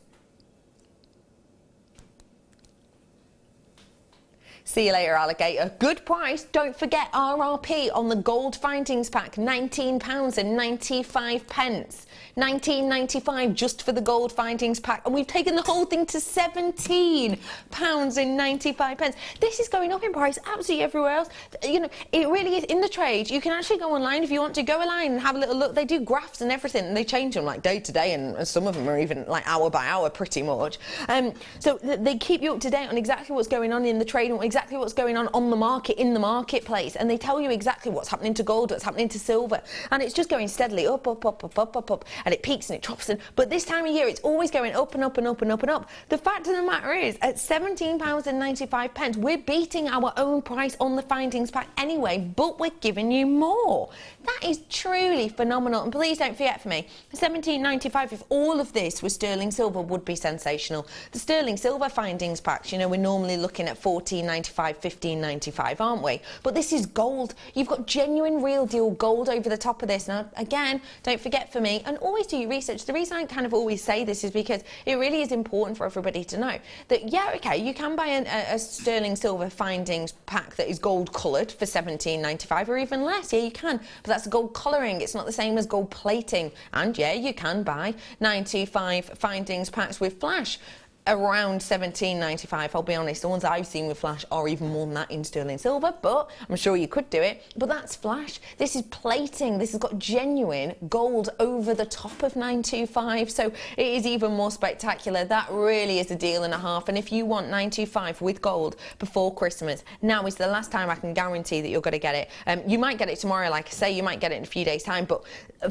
See you later, alligator. Good price. Don't forget RRP on the gold findings pack, £19.95. £19.95 just for the gold findings pack, and we've taken the whole thing to £17.95. This is going up in price absolutely everywhere else. You know, it really is. In the trade, you can actually go online if you want to go online and have a little look. They do graphs and everything, and they change them like day to day, and some of them are even like hour by hour pretty much. So they keep you up to date on exactly what's going on in the trade and exactly what's going on the market, in the marketplace, and they tell you exactly what's happening to gold, what's happening to silver, and it's just going steadily up, up, up, up, up, up, up, and it peaks and it drops, but this time of year it's always going up and up and up and up and up. The fact of the matter is, at £17.95, we're beating our own price on the findings pack anyway, but we're giving you more. That is truly phenomenal, and please don't forget for me, £17.95, if all of this was sterling silver, would be sensational. The sterling silver findings packs, you know, we're normally looking at £14.95, £15.95, aren't we? But this is gold. You've got genuine, real deal gold over the top of this. Now, again, don't forget for me, and always do your research. The reason I kind of always say this is because it really is important for everybody to know that, yeah, okay, you can buy a sterling silver findings pack that is gold coloured for £17.95 or even less. Yeah, you can, but that's gold colouring. It's not the same as gold plating. And yeah, you can buy 925 findings packs with flash around £17.95. I'll be honest, the ones I've seen with flash are even more than that in sterling silver, but I'm sure you could do it. But that's flash. This is plating. This has got genuine gold over the top of 925, so it is even more spectacular. That really is a deal and a half. And if you want 925 with gold before Christmas, now is the last time I can guarantee that you're going to get it. You might get it tomorrow, like I say, you might get it in a few days' time, but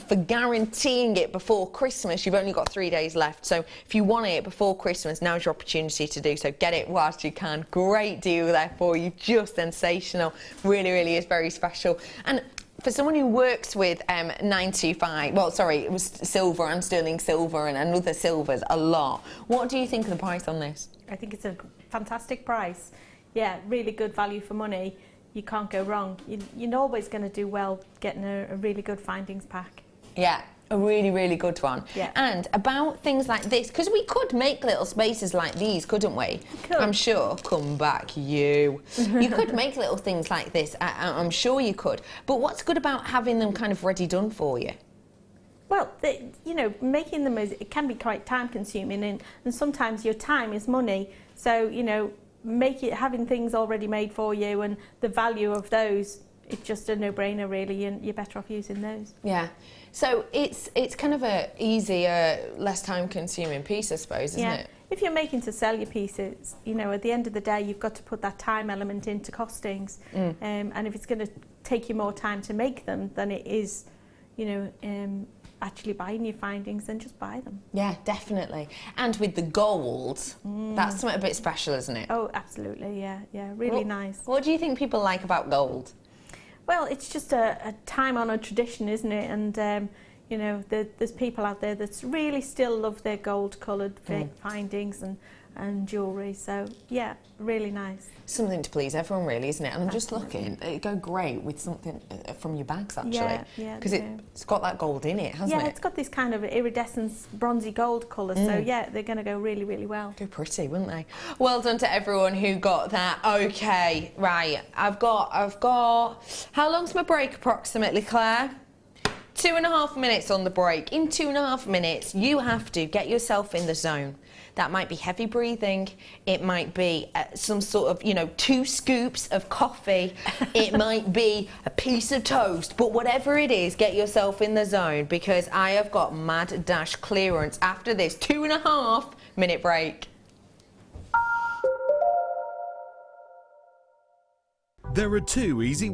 for guaranteeing it before Christmas, you've only got 3 days left. So if you want it before Christmas, now's your opportunity to do so. Get it whilst you can. Great deal there for you. Just sensational. Really, really is very special. And for someone who works with 925, well, sorry, it was silver and sterling silver and other silvers a lot, what do you think of the price on this? I think it's a fantastic price. Yeah, really good value for money. You can't go wrong. You're always going to do well getting a really good findings pack. Yeah. A really, really good one. Yeah. And about things like this, because we could make little spaces like these, couldn't we? Could. I'm sure. Come back, you. You could make little things like this. I'm sure you could. But what's good about having them kind of ready done for you? Well, you know, making them, it can be quite time consuming, and sometimes your time is money. So, you know, having things already made for you and the value of those, it's just a no-brainer really, and you're better off using those. Yeah. So it's kind of a easier, less time-consuming piece, I suppose, isn't it? If you're making to sell your pieces, you know, at the end of the day, you've got to put that time element into costings. And if it's going to take you more time to make them than it is, you know, actually buying your findings, then just buy them. Yeah, definitely. And with the gold, that's something a bit special, isn't it? Oh, absolutely, yeah, really nice. What do you think people like about gold? Well, it's just a time-honoured tradition, isn't it? And, you know, there's people out there that really still love their gold-coloured findings, and and jewellery. So yeah, really nice. Something to please everyone, really, isn't it? And I'm just looking, it'd go great with something from your bags, actually. Yeah, because it's got that gold in it, hasn't it? Yeah, it's got this kind of iridescent bronzy gold colour, so yeah, they're going to go really, really well. Go pretty, wouldn't they? Well done to everyone who got that. Okay, right, I've got, how long's my break approximately, Claire? 2.5 minutes on the break. In 2.5 minutes, you have to get yourself in the zone. That might be heavy breathing. It might be some sort of, 2 scoops of coffee. It might be a piece of toast. But whatever it is, get yourself in the zone, because I have got mad dash clearance after this 2.5 minute break. There are 2 easy